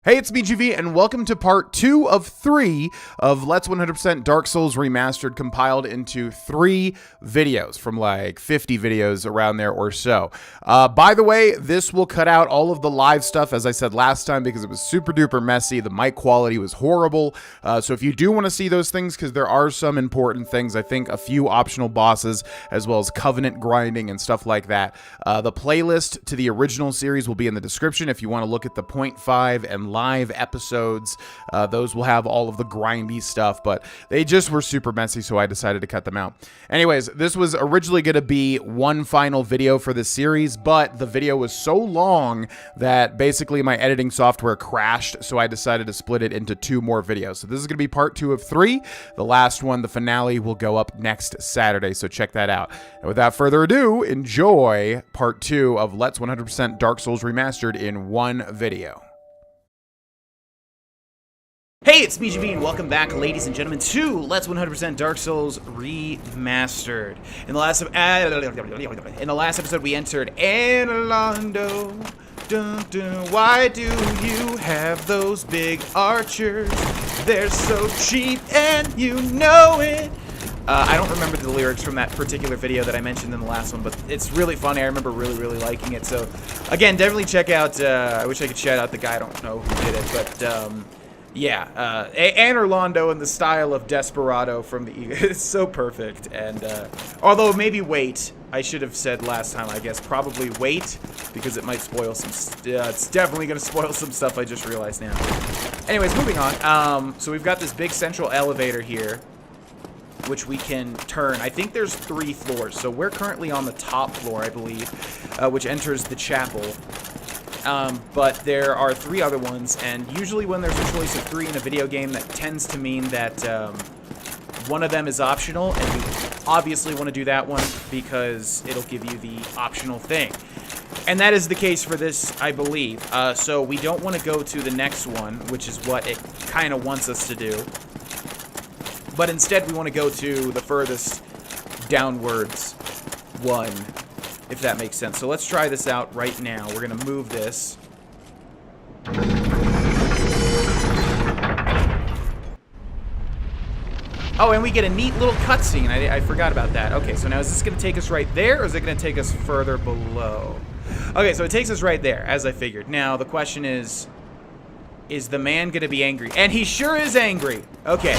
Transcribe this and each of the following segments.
Hey, it's BGV, and welcome to part 2 of 3 of Let's 100% Dark Souls Remastered, compiled into 3 videos from like 50 videos around there or so. By the way, this will cut out all of the live stuff, as I said last time, because it was super duper messy. The mic quality was horrible. So if you do want to see those things, because there are some important things, I think a few optional bosses, as well as covenant grinding and stuff like that. The playlist to the original series will be in the description if you want to look at the 0.5 and live episodes. Those will have all of the grindy stuff, but they just were super messy, so I decided to cut them out. Anyways, this was originally going to be one final video for this series, but the video was so long that basically my editing software crashed, so I decided to split it into 2 more videos. So this is going to be part 2 of 3. The last one, the finale, will go up next Saturday, so check that out. And without further ado, enjoy part 2 of Let's 100% Dark Souls Remastered in one video. Hey, it's BGV, and welcome back, ladies and gentlemen, to Let's 100% Dark Souls Remastered. In the last episode, we entered Analondo. Dun, dun. Why do you have those big archers? They're so cheap, and you know it. I don't remember the lyrics from that particular video that I mentioned in the last one, but it's really funny. I remember really liking it. So, again, definitely check out. I wish I could shout out the guy. I don't know who did it, but. Yeah, Analondo in the style of Desperado from the it's so perfect. And although maybe wait, I should have said last time, I guess probably wait, because it might spoil some. It's definitely gonna spoil some stuff. I just realized now. Anyways, moving on. So we've got this big central elevator here, which we can turn. I think there's 3 floors. So we're currently on the top floor, I believe, which enters the chapel. But there are 3 other ones, and usually when there's a choice of 3 in a video game, that tends to mean that one of them is optional, and you obviously want to do that one because it'll give you the optional thing. And that is the case for this, I believe. So we don't want to go to the next one, which is what it kind of wants us to do. But instead we want to go to the furthest downwards one, if that makes sense. So let's try this out right now. We're going to move this. Oh, and we get a neat little cutscene. I forgot about that. Okay, so now is this going to take us right there, or is it going to take us further below? Okay, so it takes us right there, as I figured. Now, the question is the man going to be angry? And he sure is angry. Okay.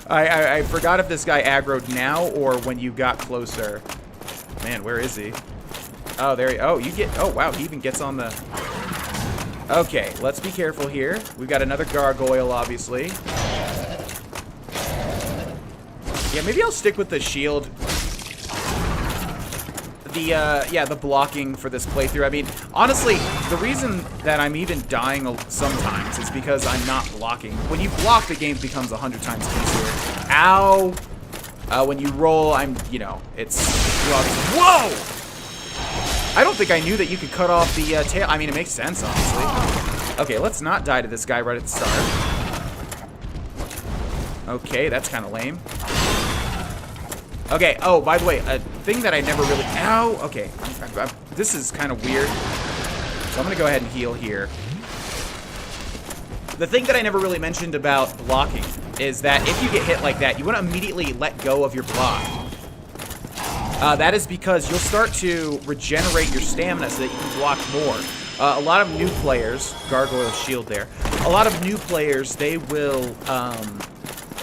I forgot if this guy aggroed now or when you got closer. Man, where is he? Oh, there he... Oh, you get... Oh, wow, he even gets on the... Okay, let's be careful here. We've got another gargoyle, obviously. Yeah, maybe I'll stick with the shield. Yeah, the blocking for this playthrough. I mean, honestly, the reason that I'm even dying sometimes is because I'm not blocking. When you block, the game becomes 100 times easier. Ow! When you roll, you know, it's... Whoa! I don't think I knew that you could cut off the tail. I mean, it makes sense, honestly. Okay, let's not die to this guy right at the start. Okay, that's kind of lame. Okay, oh, by the way, a thing that I never really... Ow! Okay, this is kind of weird. So I'm going to go ahead and heal here. The thing that I never really mentioned about blocking is that if you get hit like that, you want to immediately let go of your block. That is because you'll start to regenerate your stamina so that you can block more. A lot of new players, gargoyle shield there, a lot of new players, they will,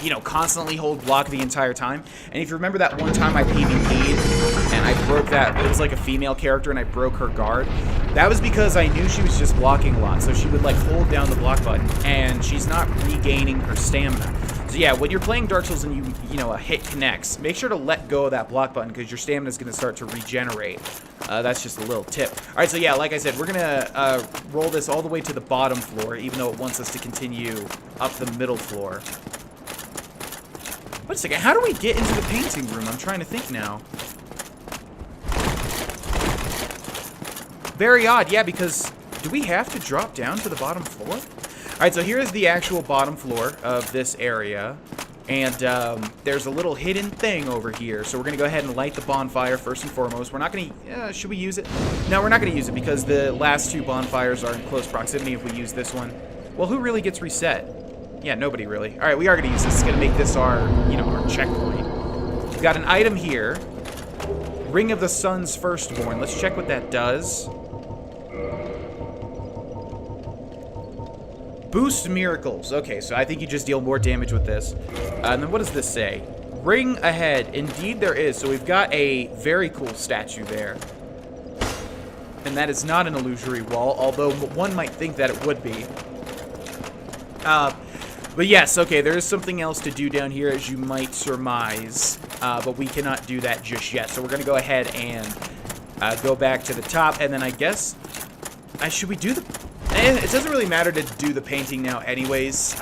you know, constantly hold block the entire time. And if you remember that one time I PvP'd and I broke that, it was like a female character and I broke her guard. That was because I knew she was just blocking a lot. So she would like hold down the block button and she's not regaining her stamina. So yeah, when you're playing Dark Souls and you know, a hit connects, make sure to let go of that block button because your stamina is going to start to regenerate. That's just a little tip. All right, so yeah, like I said, we're going to roll this all the way to the bottom floor, even though it wants us to continue up the middle floor. Wait a second, how do we get into the painting room? I'm trying to think now. Very odd, yeah, because do we have to drop down to the bottom floor? Alright, so here's the actual bottom floor of this area. And there's a little hidden thing over here. So we're going to go ahead and light the bonfire first and foremost. We're not going to... should we use it? No, we're not going to use it because the last 2 bonfires are in close proximity if we use this one. Well, who really gets reset? Yeah, nobody really. All right, we are going to use this. It's going to make this our, you know, our checkpoint. We've got an item here. Ring of the Sun's Firstborn. Let's check what that does. Boost miracles. Okay, so I think you just deal more damage with this. And then what does this say? Ring ahead. Indeed there is. So we've got a very cool statue there. And that is not an illusory wall, although one might think that it would be. But yes, okay, there is something else to do down here, as you might surmise. But we cannot do that just yet. So we're going to go ahead and go back to the top. And then I guess... should we do the... it doesn't really matter to do the painting now anyways.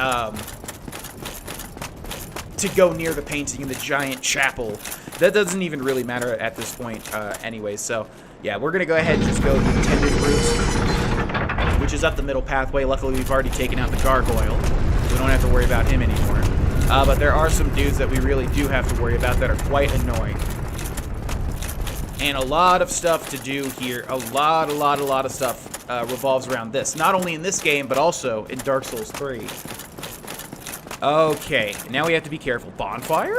To go near the painting in the giant chapel. That doesn't even really matter at this point anyways. So, yeah, we're going to go ahead and just go the intended route, which is up the middle pathway. Luckily, we've already taken out the gargoyle. We don't have to worry about him anymore. But there are some dudes that we really do have to worry about that are quite annoying. And a lot of stuff to do here. A lot of stuff revolves around this. Not only in this game, but also in Dark Souls 3. Okay, now we have to be careful. Bonfire?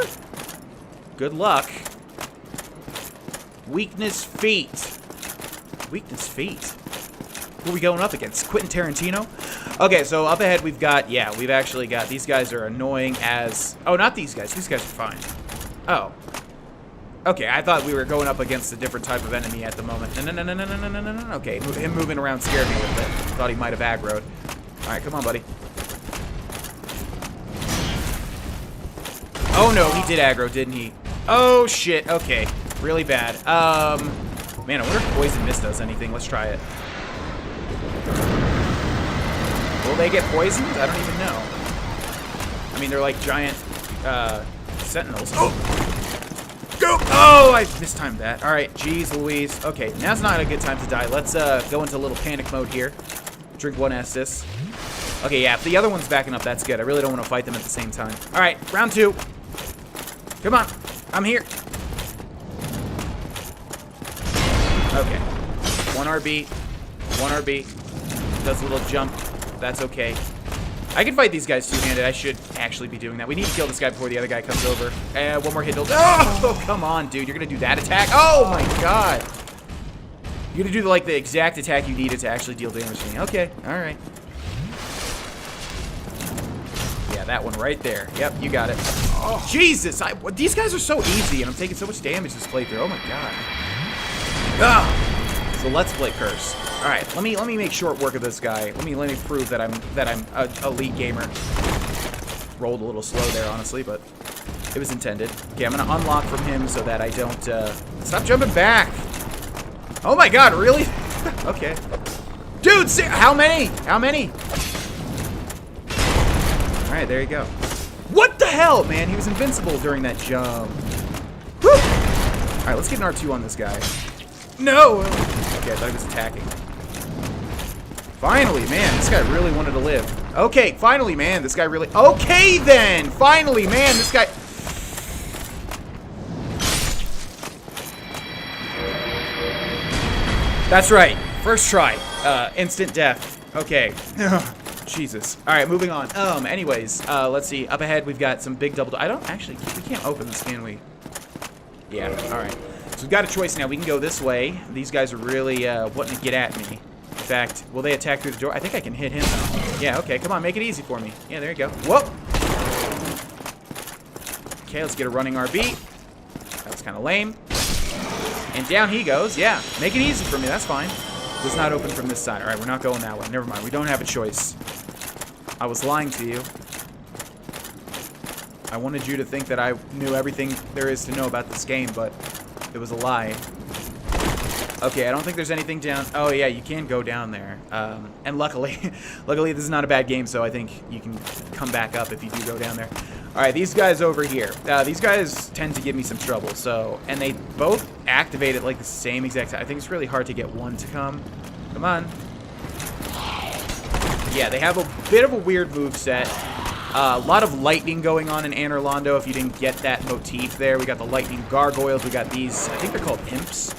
Good luck. Weakness feet. Weakness feet? Who are we going up against? Quentin Tarantino? Okay, so up ahead we've got, yeah, we've actually got, these guys are annoying as, oh, not these guys. These guys are fine. Oh. Okay, I thought we were going up against a different type of enemy at the moment. No. Okay, him moving around scared me a little bit. Thought he might have aggroed. Alright, come on, buddy. Oh, no, he did aggro, didn't he? Oh, shit. Okay, really bad. Man, I wonder if Poison Mist does anything. Let's try it. Will they get poisoned? I don't even know. I mean, they're like giant sentinels. Oh! Go! Oh, I mistimed that. All right, geez Louise. Okay, now's not a good time to die. Let's go into a little panic mode here. Drink 1 Estus. Okay, yeah, if the other one's backing up, that's good. I really don't want to fight them at the same time. All right, round 2. Come on. I'm here. Okay. 1 RB. 1 RB. Does a little jump. That's okay. I can fight these guys two-handed. I should actually be doing that. We need to kill this guy before the other guy comes over. 1 more hit. Oh, come on, dude. You're going to do that attack? Oh, my God. You're going to do, like, the exact attack you needed to actually deal damage to me. Okay. All right. Yeah, that one right there. Yep, you got it. Oh, Jesus. These guys are so easy, and I'm taking so much damage this playthrough. Oh, my God. Ah. So let's play Curse. All right, let me make short work of this guy. Let me prove that I'm an elite gamer. Rolled a little slow there, honestly, but it was intended. Okay, I'm gonna unlock from him so that I don't stop jumping back. Oh my God, really? Okay, dude, how many? How many? All right, there you go. What the hell, man? He was invincible during that jump. Whew. All right, let's get an R2 on this guy. No. Okay, I thought he was attacking. Finally, man, this guy really wanted to live. Okay, finally, man, this guy really... Okay, then! Finally, man, this guy... That's right. First try. Instant death. Okay. Jesus. Alright, moving on. Anyways, let's see. Up ahead, we've got some big double... I don't... Actually, we can't open this, can we? Yeah, alright. So we've got a choice now. We can go this way. These guys are really wanting to get at me. In fact, will they attack through the door? I think I can hit him, though. Yeah, okay. Come on, make it easy for me. Yeah, there you go. Whoop! Okay, let's get a running RB. That was kind of lame. And down he goes. Yeah, make it easy for me. That's fine. Does not open from this side. All right, we're not going that way. Never mind. We don't have a choice. I was lying to you. I wanted you to think that I knew everything there is to know about this game, but it was a lie. Okay, I don't think there's anything down. Oh, yeah, you can go down there. And luckily, this is not a bad game, so I think you can come back up if you do go down there. All right, these guys over here. These guys tend to give me some trouble, so... And they both activate at, like, the same exact time. I think it's really hard to get one to come. Come on. Yeah, they have a bit of a weird moveset. A lot of lightning going on in Anor Londo, if you didn't get that motif there. We got the lightning gargoyles. We got these, I think they're called imps.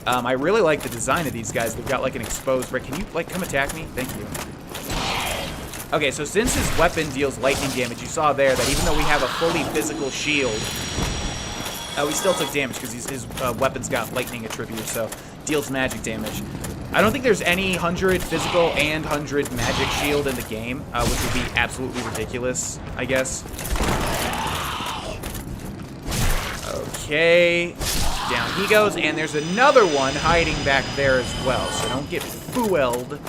I really like the design of these guys. They've got like an exposed brick. Can you, like, come attack me? Thank you. Okay, so since his weapon deals lightning damage, you saw there that even though we have a fully physical shield, we still took damage because his weapon's got lightning attributes, so deals magic damage. I don't think there's any 100 physical and 100 magic shield in the game, which would be absolutely ridiculous, I guess. Okay, down he goes, and there's another one hiding back there as well, so don't get fooled,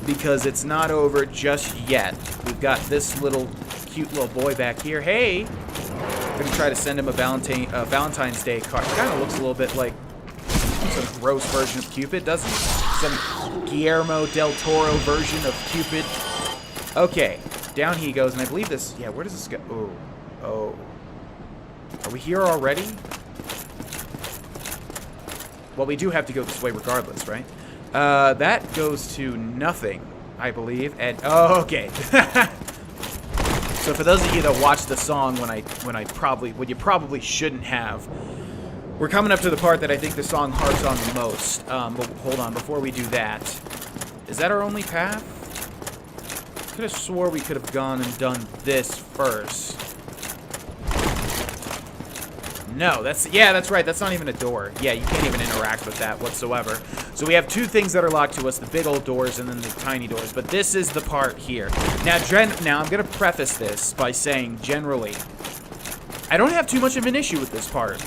because it's not over just yet. We've got this little cute little boy back here. Hey! I'm gonna try to send him a Valentine's Day card. Kind of looks a little bit like some gross version of Cupid, doesn't it? Some Guillermo del Toro version of Cupid. Okay, down he goes, and I believe this... Yeah, where does this go? Oh. Oh. Are we here already? Well, we do have to go this way regardless, right? That goes to nothing, I believe. And oh, okay. So for those of you that watched the song when you probably shouldn't have, we're coming up to the part that I think the song harps on the most. But hold on, before we do that, is that our only path? Could have swore we could have gone and done this first. No, that's right. That's not even a door. Yeah, you can't even interact with that whatsoever. So we have two things that are locked to us, the big old doors and then the tiny doors. But this is the part here. Now I'm going to preface this by saying, generally, I don't have too much of an issue with this part.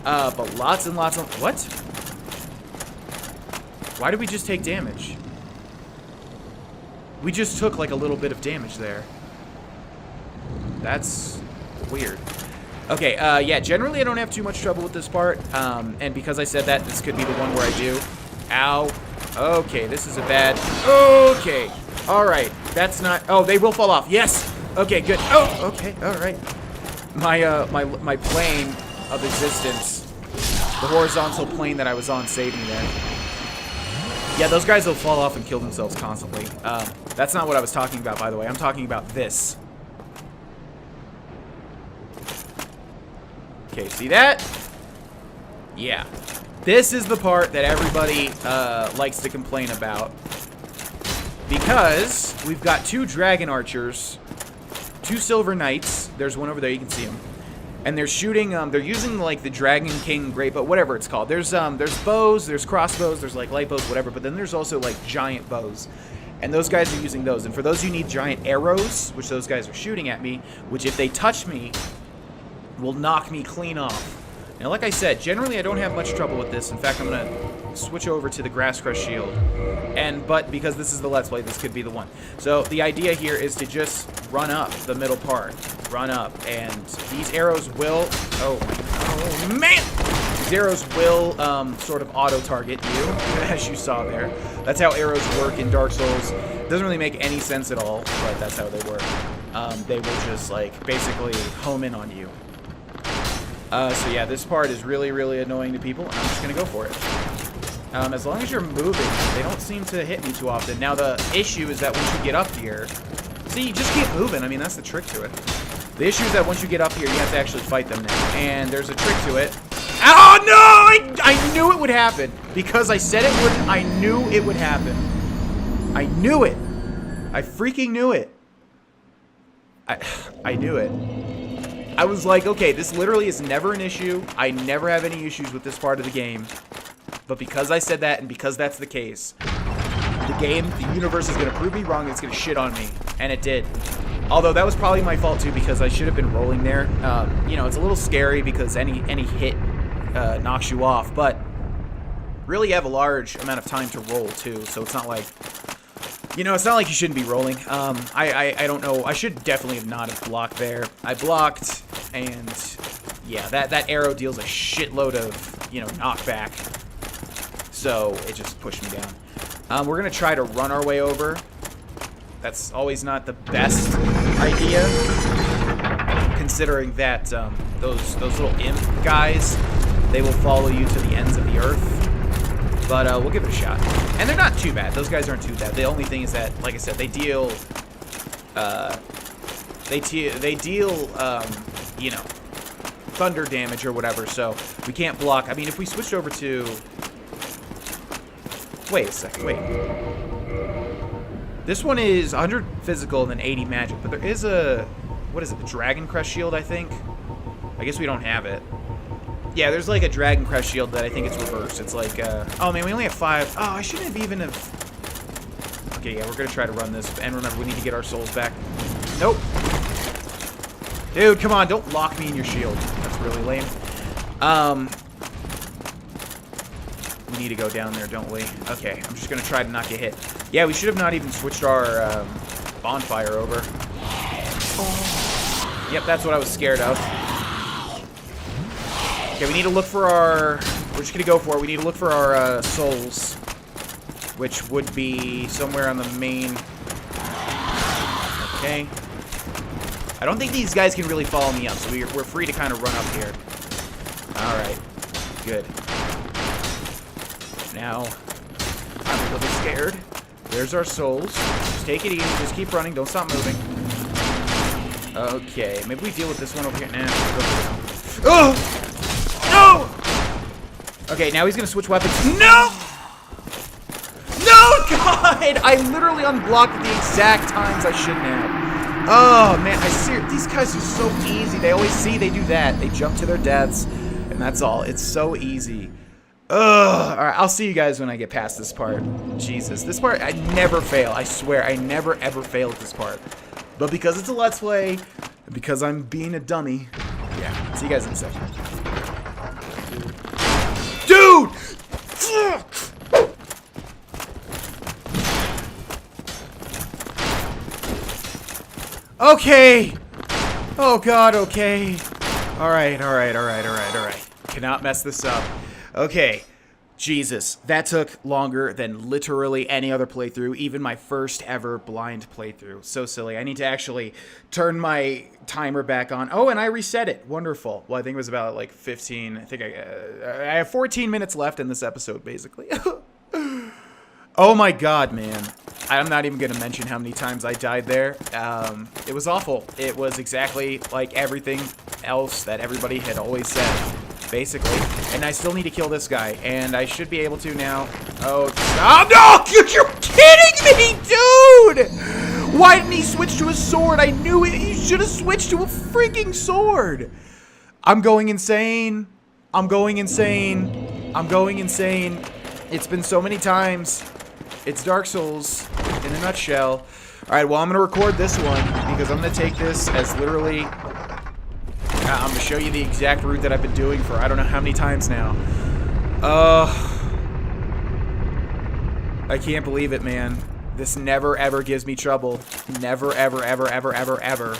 But lots and lots of... What? Why did we just take damage? We just took, like, a little bit of damage there. That's weird. Okay, yeah, generally I don't have too much trouble with this part, and because I said that, this could be the one where I do. Ow. Okay, this is a bad... Okay. Alright, that's not... Oh, they will fall off. Yes! Okay, good. Oh, okay, alright. My plane of existence, the horizontal plane that I was on, saved me there. Yeah, those guys will fall off and kill themselves constantly. That's not what I was talking about, by the way. I'm talking about this. Okay, see that? Yeah. This is the part that everybody likes to complain about. Because we've got two dragon archers, two silver knights. There's one over there, you can see them. And they're shooting, they're using like the Dragon King great bow, whatever it's called. There's bows, there's crossbows, there's like light bows, whatever, but then there's also like giant bows. And those guys are using those. And for those of you who need giant arrows, which those guys are shooting at me, which if they touch me, will knock me clean off. Now, like I said, generally I don't have much trouble with this. In fact, I'm gonna switch over to the Grass Crush Shield. But because this is the Let's Play, this could be the one. So the idea here is to just run up the middle part. Run up, and these arrows will... Oh, man! These arrows will sort of auto-target you, as you saw there. That's how arrows work in Dark Souls. It doesn't really make any sense at all, but that's how they work. They will just, like, basically home in on you. So yeah, this part is really, really annoying to people, and I'm just going to go for it. As long as you're moving, they don't seem to hit me too often. Now, the issue is that once you get up here... See, you just keep moving. I mean, that's the trick to it. The issue is that once you get up here, you have to actually fight them now. And there's a trick to it. Oh, no! I knew it would happen. Because I said it wouldn't, I knew it would happen. I knew it. I freaking knew it. I knew it. I was like, okay, this literally is never an issue. I never have any issues with this part of the game. But because I said that, and because that's the case, the universe is going to prove me wrong, and it's going to shit on me. And it did. Although that was probably my fault too, because I should have been rolling there. You know, it's a little scary because any hit knocks you off, but really you have a large amount of time to roll too, so it's not like... You know, it's not like you shouldn't be rolling. I don't know. I should definitely have not have blocked there. I blocked, and yeah, that arrow deals a shitload of, you know, knockback. So it just pushed me down. We're gonna try to run our way over. That's always not the best idea, considering that those little imp guys, they will follow you to the ends of the earth. But we'll give it a shot. And they're not too bad. Those guys aren't too bad. The only thing is that, like I said, they deal They deal, you know, thunder damage or whatever, so we can't block. I mean, if we switched over to... Wait a second, wait. This one is 100 physical and then 80 magic, but there is a... What is it, the Dragon Crest shield, I think? I guess we don't have it. Yeah, there's like a Dragon Crest shield that I think it's reversed. It's like, oh man, we only have 5. Oh, I shouldn't have even have... Okay, yeah, we're gonna try to run this. And remember, we need to get our souls back. Nope. Dude, come on, don't lock me in your shield. That's really lame. We need to go down there, don't we? Okay, I'm just gonna try to not get hit. Yeah, we should have not even switched our bonfire over. Yep, that's what I was scared of. Okay, we need to look for our... We're just gonna go for it. We need to look for our souls, which would be somewhere on the main... Okay. I don't think these guys can really follow me up, so we're free to kind of run up here. Alright. Good. Now, I'm a little scared. There's our souls. Just take it easy. Just keep running. Don't stop moving. Okay. Maybe we deal with this one over here. Nah. Oh! No! Okay, now he's going to switch weapons. No! No, God! I literally unblocked at the exact times I shouldn't have. Oh, man. These guys are so easy. They always see they do that. They jump to their deaths, and that's all. It's so easy. Ugh. Alright, I'll see you guys when I get past this part. Jesus. This part, I never fail. I swear, I never, ever fail at this part. But because it's a Let's Play, and because I'm being a dummy, yeah. See you guys in a second. Dude! Okay! Oh, God, okay. Alright. Cannot mess this up. Okay, Jesus, that took longer than literally any other playthrough, even my first ever blind playthrough. So silly. I need to actually turn my timer back on. Oh, and I reset it. Wonderful. Well, I think it was about like 15. I think I have 14 minutes left in this episode, basically. Oh my God, man. I'm not even going to mention how many times I died there. It was awful. It was exactly like everything else that everybody had always said. Basically. And I still need to kill this guy. And I should be able to now. Oh no! You're kidding me, dude! Why didn't he switch to a sword? I knew it. He should have switched to a freaking sword. I'm going insane. I'm going insane. I'm going insane. It's been so many times. It's Dark Souls in a nutshell. Alright, well, I'm going to record this one because I'm going to take this as literally... I'm going to show you the exact route that I've been doing for I don't know how many times now. I can't believe it, man. This never, ever gives me trouble. Never, ever, ever, ever, ever, ever.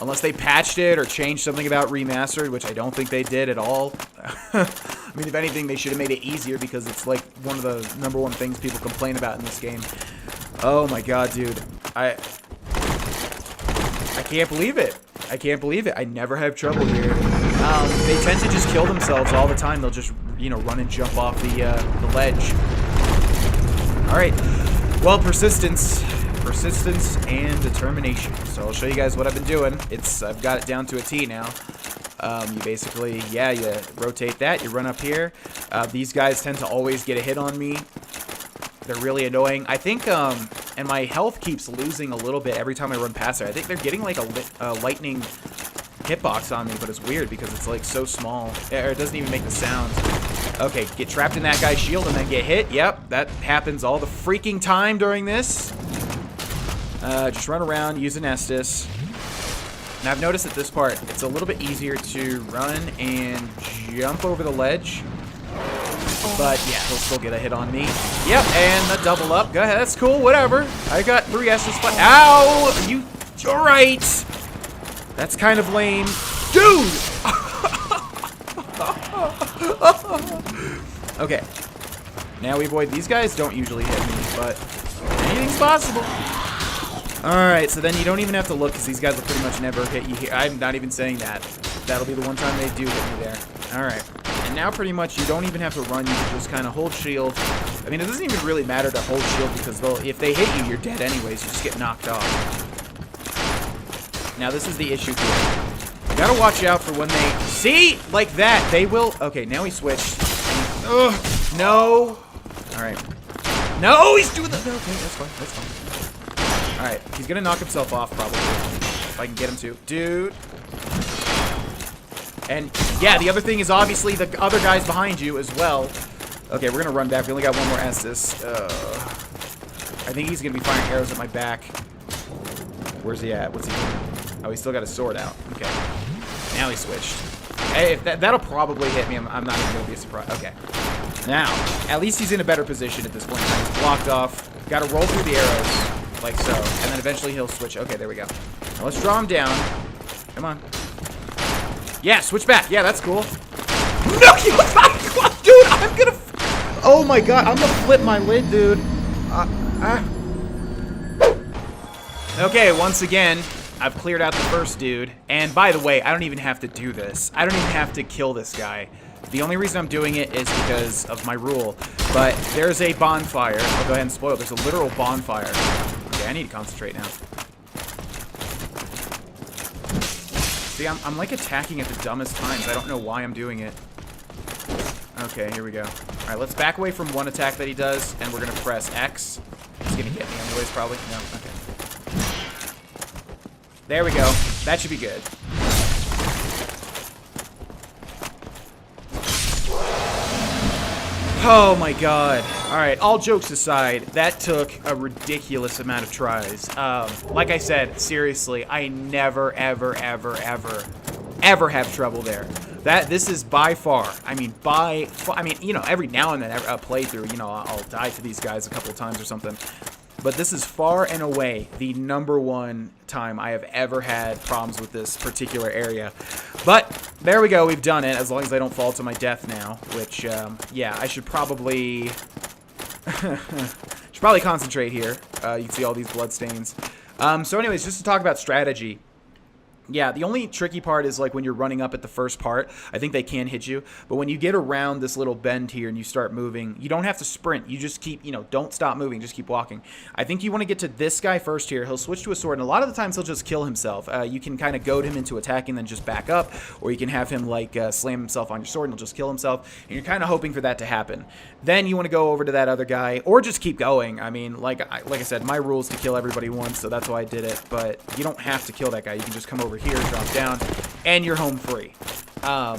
Unless they patched it or changed something about Remastered, which I don't think they did at all. I mean, if anything, they should have made it easier because it's like one of the #1 things people complain about in this game. Oh my God, dude. I can't believe it. I can't believe it. I never have trouble here. They tend to just kill themselves all the time. They'll just, you know, run and jump off the ledge. All right. Well, persistence and determination. So I'll show you guys what I've been doing. I've got it down to a T now. You basically, yeah, you rotate that. You run up here. These guys tend to always get a hit on me. They're really annoying. I think, and my health keeps losing a little bit every time I run past there. I think they're getting like a lightning hitbox on me, but it's weird because it's like so small. Or it doesn't even make the sound. Okay, get trapped in that guy's shield and then get hit. Yep, that happens all the freaking time during this. Just run around, use an Estus. And I've noticed at this part, it's a little bit easier to run and jump over the ledge. But yeah, he'll still get a hit on me. Yep, and the double up. Go ahead, that's cool, whatever. I got 3 S's. Ow! You're right. That's kind of lame. Dude! Okay. Now we avoid these guys. Don't usually hit me, but anything's possible. Alright, so then you don't even have to look because these guys will pretty much never hit you here. I'm not even saying that. That'll be the one time they do hit me there. Alright. And now pretty much you don't even have to run. You can just kind of hold shield. I mean, it doesn't even really matter to hold shield because if they hit you, you're dead anyways. You just get knocked off. Now, this is the issue here. You gotta watch out for when they... See? Like that. They will... Okay, now he switched. Ugh. No. Alright. No, he's doing the... Okay, that's fine. That's fine. Alright, he's gonna knock himself off, probably. If I can get him to. Dude. And, yeah, the other thing is obviously the other guys behind you as well. Okay, we're gonna run back. We only got one more Estus. I think he's gonna be firing arrows at my back. Where's he at? What's he doing? Oh, he's still got his sword out. Okay. Now he switched. Hey, if that'll probably hit me. I'm not even gonna be surprised. Okay. Now, at least he's in a better position at this point. He's blocked off. Gotta roll through the arrows, like so. And then eventually he'll switch. Okay, there we go. Now let's draw him down. Come on. Yeah, switch back. Yeah, that's cool. No, dude, I'm gonna... Oh my god, I'm gonna flip my lid, dude. Okay, once again, I've cleared out the first dude. And by the way, I don't even have to do this. I don't even have to kill this guy. The only reason I'm doing it is because of my rule. But there's a bonfire. I'll go ahead and spoil it. There's a literal bonfire. Okay, I need to concentrate now. See, I'm like attacking at the dumbest times. I don't know why I'm doing it. Okay, here we go. Alright, let's back away from one attack that he does, and we're gonna press X. He's gonna get me anyways, probably. No, okay. There we go. That should be good. Oh my god. Alright, all jokes aside, that took a ridiculous amount of tries. Like I said, seriously, I never, ever, ever, ever, ever have trouble there. This is by far, you know, every now and then a playthrough, you know, I'll die to these guys a couple of times or something. But this is far and away the #1 time I have ever had problems with this particular area. But there we go, we've done it, as long as I don't fall to my death now. Which, yeah, I should probably... should probably concentrate here. You can see all these bloodstains. So anyways, just to talk about strategy. Yeah, the only tricky part is like when you're running up at the first part. I think they can hit you. But when you get around this little bend here and you start moving, you don't have to sprint. You just keep, you know, don't stop moving. Just keep walking. I think you want to get to this guy first here. He'll switch to a sword, and a lot of the times he'll just kill himself. You can kind of goad him into attacking, then just back up. Or you can have him like slam himself on your sword and he'll just kill himself. And you're kind of hoping for that to happen. Then you want to go over to that other guy, or just keep going. I mean, like I said, my rule is to kill everybody once, so that's why I did it. But you don't have to kill that guy. You can just come over here, drop down, and you're home free.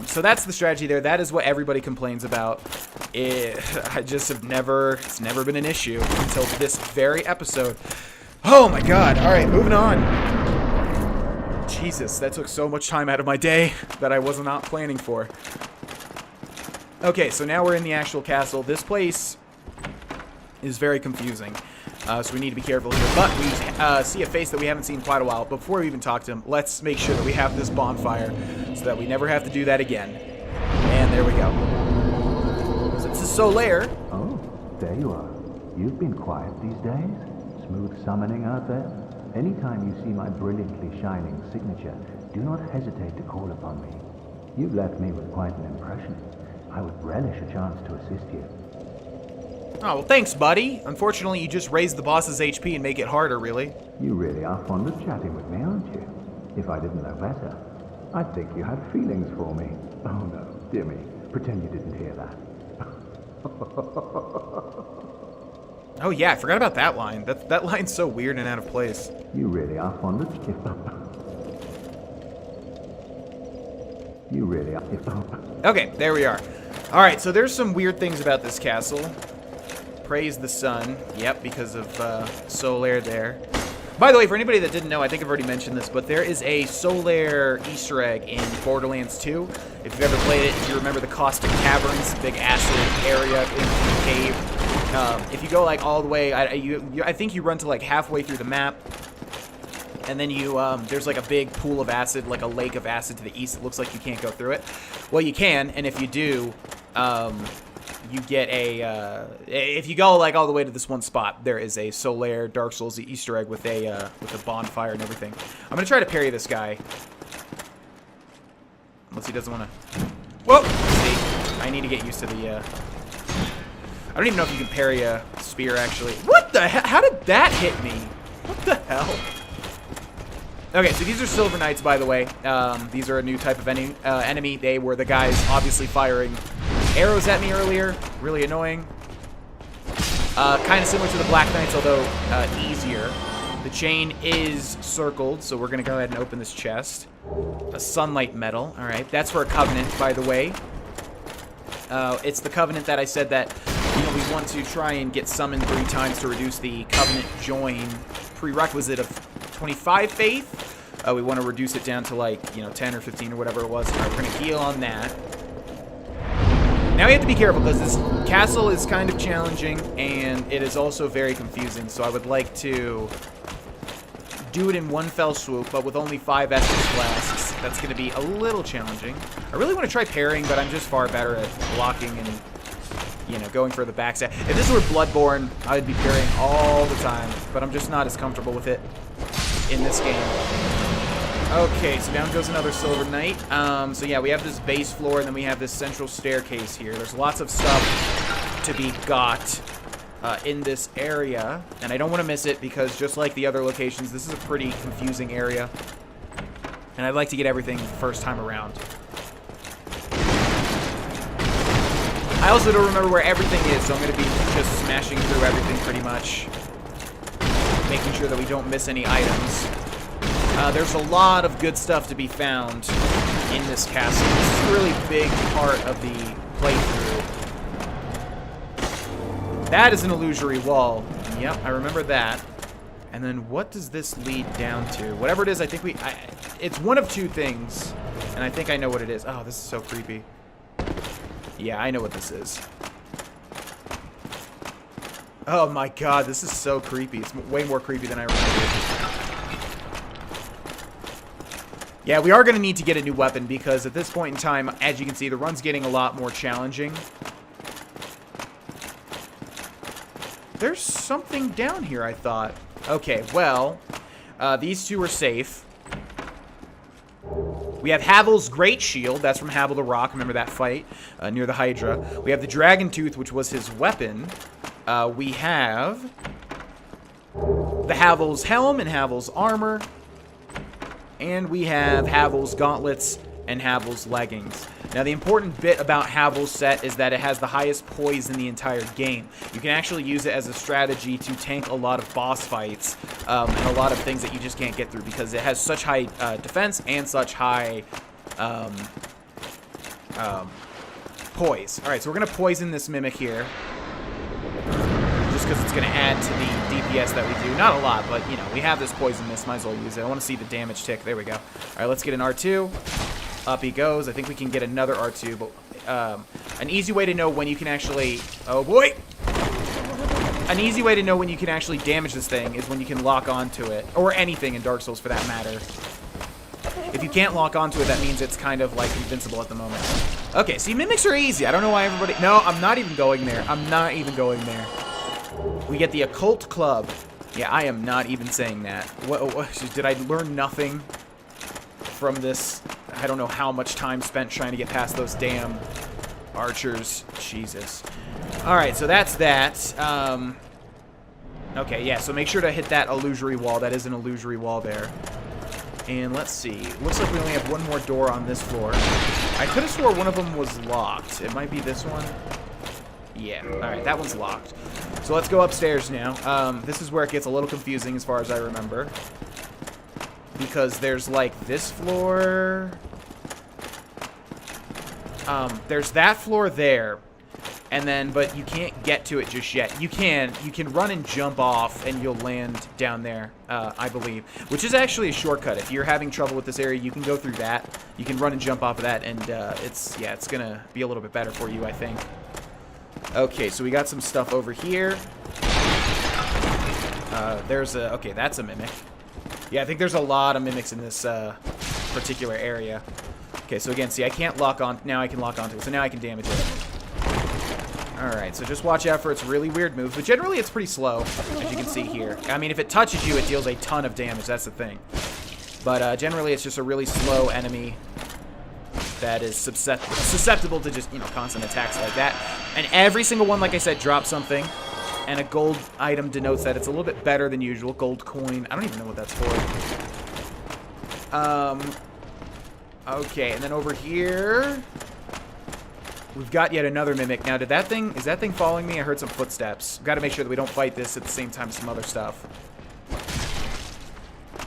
So that's the strategy there. That is what everybody complains about. I just have it's never been an issue until this very episode. Oh my god. Alright, moving on. Jesus, that took so much time out of my day that I was not planning for. Okay, so now we're in the actual castle. This place is very confusing. So we need to be careful here. But we see a face that we haven't seen in quite a while. But before we even talk to him, let's make sure that we have this bonfire so that we never have to do that again. And there we go. So it's a Solaire. Oh, there you are. You've been quiet these days. Smooth summoning out there. Anytime you see my brilliantly shining signature, do not hesitate to call upon me. You've left me with quite an impression. I would relish a chance to assist you. Oh, well, thanks, buddy. Unfortunately, you just raise the boss's HP and make it harder, really. You really are fond of chatting with me, aren't you? If I didn't know better, I'd think you had feelings for me. Oh, no, dear me. Pretend you didn't hear that. Oh, yeah, I forgot about that line. That line's so weird and out of place. You really are fond of... You really are... Okay, there we are. Alright, so there's some weird things about this castle. Praise the sun. Yep, because of Solaire there. By the way, for anybody that didn't know, I think I've already mentioned this, but there is a Solaire Easter egg in Borderlands 2. If you've ever played it, you remember the Caustic Caverns, big acid area in the cave. If you go like all the way, I think you run to like halfway through the map, and then you there's like a big pool of acid, like a lake of acid to the east. It looks like you can't go through it. Well, you can, and if you do, you get a, if you go like all the way to this one spot, there is a Solaire Dark Souls Easter egg with a bonfire and everything. I'm gonna try to parry this guy. Unless he doesn't want to. Whoa! See, I need to get used to the, I don't even know if you can parry a spear, actually. What the hell? How did that hit me? What the hell? Okay, so these are Silver Knights, by the way. These are a new type of enemy. They were the guys obviously firing arrows at me earlier. Really annoying. Kind of similar to the Black Knights, although easier. The chain is circled, so we're going to go ahead and open this chest. A Sunlight Medal. All right, that's for a Covenant, by the way. It's the Covenant that I said that, you know, we want to try and get summoned 3 times to reduce the Covenant join prerequisite of 25 faith. We want to reduce it down to, like, you know, 10 or 15 or whatever it was. All right, we're going to heal on that. Now we have to be careful because this castle is kind of challenging and it is also very confusing. So I would like to do it in one fell swoop, but with only 5 Estus Flasks. That's going to be a little challenging. I really want to try parrying, but I'm just far better at blocking and, you know, going for the backstab. If this were Bloodborne, I would be parrying all the time, but I'm just not as comfortable with it in this game. Okay, so down goes another Silver Knight. So yeah, we have this base floor, and then we have this central staircase here. There's lots of stuff to be got in this area, and I don't want to miss it because just like the other locations, this is a pretty confusing area, and I'd like to get everything the first time around. I also don't remember where everything is, so I'm going to be just smashing through everything pretty much, making sure that we don't miss any items. There's a lot of good stuff to be found in this castle. This is a really big part of the playthrough. That is an illusory wall. Yep, I remember that. And then what does this lead down to? Whatever it is, I think it's one of 2 things. And I think I know what it is. Oh, this is so creepy. Yeah, I know what this is. Oh my god, this is so creepy. It's way more creepy than I remember. Yeah, we are going to need to get a new weapon because at this point in time, as you can see, the run's getting a lot more challenging. There's something down here, I thought. Okay, well, these 2 are safe. We have Havel's Great Shield. That's from Havel the Rock. Remember that fight near the Hydra. We have the Dragon Tooth, which was his weapon. We have the Havel's Helm and Havel's Armor. And we have Havel's Gauntlets and Havel's Leggings. Now, the important bit about Havel's set is that it has the highest poise in the entire game. You can actually use it as a strategy to tank a lot of boss fights and a lot of things that you just can't get through because it has such high defense and such high poise. All right, so we're going to poison this Mimic here. Just because it's going to add to the DPS that we do. Not a lot, but, you know, we have this poison mist. Might as well use it. I want to see the damage tick. There we go. All right, let's get an R2. Up he goes. I think we can get another R2, but an easy way to know when you can actually... Oh, boy! An easy way to know when you can actually damage this thing is when you can lock onto it. Or anything in Dark Souls, for that matter. If you can't lock onto it, that means it's kind of, like, invincible at the moment. Okay, see, Mimics are easy. I don't know why everybody... No, I'm not even going there. I'm not even going there. We get the Occult Club. Yeah, I am not even saying that. What, did I learn nothing from this? I don't know how much time spent trying to get past those damn archers. Jesus. Alright, so that's that. Okay, yeah, so make sure to hit that illusory wall. That is an illusory wall there. And let's see. Looks like we only have one more door on this floor. I could have swore one of them was locked. It might be this one. Yeah, alright, that one's locked. So let's go upstairs now. This is where it gets a little confusing as far as I remember. Because there's, like, this floor. There's that floor there. And then, but you can't get to it just yet. You can run and jump off and you'll land down there, I believe. Which is actually a shortcut. If you're having trouble with this area, you can go through that. You can run and jump off of that and, it's gonna be a little bit better for you, I think. Okay, so we got some stuff over here. Okay, that's a Mimic. Yeah, I think there's a lot of Mimics in this particular area. Okay, so again, see, I can't lock on. Now I can lock onto it, so now I can damage it. Alright, so just watch out for its really weird moves, but generally it's pretty slow, as you can see here. I mean, if it touches you, it deals a ton of damage, that's the thing. But generally it's just a really slow enemy that is susceptible to just, you know, constant attacks like that. And every single one, like I said, drops something. And a gold item denotes that it's a little bit better than usual. Gold coin. I don't even know what that's for. Okay, and then over here, we've got yet another mimic. Now, is that thing following me? I heard some footsteps. Got to make sure that we don't fight this at the same time as some other stuff.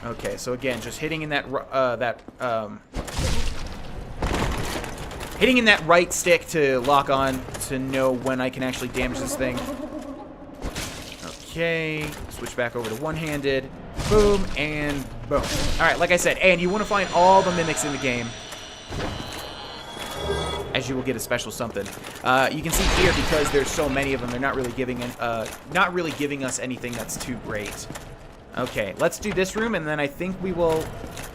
Okay, so again, just hitting in that hitting in that right stick to lock on to know when I can actually damage this thing. Okay, switch back over to one-handed. Boom, and boom. Alright, like I said, and you want to find all the mimics in the game, as you will get a special something. You can see here, because there's so many of them, they're not really giving us anything that's too great. Okay, let's do this room, and then I think we will...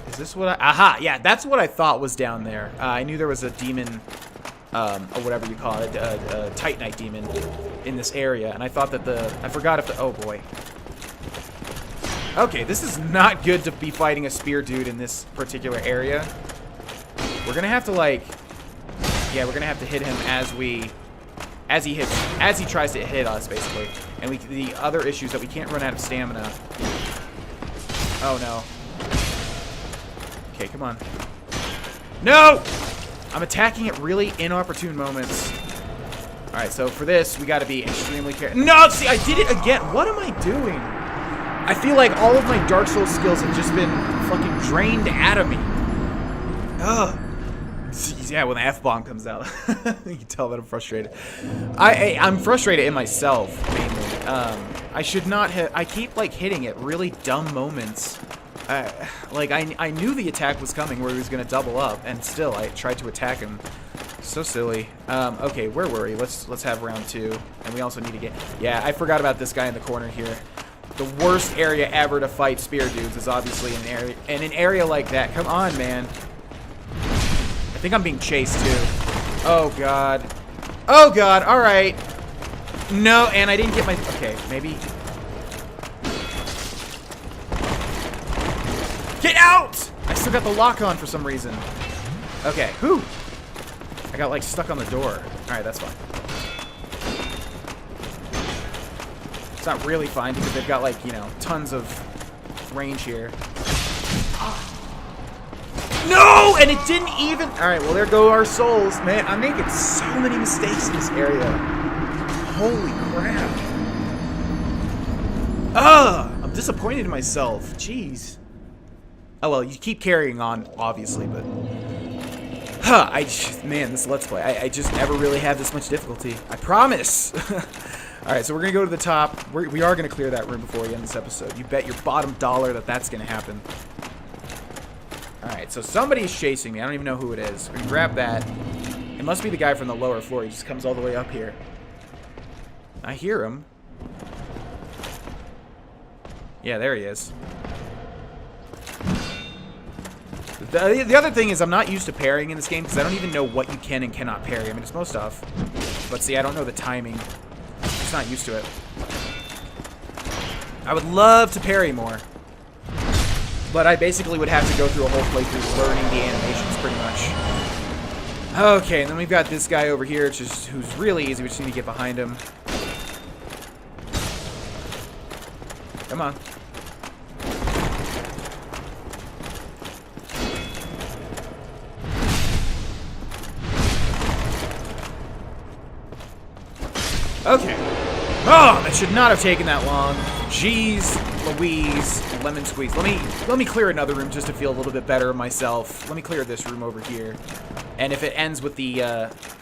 Is this what I... Aha! Yeah, that's what I thought was down there. I knew there was a demon, or whatever you call it, a Titanite demon in this area, and I thought that I forgot if the... Oh, boy. Okay, this is not good to be fighting a spear dude in this particular area. We're gonna have to, like... Yeah, we're gonna have to hit him as he tries to hit us, basically. And the other issue is that we can't run out of stamina. Oh, no. Okay, come on. No! I'm attacking at really inopportune moments. Alright, so for this, we gotta be extremely careful. No! See, I did it again! What am I doing? I feel like all of my Dark Souls skills have just been fucking drained out of me. Ugh. Yeah, when the F-bomb comes out. You can tell that I'm frustrated. I'm frustrated in myself, mainly. I should not have... I keep, like, hitting at really dumb moments. Like, I knew the attack was coming where he was going to double up, and still, I tried to attack him. So silly. Okay, where were we? Let's have round 2. And we also need to get... Yeah, I forgot about this guy in the corner here. The worst area ever to fight spear dudes is obviously in an area like that. Come on, man. I think I'm being chased, too. Oh, God. Oh, God. All right. No, and I didn't get my... Okay, maybe... Get out! I still got the lock on for some reason. Okay, whew. I got, like, stuck on the door. All right, that's fine. It's not really fine because they've got, like, you know, tons of range here. No! And it didn't even... Alright, well, there go our souls. Man, I'm making so many mistakes in this area. Holy crap. Ugh! I'm disappointed in myself. Jeez. Oh, well, you keep carrying on, obviously, but... Huh, man, this Let's Play. I just never really have this much difficulty. I promise! Alright, so we're going to go to the top. We are going to clear that room before we end this episode. You bet your bottom dollar that that's going to happen. Alright, so somebody's chasing me. I don't even know who it is. We can grab that. It must be the guy from the lower floor. He just comes all the way up here. I hear him. Yeah, there he is. The other thing is I'm not used to parrying in this game because I don't even know what you can and cannot parry. I mean, it's most stuff. But see, I don't know the timing. I'm just not used to it. I would love to parry more. But I basically would have to go through a whole playthrough learning the animations pretty much. Okay, and then we've got this guy over here, who's really easy. We just need to get behind him. Come on. Okay. Oh, that should not have taken that long. Jeez Louise, lemon squeeze. Let me clear another room just to feel a little bit better myself. Let me clear this room over here. And if it ends with the,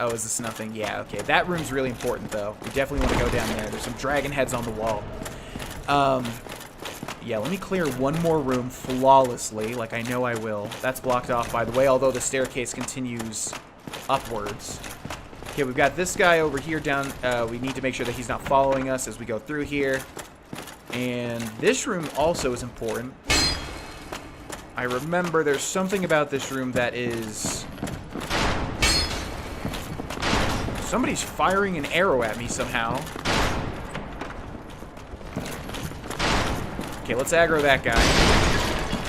oh, is this nothing? Yeah, okay. That room's really important, though. We definitely want to go down there. There's some dragon heads on the wall. Yeah, let me clear one more room flawlessly, like I know I will. That's blocked off, by the way, although the staircase continues upwards. Okay, we've got this guy over here down. We need to make sure that he's not following us as we go through here. And this room also is important. I remember there's something about this room that is... Somebody's firing an arrow at me somehow. Okay, let's aggro that guy.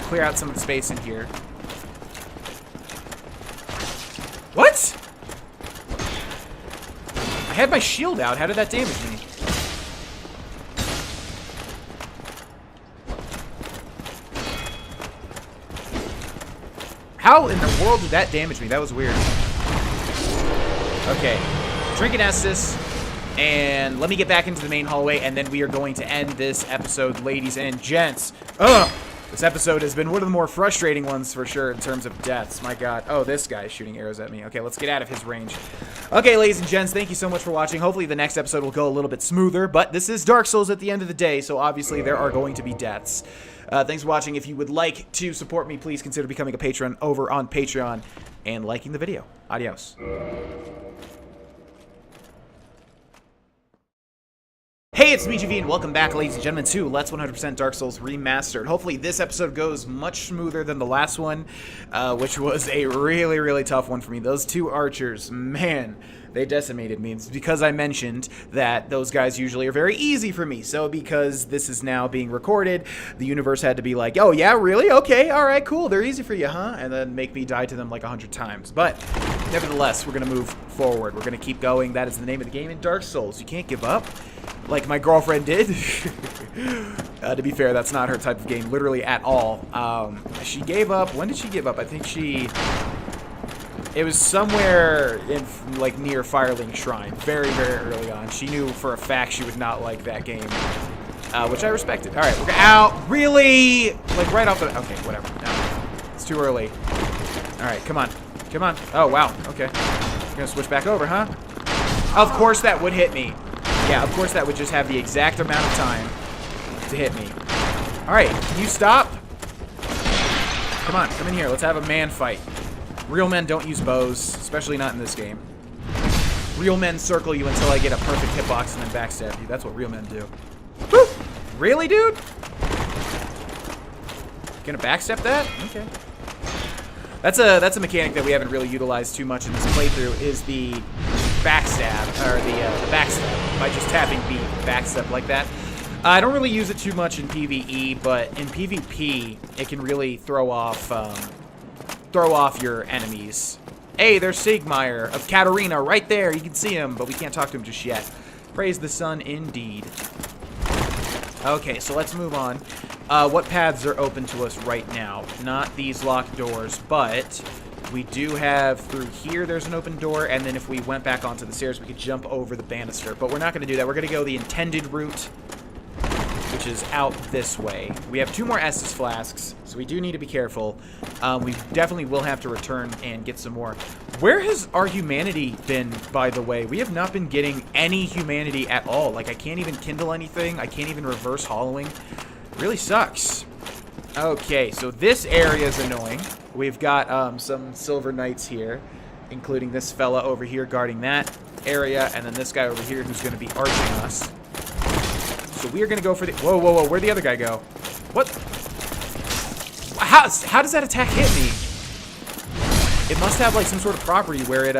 Clear out some of the space in here. What? I had my shield out. How did that damage me? How in the world did that damage me? That was weird. Okay. Trinket Estus. And let me get back into the main hallway, and then we are going to end this episode, ladies and gents. Ugh! This episode has been one of the more frustrating ones for sure in terms of deaths. My god. Oh, this guy is shooting arrows at me. Okay, let's get out of his range. Okay, ladies and gents, thank you so much for watching. Hopefully the next episode will go a little bit smoother, but this is Dark Souls at the end of the day, so obviously there are going to be deaths. Thanks for watching. If you would like to support me, please consider becoming a patron over on Patreon and liking the video. Adios. Hey, it's BGV, and welcome back, ladies and gentlemen, to Let's 100% Dark Souls Remastered. Hopefully this episode goes much smoother than the last one, which was a really, really tough one for me. Those two archers, man, they decimated me. It's because I mentioned that those guys usually are very easy for me. So because this is now being recorded, the universe had to be like, oh, yeah, really? Okay, all right, cool. They're easy for you, huh? And then make me die to them like 100 times. But nevertheless, we're going to move forward. We're going to keep going. That is the name of the game in Dark Souls. You can't give up. Like my girlfriend did. To be fair, that's not her type of game, literally at all. She gave up. When did she give up? I think it was somewhere in, like, near Firelink Shrine. Very, very early on. She knew for a fact she would not like that game. Which I respected. Alright, we're out. Really? Like, right off the... Okay, whatever. No, it's too early. Alright, come on. Come on. Oh, wow. Okay. We're gonna switch back over, huh? Of course that would hit me. Yeah, of course that would just have the exact amount of time to hit me. Alright, can you stop? Come on, come in here. Let's have a man fight. Real men don't use bows, especially not in this game. Real men circle you until I get a perfect hitbox and then backstab you. That's what real men do. Woo! Really, dude? Gonna backstep that? Okay. That's a mechanic that we haven't really utilized too much in this playthrough, is the backstab, or the backstab, by just tapping B, backstab like that. I don't really use it too much in PvE, but in PvP, it can really throw off your enemies. Hey, there's Sigmire of Katarina right there. You can see him, but we can't talk to him just yet. Praise the sun indeed. Okay, so let's move on. What paths are open to us right now? Not these locked doors, but we do have through here, there's an open door, and then if we went back onto the stairs, we could jump over the banister. But we're not going to do that. We're going to go the intended route, which is out this way. We have 2 more Estus flasks, so we do need to be careful. We definitely will have to return and get some more. Where has our humanity been, by the way? We have not been getting any humanity at all. Like, I can't even kindle anything. I can't even reverse hollowing. Really sucks. Okay, so this area is annoying. We've got some Silver Knights here, including this fella over here guarding that area, and then this guy over here who's going to be arching us. So we are going to go for the... Whoa, whoa, whoa. Where'd the other guy go? What? How does that attack hit me? It must have, like, some sort of property where it,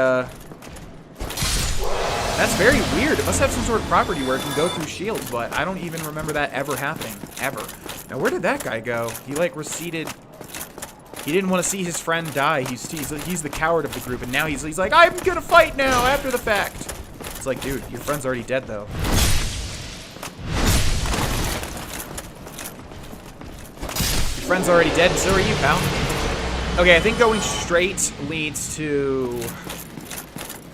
That's very weird. It must have some sort of property where it can go through shields, but I don't even remember that ever happening. Ever. Now, where did that guy go? He, like, receded... He didn't want to see his friend die. He's the coward of the group, and now he's like, I'm gonna fight now after the fact. It's like, dude, your friend's already dead, though. Your friend's already dead, and so are you, pal. Okay, I think going straight leads to...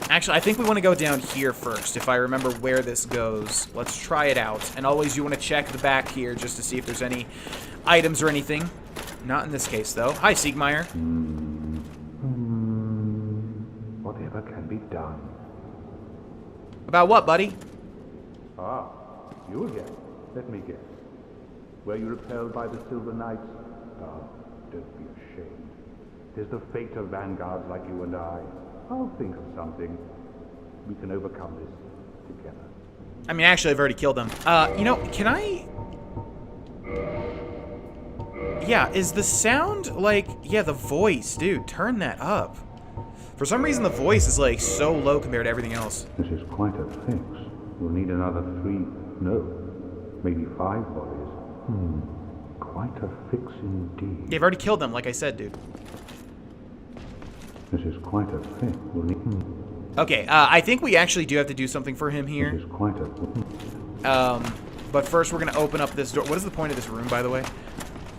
Actually, I think we want to go down here first, if I remember where this goes. Let's try it out. And always you want to check the back here just to see if there's any items or anything. Not in this case, though. Hi, Sigmire. Whatever can be done. About what, buddy? Ah, you again. Let me guess. Were you repelled by the Silver Knights? Ah, don't be ashamed. Tis the fate of vanguards like you and I. I'll think of something. We can overcome this together. I mean, actually, I've already killed them. You know, can I... Yeah, is the sound, like... Yeah, the voice, dude, turn that up. For some reason, the voice is, like, so low compared to everything else. This is quite a fix. We'll need another 3, no, maybe 5 bodies. Quite a fix indeed. Yeah, I've already killed them, like I said, dude. This is quite a fix. We'll need... Okay, I think we actually do have to do something for him here. This is quite a... But first we're gonna open up this door. What is the point of this room, by the way?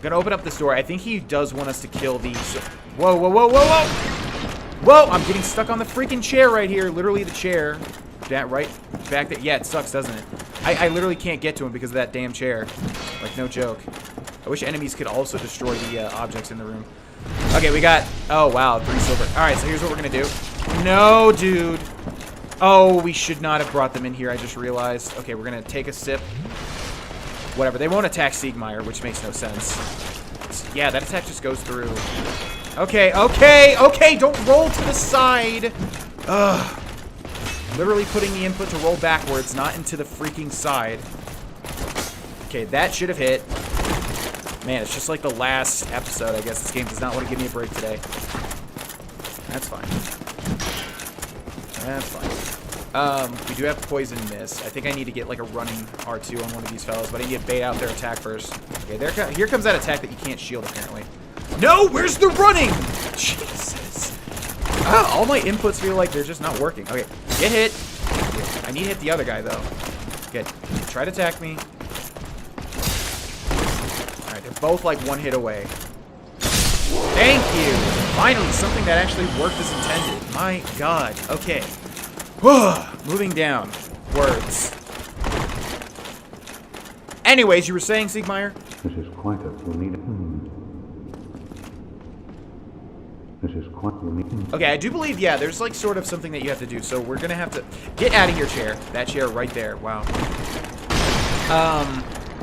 Gonna open up this door. I think he does want us to kill these. Whoa, whoa, whoa, whoa, whoa! Whoa, I'm getting stuck on the freaking chair right here. Literally the chair. That right back there. Yeah, it sucks, doesn't it? I literally can't get to him because of that damn chair. Like, no joke. I wish enemies could also destroy the objects in the room. Okay, we got... Oh, wow, 3 silver. Alright, so here's what we're gonna do. No, dude. Oh, we should not have brought them in here, I just realized. Okay, we're gonna take a sip. Whatever, they won't attack Siegmeyer, which makes no sense. Yeah, that attack just goes through. Okay, okay, okay, don't roll to the side. Ugh. Literally putting the input to roll backwards, not into the freaking side. Okay, that should have hit. Man, it's just like the last episode, I guess. This game does not want to give me a break today. That's fine. That's fine. We do have Poison Mist. I think I need to get like a running R2 on one of these fellas, but I need to bait out their attack first. Okay, here comes that attack that you can't shield, apparently. No, where's the running? Jesus. Ah, all my inputs feel like they're just not working. Okay, get hit. I need to hit the other guy, though. Good. Try to attack me. Alright, they're both like 1 hit away. Thank you! Finally, something that actually worked as intended. My god. Okay. Moving down. Words. Anyways, you were saying, Siegmeyer? This is quite a unique... This is quite unique. Okay, I do believe, yeah, there's like sort of something that you have to do. So we're gonna have to... Get out of your chair. That chair right there. Wow.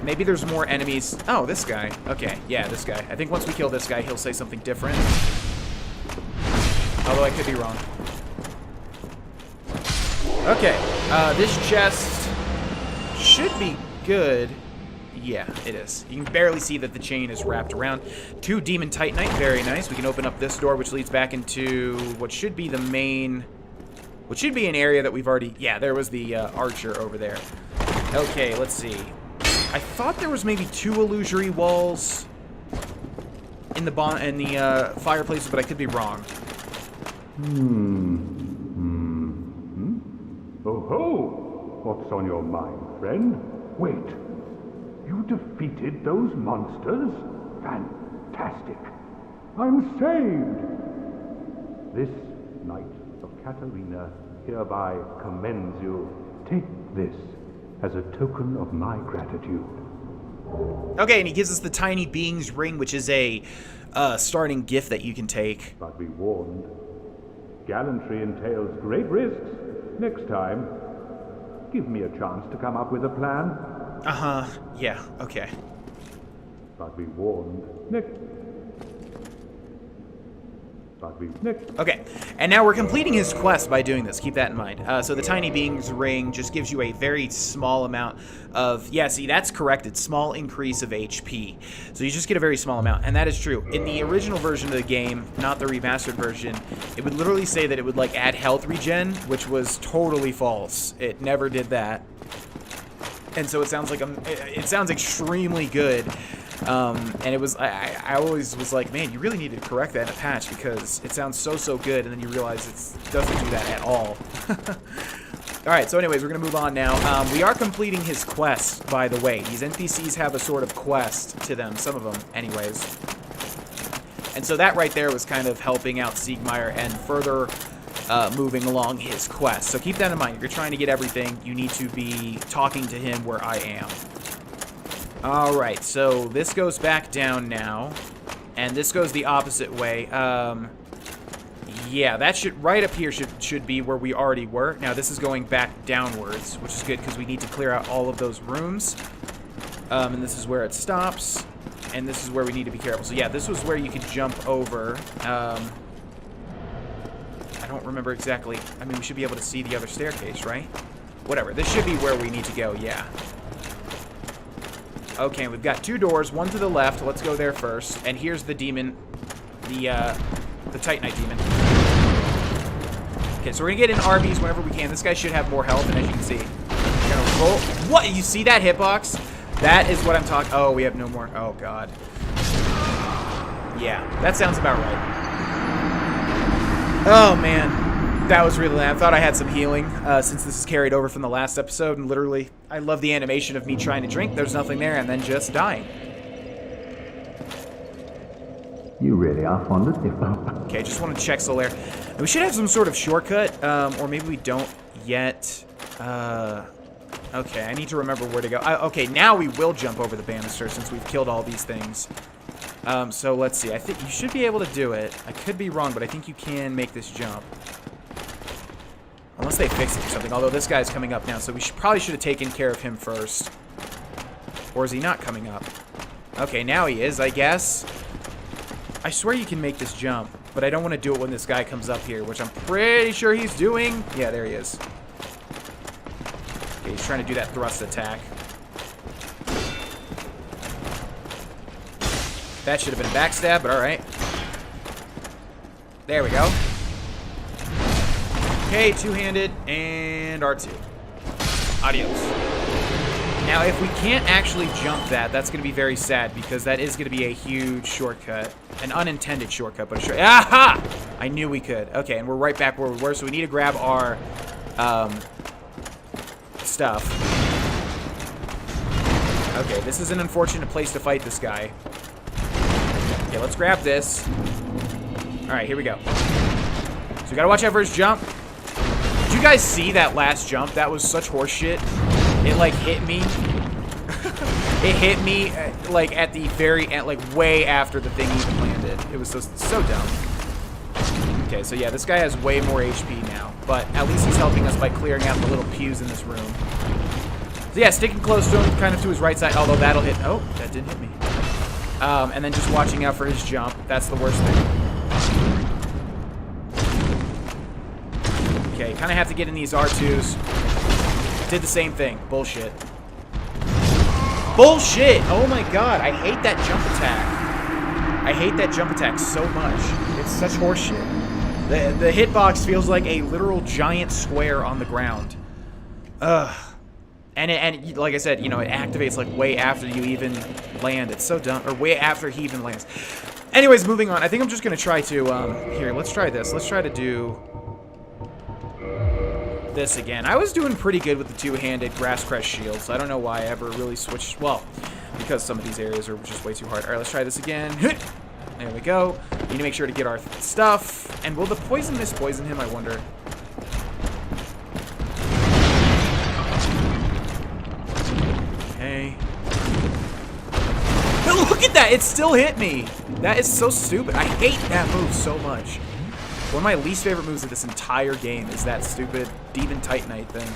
Maybe there's more enemies. Oh, this guy. Okay, yeah, this guy. I think once we kill this guy, he'll say something different. Although I could be wrong. Okay, this chest should be good. Yeah, it is. You can barely see that the chain is wrapped around. 2 Demon Titanite, very nice. We can open up this door, which leads back into what should be the main... What should be an area that we've already... Yeah, there was the archer over there. Okay, let's see. I thought there was maybe 2 illusory walls in the fireplaces, but I could be wrong. Oh ho! What's on your mind, friend? Wait. You defeated those monsters? Fantastic. I'm saved. This Knight of Katarina hereby commends you. Take this as a token of my gratitude. Okay, and he gives us the Tiny Being's Ring, which is a starting gift that you can take. But be warned, gallantry entails great risks. Next time, give me a chance to come up with a plan. Uh-huh, yeah, okay. But be warned, next. Okay, and now we're completing his quest by doing this. Keep that in mind. So the Tiny Being's Ring just gives you a very small amount of... Yeah, see, that's correct. It's small increase of HP. So you just get a very small amount, and that is true. In the original version of the game, not the remastered version, it would literally say that it would, like, add health regen, which was totally false. It never did that. And so it sounds like it sounds extremely good. And it was, I always was like, man, you really need to correct that in a patch because it sounds so good, and then you realize it doesn't do that at all. Alright, so anyways, we're going to move on now. We are completing his quest, by the way. These NPCs have a sort of quest to them, some of them, anyways. And so that right there was kind of helping out Siegmeyer and further moving along his quest. So keep that in mind. If you're trying to get everything, you need to be talking to him where I am. Alright, so this goes back down now, and this goes the opposite way. Yeah, that should, right up here should be where we already were. Now this is going back downwards, which is good because we need to clear out all of those rooms. And this is where it stops, and this is where we need to be careful. So yeah, this was where you could jump over. I don't remember exactly. I mean, we should be able to see the other staircase, right? Whatever, this should be where we need to go, yeah. Okay, we've got 2 doors, one to the left. Let's go there first. And here's the demon, the Titanite demon. Okay, so we're gonna get in RBs whenever we can. This guy should have more health, and as you can see, we're gonna roll. What? You see that hitbox? That is what I'm talking. Oh, we have no more. Oh god. Yeah, that sounds about right. Oh man. That was really loud. I thought I had some healing since this is carried over from the last episode, and literally, I love the animation of me trying to drink. There's nothing there, and then just dying. You really are fond of hip-hop. Okay, just want to check Solaire. We should have some sort of shortcut, or maybe we don't yet. Okay, I need to remember where to go. Okay, now we will jump over the banister since we've killed all these things. So let's see. I think you should be able to do it. I could be wrong, but I think you can make this jump. Unless they fix it or something. Although this guy's coming up now, so we probably should have taken care of him first. Or is he not coming up? Okay, now he is, I guess. I swear you can make this jump, but I don't want to do it when this guy comes up here, which I'm pretty sure he's doing. Yeah, there he is. Okay, he's trying to do that thrust attack. That should have been a backstab, but alright. There we go. Okay, two-handed, and R2. Adios. Now, if we can't actually jump that, that's going to be very sad, because that is going to be a huge shortcut. An unintended shortcut, but a short... Aha! I knew we could. Okay, and we're right back where we were, so we need to grab our stuff. Okay, this is an unfortunate place to fight this guy. Okay, let's grab this. Alright, here we go. So we gotta watch out for his jump. Did you guys see that last jump? That was such horseshit. It, like, hit me. It hit me, like, at the very end, like, way after the thing even landed. It was so dumb. Okay, so yeah, this guy has way more HP now. But at least he's helping us by clearing out the little pews in this room. So yeah, sticking close to him, kind of to his right side, although that'll hit... Oh, that didn't hit me. And then just watching out for his jump. That's the worst thing. Okay, kind of have to get in these R2s. Did the same thing. Bullshit. Bullshit! Oh my god, I hate that jump attack. I hate that jump attack so much. It's such horseshit. The hitbox feels like a literal giant square on the ground. Ugh. And like I said, you know, it activates like way after you even land. It's so dumb. Or way after he even lands. Anyways, moving on. I think I'm just going to try to... here, let's try this. Let's try to do... this again. I was doing pretty good with the two-handed grass crest shields. I don't know why I ever really switched. Well, because some of these areas are just way too hard. All right, let's try this again. There we go. Need to make sure to get our stuff. And will the poison mispoison him? I wonder. Okay. Look at that! It still hit me. That is so stupid. I hate that move so much. One of my least favorite moves of this entire game is that stupid Demon Titanite thing.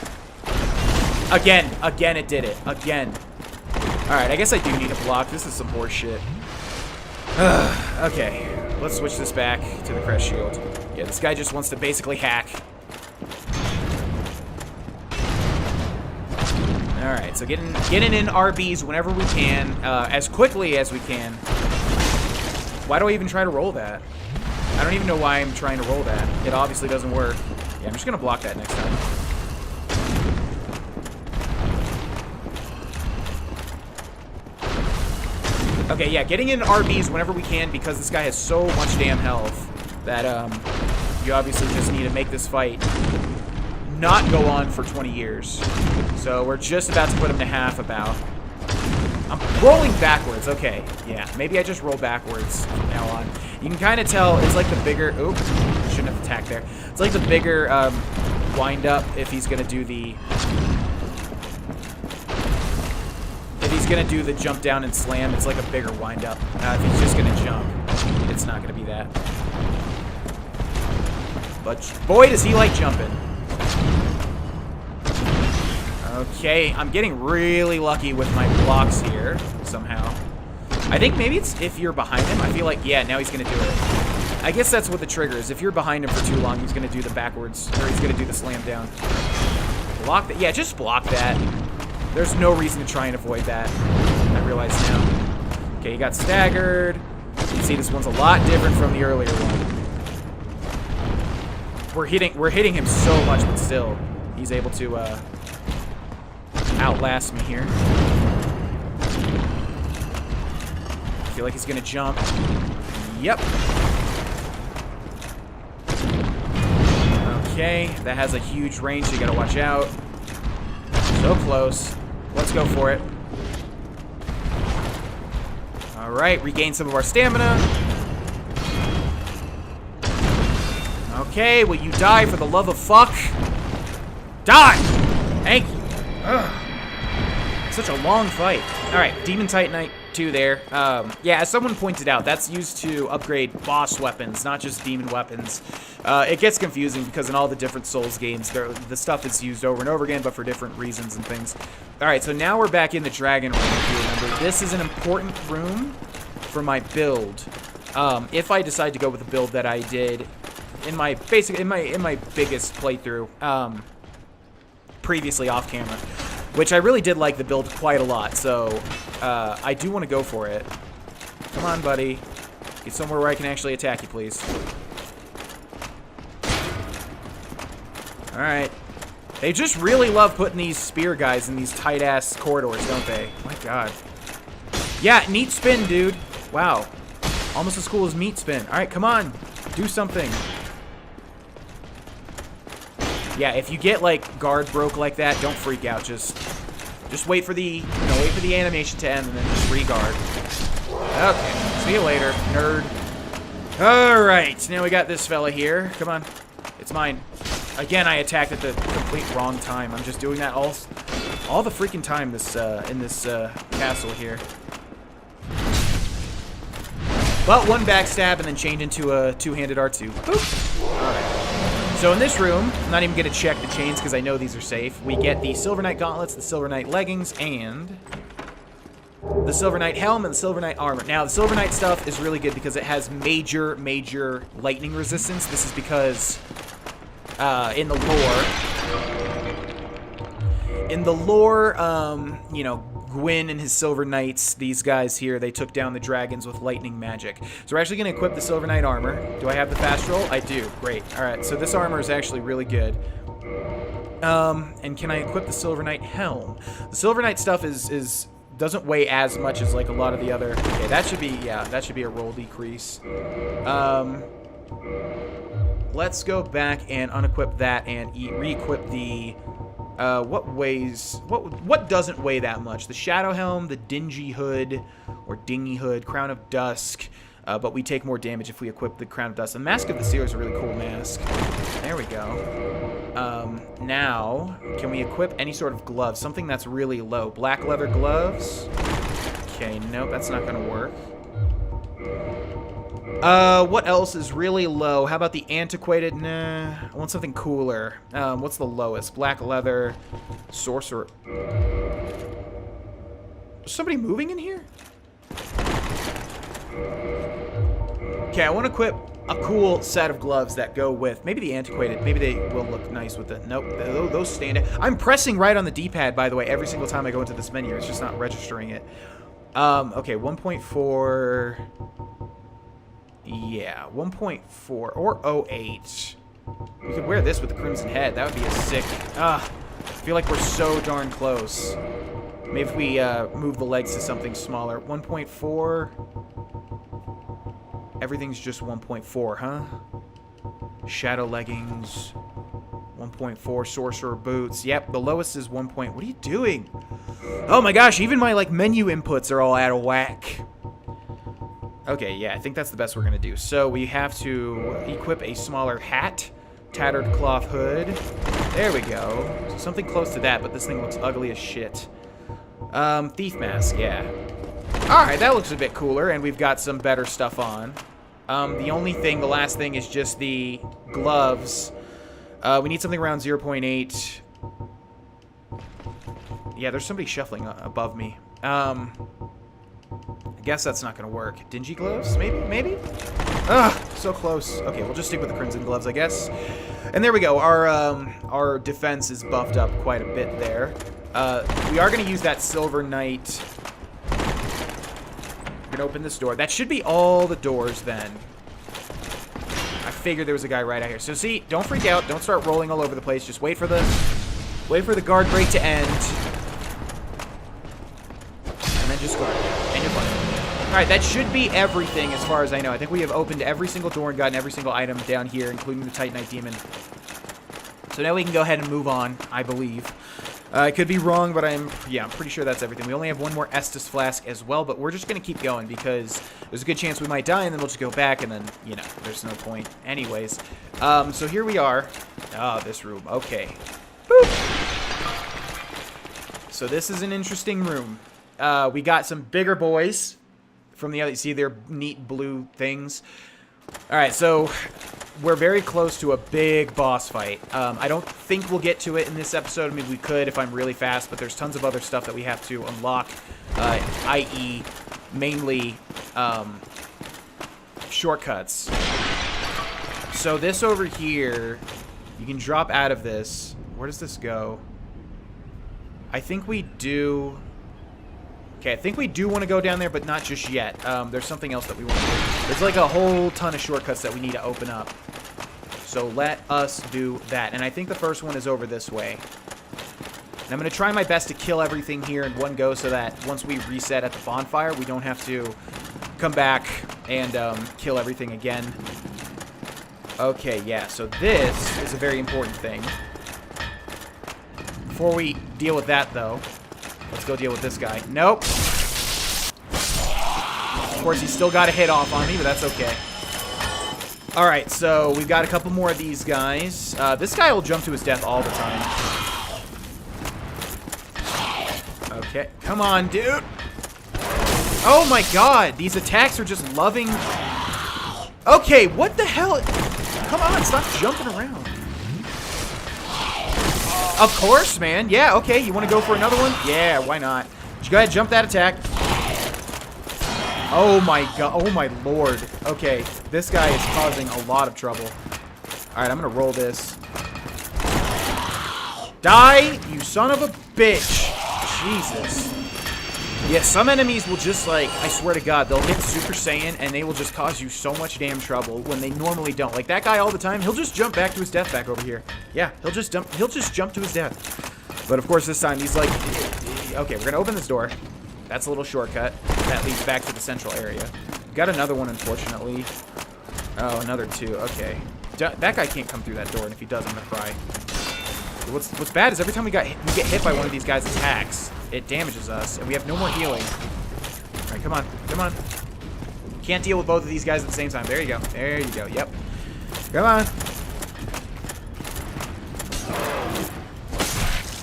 Again it did it. Again. Alright, I guess I do need a block. This is some horse shit. Okay, let's switch this back to the crest shield. Yeah, this guy just wants to basically hack. Alright, so getting in RBs whenever we can, as quickly as we can. Why do I even try to roll that? I don't even know why I'm trying to roll that. It obviously doesn't work. Yeah, I'm just going to block that next time. Okay, yeah, getting in RBs whenever we can because this guy has so much damn health that you obviously just need to make this fight not go on for 20 years. So we're just about to put him to half about. I'm rolling backwards. Okay, yeah, maybe I just roll backwards from now on. You can kind of tell it's like the bigger... Oop, shouldn't have attacked there. It's like the bigger wind-up if he's going to do the... If he's going to do the jump down and slam, it's like a bigger wind-up. If he's just going to jump, it's not going to be that. But boy, does he like jumping. Okay, I'm getting really lucky with my blocks here, somehow. I think maybe it's if you're behind him. I feel like, yeah, now he's going to do it. I guess that's what the trigger is. If you're behind him for too long, he's going to do the backwards, or he's going to do the slam down. Block that. Yeah, just block that. There's no reason to try and avoid that. I realize now. Okay, he got staggered. You can see this one's a lot different from the earlier one. We're hitting him so much, but still, he's able to outlast me here. I feel like he's gonna jump. Yep. Okay, that has a huge range, so you gotta watch out. So close. Let's go for it. Alright, regain some of our stamina. Okay, will you die for the love of fuck? Die! Thank you. Ugh. Such a long fight. Alright, Demon Titanite 2 there. Yeah, as someone pointed out, that's used to upgrade boss weapons, not just demon weapons. It gets confusing because in all the different Souls games, the stuff is used over and over again, but for different reasons and things. Alright, so now we're back in the Dragon Room, if you remember. This is an important room for my build. If I decide to go with the build that I did in my biggest playthrough, previously off camera. Which I really did like the build quite a lot, so I do want to go for it. Come on, buddy. Get somewhere where I can actually attack you, please. Alright. They just really love putting these spear guys in these tight-ass corridors, don't they? My god. Yeah, neat spin, dude. Wow. Almost as cool as meat spin. Alright, come on. Do something. Yeah, if you get like guard broke like that, don't freak out. Just wait for the wait for the animation to end and then just re-guard. Okay, see you later, nerd. All right, now we got this fella here. Come on, it's mine. Again, I attacked at the complete wrong time. I'm just doing that all the freaking time in this castle here. But one backstab and then change into a two-handed R2. Boop. All right. So in this room, I'm not even going to check the chains because I know these are safe. We get the Silver Knight gauntlets, the Silver Knight leggings, and the Silver Knight helm and the Silver Knight armor. Now, the Silver Knight stuff is really good because it has major lightning resistance. This is because in the lore, you know, Gwyn and his Silver Knights, these guys here, they took down the dragons with lightning magic. So we're actually going to equip the Silver Knight armor. Do I have the fast roll? I do. Great. All right, so this armor is actually really good. And can I equip the Silver Knight helm? The Silver Knight stuff doesn't weigh as much as like a lot of the other. Okay, that should be a roll decrease. Let's go back and unequip that and re-equip the what doesn't weigh that much? The Shadow Helm, the Dingy Hood, or Dingy Hood, Crown of Dusk, but we take more damage if we equip the Crown of Dusk. The Mask of the Seer is a really cool mask. There we go. Now, can we equip any sort of gloves? Something that's really low. Black leather gloves? Okay, nope, that's not gonna work. What else is really low? How about the antiquated? Nah, I want something cooler. What's the lowest? Black leather, sorcerer. Is somebody moving in here? Okay, I want to equip a cool set of gloves that go with maybe the antiquated. Maybe they will look nice with the. Nope, those stand out. I'm pressing right on the D-pad, by the way, every single time I go into this menu. It's just not registering it. Okay, 1.4. Yeah, 1.4 or 08. We could wear this with the Crimson Head. That would be a sick. I feel like we're so darn close. Maybe if we move the legs to something smaller. 1.4. Everything's just 1.4, huh? Shadow leggings. 1.4 sorcerer boots. Yep, the lowest is 1. What are you doing? Oh my gosh, even my like menu inputs are all out of whack. Okay, yeah, I think that's the best we're going to do. So we have to equip a smaller hat, tattered cloth hood. There we go. So something close to that, but this thing looks ugly as shit. Thief mask, yeah. Alright, that looks a bit cooler, and we've got some better stuff on. The last thing is just the gloves. We need something around 0.8. Yeah, there's somebody shuffling above me. I guess that's not going to work. Dingy gloves? Maybe? Ugh, so close. Okay, we'll just stick with the crimson gloves, I guess. And there we go. Our defense is buffed up quite a bit there. We are going to use that Silver Knight. We're going to open this door. That should be all the doors then. I figured there was a guy right out here. So see, don't freak out. Don't start rolling all over the place. Just wait for the guard break to end. And then just guard. And you're fine. Alright, that should be everything as far as I know. I think we have opened every single door and gotten every single item down here, including the Titanite Demon. So now we can go ahead and move on, I believe. I could be wrong, but I'm pretty sure that's everything. We only have one more Estus flask as well, but we're just going to keep going because there's a good chance we might die, and then we'll just go back, and then, you know, there's no point anyways. So here we are. Oh, this room. Okay. Boop. So this is an interesting room. We got some bigger boys from the other. You see their neat blue things. All right, so we're very close to a big boss fight. I don't think we'll get to it in this episode. I mean, we could if I'm really fast, but there's tons of other stuff that we have to unlock, i.e. mainly shortcuts. So this over here, you can drop out of this. Where does this go? I think we do... Okay, I think we do want to go down there, but not just yet. There's something else that we want to do. There's like a whole ton of shortcuts that we need to open up. So let us do that. And I think the first one is over this way. And I'm going to try my best to kill everything here in one go so that once we reset at the bonfire, we don't have to come back and kill everything again. Okay, yeah, so this is a very important thing. Before we deal with that, though, let's go deal with this guy. Nope. Of course, he's still got a hit off on me, but that's okay. Alright, so we've got a couple more of these guys. This guy will jump to his death all the time. Okay, come on, dude. Oh my god, these attacks are just loving... Okay, what the hell? Come on, stop jumping around. Of course, man. Yeah, okay, you want to go for another one? Yeah, why not? Just go ahead, jump that attack. Oh my god, oh my lord. Okay, this guy is causing a lot of trouble. Alright, I'm gonna roll this. Die, you son of a bitch. Jesus. Yeah, some enemies will just, like, I swear to God, they'll hit Super Saiyan and they will just cause you so much damn trouble when they normally don't. Like, that guy all the time, he'll just jump back to his death back over here. Yeah, he'll just jump to his death. But, of course, this time he's like, okay, we're gonna open this door. That's a little shortcut. That leads back to the central area. Got another one, unfortunately. Oh, another two. Okay. That guy can't come through that door, and if he does, I'm gonna cry. What's bad is every time we get hit by one of these guys' attacks, it damages us, and we have no more healing. All right, come on, come on. Can't deal with both of these guys at the same time. There you go. There you go. Yep. Come on.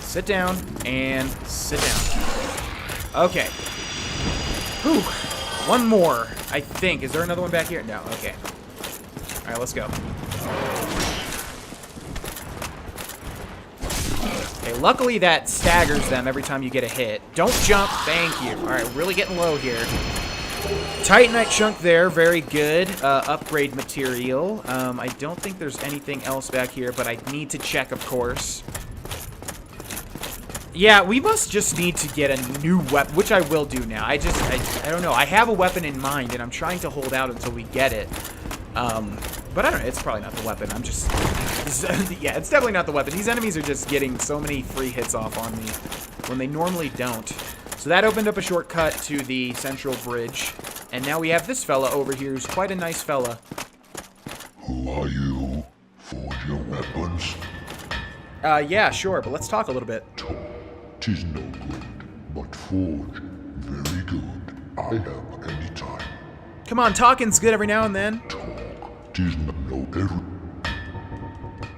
Sit down and sit down. Okay. Whew. One more, I think. Is there another one back here? No. Okay. All right, let's go. Okay, luckily that staggers them every time you get a hit. Don't jump. Thank you. All right, really getting low here. Titanite chunk there. Very good. Upgrade material. I don't think there's anything else back here, but I need to check, of course. Yeah, we must just need to get a new weapon, which I will do now. I don't know. I have a weapon in mind, and I'm trying to hold out until we get it. But I don't know. It's probably not the weapon. I'm just... yeah, it's definitely not the weapon. These enemies are just getting so many free hits off on me when they normally don't. So that opened up a shortcut to the central bridge. And now we have this fella over here who's quite a nice fella. Who are you? Forge your weapons? Yeah, sure, but let's talk a little bit. Talk, 'tis no good, but forge, very good. I have any time. Come on, talking's good every now and then. Talk, 'tis no every.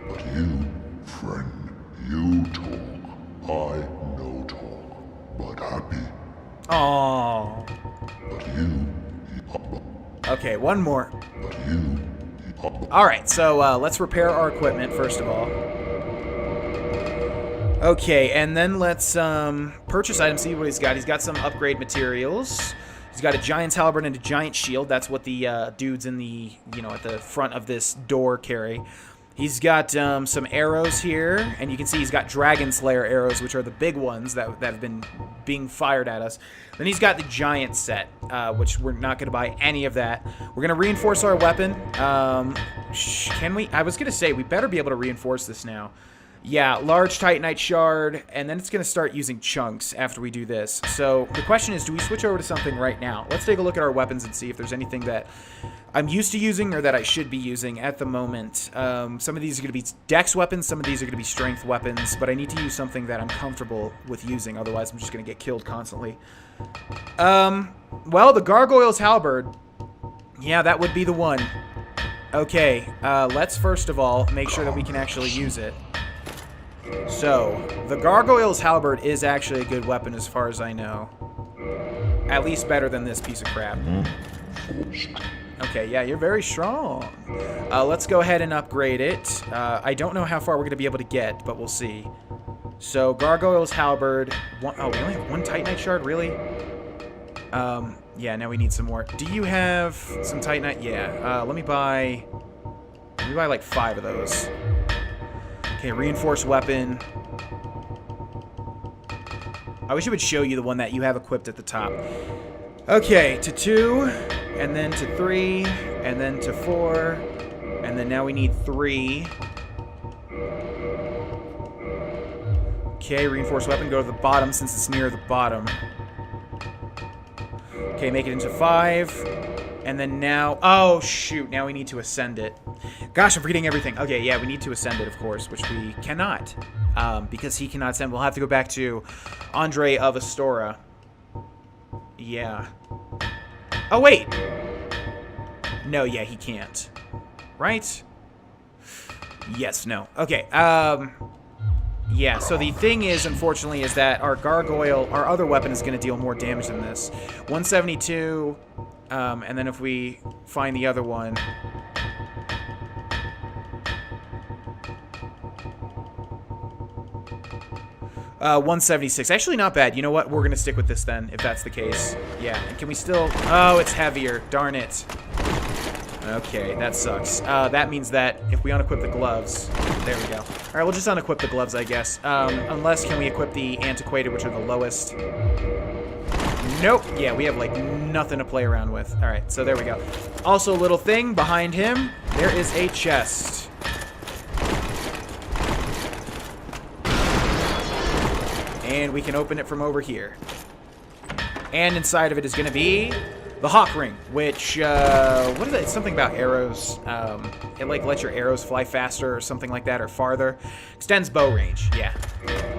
But you, friend, you talk. I no talk, but happy. Aww. But you okay, one more. But you Alright, so let's repair our equipment first of all. Okay, and then let's purchase items, see what he's got. He's got some upgrade materials. He's got a giant's halberd and a giant shield. That's what the dudes in the, at the front of this door carry. He's got some arrows here, and you can see he's got Dragon Slayer arrows, which are the big ones that have been being fired at us. Then he's got the giant set, which we're not going to buy any of that. We're going to reinforce our weapon. Can we? I was going to say, we better be able to reinforce this now. Yeah, large Titanite shard, and then it's going to start using chunks after we do this. So the question is, do we switch over to something right now? Let's take a look at our weapons and see if there's anything that I'm used to using or that I should be using at the moment. Some of these are going to be dex weapons, some of these are going to be strength weapons, but I need to use something that I'm comfortable with using, otherwise I'm just going to get killed constantly. Well, the Gargoyle's Halberd. Yeah, that would be the one. Okay, let's first of all make sure that we can actually use it. So, the Gargoyle's Halberd is actually a good weapon as far as I know. At least better than this piece of crap. Okay, yeah, you're very strong. Let's go ahead and upgrade it. I don't know how far we're going to be able to get, but we'll see. So, Gargoyle's Halberd. Oh, we only have one Titanite shard? Really? Yeah, now we need some more. Do you have some Titanite? Yeah. Let me buy like 5 of those. Okay, reinforced weapon. I wish it would show you the one that you have equipped at the top. Okay, to 2, and then to 3, and then to 4, and then now we need 3. Okay, reinforced weapon, go to the bottom since it's near the bottom. Okay, make it into 5. And then now... Oh, shoot. Now we need to ascend it. Gosh, I'm forgetting everything. Okay, yeah, we need to ascend it, of course, which we cannot. Because he cannot ascend. We'll have to go back to Andre of Astora. Yeah. Oh, wait. No, yeah, he can't. Right? Yes, no. Okay, yeah, so the thing is, unfortunately, is that our Gargoyle, our other weapon, is going to deal more damage than this. 172, and then if we find the other one... 176. Actually, not bad. You know what? We're going to stick with this then, if that's the case. Yeah, and can we still... Oh, it's heavier. Darn it. Okay, that sucks. That means that if we unequip the gloves... There we go. Alright, we'll just unequip the gloves, I guess. Unless, can we equip the antiquated, which are the lowest? Nope. Yeah, we have, like, nothing to play around with. Alright, so there we go. Also, little thing, behind him, there is a chest. And we can open it from over here. And inside of it is going to be the Hawk Ring, which, what is it? It's something about arrows. It, like, lets your arrows fly faster or something like that, or farther. Extends bow range, yeah.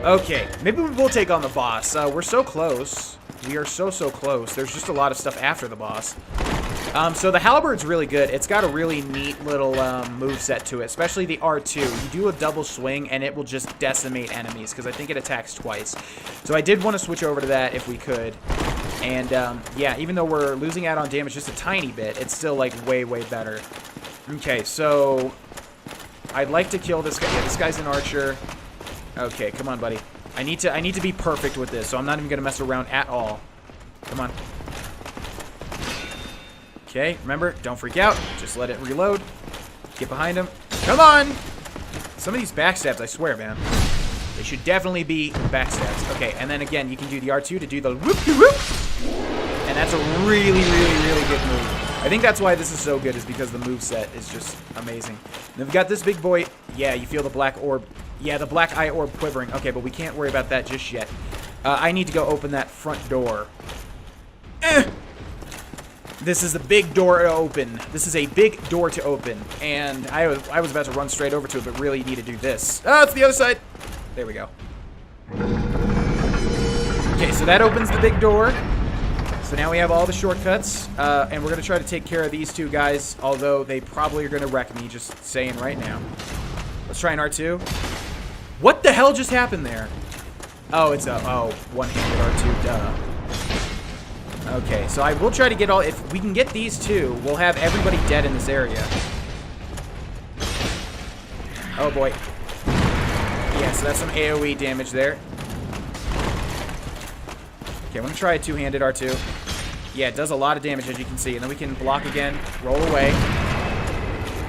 Okay, maybe we will take on the boss. We're so close. We are so close. There's just a lot of stuff after the boss. So the halberd's really good. It's got a really neat little move set to it, especially the R2. You do a double swing, and it will just decimate enemies, because I think it attacks twice. So I did want to switch over to that if we could. And, yeah, even though we're losing out on damage just a tiny bit, it's still, like, way better. Okay, so I'd like to kill this guy. Yeah, this guy's an archer. Okay, come on, buddy. I need to be perfect with this, so I'm not even going to mess around at all. Come on. Okay, remember, don't freak out. Just let it reload. Get behind him. Come on! Some of these backstabs, I swear, man. They should definitely be backstabs. Okay, and then again, you can do the R2 to do the whoop-de-whoop. And that's a really good move. I think that's why this is so good, is because the moveset is just amazing. And then we've got this big boy. Yeah, you feel the black orb. Yeah, the black eye orb quivering. Okay, but we can't worry about that just yet. I need to go open that front door. This is a big door to open. This is a big door to open. And I was about to run straight over to it, but really need to do this. Oh, it's the other side. There we go. Okay, so that opens the big door. So now we have all the shortcuts. And we're going to try to take care of these two guys, although they probably are going to wreck me, just saying right now. Let's try an R2. What the hell just happened there? Oh, it's a... Oh, one-handed R2, duh. Okay, so I will try to get all... If we can get these two, we'll have everybody dead in this area. Oh, boy. Yeah, so that's some AoE damage there. Okay, I'm going to try a two-handed R2. Yeah, it does a lot of damage, as you can see. And then we can block again, roll away.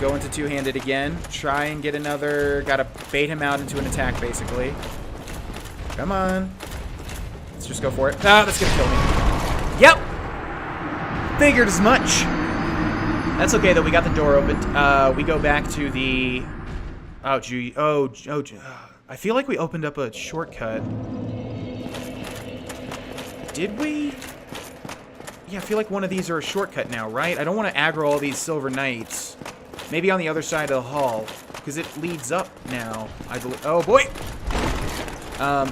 Go into two-handed again. Try and get another... Gotta bait him out into an attack, basically. Come on. Let's just go for it. Ah, that's gonna kill me. Yep! Figured as much. That's okay, though. We got the door opened. We go back to the... Oh, gee. I I feel like we opened up a shortcut. Did we? Yeah, I feel like one of these are a shortcut now, right? I don't want to aggro all these Silver Knights. Maybe on the other side of the hall, because it leads up now, I believe. Oh, boy!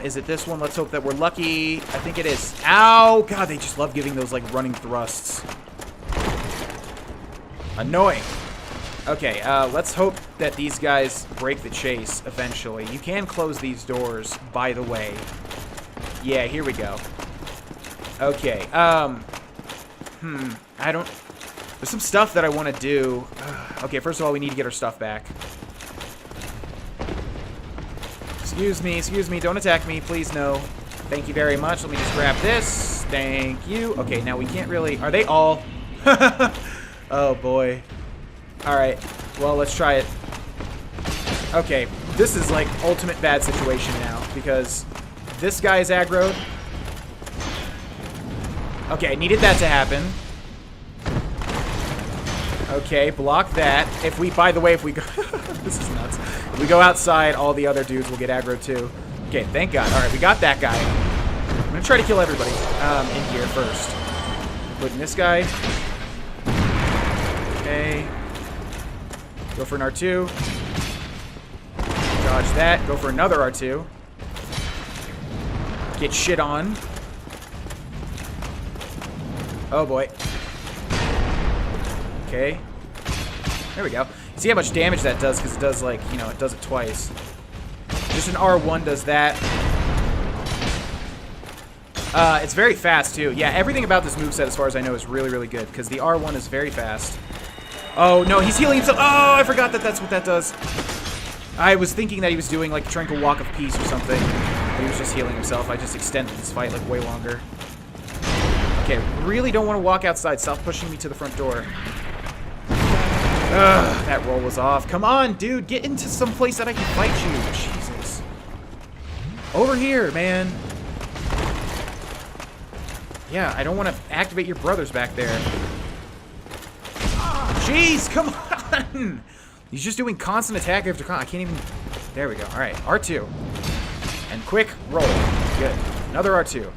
Is it this one? Let's hope that we're lucky. I think it is. Ow! God, they just love giving those, like, running thrusts. Annoying. Okay, let's hope that these guys break the chase eventually. You can close these doors, by the way. Yeah, here we go. Okay, I don't... There's some stuff that I want to do. Okay, first of all, we need to get our stuff back. Excuse me, don't attack me, please, no. Thank you very much. Let me just grab this. Thank you. Okay, now we can't really... Are they all? Oh, boy. Alright, well, let's try it. Okay, this is, like, ultimate bad situation now, because this guy is aggroed. Okay, I needed that to happen. Okay, block that. If we, by the way, if we go... This is nuts. If we go outside, all the other dudes will get aggro too. Okay, thank God. Alright, we got that guy. I'm gonna try to kill everybody in here first. Putting this guy. Okay. Go for an R2. Dodge that. Go for another R2. Get shit on. Oh, boy. Okay. There we go. See how much damage that does, because it does, like, you know, it does it twice. Just an R1 does that. It's very fast, too. Yeah, everything about this moveset, as far as I know, is really, really good, because the R1 is very fast. Oh, no, he's healing himself. Oh, I forgot that that's what that does. I was thinking that he was doing, like, Tranquil Walk of Peace or something. But he was just healing himself. I just extended this fight, like, way longer. Okay, really don't want to walk outside. Stop pushing me to the front door. Ugh, that roll was off. Come on, dude. Get into some place that I can fight you. Jesus. Over here, man. Yeah, I don't want to activate your brothers back there. Jeez, come on. He's just doing constant attack after I can't even... There we go. All right, R2. And quick roll. Good. Another R2.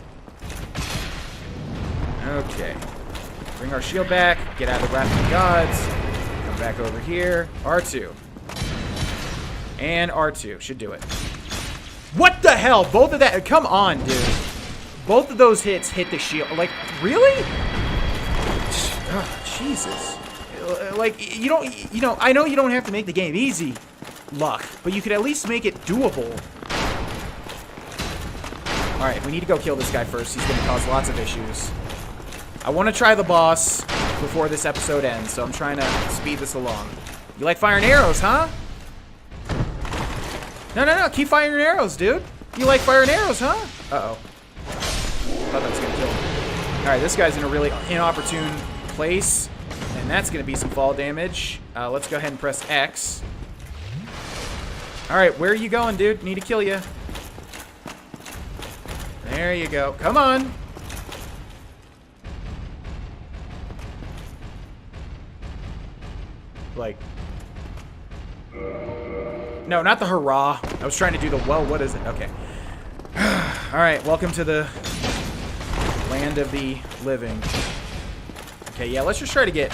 Okay. Bring our shield back. Get out of the Wrath of the Gods. Come back over here. R2. And R2. Should do it. What the hell? Both of that... Come on, dude. Both of those hits hit the shield. Like, really? Oh, Jesus. Like, you don't... You know, I know you don't have to make the game easy, Luck. But you could at least make it doable. Alright, we need to go kill this guy first. He's going to cause lots of issues. I want to try the boss before this episode ends, so I'm trying to speed this along. You like firing arrows, huh? No. Keep firing arrows, dude. You like firing arrows, huh? Uh-oh. Thought that was going to kill him. Alright, this guy's in a really inopportune place, and that's going to be some fall damage. Let's go ahead and press X. Alright, where are you going, dude? Need to kill you. There you go. Come on. Like, no, not the hurrah. I was trying to do the, well, what is it? Okay. Alright, welcome to the land of the living. Okay, yeah, let's just try to get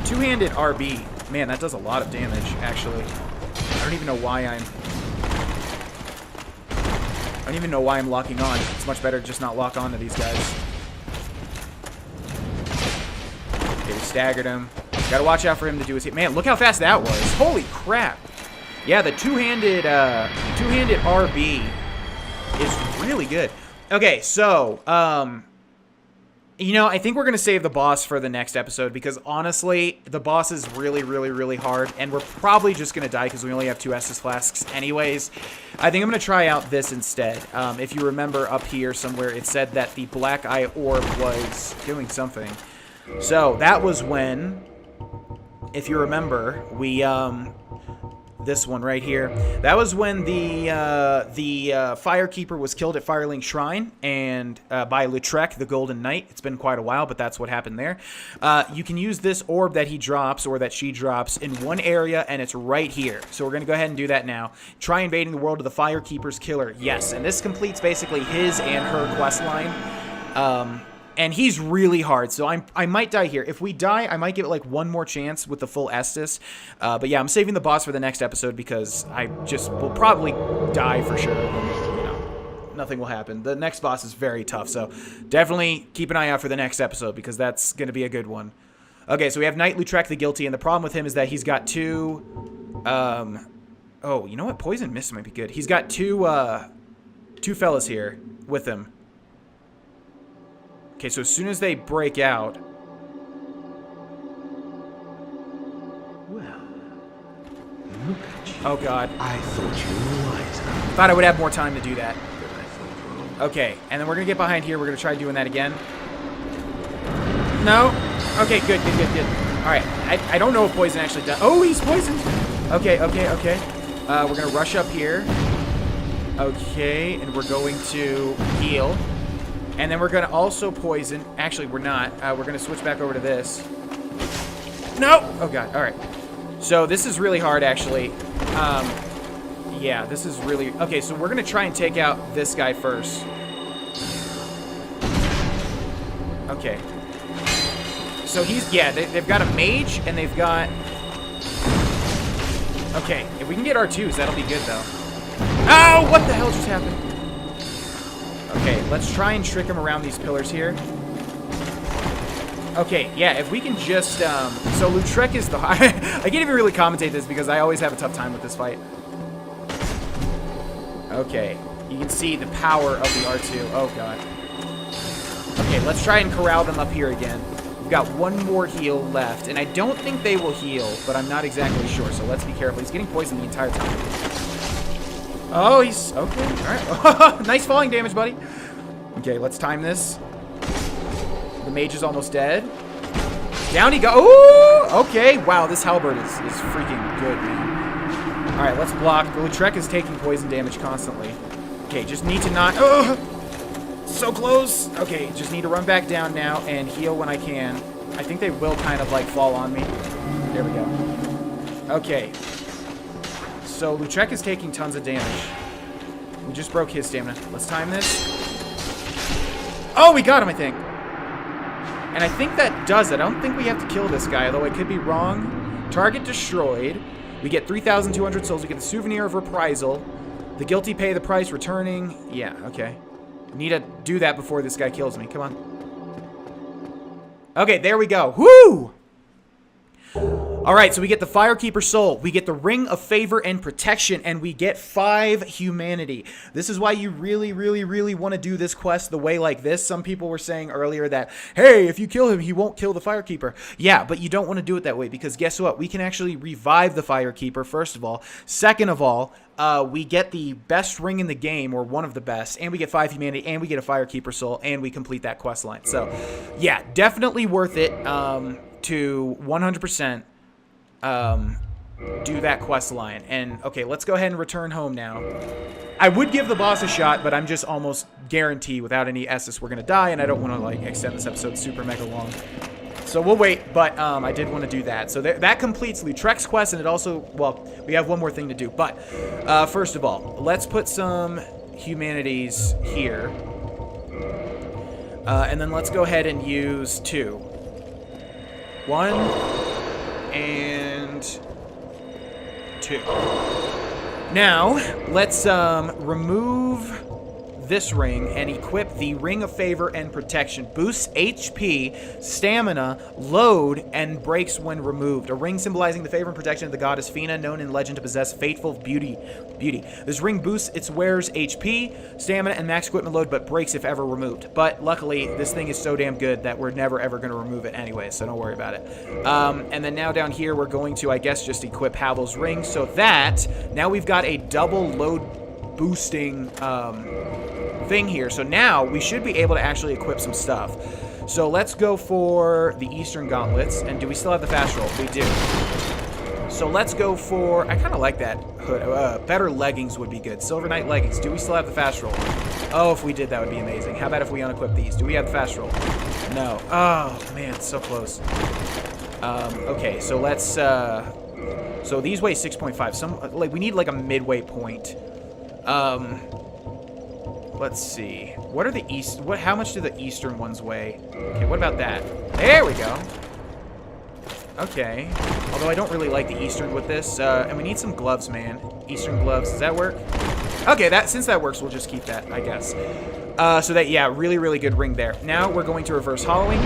two-handed RB. Man, that does a lot of damage, actually. I don't even know why I'm locking on. It's much better to just not lock on to these guys. Okay, we staggered him. Gotta watch out for him to do his hit. Man, look how fast that was. Holy crap. Yeah, the two-handed RB is really good. Okay, so, you know, I think we're going to save the boss for the next episode because, honestly, the boss is really, really, really hard, and we're probably just going to die because we only have 2 Estus Flasks anyways. I think I'm going to try out this instead. If you remember up here somewhere, it said that the Black Eye Orb was doing something. So, that was when... If you remember, we this one right here. That was when the Firekeeper was killed at Firelink Shrine and by Lautrec, the Golden Knight. It's been quite a while, but that's what happened there. You can use this orb that he drops or that she drops in one area, and it's right here. So we're going to go ahead and do that now. Try invading the world of the Firekeeper's killer. Yes, and this completes basically his and her quest line. And he's really hard, so I might die here. If we die, I might give it like one more chance with the full Estus. But yeah, I'm saving the boss for the next episode because I just will probably die for sure. And, you know, nothing will happen. The next boss is very tough, so definitely keep an eye out for the next episode because that's going to be a good one. Okay, so we have Knight Lautrec the Guilty, and the problem with him is that he's got two... oh, you know what? Poison Mist might be good. He's got two fellas here with him. Okay, so as soon as they break out... Well, look at you. Oh, God. I thought you were wiser. Thought I would have more time to do that. But I thought wrong. Okay, and then we're going to get behind here. We're going to try doing that again. No? Okay, good. Alright, I don't know if poison actually does... Oh, he's poisoned! Okay. We're going to rush up here. Okay, and we're going to heal. And then we're going to also poison. Actually, we're not. We're going to switch back over to this. No! Oh, God. All right. So this is really hard, actually. Yeah, this is really... Okay, so we're going to try and take out this guy first. Okay. So he's... Yeah, they've got a mage, and they've got... Okay, if we can get R2s, that'll be good, though. Oh, what the hell just happened? Okay, let's try and trick him around these pillars here. Okay, yeah, if we can just, so Lautrec is the... I can't even really commentate this because I always have a tough time with this fight. Okay, you can see the power of the R2. Oh, God. Okay, let's try and corral them up here again. We've got one more heal left, and I don't think they will heal, but I'm not exactly sure, so let's be careful. He's getting poisoned the entire time. Oh, he's... Okay, alright. Nice falling damage, buddy. Okay, let's time this. The mage is almost dead. Down he goes. Ooh! Okay, wow, this halberd is freaking good, man. Alright, let's block. The Lautrec is taking poison damage constantly. Okay, just need to not... Oh! So close! Okay, just need to run back down now and heal when I can. I think they will kind of, like, fall on me. There we go. Okay. So Lautrec is taking tons of damage. We just broke his stamina. Let's time this. Oh, we got him, I think. And I think that does it. I don't think we have to kill this guy, although I could be wrong. Target destroyed. We get 3,200 souls. We get the Souvenir of Reprisal. The Guilty pay the price, returning. Yeah, okay. Need to do that before this guy kills me. Come on. Okay, there we go. Woo! Alright, so we get the Firekeeper Soul, we get the Ring of Favor and Protection, and we get 5 Humanity. This is why you really want to do this quest the way like this. Some people were saying earlier that, hey, if you kill him, he won't kill the Firekeeper. Yeah, but you don't want to do it that way, because guess what? We can actually revive the Firekeeper, first of all. Second of all, we get the best ring in the game, or one of the best, and we get 5 Humanity, and we get a Firekeeper Soul, and we complete that quest line. So, yeah, definitely worth it to 100%. Do that quest line. And okay, let's go ahead and return home now. I would give the boss a shot, but I'm just almost guaranteed without any Estus we're gonna die, and I don't want to like extend this episode super mega long. So we'll wait, but I did want to do that. So that completes Lautrec's quest, and it also, well, we have one more thing to do. But first of all, let's put some humanities here. And then let's go ahead and use 2. 1 and 2. Now, let's remove this ring and equip the Ring of Favor and Protection. Boosts HP, stamina, load, and breaks when removed. A ring symbolizing the favor and protection of the goddess Fina, known in legend to possess fateful beauty. This ring boosts its wearer's HP, stamina, and max equipment load, but breaks if ever removed. But luckily, this thing is so damn good that we're never ever going to remove it anyway, so don't worry about it. And then now down here, we're going to, I guess, just equip Havel's ring, so that now we've got a double load boosting thing here. So now we should be able to actually equip some stuff. So let's go for the Eastern Gauntlets. And do we still have the fast roll? We do. So let's go for, I kind of like that hood. Better leggings would be good. Silver Knight leggings. Do we still have the fast roll? Oh, if we did, that would be amazing. How about if we unequip these? Do we have the fast roll? No. Oh, man, so close. Okay, so let's, so these weigh 6.5. We need like a midway point. Let's see. What are the how much do the eastern ones weigh? Okay, what about that? There we go. Okay. Although I don't really like the eastern with this. And we need some gloves, man. Eastern gloves. Does that work? Okay, since that works, we'll just keep that, I guess. So that, yeah, really, really good ring there. Now we're going to reverse hollowing.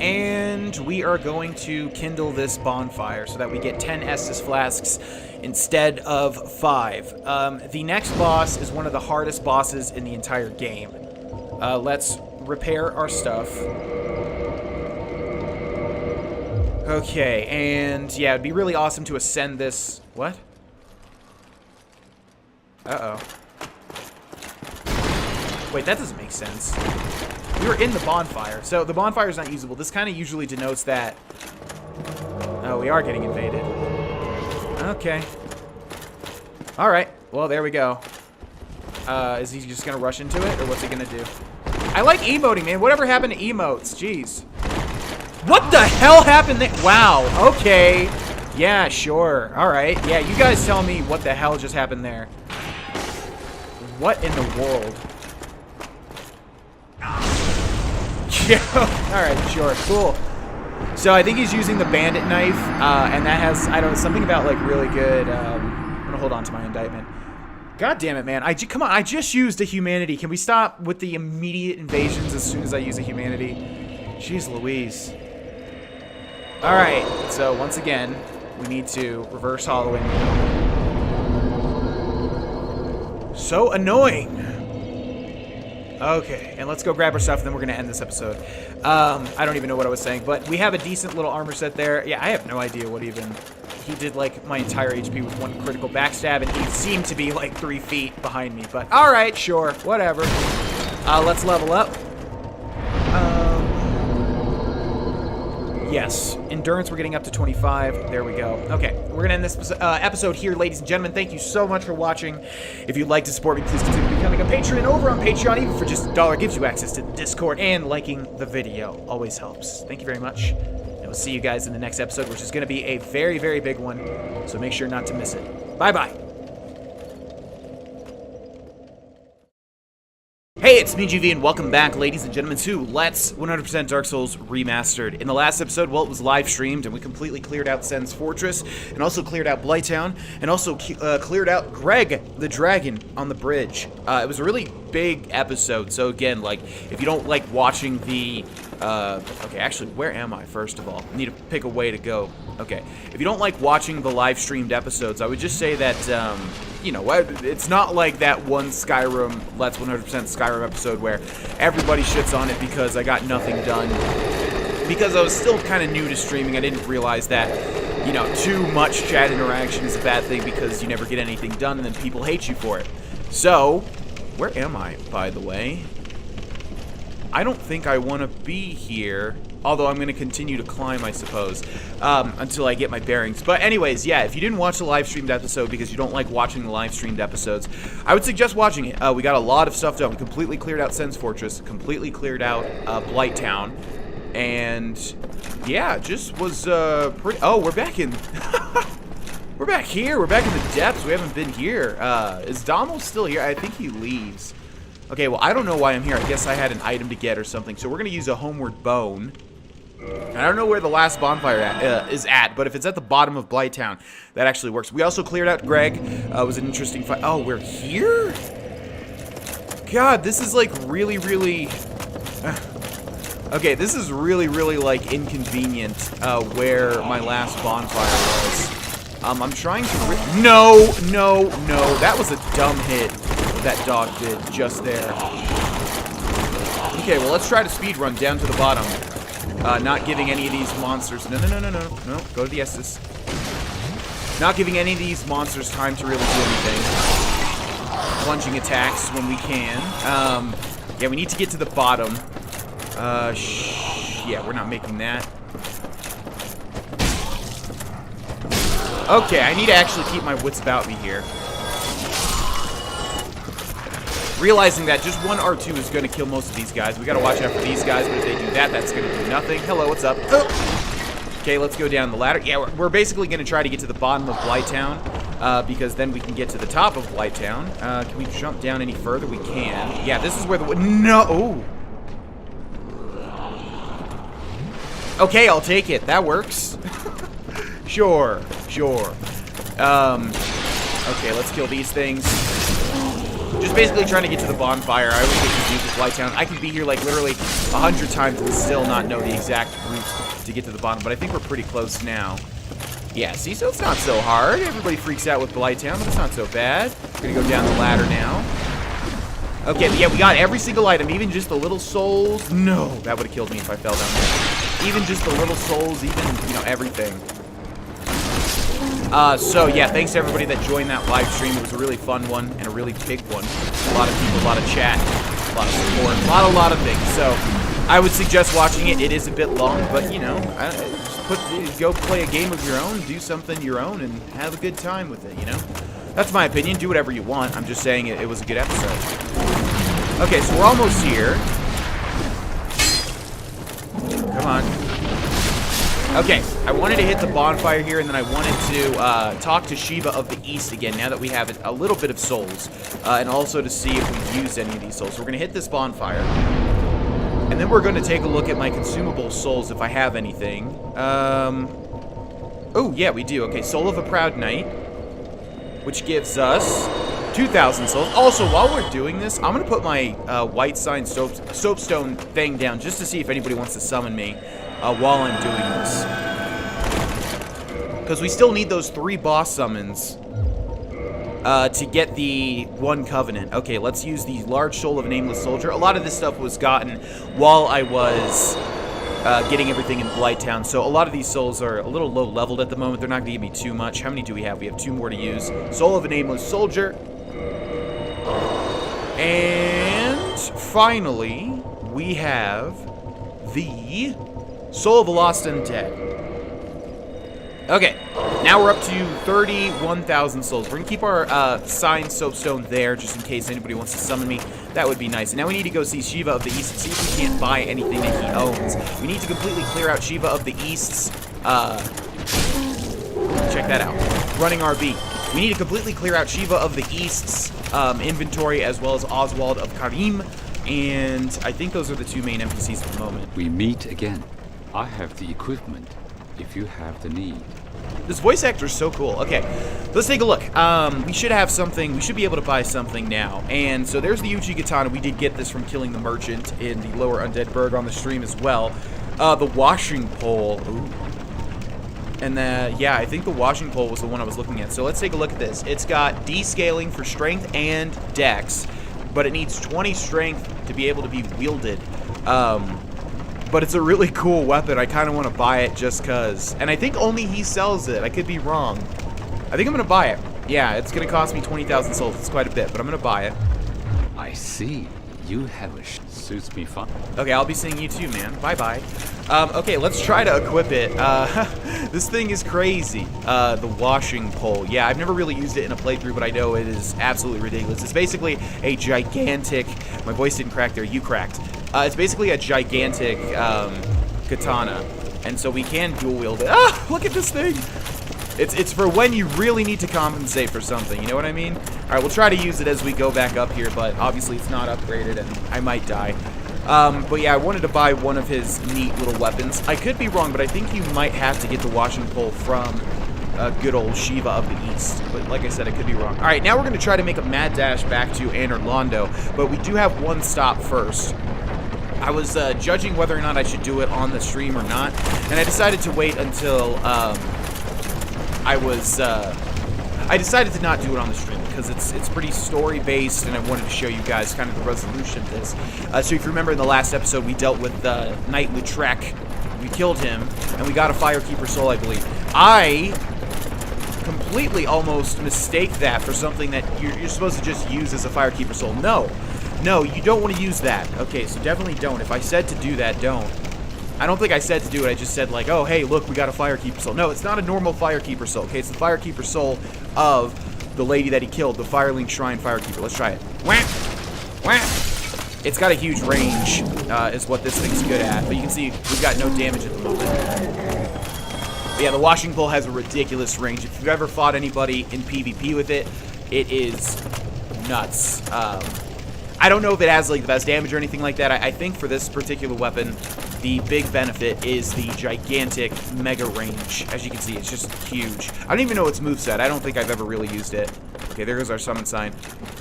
And we are going to kindle this bonfire so that we get 10 Estus flasks instead of 5. The next boss is one of the hardest bosses in the entire game. Let's repair our stuff. Okay, and yeah, it'd be really awesome to ascend this. What? Uh-oh. Wait, that doesn't make sense. We were in the bonfire, so the bonfire is not usable. This kind of usually denotes that... Oh, we are getting invaded. Okay. Alright, well, there we go. Is he just gonna rush into it, or what's he gonna do? I like emoting, man. Whatever happened to emotes? Jeez. What the hell happened there? Wow, okay. Yeah, sure. Alright, yeah, you guys tell me what the hell just happened there. What in the world? Yeah, alright, sure, cool. So I think he's using the bandit knife, and that has, I don't know, something about, like, really good, I'm gonna hold on to my indictment. God damn it, man. Come on, I just used a humanity. Can we stop with the immediate invasions as soon as I use a humanity? Jeez Louise. Alright, so once again, we need to reverse hollowing. So annoying. Okay, and let's go grab our stuff, and then we're going to end this episode. I don't even know what I was saying, but we have a decent little armor set there. Yeah, I have no idea what even... He did, like, my entire HP with one critical backstab, and he seemed to be, like, 3 feet behind me. But, alright, sure, whatever. Let's level up. Yes, endurance, we're getting up to 25. There we go. Okay, we're going to end this episode here, ladies and gentlemen. Thank you so much for watching. If you'd like to support me, please consider becoming a patron over on Patreon. Even for just $1 gives you access to Discord, and liking the video always helps. Thank you very much, and we'll see you guys in the next episode, which is going to be a very, very big one, so make sure not to miss it. Bye-bye. Hey, it's me, GV, and welcome back, ladies and gentlemen, to Let's 100% Dark Souls Remastered. In the last episode, well, it was live streamed, and we completely cleared out Sen's Fortress, and also cleared out Blighttown, and also cleared out Greg the Dragon on the bridge. It was a really big episode, so again, like, if you don't like watching the... okay, actually, where am I, first of all? I need to pick a way to go. Okay, if you don't like watching the live streamed episodes, I would just say that, you know, it's not like that one Skyrim, Let's 100% Skyrim episode where everybody shits on it because I got nothing done. Because I was still kind of new to streaming, I didn't realize that, you know, too much chat interaction is a bad thing because you never get anything done and then people hate you for it. So, where am I, by the way? I don't think I want to be here, although I'm going to continue to climb, I suppose, until I get my bearings. But anyways, yeah, if you didn't watch the live-streamed episode because you don't like watching the live-streamed episodes, I would suggest watching it. We got a lot of stuff done. We completely cleared out Sen's Fortress, completely cleared out Blighttown, and yeah, just was pretty... Oh, we're back in... We're back here. We're back in the depths. We haven't been here. Is Donald still here? I think he leaves. Okay, well, I don't know why I'm here. I guess I had an item to get or something. So we're going to use a homeward bone. And I don't know where the last bonfire is at, but if it's at the bottom of Blighttown, that actually works. We also cleared out Greg. It was an interesting fight. Oh, we're here? God, this is like really, really... okay, this is really, really like inconvenient where my last bonfire was. I'm trying to... No! That was a dumb hit. That dog did just there. Okay, well, let's try to speedrun down to the bottom. Not giving any of these monsters... No. Go to the Estus. Not giving any of these monsters time to really do anything. Plunging attacks when we can. Yeah, we need to get to the bottom. Yeah, we're not making that. Okay, I need to actually keep my wits about me here. Realizing that just one R2 is going to kill most of these guys. We got to watch out for these guys, but if they do that, that's going to do nothing. Hello, what's up? Oh. Okay, let's go down the ladder. Yeah, we're basically going to try to get to the bottom of Blighttown, because then we can get to the top of Blighttown. Can we jump down any further? We can. Yeah, this is where the... No! Okay, I'll take it. That works. Sure. Okay, let's kill these things. Just basically trying to get to the bonfire. I always get confused with Blighttown. I can be here like literally 100 times and still not know the exact route to get to the bottom, but I think we're pretty close now. Yeah, see, so it's not so hard. Everybody freaks out with Blighttown, but it's not so bad. We're gonna go down the ladder now. Okay, yeah, we got every single item, even just the little souls. No, that would have killed me if I fell down there. Even just the little souls, even, you know, everything. So yeah, thanks to everybody that joined that live stream. It was a really fun one and a really big one. A lot of people, a lot of chat, a lot of support, a lot of things. So I would suggest watching it. It is a bit long, but you know, go play a game of your own, do something your own, and have a good time with it. You know, that's my opinion. Do whatever you want. I'm just saying it was a good episode. Okay, so we're almost here. Come on. Okay, I wanted to hit the bonfire here, and then I wanted to talk to Shiva of the East again, now that we have a little bit of souls, and also to see if we've used any of these souls. So we're going to hit this bonfire, and then we're going to take a look at my consumable souls, if I have anything. Oh, yeah, we do. Okay, Soul of a Proud Knight, which gives us 2,000 souls. Also, while we're doing this, I'm going to put my white sign soapstone thing down, just to see if anybody wants to summon me. While I'm doing this. Because we still need those 3 boss summons to get the 1 covenant. Okay, let's use the large soul of a nameless soldier. A lot of this stuff was gotten while I was getting everything in Blighttown, so a lot of these souls are a little low leveled at the moment. They're not going to give me too much. How many do we have? We have 2 more to use. Soul of a nameless soldier. And finally, we have the Soul of a Lost Undead. Okay, now we're up to 31,000 souls. We're going to keep our signed soapstone there, just in case anybody wants to summon me. That would be nice. And now we need to go see Shiva of the East and see if we can't buy anything that he owns. We need to completely clear out Shiva of the East's... check that out. Running RB. We need to completely clear out Shiva of the East's inventory, as well as Oswald of Karim. And I think those are the 2 main NPCs at the moment. We meet again. I have the equipment, if you have the need. This voice actor is so cool. Okay, let's take a look. We should have something. We should be able to buy something now. And so there's the Uchi Katana. We did get this from killing the merchant in the Lower Undead Burg on the stream as well. The washing pole. Ooh. And yeah, I think the washing pole was the one I was looking at. So let's take a look at this. It's got descaling for strength and dex, but it needs 20 strength to be able to be wielded. But it's a really cool weapon. I kind of want to buy it just because. And I think only he sells it. I could be wrong. I think I'm going to buy it. Yeah, it's going to cost me 20,000 souls. It's quite a bit, but I'm going to buy it. I see. You have a suits me fine. Okay, I'll be seeing you too, man. Bye-bye. Okay, let's try to equip it. This thing is crazy. The washing pole. Yeah, I've never really used it in a playthrough, but I know it is absolutely ridiculous. It's basically a gigantic... My voice didn't crack there. You cracked. It's basically a gigantic katana, and so we can dual wield it. Ah, look at this thing! It's for when you really need to compensate for something, you know what I mean? All right, we'll try to use it as we go back up here, but obviously it's not upgraded, and I might die. But yeah, I wanted to buy one of his neat little weapons. I could be wrong, but I think you might have to get the washing pole from good old Shiva of the East. But like I said, I could be wrong. All right, now we're going to try to make a mad dash back to Anor Londo, but we do have one stop first. I was judging whether or not I should do it on the stream or not, and I decided to wait until I decided to not do it on the stream because it's pretty story based, and I wanted to show you guys kind of the resolution of this. So if you remember in the last episode, we dealt with Knight Lautrec. We killed him, and we got a Firekeeper soul, I believe. I completely almost mistake that for something that you're supposed to just use as a Firekeeper soul. No, you don't want to use that. Okay, so definitely don't. If I said to do that, don't. I don't think I said to do it. I just said like, oh, hey, look, we got a Firekeeper soul. No, it's not a normal Firekeeper soul. Okay, it's the Firekeeper soul of the lady that he killed, the Firelink Shrine Firekeeper. Let's try it. Wham! Wham! It's got a huge range, is what this thing's good at. But you can see we've got no damage at the moment. But yeah, the washing pole has a ridiculous range. If you've ever fought anybody in PvP with it, it is nuts. I don't know if it has like the best damage or anything like that. I think for this particular weapon, the big benefit is the gigantic mega range. As you can see, it's just huge. I don't even know its moveset. I don't think I've ever really used it. Okay, there goes our summon sign.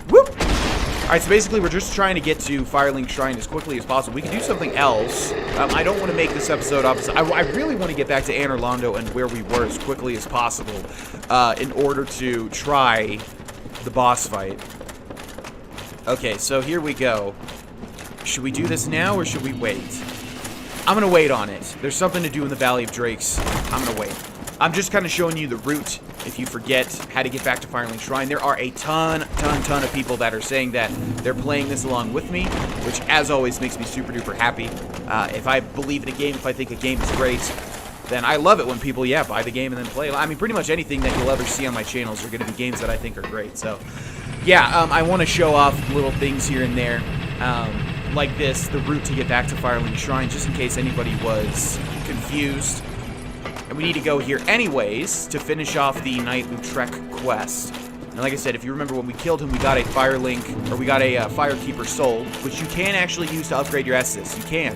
Whoop! Alright, so basically we're just trying to get to Firelink Shrine as quickly as possible. We can do something else. I don't want to make this episode opposite. I really want to get back to Anor Londo and where we were as quickly as possible in order to try the boss fight. Okay, so here we go. Should we do this now or should we wait? I'm gonna wait on it. There's something to do in the Valley of Drakes. I'm gonna wait. I'm just kind of showing you the route if you forget how to get back to Firelink Shrine. There are a ton of people that are saying that they're playing this along with me, which as always makes me super duper happy. If I believe in a game, if I think a game is great, then I love it when people, buy the game and then play it. I mean, pretty much anything that you'll ever see on my channels are going to be games that I think are great. So, I want to show off little things here and there, like this, the route to get back to Firelink Shrine, just in case anybody was confused. And we need to go here anyways to finish off the Night-Lautrec quest. And like I said, if you remember when we killed him, we got a Firekeeper soul, which you can actually use to upgrade your Estus. You can,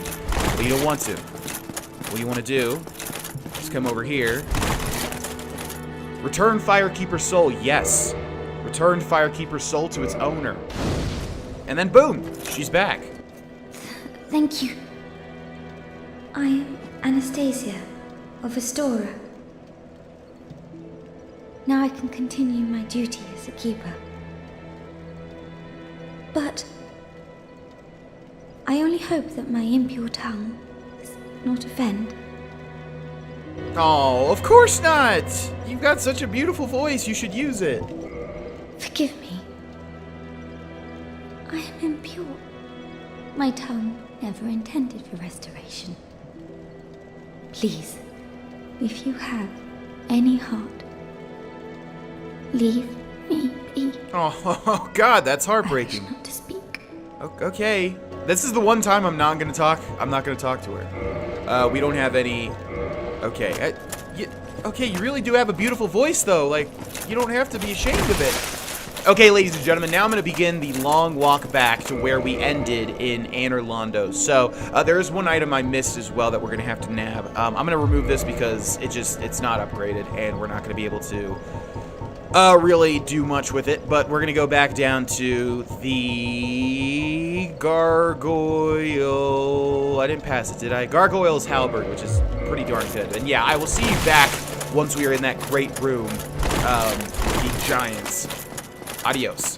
but you don't want to. What you want to do is come over here. Return Firekeeper soul, yes. Return Firekeeper soul to its owner. And then boom, she's back. Thank you. I am Anastasia of Astora. Now I can continue my duty as a keeper. But I only hope that my impure tongue does not offend. Oh, of course not! You've got such a beautiful voice, you should use it. Forgive me. I am impure. My tongue never intended for restoration. Please, if you have any heart, leave me be. Oh, God, that's heartbreaking. I wish not to speak. Okay. This is the one time I'm not gonna talk. I'm not gonna talk to her. We don't have any. Okay. Okay, you really do have a beautiful voice, though. Like, you don't have to be ashamed of it. Okay, ladies and gentlemen, now I'm going to begin the long walk back to where we ended in Anor Londo. So, there is one item I missed as well that we're going to have to nab. I'm going to remove this because it's not upgraded, and we're not going to be able to really do much with it. But we're going to go back down to the Gargoyle. I didn't pass it, did I? Gargoyle's Halberd, which is pretty darn good. And yeah, I will see you back once we are in that great room with the giants. Adios.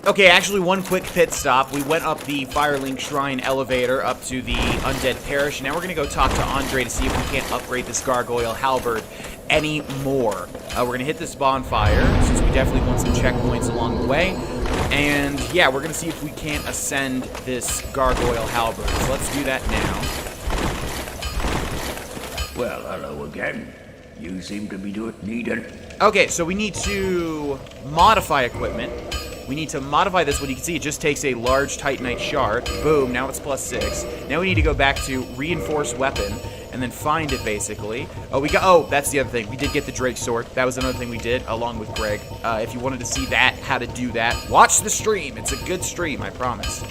Okay, actually, one quick pit stop. We went up the Firelink Shrine elevator up to the Undead Parish. Now we're going to go talk to Andre to see if we can't upgrade this Gargoyle Halberd anymore. We're going to hit this bonfire, since we definitely want some checkpoints along the way. And, yeah, we're going to see if we can't ascend this Gargoyle Halberd. So let's do that now. Well, hello again. You seem to be needed. Okay, so we need to modify equipment. We need to modify this one. You can see it just takes a large Titanite shard. Boom, now it's +6. Now we need to go back to reinforce weapon and then find it, basically. Oh, that's the other thing. We did get the Drake sword. That was another thing we did, along with Greg. If you wanted to see that, how to do that, watch the stream. It's a good stream, I promise.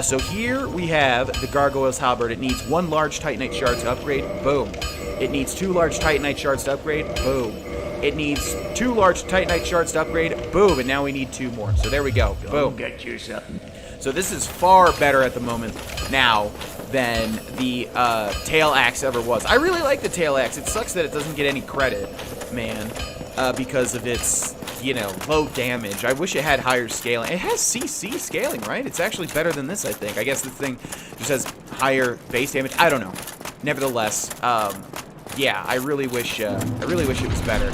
So here we have the Gargoyle's Halberd. It needs 1 large Titanite shard to upgrade. Boom. It needs 2 large Titanite shards to upgrade. Boom. It needs 2 large Titanite shards to upgrade. Boom. And now we need 2 more. So there we go. Boom. Get you something. So this is far better at the moment now than the tail axe ever was. I really like the tail axe. It sucks that it doesn't get any credit, man, because of its, low damage. I wish it had higher scaling. It has CC scaling, right? It's actually better than this, I think. I guess this thing just has higher base damage. I don't know. Nevertheless, yeah, I really wish it was better.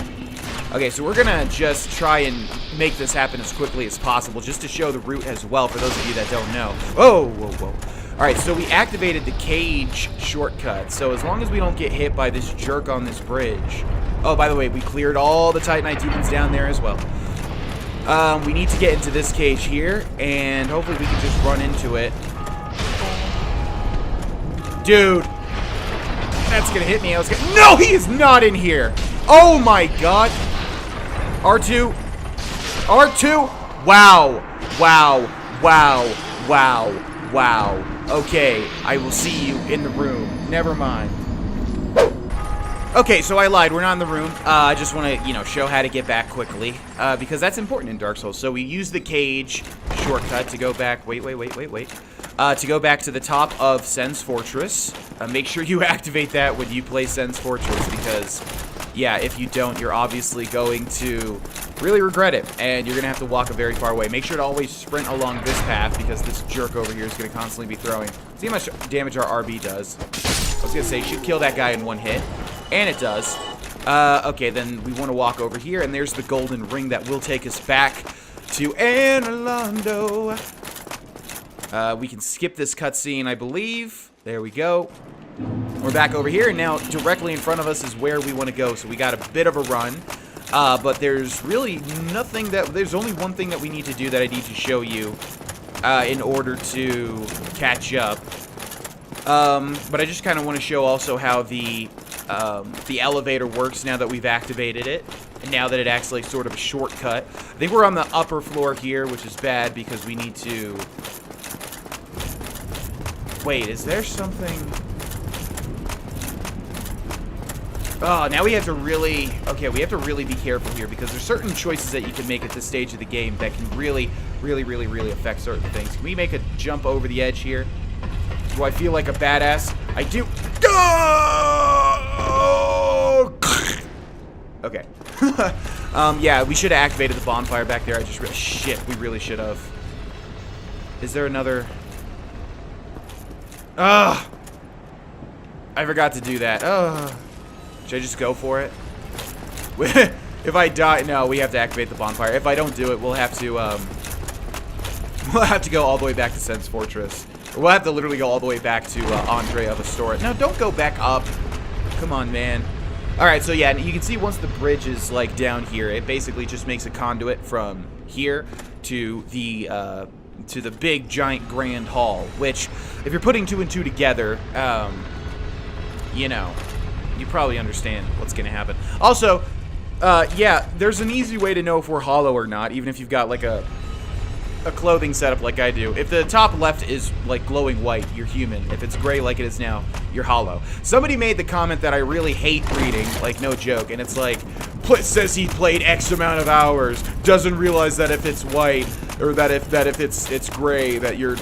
Okay, so we're gonna just try and make this happen as quickly as possible, just to show the route as well, for those of you that don't know. Whoa, whoa, whoa. Alright, so we activated the cage shortcut. So as long as we don't get hit by this jerk on this bridge. Oh, by the way, we cleared all the Titanite demons down there as well. We need to get into this cage here, and hopefully we can just run into it. Dude! That's gonna hit me. No, he is not in here! Oh my god! R2! R2! Wow! Wow! Wow! Wow! Wow. Okay, I will see you in the room. Never mind. Okay, so I lied. We're not in the room. I just want to, you know, show how to get back quickly, because that's important in Dark Souls. So we use the cage shortcut to go back. Wait. To go back to the top of Sen's Fortress. Make sure you activate that when you play Sen's Fortress, because, yeah, if you don't, you're obviously going to really regret it, and you're going to have to walk a very far way. Make sure to always sprint along this path, because this jerk over here is going to constantly be throwing. See how much damage our RB does. I was going to say, should kill that guy in one hit, and it does. Okay, then we want to walk over here, and there's the golden ring that will take us back to Analondo. We can skip this cutscene, I believe. There we go. We're back over here, and now directly in front of us is where we want to go, so we got a bit of a run. But there's really nothing that... There's only one thing that we need to do that I need to show you in order to catch up. But I just kind of want to show also how the elevator works now that we've activated it. And now that it acts like sort of a shortcut. I think we're on the upper floor here, which is bad because we need to... Wait, is there something... Oh, now we have to really... Okay, we have to really be careful here because there's certain choices that you can make at this stage of the game that can really affect certain things. Can we make a jump over the edge here? Do I feel like a badass? I do. Okay. Yeah, we should have activated the bonfire back there. I just realized... Shit, we really should have. Is there another... Ugh! I forgot to do that. Ugh. Should I just go for it? If I die, no, we have to activate the bonfire. If I don't do it, we'll have to go all the way back to Sen's Fortress. Or we'll have to literally go all the way back to Andrea the Store. No, don't go back up. Come on, man. All right, so yeah, you can see once the bridge is like down here, it basically just makes a conduit from here to the big, giant, grand hall. Which, if you're putting two and two together, you know. You probably understand what's going to happen. Also, yeah, there's an easy way to know if we're hollow or not, even if you've got, like, a clothing setup like I do. If the top left is, like, glowing white, you're human. If it's gray like it is now, you're hollow. Somebody made the comment that I really hate reading, like, no joke, and it's like, says he played X amount of hours, doesn't realize that if it's white, or that if it's gray, that you're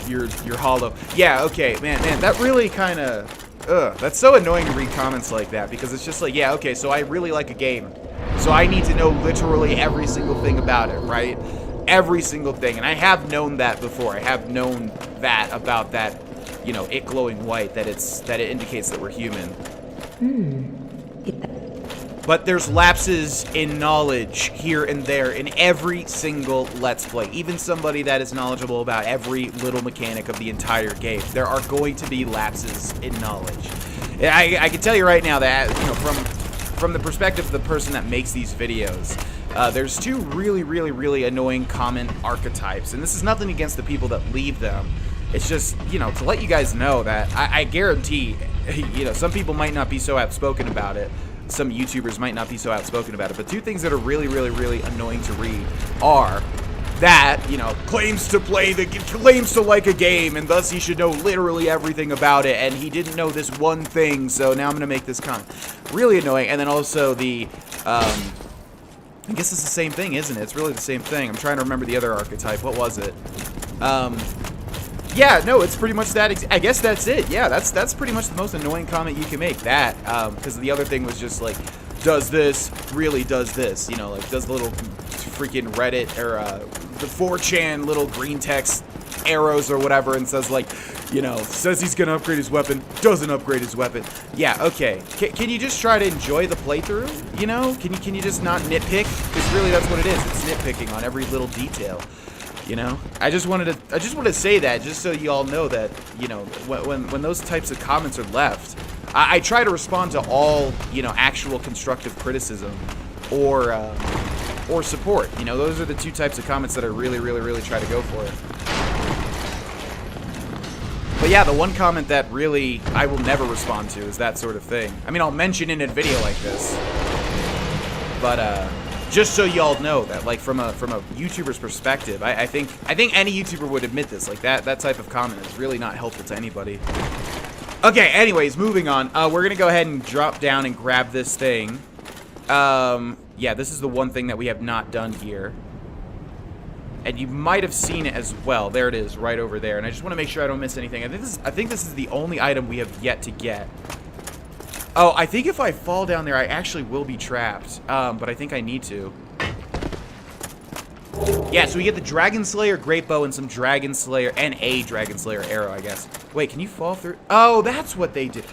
hollow. Yeah, okay, man, that really kind of... Ugh, that's so annoying to read comments like that, because it's just like, yeah, okay, so I really like a game, so I need to know literally every single thing about it, right? Every single thing, and I have known that before. I have known that about that, you know, it glowing white, that it indicates that we're human. But there's lapses in knowledge here and there in every single Let's Play. Even somebody that is knowledgeable about every little mechanic of the entire game. There are going to be lapses in knowledge. I can tell you right now that, you know, from the perspective of the person that makes these videos, there's two really annoying common archetypes. And this is nothing against the people that leave them. It's just, you know, to let you guys know that I guarantee, you know, some people might not be so outspoken about it. Some YouTubers might not be so outspoken about it, but two things that are really annoying to read are that, you know, claims to like a game, and thus he should know literally everything about it, and he didn't know this one thing, so now I'm gonna make this comment. Really annoying. And then also the, I guess it's the same thing, isn't it? It's really the same thing. I'm trying to remember the other archetype. What was it? Yeah, no, it's pretty much that. I guess that's it. Yeah, that's pretty much the most annoying comment you can make. That, because the other thing was just like, does this, really does this, you know, like, does the little freaking Reddit, or, the 4chan little green text arrows or whatever, and says, like, you know, says he's gonna upgrade his weapon, doesn't upgrade his weapon. Yeah, okay. Can you just try to enjoy the playthrough, you know? Can you just not nitpick? Because really that's what it is. It's nitpicking on every little detail. You know, I just wanted to say that just so you all know that, you know, when those types of comments are left, I try to respond to all, you know, actual constructive criticism or support. You know, those are the two types of comments that I really try to go for. But yeah, the one comment that really I will never respond to is that sort of thing. I mean, I'll mention in a video like this, but just so y'all know that, like, from a YouTuber's perspective, I think any YouTuber would admit this. Like, that type of comment is really not helpful to anybody. Okay, anyways, moving on. We're gonna go ahead and drop down and grab this thing. Yeah, this is the one thing that we have not done here. And you might have seen it as well. There it is, right over there. And I just want to make sure I don't miss anything. I think this is the only item we have yet to get. Oh, I think if I fall down there, I actually will be trapped. But I think I need to. Yeah, so we get the Dragon Slayer Great Bow and some Dragon Slayer, and a Dragon Slayer arrow, I guess. Wait, can you fall through? Oh, that's what they did.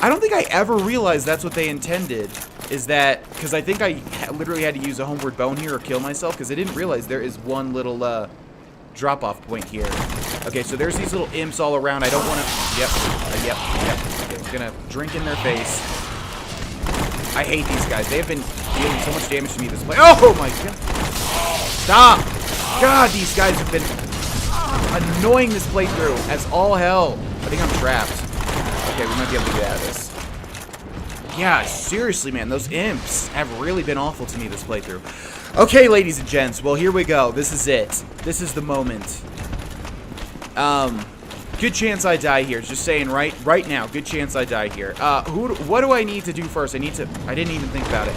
I don't think I ever realized that's what they intended. Is that, because I think I literally had to use a homeward bone here or kill myself, because I didn't realize there is one little drop-off point here. Okay, so there's these little imps all around. I don't want to... Yep. Okay, I'm going to drink in their face. I hate these guys. They have been dealing so much damage to me this play. Oh, my God. Stop. God, these guys have been annoying this playthrough as all hell. I think I'm trapped. Okay, we might be able to get out of this. Yeah, seriously, man, those imps have really been awful to me this playthrough. Okay, ladies and gents, well, here we go. This is it. This is the moment. Good chance I die here. Just saying, right now, good chance I die here. What do I need to do first? I didn't even think about it.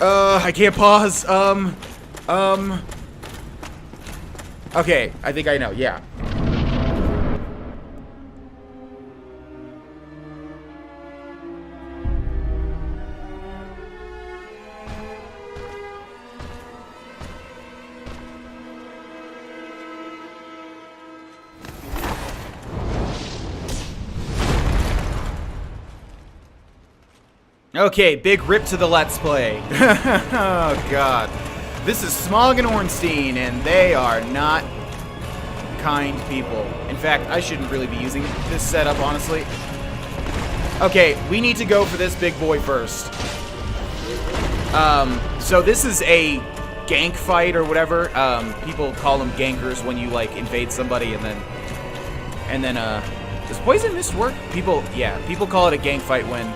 I can't pause. Okay, I think I know, yeah. Okay, big rip to the Let's Play. Oh, God. This is Smog and Ornstein, and they are not kind people. In fact, I shouldn't really be using this setup, honestly. Okay, we need to go for this big boy first. So this is a gank fight or whatever. People call them gankers when you, like, invade somebody and then, does Poison Mist work? People call it a gank fight when...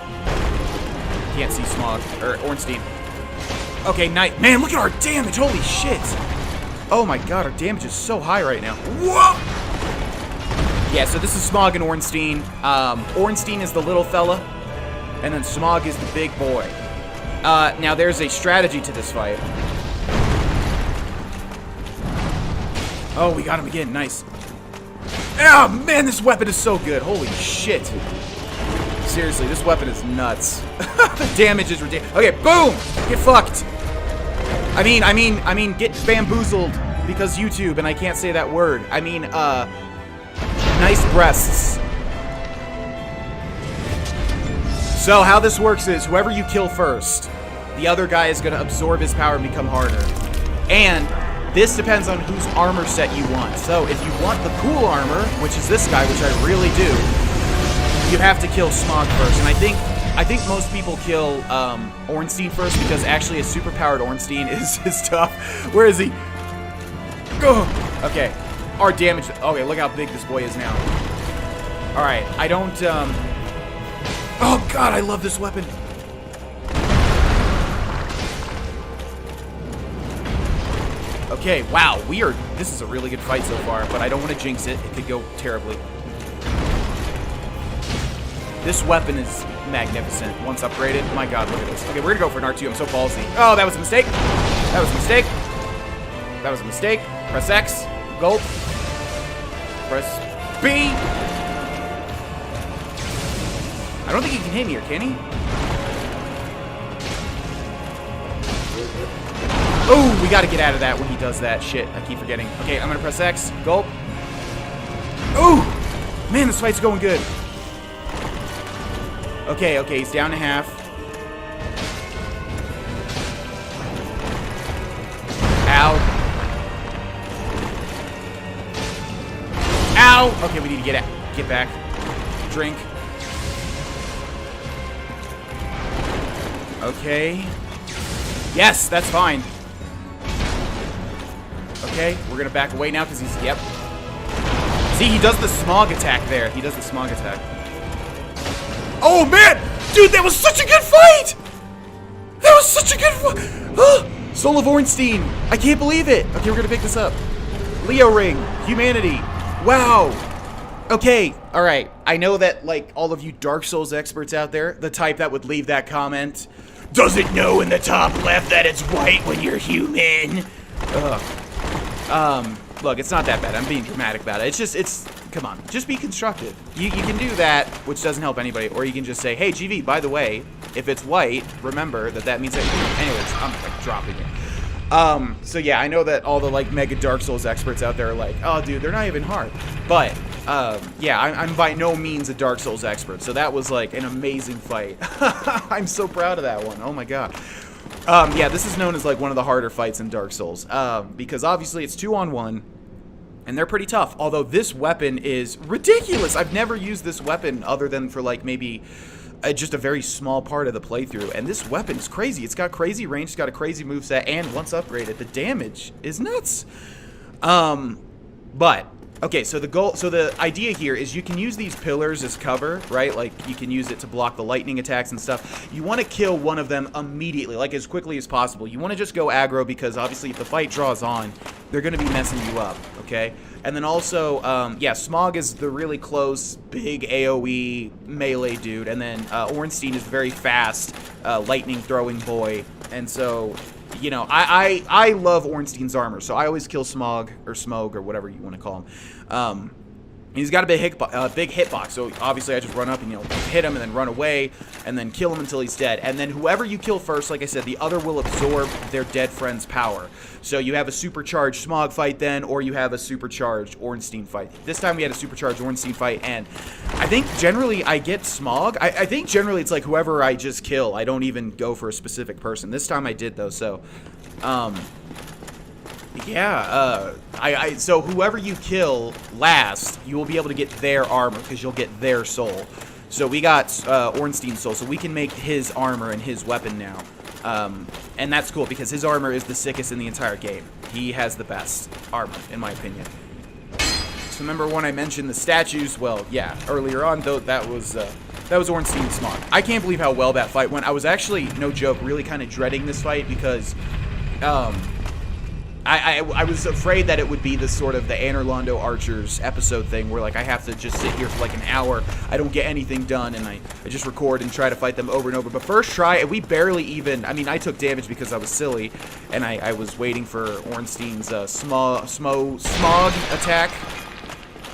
Can't see Smog or Ornstein. Okay, night. Man, look at our damage. Holy shit. Oh my God, our damage is so high right now. Whoa! Yeah, so this is Smog and Ornstein. Ornstein is the little fella, and then Smog is the big boy. Now there's a strategy to this fight. Oh, we got him again. Nice. Oh man, this weapon is so good. Holy shit. Seriously, this weapon is nuts. The damage is ridiculous. Okay, boom! Get fucked. I mean, get bamboozled because YouTube, and I can't say that word. I mean, nice breasts. So how this works is whoever you kill first, the other guy is going to absorb his power and become harder. And this depends on whose armor set you want. So if you want the cool armor, which is this guy, which I really do, you have to kill Smog first. And I think most people kill Ornstein first because actually a superpowered Ornstein is tough. Where is he? Oh, okay. Our damage. Okay, look how big this boy is now. All right, I don't. Oh God, I love this weapon. Okay, wow, this is a really good fight so far, but I don't want to jinx it. It could go terribly. This weapon is magnificent once upgraded. My God, look at this. Okay, we're gonna go for an R2. I'm so ballsy. Oh, that was a mistake. That was a mistake. That was a mistake. Press X. Gulp. Press B. I don't think he can hit me here, can he? Oh, we gotta get out of that when he does that. Shit, I keep forgetting. Okay, I'm gonna press X. Gulp. Oh! Man, this fight's going good. Okay, he's down to half. loud. Ow! Okay, we need to get back. Drink. Okay. Yes, that's fine. Okay, we're gonna back away now because he's, yep. See, he does the smog attack there. He does the smog attack. Oh, man! Dude, that was such a good fight! That was such a good fight! Soul of Ornstein. I can't believe it. Okay, we're gonna pick this up. Leo Ring. Humanity. Wow. Okay, alright. I know that, like, all of you Dark Souls experts out there, the type that would leave that comment, doesn't know in the top left that it's white when you're human. Look, it's not that bad. I'm being dramatic about it. It's, come on, just be constructive. You can do that, which doesn't help anybody, or you can just say, hey, GV, by the way, if it's white, remember that means that, anyways, I'm, like, dropping it. So yeah, I know that all the, like, mega Dark Souls experts out there are like, oh, dude, they're not even hard. But, yeah, I'm by no means a Dark Souls expert, so that was, like, an amazing fight. I'm so proud of that one. Oh, my God. Yeah, this is known as, like, one of the harder fights in Dark Souls, because obviously it's 2-on-1, and they're pretty tough, although this weapon is ridiculous. I've never used this weapon other than for, like, maybe just a very small part of the playthrough, and this weapon is crazy. It's got crazy range, it's got a crazy moveset, and once upgraded, the damage is nuts. But okay, so the idea here is you can use these pillars as cover, right? Like, you can use it to block the lightning attacks and stuff. You want to kill one of them immediately, like as quickly as possible. You want to just go aggro because obviously if the fight draws on, they're going to be messing you up, okay? And then also, yeah, Smog is the really close, big AoE melee dude, and then Ornstein is very fast, lightning throwing boy, and so, you know, I love Ornstein's armor, so I always kill Smog, or whatever you want to call him. He's got a big hitbox, so obviously I just run up and, you know, hit him and then run away and then kill him until he's dead. And then whoever you kill first, like I said, the other will absorb their dead friend's power. So you have a supercharged Smog fight then, or you have a supercharged Ornstein fight. This time we had a supercharged Ornstein fight, and I think generally I get Smog. I think generally it's like whoever I just kill. I don't even go for a specific person. This time I did, though, so... yeah, so whoever you kill last, you will be able to get their armor, because you'll get their soul. So we got Ornstein's soul, so we can make his armor and his weapon now. And that's cool, because his armor is the sickest in the entire game. He has the best armor, in my opinion. So remember when I mentioned the statues? Well, yeah, earlier on, though, that was Ornstein's Smog. I can't believe how well that fight went. I was actually, no joke, really kind of dreading this fight, because... I was afraid that it would be this sort of the Anorlando Archers episode thing where, like, I have to just sit here for, like, an hour, I don't get anything done, and I just record and try to fight them over and over. But first try, we barely even, I mean, I took damage because I was silly, and I was waiting for Ornstein's smog attack,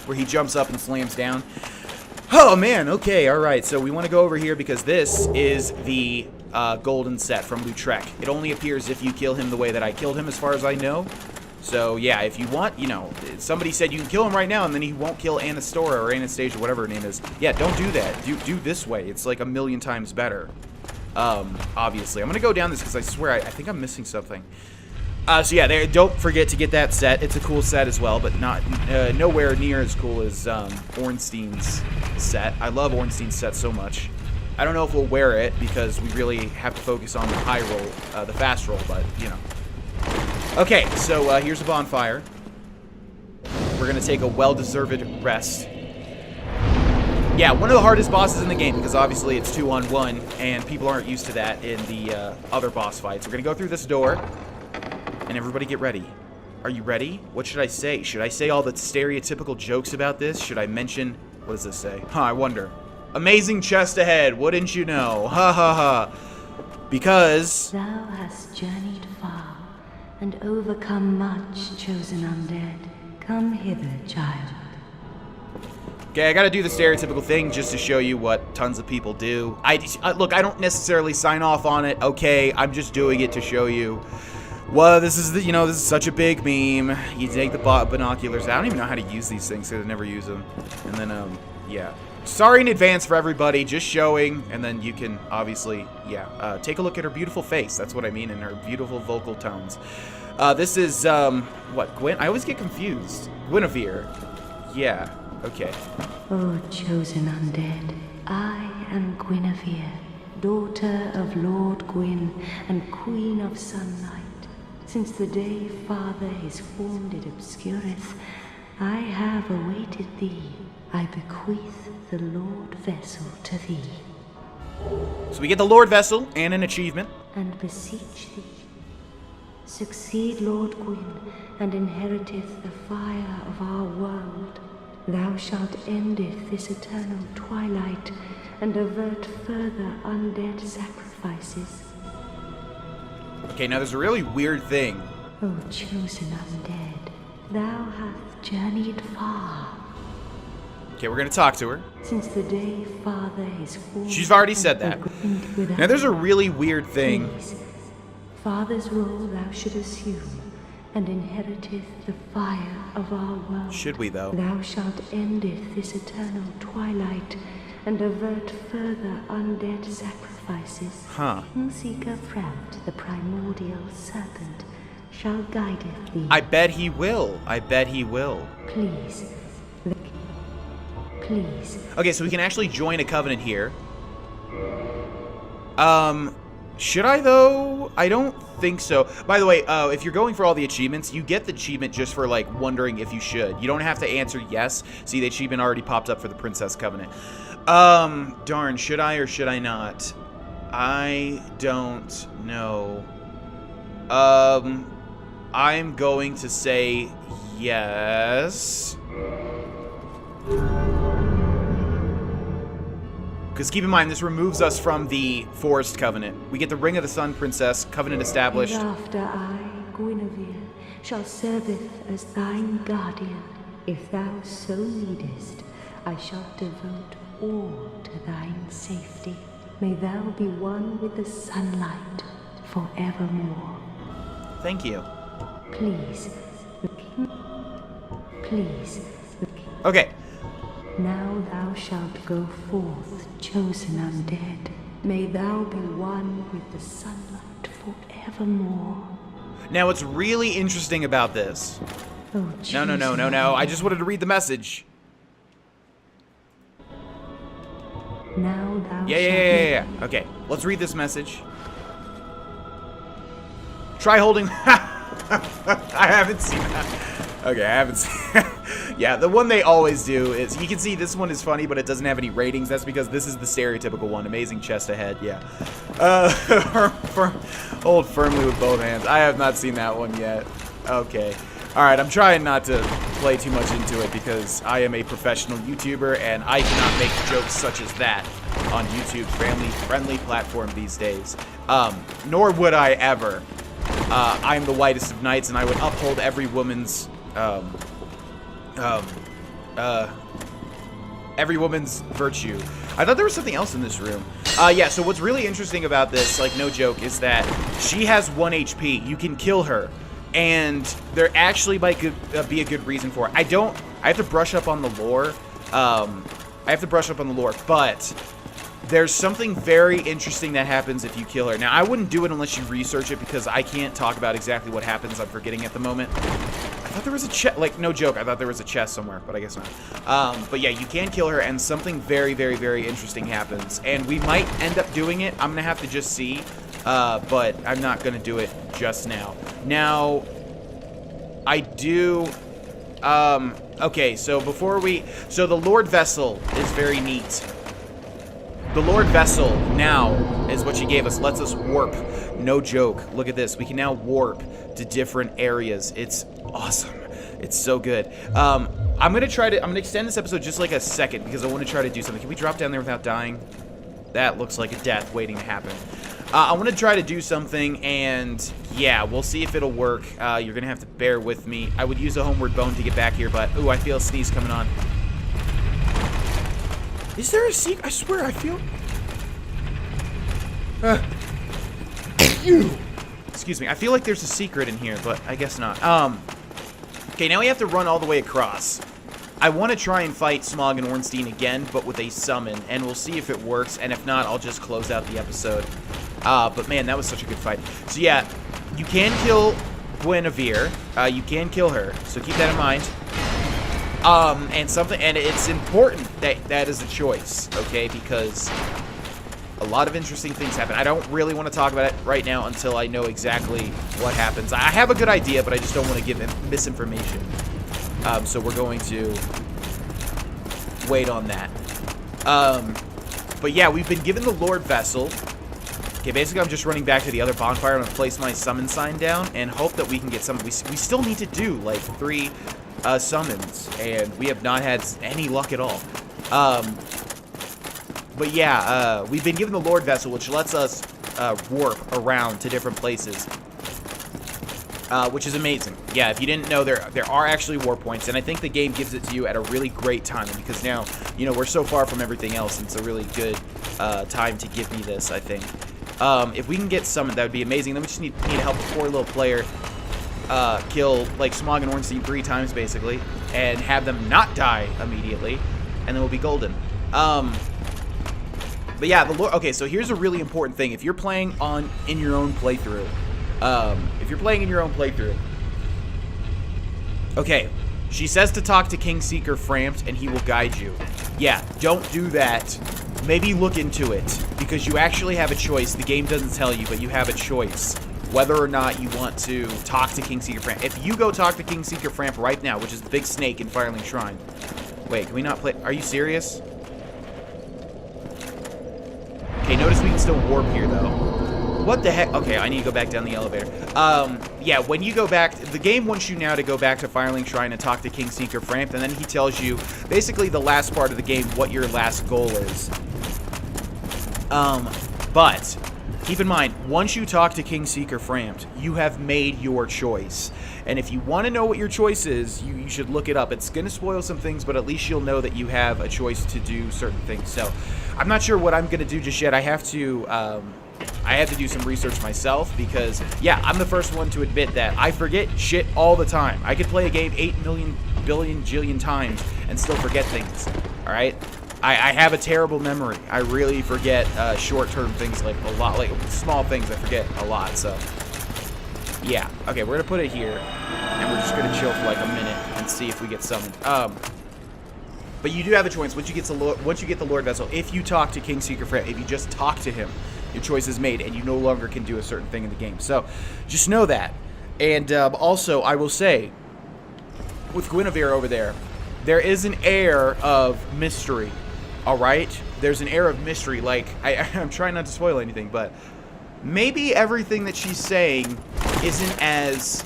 where he jumps up and slams down. Oh, man, okay, alright, so we want to go over here because this is the... golden set from Lautrec. It only appears if you kill him the way that I killed him, as far as I know. So yeah, if you want, you know, somebody said you can kill him right now and then he won't kill Anastora or Anastasia, whatever her name is. Yeah, don't do that. Do this way. It's like a million times better. Obviously. I'm gonna go down this because I swear I think I'm missing something. So yeah, don't forget to get that set. It's a cool set as well, but not nowhere near as cool as Ornstein's set. I love Ornstein's set so much. I don't know if we'll wear it because we really have to focus on the high roll, the fast roll, but, you know. Okay, so here's a bonfire. We're going to take a well-deserved rest. Yeah, one of the hardest bosses in the game because obviously it's 2-on-1 and people aren't used to that in the other boss fights. We're going to go through this door and everybody get ready. Are you ready? What should I say? Should I say all the stereotypical jokes about this? Should I mention... What does this say? Huh, I wonder. Amazing chest ahead, wouldn't you know? Ha ha ha. Because... Thou hast journeyed far, and overcome much, chosen undead. Come hither, child. Okay, I gotta do the stereotypical thing just to show you what tons of people do. Look, I don't necessarily sign off on it, okay? I'm just doing it to show you. Well, this is this is such a big meme. You take the binoculars out. I don't even know how to use these things because I never use them. And then, yeah. Sorry in advance for everybody, just showing, and then you can obviously, yeah, take a look at her beautiful face. That's what I mean, and her beautiful vocal tones. This is, what, Gwen? I always get confused. Guinevere. Yeah, okay. O chosen undead, I am Guinevere, daughter of Lord Gwyn and Queen of Sunlight. Since the day Father his form did obscureth, I have awaited thee. I bequeath the Lord Vessel to thee. So we get the Lord Vessel and an achievement. And beseech thee, succeed Lord Gwyn, and inheriteth the fire of our world. Thou shalt endeth this eternal twilight, and avert further undead sacrifices. Okay, now there's a really weird thing. O chosen undead, thou hast journeyed far. Okay, we're gonna talk to her. Since the day Father his form. She's already said that. Now there's a really weird thing. Please, Father's role thou should assume, and inheriteth the fire of our world. Should we, though? Thou shalt endeth this eternal twilight, and avert further undead sacrifices. Huh. Seeker Prout, the primordial serpent, shall guideth thee. I bet he will. I bet he will. Please. Please. Okay, so we can actually join a covenant here. Should I, though? I don't think so. By the way, if you're going for all the achievements, you get the achievement just for, like, wondering if you should. You don't have to answer yes. See, the achievement already popped up for the Princess Covenant. Darn, should I or should I not? I don't know. I'm going to say yes. Because keep in mind, this removes us from the Forest Covenant. We get the Ring of the Sun Princess, Covenant established. Hereafter I, Guinevere, shall serveth as thine guardian. If thou so needest, I shall devote all to thine safety. May thou be one with the sunlight forevermore. Thank you. Please, the king. Please, the king. Okay. Now thou shalt go forth, chosen undead. May thou be one with the sunlight forevermore. Now, what's really interesting about this... Oh, No. I just wanted to read the message. Now thou Yeah. Okay, let's read this message. Try holding... I haven't seen that. Okay, I haven't seen... Yeah, the one they always do is... You can see this one is funny, but it doesn't have any ratings. That's because this is the stereotypical one. Amazing chest ahead, yeah. Hold firmly with both hands. I have not seen that one yet. Okay. Alright, I'm trying not to play too much into it because I am a professional YouTuber and I cannot make jokes such as that on YouTube's friendly platform these days. Nor would I ever. I'm the whitest of knights and I would uphold every woman's virtue. I thought there was something else in this room. Yeah, so what's really interesting about this, like, no joke, is that she has 1 HP. You can kill her. And there actually might be a good reason for it. I have to brush up on the lore. But there's something very interesting that happens if you kill her. Now, I wouldn't do it unless you research it because I can't talk about exactly what happens. I'm forgetting at the moment. I thought there was a chest, like, no joke, I thought there was a chest somewhere, but I guess not. But yeah, you can kill her, and something very, very, very interesting happens. And we might end up doing it. I'm going to have to just see, but I'm not going to do it just now. Now, I do... okay, so so the Lord Vessel is very neat. The Lord Vessel now is what she gave us. Lets us warp. No joke. Look at this. We can now warp to different areas. It's awesome. It's so good. I'm gonna extend this episode just like a second because I want to try to do something. Can we drop down there without dying? That looks like a death waiting to happen. I want to try to do something, and yeah, we'll see if it'll work. You're gonna have to bear with me. I would use a homeward bone to get back here, but ooh, I feel a sneeze coming on. Is there a secret? I swear, I feel... Excuse me. I feel like there's a secret in here, but I guess not. Okay, now we have to run all the way across. I want to try and fight Smog and Ornstein again, but with a summon, and we'll see if it works, and if not, I'll just close out the episode. But man, that was such a good fight. So yeah, you can kill Guinevere. You can kill her, so keep that in mind. And it's important that that is a choice, okay? Because a lot of interesting things happen. I don't really want to talk about it right now until I know exactly what happens. I have a good idea, but I just don't want to give misinformation. So we're going to wait on that. But yeah, we've been given the Lord Vessel. Okay, basically I'm just running back to the other bonfire. I'm going to place my summon sign down and hope that we can get some. We still need to do like 3 summons, and we have not had any luck at all. But yeah, we've been given the Lord Vessel, which lets us warp around to different places, which is amazing. Yeah, if you didn't know, there are actually warp points, and I think the game gives it to you at a really great time, because now, you know, we're so far from everything else, and it's a really good time to give me this, I think. If we can get summoned, that would be amazing. Then we just need to help a poor little player kill, like, Smog and Ornstein 3 times, basically, and have them not die immediately, and then we'll be golden. But yeah, the Lord. Okay, so here's a really important thing. If you're playing in your own playthrough, okay, she says to talk to Kingseeker Frampt, and he will guide you. Yeah, don't do that. Maybe look into it, because you actually have a choice. The game doesn't tell you, but you have a choice whether or not you want to talk to Kingseeker Frampt. If you go talk to Kingseeker Frampt right now, which is the big snake in Firelink Shrine. Wait, can we not play? Are you serious? Okay, notice we can still warp here, though. What the heck? Okay, I need to go back down the elevator. Yeah, when you go back, the game wants you now to go back to Firelink Shrine and talk to Kingseeker Frampt, and then he tells you, basically the last part of the game, what your last goal is. But keep in mind, once you talk to Kingseeker Frampt, you have made your choice. And if you want to know what your choice is, you should look it up. It's going to spoil some things, but at least you'll know that you have a choice to do certain things. So I'm not sure what I'm going to do just yet. I have to do some research myself, because, yeah, I'm the first one to admit that I forget shit all the time. I could play a game 8 million billion jillion times and still forget things, all right? I have a terrible memory. I really forget short-term things, like a lot, like small things I forget a lot, so yeah. Okay, we're gonna put it here, and we're just gonna chill for like a minute and see if we get summoned. But you do have a choice once you get the Lord Vessel. If you talk to Kingseeker Frampt, if you just talk to him, your choice is made, and you no longer can do a certain thing in the game. So just know that. And also, I will say, with Guinevere over there, there is an air of mystery. All right, there's an air of mystery. Like I'm trying not to spoil anything, but maybe everything that she's saying isn't as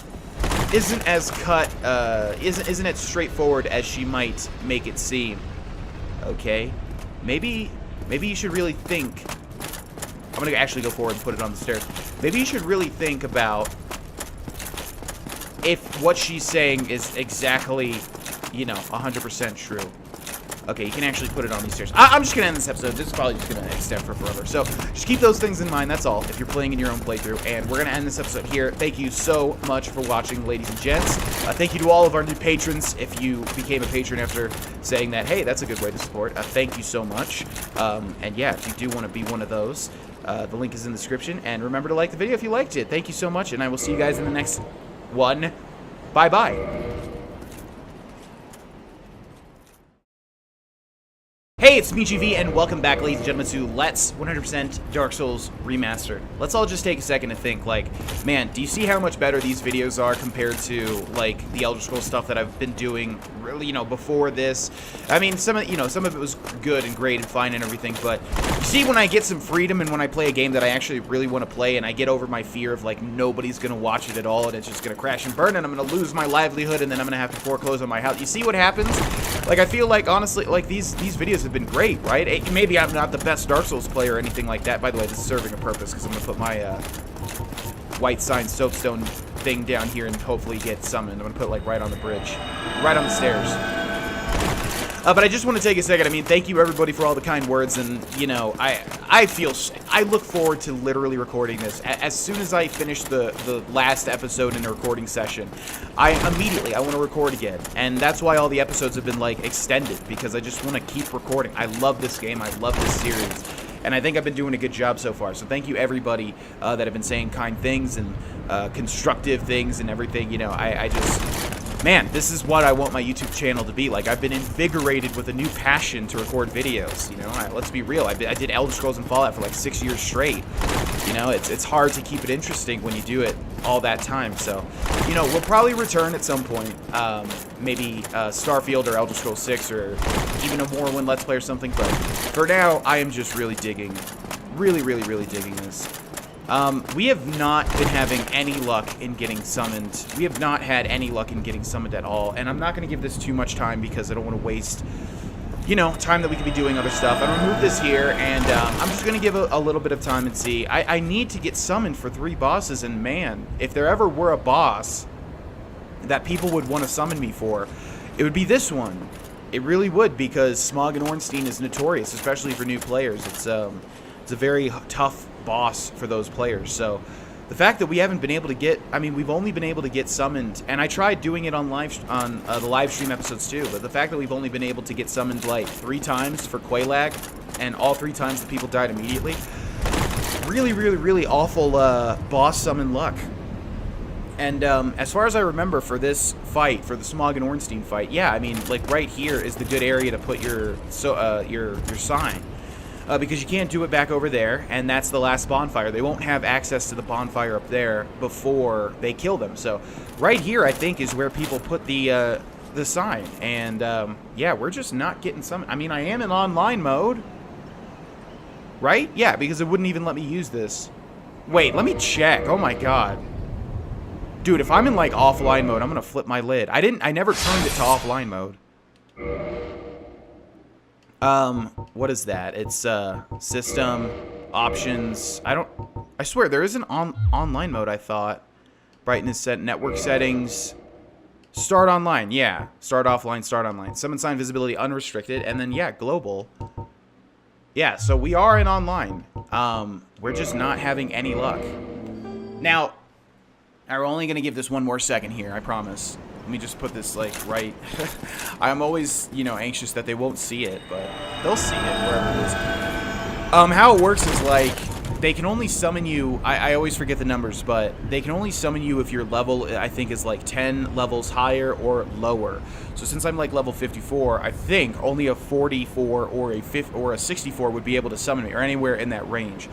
straightforward as she might make it seem. Okay, maybe you should really think. I'm gonna actually go forward and put it on the stairs. Maybe you should really think about if what she's saying is exactly, you know, 100% true. Okay, you can actually put it on these stairs. I'm just going to end this episode. This is probably just going to extend for forever. So just keep those things in mind. That's all, if you're playing in your own playthrough. And we're going to end this episode here. Thank you so much for watching, ladies and gents. Thank you to all of our new patrons. If you became a patron after saying that, hey, that's a good way to support, thank you so much. And yeah, if you do want to be one of those, the link is in the description. And remember to like the video if you liked it. Thank you so much, and I will see you guys in the next one. Bye-bye. Hey, it's me, GV, and welcome back, ladies and gentlemen, to Let's 100% Dark Souls Remastered. Let's all just take a second to think, like, man, do you see how much better these videos are compared to, like, the Elder Scrolls stuff that I've been doing, really, you know, before this? I mean, some of it was good and great and fine and everything, but you see, when I get some freedom and when I play a game that I actually really want to play, and I get over my fear of, like, nobody's going to watch it at all, and it's just going to crash and burn, and I'm going to lose my livelihood, and then I'm going to have to foreclose on my house. You see what happens? Like, I feel like, honestly, like, these videos have been great, right? Maybe I'm not the best Dark Souls player or anything like that. By the way, this is serving a purpose, because I'm going to put my white sign soapstone thing down here and hopefully get summoned. I'm going to put it, like, right on the bridge. Right on the stairs. But I just want to take a second. I mean, thank you, everybody, for all the kind words. And, you know, I look forward to literally recording this. As soon as I finish the last episode in the recording session, I want to record again. And that's why all the episodes have been, like, extended, because I just want to keep recording. I love this game. I love this series. And I think I've been doing a good job so far. So thank you, everybody, that have been saying kind things. And constructive things and everything. You know, I just, man, this is what I want my YouTube channel to be like. I've been invigorated with a new passion to record videos. You know, let's be real. I did Elder Scrolls and Fallout for like 6 years straight. You know, it's hard to keep it interesting when you do it all that time. So, you know, we'll probably return at some point. Maybe Starfield or Elder Scrolls 6 or even a Morrowind Let's Play or something. But for now, I am just really digging, really digging this. We have not been having any luck in getting summoned. We have not had any luck in getting summoned at all. And I'm not going to give this too much time because I don't want to waste, you know, time that we could be doing other stuff. I'm going to remove this here, and I'm just going to give a little bit of time and see. I need to get summoned for 3 bosses, and man, if there ever were a boss that people would want to summon me for, it would be this one. It really would, because Smog and Ornstein is notorious, especially for new players. It's a very tough boss for those players. So the fact that we haven't been able to get, I mean, we've only been able to get summoned, and I tried doing it on the live stream episodes too, but the fact that we've only been able to get summoned like 3 times for Quelaag, and all 3 times the people died immediately, really awful boss summon luck. And as far as I remember, for this fight, for the Smog and Ornstein fight, yeah, I mean, like right here is the good area to put your sign. Because you can't do it back over there, and that's the last bonfire. They won't have access to the bonfire up there before they kill them. So right here, I think, is where people put the sign. And yeah, we're just not getting summoned. I mean, I am in online mode, right? Yeah, because it wouldn't even let me use this. Wait, let me check. Oh my god, dude! If I'm in like offline mode, I'm gonna flip my lid. I never turned it to offline mode. What is that? It's, system, options. I swear, there is an online mode, I thought. Brightness set, network settings. Start online, yeah. Start offline, start online. Summon sign visibility unrestricted, and then, yeah, global. Yeah, so we are in online. We're just not having any luck. Now, I'm only gonna give this one more second here, I promise. Let me just put this, like, right... I'm always, you know, anxious that they won't see it, but they'll see it wherever it is. How it works is, like, they can only summon you... I always forget the numbers, but they can only summon you if your level, I think, is, like, 10 levels higher or lower. So since I'm, like, level 54, I think only a 44 or a 64 would be able to summon me, or anywhere in that range.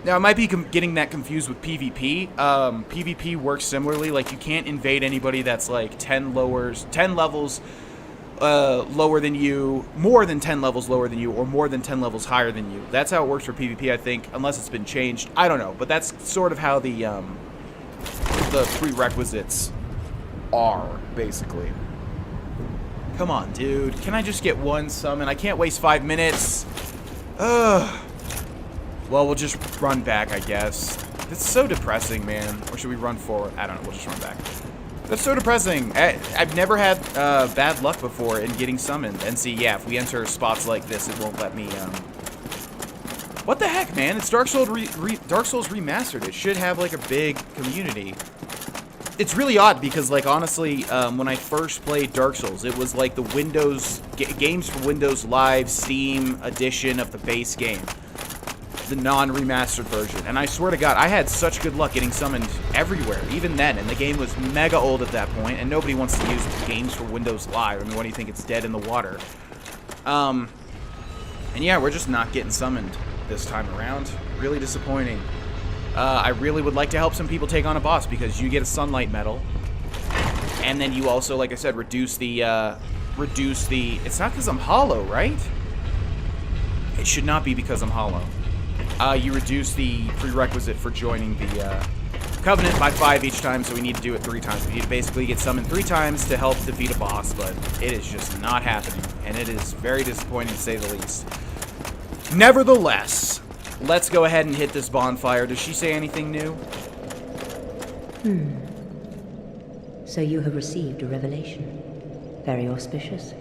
Now, I might be getting that confused with PvP. PvP works similarly. Like, you can't invade anybody that's, like, 10 levels lower than you, more than 10 levels lower than you, or more than 10 levels higher than you. That's how it works for PvP, I think, unless it's been changed. I don't know, but that's sort of how the prerequisites are, basically. Come on, dude. Can I just get one summon? I can't waste 5 minutes. Ugh. Well, we'll just run back, I guess. It's so depressing, man. Or should we run forward? I don't know. We'll just run back. That's so depressing. I've never had bad luck before in getting summoned. And see, yeah, if we enter spots like this, it won't let me... What the heck, man? It's Dark Souls Remastered. It should have, like, a big community. It's really odd because, like, honestly, when I first played Dark Souls, it was like the Windows... Games for Windows Live Steam edition of the base game. The non-remastered version, and I swear to God, I had such good luck getting summoned everywhere, even then, and the game was mega old at that point, and nobody wants to use games for Windows Live. I mean, what do you think? It's dead in the water. And yeah, we're just not getting summoned this time around. Really disappointing. I really would like to help some people take on a boss, because you get a sunlight medal, and then you also, like I said, reduce the, it's not because I'm hollow, right? It should not be because I'm hollow. You reduce the prerequisite for joining the Covenant by 5 each time, so we need to do it 3 times. We need to basically get summoned 3 times to help defeat a boss, but it is just not happening, and it is very disappointing to say the least. Nevertheless, let's go ahead and hit this bonfire. Does she say anything new? So you have received a revelation. Very auspicious.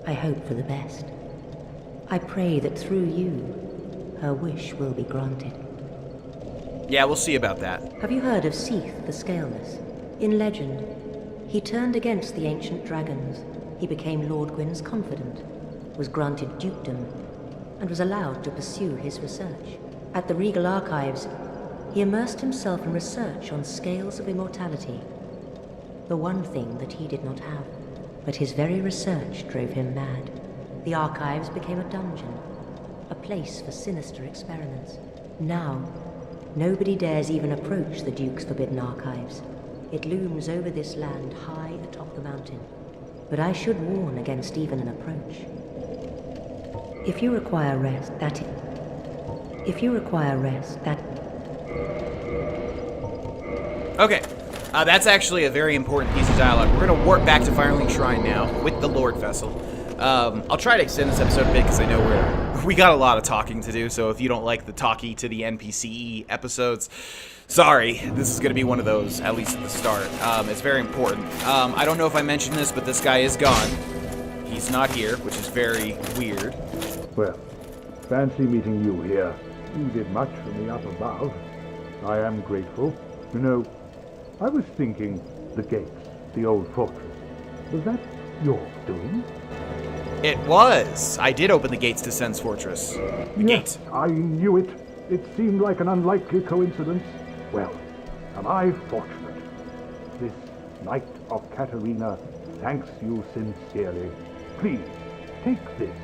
I hope for the best. I pray that through you, her wish will be granted. Yeah, we'll see about that. Have you heard of Seath the Scaleless? In legend, he turned against the ancient dragons. He became Lord Gwyn's confidant, was granted dukedom, and was allowed to pursue his research. At the Regal Archives, He immersed himself in research on scales of immortality. The one thing that he did not have. But his very research drove him mad. The archives became a dungeon, a place for sinister experiments. Now, nobody dares even approach the Duke's forbidden archives. It looms over this land high atop the mountain. But I should warn against even an approach. If you require rest, Okay. That's actually a very important piece of dialogue. We're going to warp back to Firelink Shrine now with the Lord Vessel. I'll try to extend this episode a bit because I know we got a lot of talking to do, so if you don't like the talky to the NPCE episodes, sorry, this is going to be one of those, at least at the start. It's very important. I don't know if I mentioned this, but this guy is gone. He's not here, which is very weird. Well, fancy meeting you here. You did much for me up above. I am grateful. You know, I was thinking the gates, the old fortress. Was that your doing? It was. I did open the gates to Sen's Fortress. The gates. I knew it. It seemed like an unlikely coincidence. Well, am I fortunate? This Knight of Katarina thanks you sincerely. Please, take this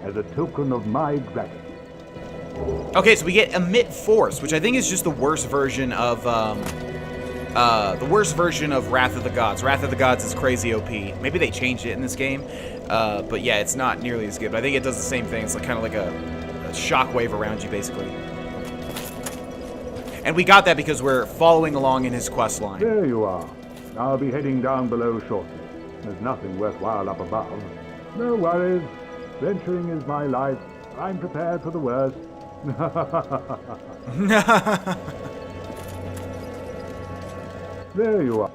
as a token of my gratitude. Okay, so we get Emit Force, which I think is just the worst version of Wrath of the Gods. Wrath of the Gods is crazy OP. Maybe they changed it in this game, but yeah, it's not nearly as good. But I think it does the same thing. It's like kind of like a shockwave around you, basically. And we got that because we're following along in his quest line. There you are. I'll be heading down below shortly. There's nothing worthwhile up above. No worries. Venturing is my life. I'm prepared for the worst. There you are.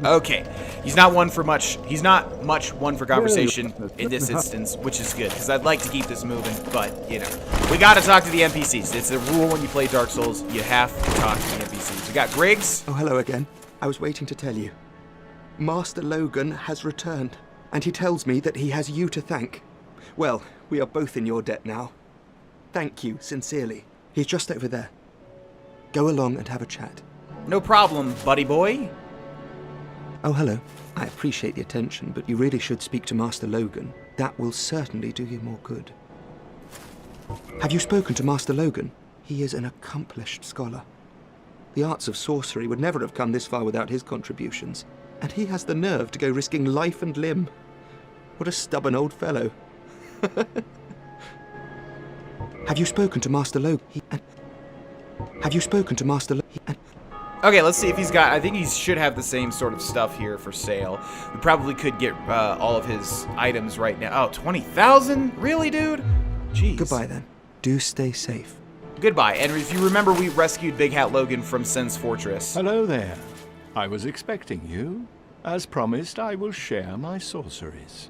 Okay, he's not one for much. He's not much one for conversation in this instance, which is good because I'd like to keep this moving. But you know, we got to talk to the NPCs. It's a rule when you play Dark Souls. You have to talk to the NPCs. We got Griggs. Oh, hello again. I was waiting to tell you. Master Logan has returned, and he tells me that he has you to thank. Well, we are both in your debt now. Thank you, sincerely. He's just over there. Go along and have a chat. No problem, buddy boy. Oh, hello. I appreciate the attention, but you really should speak to Master Logan. That will certainly do you more good. Have you spoken to Master Logan? He is an accomplished scholar. The arts of sorcery would never have come this far without his contributions. And he has the nerve to go risking life and limb. What a stubborn old fellow. Have you spoken to Master Logan? Have you spoken to Master Logan? Okay, let's see if he's got... I think he should have the same sort of stuff here for sale. We probably could get all of his items right now. Oh, 20,000? Really, dude? Jeez. Goodbye, then. Do stay safe. Goodbye. And if you remember, we rescued Big Hat Logan from Sen's Fortress. Hello there. I was expecting you. As promised, I will share my sorceries.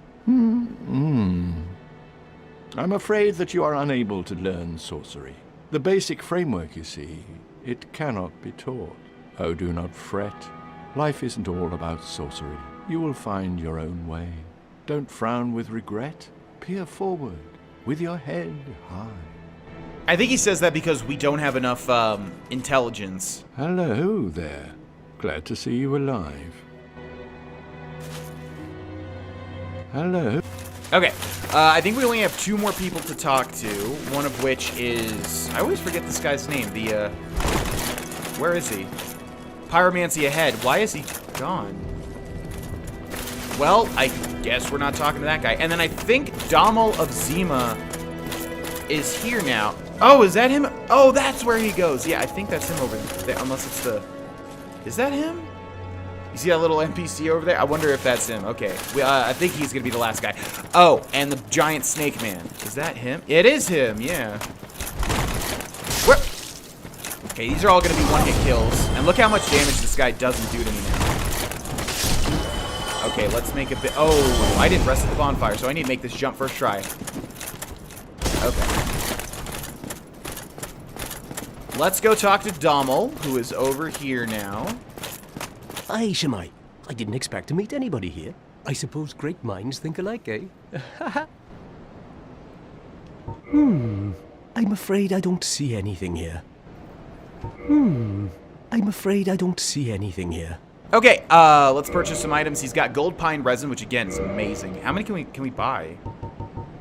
I'm afraid that you are unable to learn sorcery. The basic framework, you see, it cannot be taught. Oh, do not fret. Life isn't all about sorcery. You will find your own way. Don't frown with regret. Peer forward with your head high. I think he says that because we don't have enough intelligence. Hello there. Glad to see you alive. Hello. Okay, I think we only have 2 more people to talk to, one of which is... I always forget this guy's name. Where is he? Pyromancy ahead. Why is he gone? Well, I guess we're not talking to that guy. And then I think Dommel of Zima is here now. Oh, is that him? Oh, that's where he goes. Yeah, I think that's him over there, unless it's the... Is that him? You see that little NPC over there? I wonder if that's him. Okay, I think he's gonna be the last guy. Oh, and the giant snake man. Is that him? It is him, yeah. Where? Okay, these are all gonna be one-hit kills. And look how much damage this guy doesn't do to me now. Okay, let's make a bit... Oh, I didn't rest at the bonfire, so I need to make this jump first try. Okay. Let's go talk to Dommel, who is over here now. Aye, Shemai. I didn't expect to meet anybody here. I suppose great minds think alike, eh? I'm afraid I don't see anything here. I'm afraid I don't see anything here. Okay, let's purchase some items. He's got gold pine resin, which again is amazing. How many can we buy?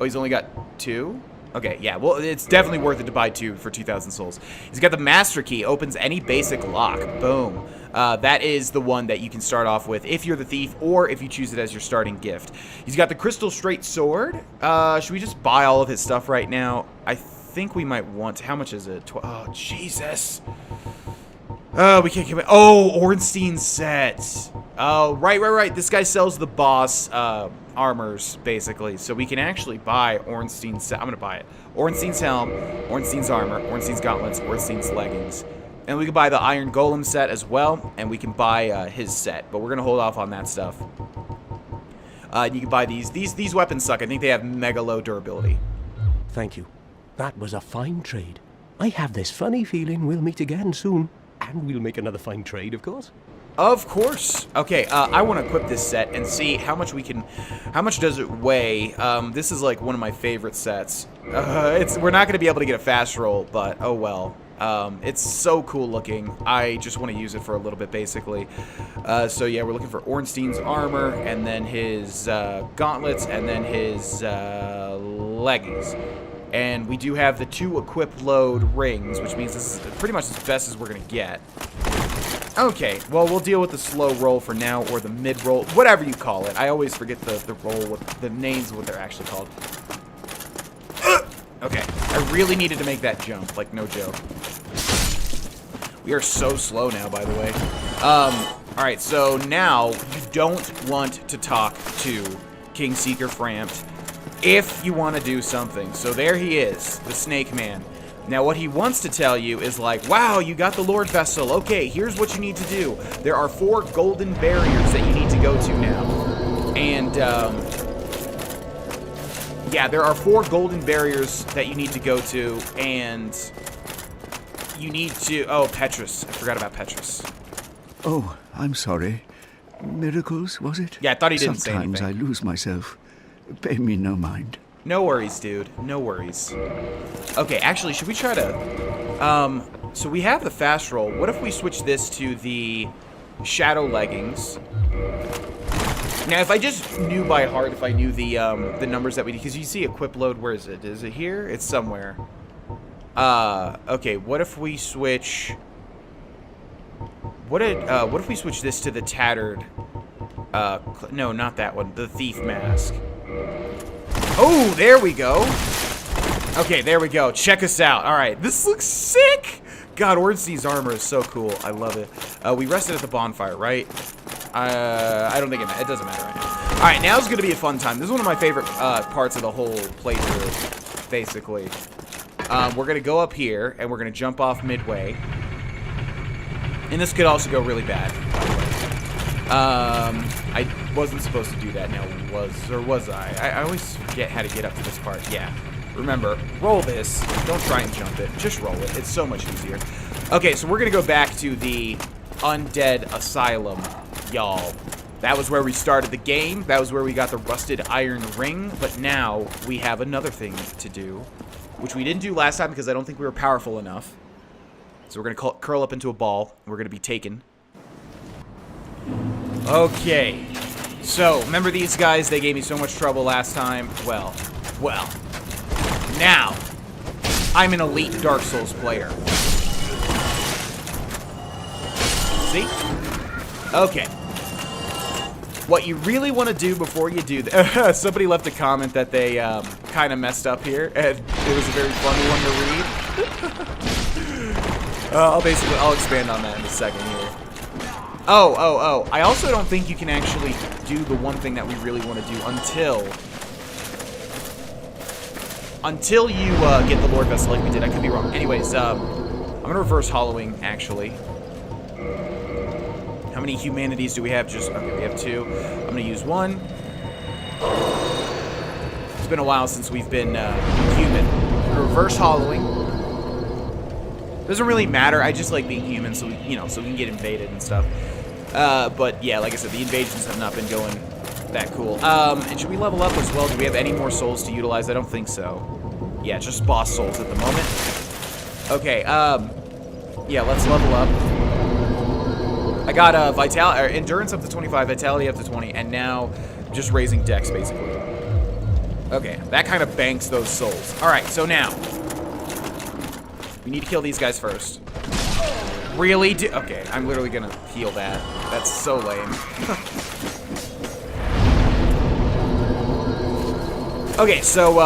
Oh, he's only got 2? Okay, yeah, well, it's definitely worth it to buy 2 for 2,000 souls. He's got the master key, opens any basic lock. Boom. That is the one that you can start off with if you're the thief or if you choose it as your starting gift. He's got the crystal straight sword. Should we just buy all of his stuff right now? I think we might want to. How much is it? Oh, Jesus. We can't give it. Oh, Ornstein's set. Oh, right. This guy sells the boss armors, basically. So we can actually buy Ornstein's set. I'm going to buy it. Ornstein's helm, Ornstein's armor, Ornstein's gauntlets, Ornstein's leggings. And we can buy the Iron Golem set as well. And we can buy his set. But we're going to hold off on that stuff. You can buy these. These weapons suck. I think they have mega low durability. Thank you. That was a fine trade. I have this funny feeling we'll meet again soon. And we'll make another fine trade, of course. Of course. Okay, I want to equip this set and see how much we can... How much does it weigh? This is like one of my favorite sets. We're not going to be able to get a fast roll, but oh well. It's so cool looking. I just want to use it for a little bit, basically. So yeah, we're looking for Ornstein's armor, and then his gauntlets, and then his leggings. And we do have the 2 equip load rings, which means this is pretty much as best as we're going to get. Okay, well, we'll deal with the slow roll for now, or the mid roll, whatever you call it. I always forget the roll, the names of what they're actually called. Okay, I really needed to make that jump, like no joke. We are so slow now, by the way. Alright, so now you don't want to talk to King Seeker Frampt if you want to do something. So there he is, the Snake Man. Now what he wants to tell you is like, wow, you got the Lord Vessel. Okay, here's what you need to do. There are 4 golden barriers that you need to go to now. And, yeah, there are 4 golden barriers that you need to go to, and you need to... Oh, Petrus. I forgot about Petrus. Oh, I'm sorry. Miracles, was it? Yeah, I thought he didn't say anything. Sometimes I lose myself. Pay me no mind. No worries, dude. No worries. Okay, actually, should we try to... so we have the fast roll. What if we switch this to the shadow leggings? Now, if I just knew by heart, if I knew the numbers that we... Because you see equip load, where is it? Is it here? It's somewhere. Okay, what if we switch... What if we switch this to the tattered... no, not that one. The thief mask. Oh, there we go. Okay, there we go. Check us out. All right, this looks sick. God, Ornstein's armor is so cool. I love it. We rested at the bonfire, right? I don't think it doesn't matter right now. All right, now's gonna be a fun time. This is one of my favorite parts of the whole playthrough, basically. We're gonna go up here and we're gonna jump off midway. And this could also go really bad, by the way. I wasn't supposed to do that now, was I? I always forget how to get up to this part. Yeah. Remember, roll this. Don't try and jump it. Just roll it. It's so much easier. Okay, so we're going to go back to the Undead Asylum, y'all. That was where we started the game. That was where we got the rusted iron ring. But now we have another thing to do, which we didn't do last time because I don't think we were powerful enough. So we're going to curl up into a ball. We're going to be taken. Okay. So, remember these guys? They gave me so much trouble last time. Well. Now, I'm an elite Dark Souls player. See? Okay. What you really want to do before you do that... Somebody left a comment that they kind of messed up here, and it was a very funny one to read. I'll expand on that in a second here. Oh. I also don't think you can actually do the one thing that we really want to do until you get the Lord Vessel like we did. I could be wrong. Anyways, I'm going to reverse hollowing, actually. How many humanities do we have? Okay, we have 2. I'm going to use 1. It's been a while since we've been human. Reverse hollowing. Doesn't really matter. I just like being human, so we can get invaded and stuff. But yeah, like I said, the invasions have not been going that cool. And should we level up as well? Do we have any more souls to utilize? I don't think so. Yeah, just boss souls at the moment. Okay. Yeah, let's level up. I got endurance up to 25, vitality up to 20, and now just raising dex, basically. Okay, that kind of banks those souls. Alright, so now, we need to kill these guys first. Really? Okay, I'm literally gonna heal that. That's so lame. Okay, so,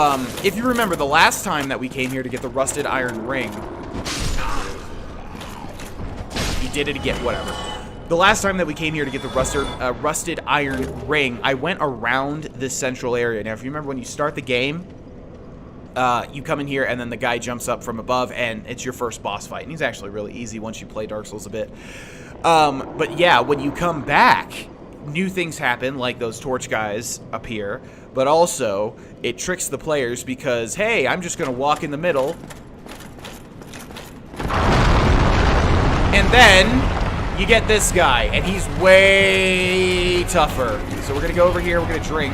if you remember, the last time that we came here to get the rusted iron ring... He did it again, whatever. The last time that we came here to get the rusted iron ring, I went around this central area. Now, if you remember when you start the game, you come in here and then the guy jumps up from above and it's your first boss fight. And he's actually really easy once you play Dark Souls a bit. But yeah, when you come back, new things happen, like those torch guys appear. But also, it tricks the players because, hey, I'm just going to walk in the middle. And then... you get this guy, and he's way tougher. So we're gonna go over here, we're gonna drink.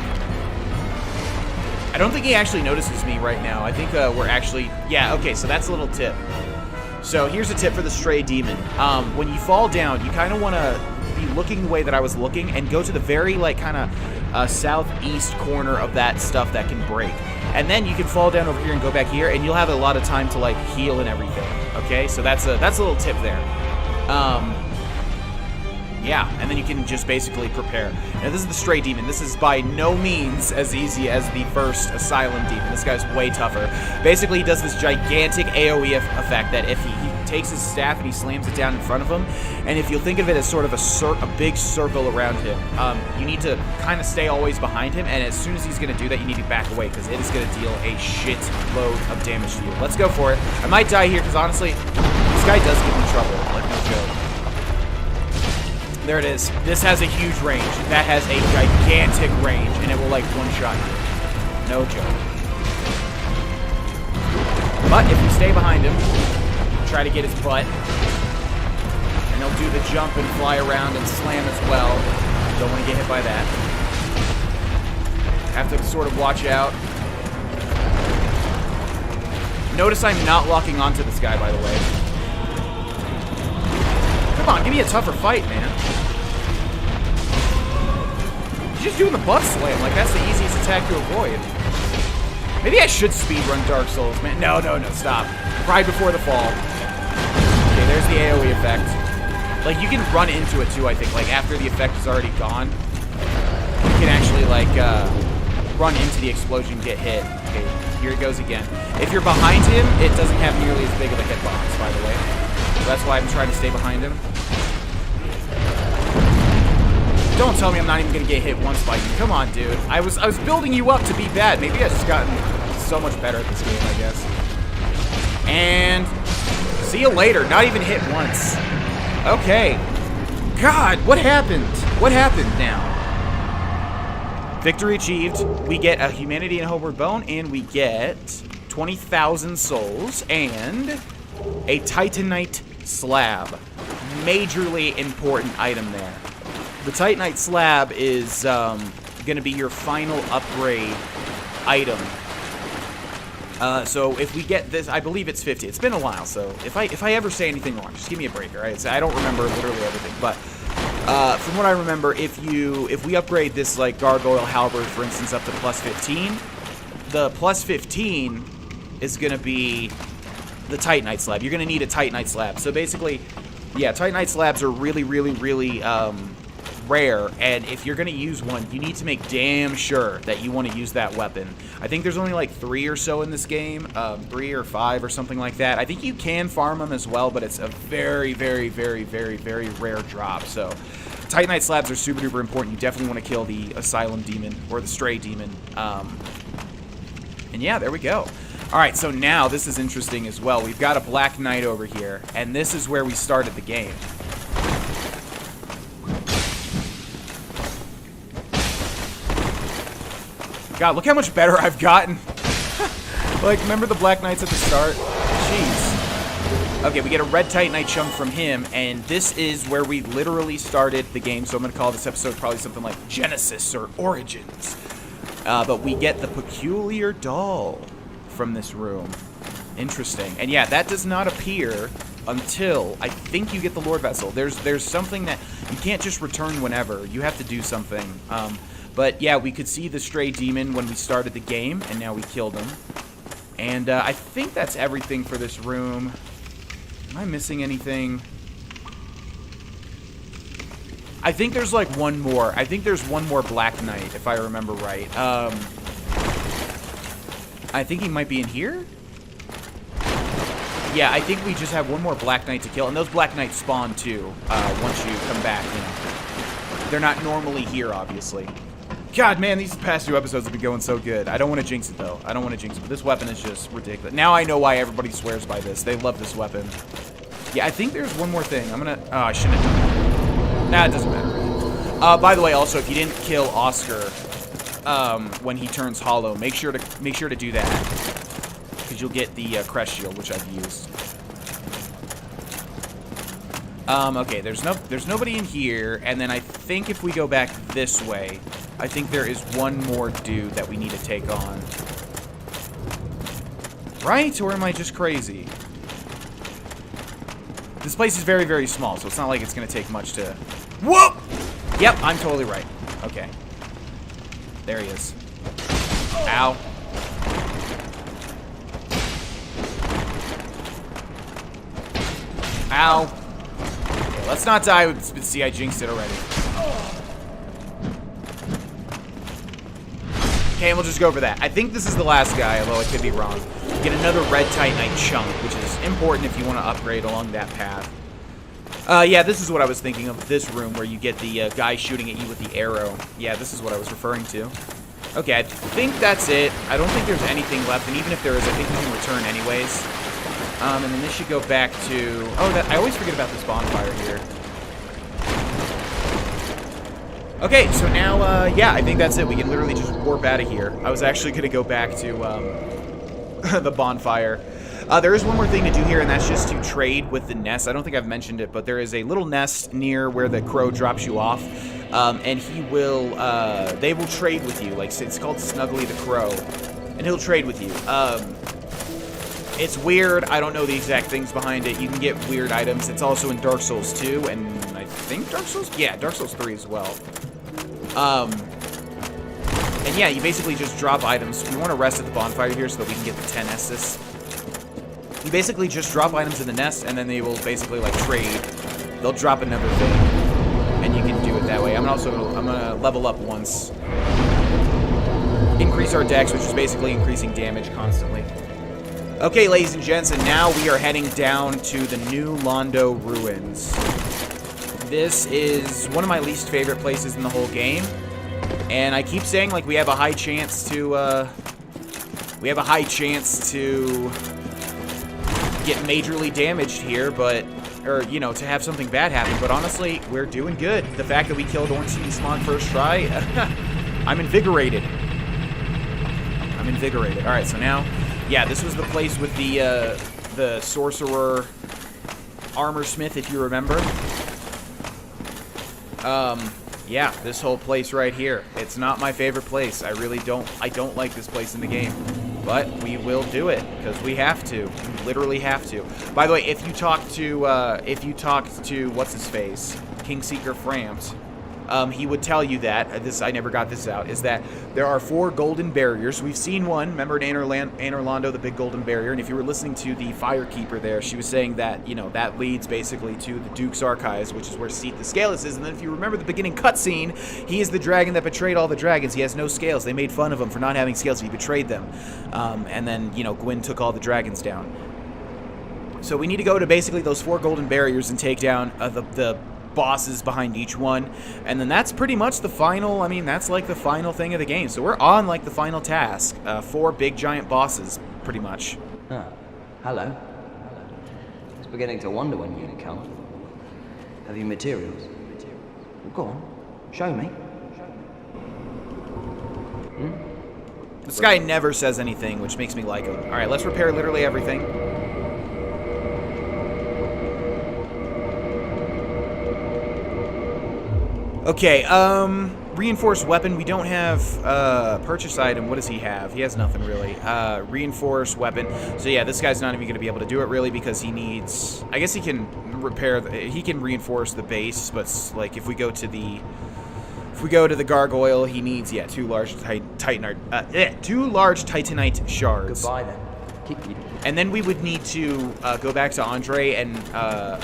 I don't think he actually notices me right now. I think we're actually, yeah, okay, so that's a little tip. So here's a tip for the stray demon. When you fall down, you kind of want to be looking the way that I was looking and go to the very, like, kind of southeast corner of that stuff that can break. And then you can fall down over here and go back here, and you'll have a lot of time to, like, heal and everything. Okay, so that's a little tip there. Yeah, and then you can just basically prepare. Now, this is the Stray Demon. This is by no means as easy as the first Asylum Demon. This guy's way tougher. Basically, he does this gigantic AoE effect that if he takes his staff and he slams it down in front of him, and if you'll think of it as sort of a big circle around him, you need to kind of stay always behind him, and as soon as he's going to do that, you need to back away, because it is going to deal a shit load of damage to you. Let's go for it. I might die here, because honestly, this guy does give me trouble, like no joke. There it is. This has a huge range. That has a gigantic range, and it will, like, one-shot you. No joke. But if you stay behind him, try to get his butt, and he'll do the jump and fly around and slam as well. Don't want to get hit by that. Have to sort of watch out. Notice I'm not locking onto this guy, by the way. Come on, give me a tougher fight, man. You're just doing the butt slam. Like, that's the easiest attack to avoid. Maybe I should speedrun Dark Souls, man. No, stop. Pride before the fall. Okay, there's the AoE effect. Like, you can run into it, too, I think. Like, after the effect is already gone, you can actually, like, run into the explosion and get hit. Okay, here it goes again. If you're behind him, it doesn't have nearly as big of a hitbox, by the way. So that's why I'm trying to stay behind him. Don't tell me I'm not even gonna get hit once by you. Come on, dude. I was building you up to be bad. Maybe I've just gotten so much better at this game, I guess. And see you later. Not even hit once. Okay. God, what happened? What happened now? Victory achieved. We get a Humanity and Homeward Bone, and we get 20,000 souls and a Titanite slab. Majorly important item there. The Titanite slab is going to be your final upgrade item. So if we get this, I believe it's 50. It's been a while, so if I ever say anything wrong, just give me a break, all right? I don't remember literally everything, but from what I remember, if we upgrade this, like, Gargoyle Halberd, for instance, up to plus 15, the plus 15 is going to be the Titanite slab. You're going to need a Titanite slab. So basically, yeah, Titanite slabs are really, really, really rare, and if you're going to use one, you need to make damn sure that you want to use that weapon. I think there's only like 3 or so in this game, 3 or 5 or something like that. I think you can farm them as well, but it's a very, very, very, very, very rare drop. So Titanite slabs are super duper important. You definitely want to kill the Asylum Demon or the Stray Demon. And yeah, there we go. Alright, so now this is interesting as well. We've got a Black Knight over here, and this is where we started the game. God, look how much better I've gotten. Like, remember the Black Knights at the start? Jeez. Okay, we get a red Titanite chunk from him, and this is where we literally started the game, so I'm going to call this episode probably something like Genesis or Origins. But we get the Peculiar Doll from this room. Interesting. And yeah, that does not appear until I think you get the Lord Vessel. There's something that you can't just return whenever. You have to do something. But yeah, we could see the stray demon when we started the game, and now we killed him. And I think that's everything for this room. Am I missing anything? I think there's like one more. I think there's one more Black Knight, if I remember right. I think he might be in here? Yeah, I think we just have one more Black Knight to kill. And those Black Knights spawn too, once you come back, you know. They're not normally here, obviously. God, man, these past 2 episodes have been going so good. I don't want to jinx it, though. I don't want to jinx it. But this weapon is just ridiculous. Now I know why everybody swears by this. They love this weapon. Yeah, I think there's one more thing. I'm gonna... Oh, I shouldn't have done that. Nah, it doesn't matter. By the way, also, if you didn't kill Oscar when he turns hollow, make sure to do that. Because you'll get the crest shield, which I've used. Okay, there's nobody in here, and then I think if we go back this way, I think there is one more dude that we need to take on. Right? Or am I just crazy? This place is very, very small, so it's not like it's going to take much to... Whoa! Yep, I'm totally right. Okay. There he is. Ow. Ow. Okay, let's not die. See, I jinxed it already. Okay, and we'll just go over that. I think this is the last guy, although I could be wrong. You get another red Titanite chunk, which is important if you want to upgrade along that path. Yeah, this is what I was thinking of, this room where you get the guy shooting at you with the arrow. Yeah, this is what I was referring to. Okay, I think that's it. I don't think there's anything left, and even if there is, I think we can return anyways. And then this should go back to... Oh, I always forget about this bonfire here. Okay, so now, yeah, I think that's it. We can literally just warp out of here. I was actually going to go back to the bonfire. There is one more thing to do here, and that's just to trade with the nest. I don't think I've mentioned it, but there is a little nest near where the crow drops you off. And he will, they will trade with you. Like, it's called Snuggly the Crow. And he'll trade with you. It's weird. I don't know the exact things behind it. You can get weird items. It's also in Dark Souls 2, and I think Dark Souls? Yeah, Dark Souls 3 as well. And yeah, you basically just drop items. We want to rest at the bonfire here so that we can get the 10 Estus. You basically just drop items in the nest, and then they will basically, like, trade. They'll drop another thing, and you can do it that way. I'm gonna level up once. Increase our dex, which is basically increasing damage constantly. Okay, ladies and gents, and now we are heading down to the New Londo Ruins. This is one of my least favorite places in the whole game. And I keep saying, like, we have a high chance to get majorly damaged here, but, or, you know, to have something bad happen, but honestly, we're doing good. The fact that we killed Ornstein Smog first try, I'm invigorated. I'm invigorated. Alright, so now, yeah, this was the place with the sorcerer armor smith, if you remember. Yeah, this whole place right here. It's not my favorite place. I don't like this place in the game. But we will do it, because we have to. We literally have to. By the way, if you talk to, what's his face? Kingseeker Frampt, he would tell you that, I never got this out, is that there are 4 golden barriers. We've seen one, remember in Anor Londo, the big golden barrier, and if you were listening to the Firekeeper there, she was saying that, you know, that leads basically to the Duke's Archives, which is where Seath the Scaleless is, and then if you remember the beginning cutscene, he is the dragon that betrayed all the dragons. He has no scales. They made fun of him for not having scales. He betrayed them. And then, you know, Gwyn took all the dragons down. So we need to go to basically those 4 golden barriers and take down the bosses behind each one, and then that's pretty much the final, I mean, that's like the final thing of the game. So we're on like the final task. 4 big giant bosses, pretty much. Ah, hello. I was beginning to wonder when you'd come. Have you materials? Well, go on, show me. This guy never says anything, which makes me like him. Alright, let's repair literally everything. Okay, reinforced weapon. We don't have purchase item. What does he have? He has nothing really. Reinforced weapon. So yeah, this guy's not even going to be able to do it really because he needs. I guess he can repair. He can reinforce the base, but like if we go to the gargoyle, he needs 2 large titanite shards. Goodbye then. Keep eating. And then we would need to go back to Andre and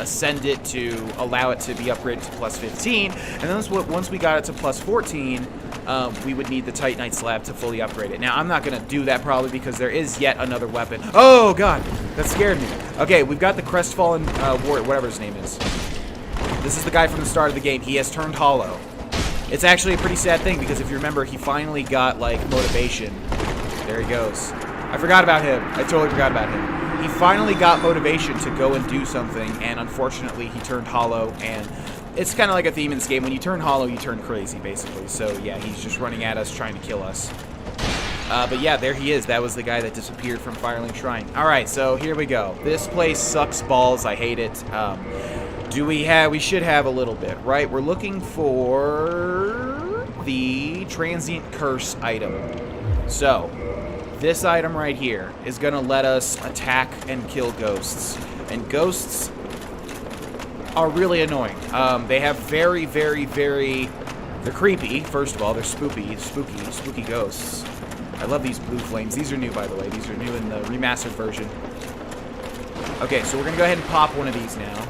ascend it to allow it to be upgraded to plus 15. And then once we got it to plus 14, we would need the Titanite slab to fully upgrade it. Now, I'm not going to do that probably because there is yet another weapon. Oh, God. That scared me. Okay, we've got the Crestfallen warrior, whatever his name is. This is the guy from the start of the game. He has turned hollow. It's actually a pretty sad thing because if you remember, he finally got, like, motivation. There he goes. I forgot about him. I totally forgot about him. He finally got motivation to go and do something, and unfortunately, he turned hollow, and it's kind of like a theme in this game. When you turn hollow, you turn crazy, basically. So, yeah, he's just running at us, trying to kill us. But, yeah, there he is. That was the guy that disappeared from Firelink Shrine. All right, so here we go. This place sucks balls. I hate it. We should have a little bit, right? We're looking for the Transient Curse item. So, this item right here is going to let us attack and kill ghosts. And ghosts are really annoying. They have very, very, very... They're creepy, first of all. They're spooky ghosts. I love these blue flames. These are new, by the way. These are new in the remastered version. Okay, so we're going to go ahead and pop one of these now.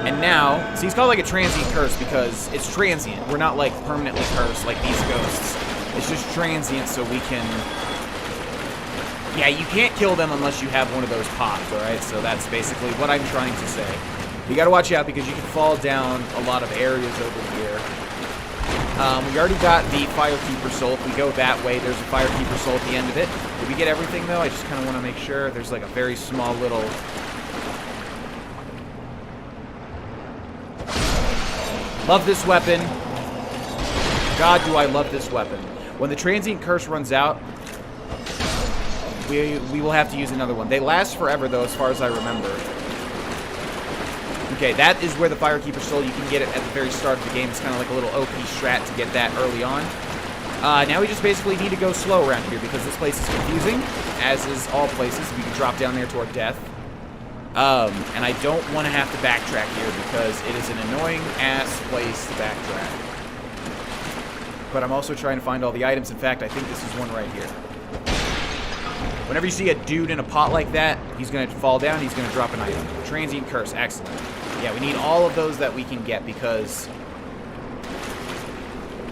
And now, so he's called like a transient curse because it's transient. We're not like permanently cursed like these ghosts. It's just transient so we can... Yeah, you can't kill them unless you have one of those popped, alright? So that's basically what I'm trying to say. You gotta watch out because you can fall down a lot of areas over here. We already got the Firekeeper Soul. If we go that way, there's a Firekeeper Soul at the end of it. Did we get everything, though? I just kind of want to make sure. There's like a very small little... Love this weapon. God, do I love this weapon. When the Transient Curse runs out, we will have to use another one. They last forever, though, as far as I remember. Okay, that is where the Firekeeper Soul, you can get it at the very start of the game. It's kind of like a little OP strat to get that early on. Now we just basically need to go slow around here because this place is confusing, as is all places. We can drop down there to our death. And I don't want to have to backtrack here because it is an annoying-ass place to backtrack. But I'm also trying to find all the items. In fact, I think this is one right here. Whenever you see a dude in a pot like that, he's going to fall down, he's going to drop an item. Transient Curse, excellent. Yeah, we need all of those that we can get because...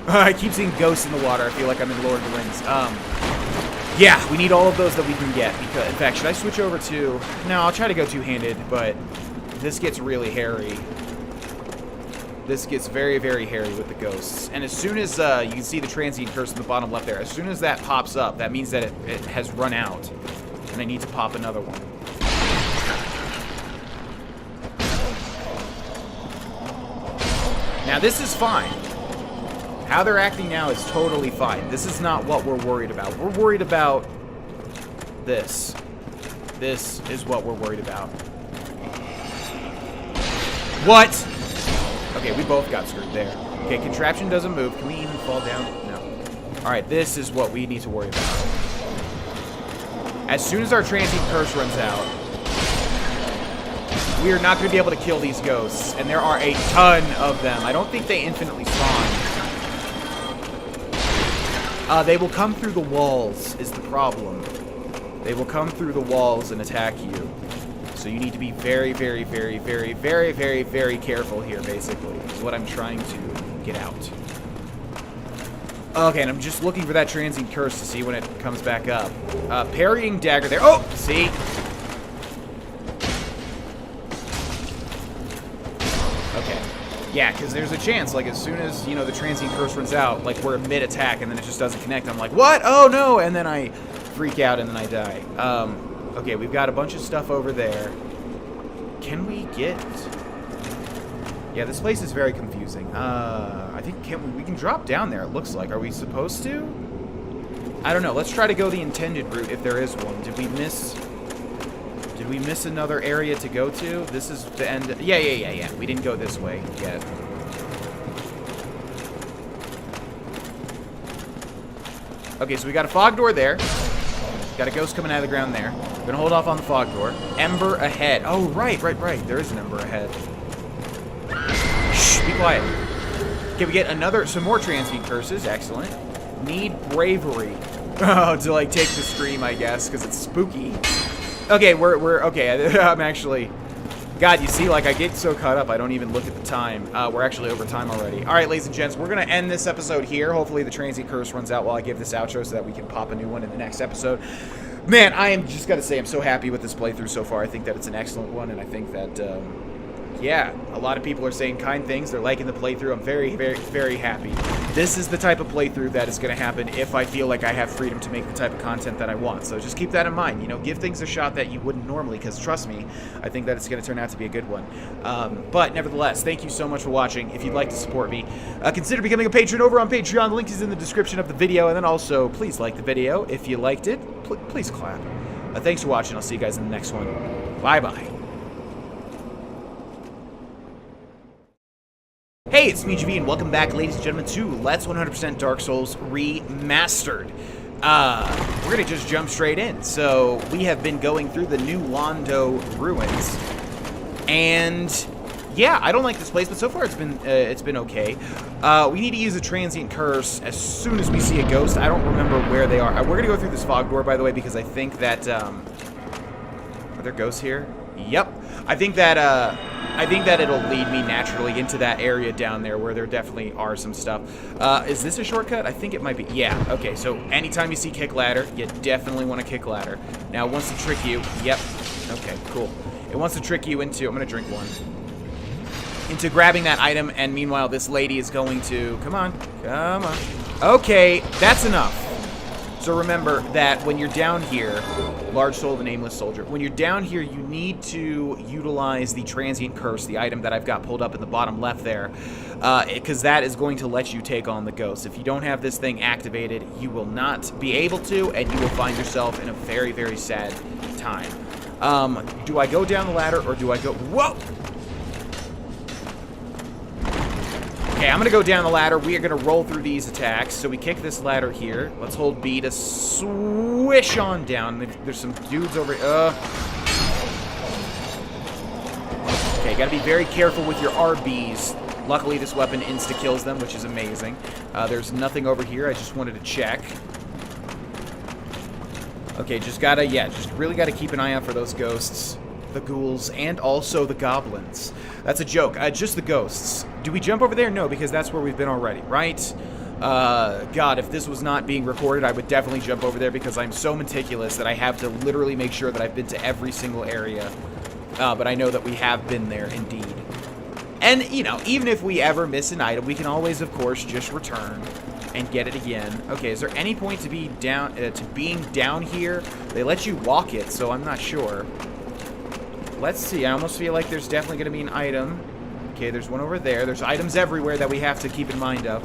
I keep seeing ghosts in the water. I feel like I'm in Lord of the Rings. Yeah, we need all of those that we can get. Because, in fact, should I switch over to... No, I'll try to go two-handed, but this gets really hairy. This gets very, very hairy with the ghosts. And as soon as you can see the Transient Curse in the bottom left there, as soon as that pops up, that means that it has run out. And I need to pop another one. Now, this is fine. How they're acting now is totally fine. This is not what we're worried about. We're worried about this. This is what we're worried about. What? Okay, we both got screwed there. Okay, contraption doesn't move. Can we even fall down? No. Alright, this is what we need to worry about. As soon as our Transient Curse runs out, we are not going to be able to kill these ghosts. And there are a ton of them. I don't think they infinitely spawn. They will come through the walls, is the problem. They will come through the walls and attack you. So you need to be very, very, very, very, very, very, very careful here, basically, is what I'm trying to get out. Okay, and I'm just looking for that Transient Curse to see when it comes back up. Parrying dagger there. Oh, see? Okay. Yeah, because there's a chance, like, as soon as, you know, the Transient Curse runs out, like, we're mid-attack and then it just doesn't connect. I'm like, what? Oh, no! And then I freak out and then I die. Okay, we've got a bunch of stuff over there. Can we get... Yeah, this place is very confusing. I think we can drop down there, it looks like. Are we supposed to? I don't know. Let's try to go the intended route if there is one. Did we miss another area to go to? This is the end. Yeah. We didn't go this way yet. Okay, so we got a fog door there. Got a ghost coming out of the ground there. Gonna hold off on the fog door. Ember ahead. Oh, right. There is an ember ahead. Shh, be quiet. Okay, we get some more transient curses. Excellent. Need bravery. Oh, to like take the stream, I guess, because it's spooky. Okay, we're okay. I'm actually... God, you see, like, I get so caught up, I don't even look at the time. We're actually over time already. All right, ladies and gents, we're going to end this episode here. Hopefully the transient curse runs out while I give this outro so that we can pop a new one in the next episode. Man, I am just got to say, I'm so happy with this playthrough so far. I think that it's an excellent one, and I think that, yeah, a lot of people are saying kind things. They're liking the playthrough. I'm very, very, very happy. This is the type of playthrough that is going to happen if I feel like I have freedom to make the type of content that I want. So just keep that in mind. You know, give things a shot that you wouldn't normally, because trust me, I think that it's going to turn out to be a good one. But nevertheless, thank you so much for watching. If you'd like to support me, consider becoming a patron over on Patreon. The link is in the description of the video. And then also, please like the video. If you liked it, please clap. Thanks for watching. I'll see you guys in the next one. Bye-bye. Hey, it's me, JV, and welcome back, ladies and gentlemen, to Let's 100% Dark Souls Remastered. We're going to just jump straight in. So, we have been going through the New Londo ruins, and yeah, I don't like this place, but so far it's been okay. We need to use a transient curse as soon as we see a ghost. I don't remember where they are. We're going to go through this fog door, by the way, because I think that, are there ghosts here? Yep. I think that it'll lead me naturally into that area down there where there definitely are some stuff. Is this a shortcut? I think it might be. Yeah, okay, so anytime you see kick ladder, you definitely want to kick ladder. Now, it wants to trick you. Yep. Okay, cool. It wants to trick you into, I'm going to drink one, into grabbing that item, and meanwhile, this lady is going to, come on. Okay, that's enough. So remember that when you're down here, large soul of the nameless soldier, when you're down here, you need to utilize the transient curse, the item that I've got pulled up in the bottom left there, because that is going to let you take on the ghost. If you don't have this thing activated, you will not be able to, and you will find yourself in a very, very sad time. Do I go down the ladder, or do I go... Whoa! Okay, I'm going to go down the ladder. We are going to roll through these attacks. So we kick this ladder here. Let's hold B to swish on down. There's some dudes over here. Okay, got to be very careful with your RBs. Luckily, this weapon insta-kills them, which is amazing. There's nothing over here. I just wanted to check. Okay, just really gotta keep an eye out for those ghosts, the ghouls, and also the goblins. That's a joke. Just the ghosts. Do we jump over there? No, because that's where we've been already, right? God, if this was not being recorded, I would definitely jump over there because I'm so meticulous that I have to literally make sure that I've been to every single area. But I know that we have been there, indeed. And, you know, even if we ever miss an item, we can always, of course, just return and get it again. Okay, is there any point to be down, being down here? They let you walk it, so I'm not sure. Let's see. I almost feel like there's definitely going to be an item. Okay, there's one over there. There's items everywhere that we have to keep in mind of.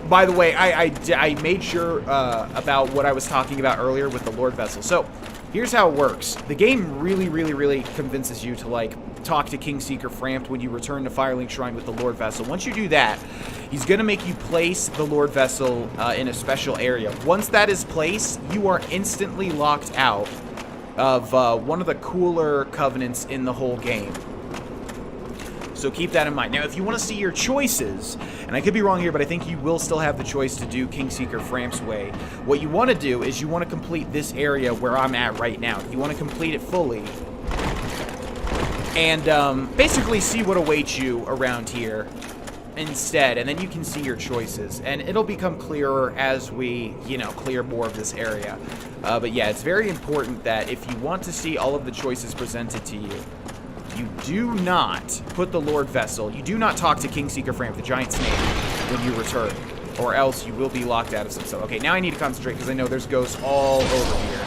By the way, I made sure about what I was talking about earlier with the Lord Vessel. So, here's how it works. The game really convinces you to, like, talk to Kingseeker Frampt when you return to Firelink Shrine with the Lord Vessel. Once you do that, he's going to make you place the Lord Vessel in a special area. Once that is placed, you are instantly locked out of one of the cooler covenants in the whole game. So keep that in mind. Now, if you want to see your choices, and I could be wrong here, but I think you will still have the choice to do Kingseeker Frampt's way. What you want to do is you want to complete this area where I'm at right now. You want to complete it fully. And basically see what awaits you around here instead. And then you can see your choices. And it'll become clearer as we, you know, clear more of this area. But yeah, it's very important that if you want to see all of the choices presented to you, you do not put the Lord Vessel, you do not talk to Kingseeker Frampt, the giant snake, when you return, or else you will be locked out of some stuff. Okay, now I need to concentrate because I know there's ghosts all over here,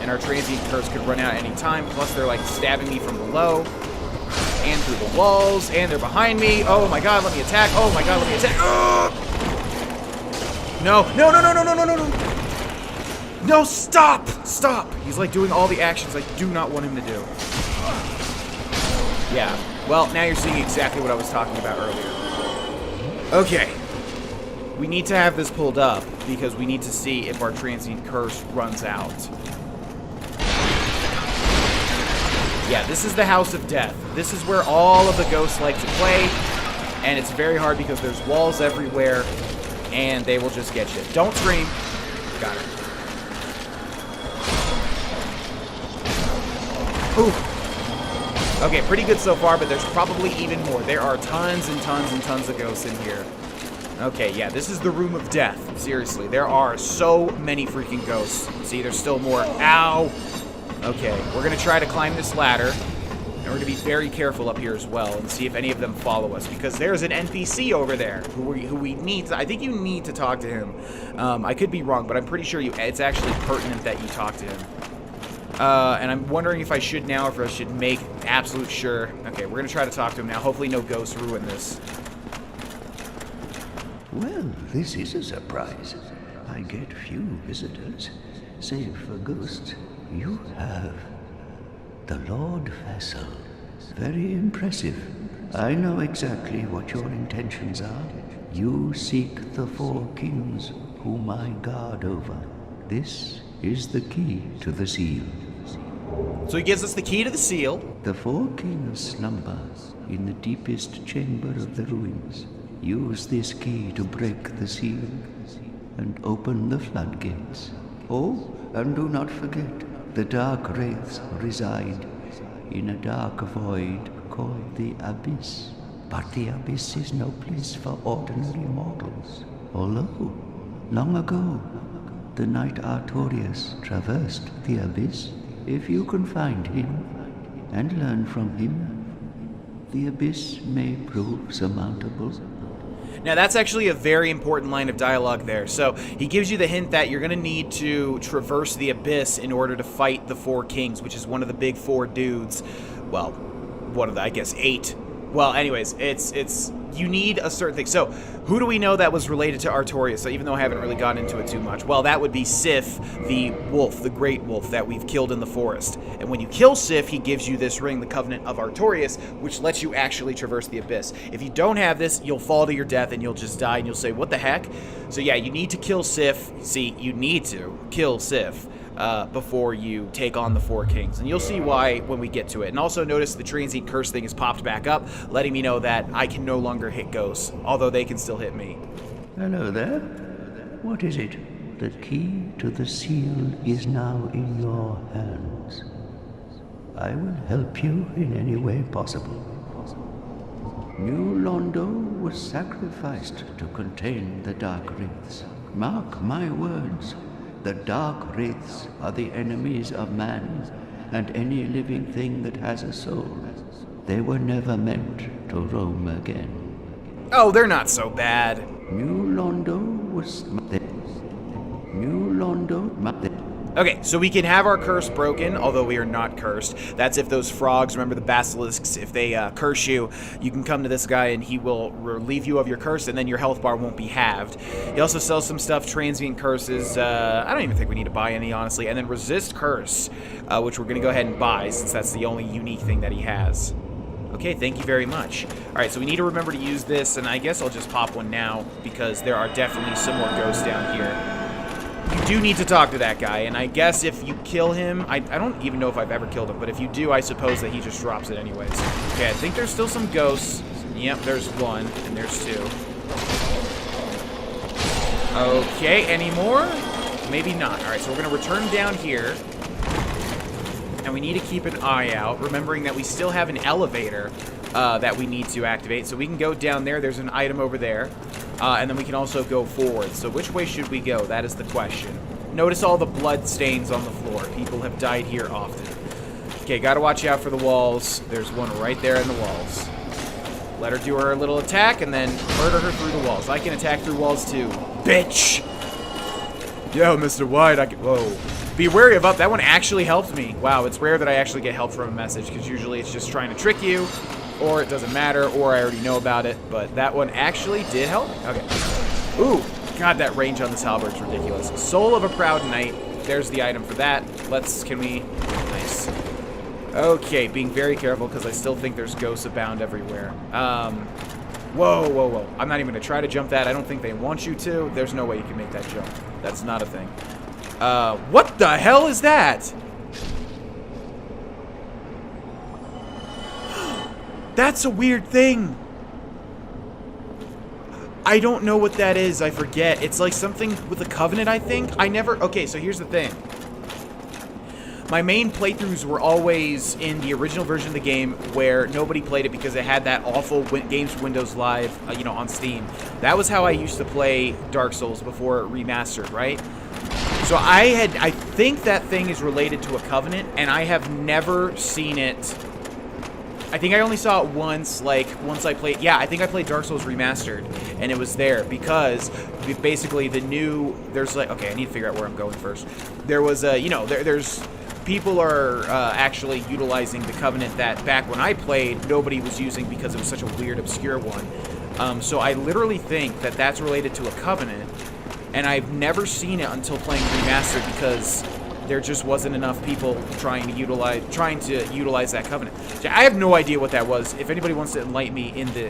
and our transient curse could run out any time, plus they're like stabbing me from below, and through the walls, and they're behind me. Oh my god, let me attack. Oh my god, let me attack. No, no, stop! Stop! He's like doing all the actions I do not want him to do. Yeah, well, now you're seeing exactly what I was talking about earlier. Okay. we need to have this pulled up because we need to see if our transient curse runs out. Yeah, this is the House of Death. This is where all of the ghosts like to play, and it's very hard because there's walls everywhere, and they will just get you. Don't scream. Got it. Ooh. Okay, pretty good so far, but there's probably even more. There are tons and tons and tons of ghosts in here. Okay, yeah, this is the Room of Death. Seriously, there are so many freaking ghosts. See, there's still more. Ow! Okay, we're going to try to climb this ladder, and we're going to be very careful up here as well and see if any of them follow us, because there's an NPC over there who we need to, I think you need to talk to him. I could be wrong, but I'm pretty sure it's actually pertinent that you talk to him. And I'm wondering if I should now or if I should make absolute sure. Okay, we're going to try to talk to him now. Hopefully no ghosts ruin this. Well, this is a surprise. I get few visitors, save for ghosts. You have the Lord Vessel. Very impressive. I know exactly what your intentions are. You seek the four kings whom I guard over. This is the key to the seal. So he gives us the key to the seal. The four kings slumber in the deepest chamber of the ruins. Use this key to break the seal and open the floodgates. Oh, and do not forget, the dark wraiths reside in a dark void called the Abyss. But the Abyss is no place for ordinary mortals. Although, long ago, the knight Artorius traversed the Abyss. If you can find him and learn from him, the Abyss may prove surmountable. Now, that's actually a very important line of dialogue there. So, he gives you the hint that you're going to need to traverse the Abyss in order to fight the Four Kings, which is one of the big four dudes. Well, one of the, I guess, 8. Well, anyways, you need a certain thing. So, who do we know that was related to Artorius? So, even though I haven't really gotten into it too much. Well, that would be Sif, the wolf, the great wolf that we've killed in the forest. And when you kill Sif, he gives you this ring, the Covenant of Artorius, which lets you actually traverse the Abyss. If you don't have this, you'll fall to your death and you'll just die and you'll say, what the heck? So, yeah, you need to kill Sif. See, you need to kill Sif before you take on the Four Kings. And you'll see why when we get to it. And also notice the transient curse thing is popped back up, letting me know that I can no longer hit ghosts, although they can still hit me. Hello there. What is it? The key to the seal is now in your hands. I will help you in any way possible. New Londo was sacrificed to contain the Dark Wraiths. Mark my words. The Dark Wraiths are the enemies of man and any living thing that has a soul. They were never meant to roam again. Oh, they're not so bad. New Londo was... New Londo... Okay, so we can have our curse broken, although we are not cursed. That's if those frogs, remember the basilisks, if they curse you, you can come to this guy and he will relieve you of your curse, and then your health bar won't be halved. He also sells some stuff, transient curses. I don't even think we need to buy any, honestly. And then resist curse, which we're going to go ahead and buy, since that's the only unique thing that he has. Okay, thank you very much. All right, so we need to remember to use this, and I guess I'll just pop one now, because there are definitely some more ghosts down here. You do need to talk to that guy, and I guess if you kill him, I don't even know if I've ever killed him, but if you do, I suppose that he just drops it anyways. Okay, I think there's still some ghosts. Yep, there's one, and there's 2. Okay, any more? Maybe not. All right, so we're going to return down here, and we need to keep an eye out, remembering that we still have an elevator that we need to activate, so we can go down there. There's an item over there. And then we can also go forward. So which way should we go? That is the question. Notice all the blood stains on the floor. People have died here often. Okay, gotta watch out for the walls. There's one right there in the walls. Let her do her little attack and then murder her through the walls. I can attack through walls too. Bitch! Yo, Mr. White, I can... Whoa. Be wary of up. That one actually helped me. Wow, it's rare that I actually get help from a message, because usually it's just trying to trick you, or it doesn't matter, or I already know about it, but that one actually did help me. Okay. Ooh, God, that range on this halberd's ridiculous. Soul of a Proud Knight. There's the item for that. Can we... Nice. Okay, being very careful, because I still think there's ghosts abound everywhere. Whoa, whoa, whoa. I'm not even going to try to jump that. I don't think they want you to. There's no way you can make that jump. That's not a thing. What the hell is that? That's a weird thing. I don't know what that is. I forget. It's like something with a covenant, I think. Okay, so here's the thing. My main playthroughs were always in the original version of the game where nobody played it because it had that awful Games for Windows Live, you know, on Steam. That was how I used to play Dark Souls before it remastered, right? So I think that thing is related to a covenant, and I have never seen it. I think I only saw it once, like, once I played, yeah, I think I played Dark Souls Remastered, and it was there, because basically there's like, okay, I need to figure out where I'm going first. There was, you know, there's, people are actually utilizing the Covenant that back when I played, nobody was using because it was such a weird, obscure one. So I literally think that that's related to a Covenant, and I've never seen it until playing Remastered because there just wasn't enough people trying to utilize that Covenant. So I have no idea what that was. If anybody wants to enlighten me in the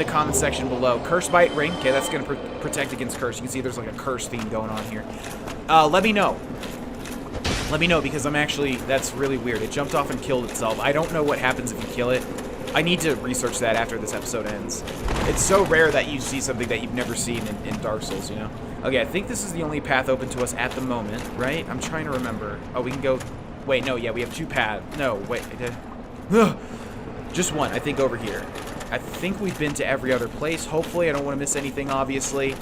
comment section below. Curse Bite Ring. Okay, that's going to protect against curse. You can see there's like a curse theme going on here. Let me know. Let me know, because that's really weird. It jumped off and killed itself. I don't know what happens if you kill it. I need to research that after this episode ends. It's so rare that you see something that you've never seen in Dark Souls, you know? Okay, I think this is the only path open to us at the moment, right? I'm trying to remember. Oh, we can go... Wait, no, yeah, we have two paths. No, wait. Just one, I think, over here. I think we've been to every other place. Hopefully, I don't want to miss anything, obviously.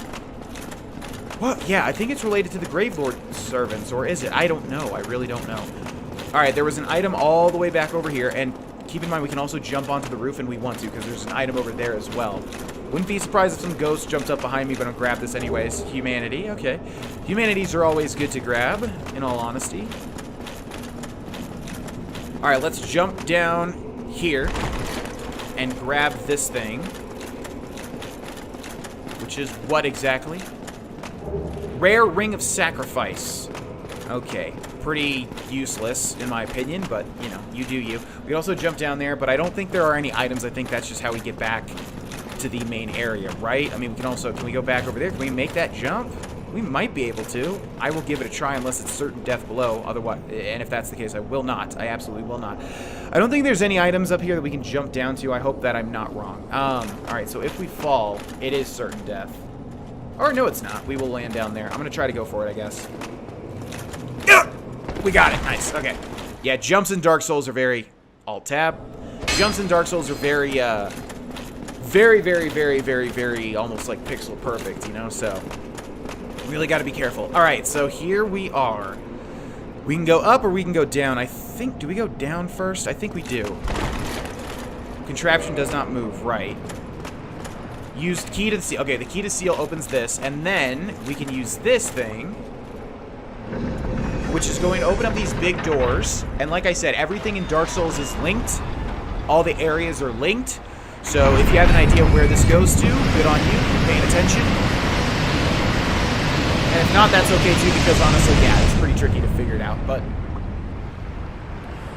Well, yeah, I think it's related to the Gravelord servants, or is it? I don't know. I really don't know. Alright, there was an item all the way back over here, and keep in mind we can also jump onto the roof when we want to, because there's an item over there as well. Wouldn't be surprised if some ghost jumped up behind me, but I'll grab this anyways. Humanity, okay. Humanities are always good to grab, in all honesty. Alright, let's jump down here and grab this thing. Which is what exactly? Rare Ring of Sacrifice. Okay, pretty useless in my opinion, but you know, you do you. We can also jump down there, but I don't think there are any items. I think that's just how we get back to the main area, right? I mean, can we go back over there? Can we make that jump? We might be able to. I will give it a try unless it's certain death below. Otherwise, and if that's the case, I will not. I absolutely will not. I don't think there's any items up here that we can jump down to. I hope that I'm not wrong. Alright, so if we fall, it is certain death. Or no, it's not. We will land down there. I'm going to try to go for it, I guess. We got it. Nice. Okay. Yeah, jumps in Dark Souls are very... Alt-tab. Jumps in Dark Souls are very, very almost like pixel perfect, you know? So, really got to be careful. Alright, so here we are. We can go up or we can go down. I think... Do we go down first? I think we do. Contraption does not move. Right. Use key to seal. Okay, the key to seal opens this, and then we can use this thing, which is going to open up these big doors. And like I said, everything in Dark Souls is linked. All the areas are linked. So if you have an idea where this goes to, good on you, you're paying attention. And if not, that's okay too, because honestly, yeah, it's pretty tricky to figure it out. But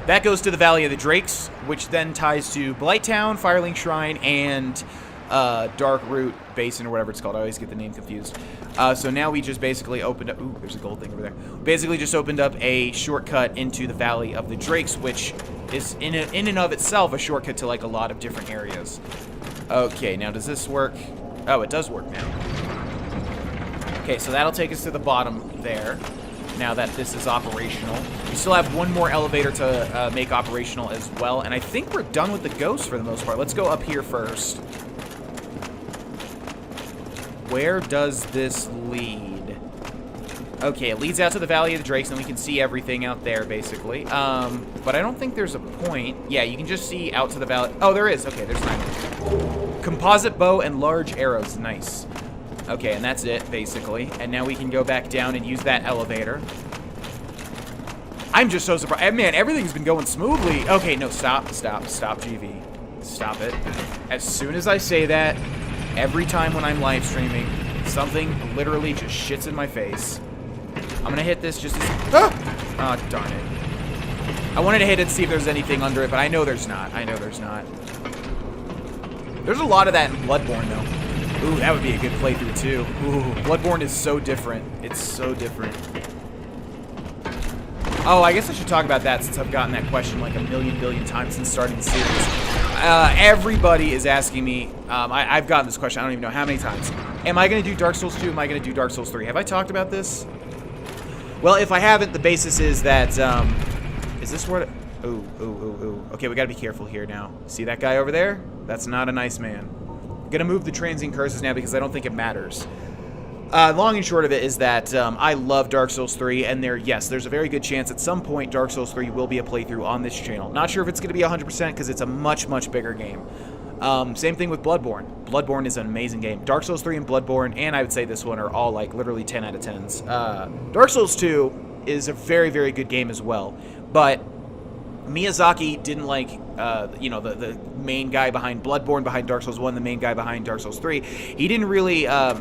that goes to the Valley of the Drakes, which then ties to Blighttown, Firelink Shrine, and Dark Root Basin, or whatever it's called. I always get the name confused. So now we just basically opened up... Ooh, there's a gold thing over there. Basically just opened up a shortcut into the Valley of the Drakes, which is in and of itself a shortcut to like a lot of different areas. Okay, now does this work? Oh, it does work now. Okay, so that'll take us to the bottom there, now that this is operational. We still have one more elevator to make operational as well, and I think we're done with the ghosts for the most part. Let's go up here first. Where does this lead? Okay, it leads out to the Valley of the Drakes, and we can see everything out there, basically. But I don't think there's a point. Yeah, you can just see out to the valley. Oh, there is. Okay, there's 9. Composite bow and large arrows. Nice. Okay, and that's it, basically. And now we can go back down and use that elevator. I'm just so surprised. Man, everything's been going smoothly. Okay, no, stop, GV. Stop it. As soon as I say that, every time when I'm live streaming, something literally just shits in my face. I'm gonna hit this just as... Ah! Oh, darn it. I wanted to hit it and see if there's anything under it, but I know there's not. I know there's not. There's a lot of that in Bloodborne, though. Ooh, that would be a good playthrough, too. Ooh, Bloodborne is so different. It's so different. Oh, I guess I should talk about that since I've gotten that question like a million billion times since starting the series. Everybody is asking me, I've gotten this question, I don't even know how many times. Am I going to do Dark Souls 2? Am I going to do Dark Souls 3? Have I talked about this? Well, if I haven't, the basis is that, is this where... Ooh. Okay, we gotta be careful here now. See that guy over there? That's not a nice man. I'm gonna move the transient curses now because I don't think it matters. Long and short of it is that I love Dark Souls 3, and there's a very good chance at some point Dark Souls 3 will be a playthrough on this channel. Not sure if it's going to be 100% because it's a much, much bigger game. Same thing with Bloodborne. Bloodborne is an amazing game. Dark Souls 3 and Bloodborne, and I would say this one, are all like literally 10 out of 10s. Dark Souls 2 is a very, very good game as well, but Miyazaki didn't like, the main guy behind Bloodborne, behind Dark Souls 1, the main guy behind Dark Souls 3. He didn't really I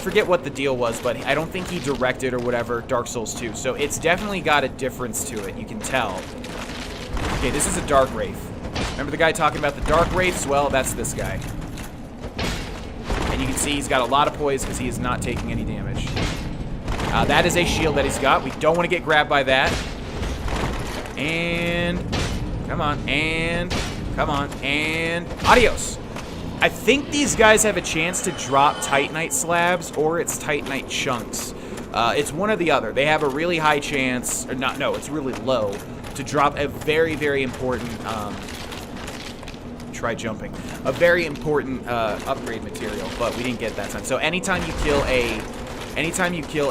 forget what the deal was, but I don't think he directed or whatever Dark Souls 2. So it's definitely got a difference to it. You can tell. Okay, this is a Dark Wraith. Remember the guy talking about the Dark Wraiths? Well, that's this guy. And you can see he's got a lot of poise because he is not taking any damage. That is a shield that he's got. We don't want to get grabbed by that. And... come on. And... come on. And... adios! I think these guys have a chance to drop Titanite slabs, or it's Titanite chunks. It's one or the other. They have a really high chance, or not, no, it's really low, to drop a very, very important, try jumping, a very important upgrade material, but we didn't get it that time. So anytime you kill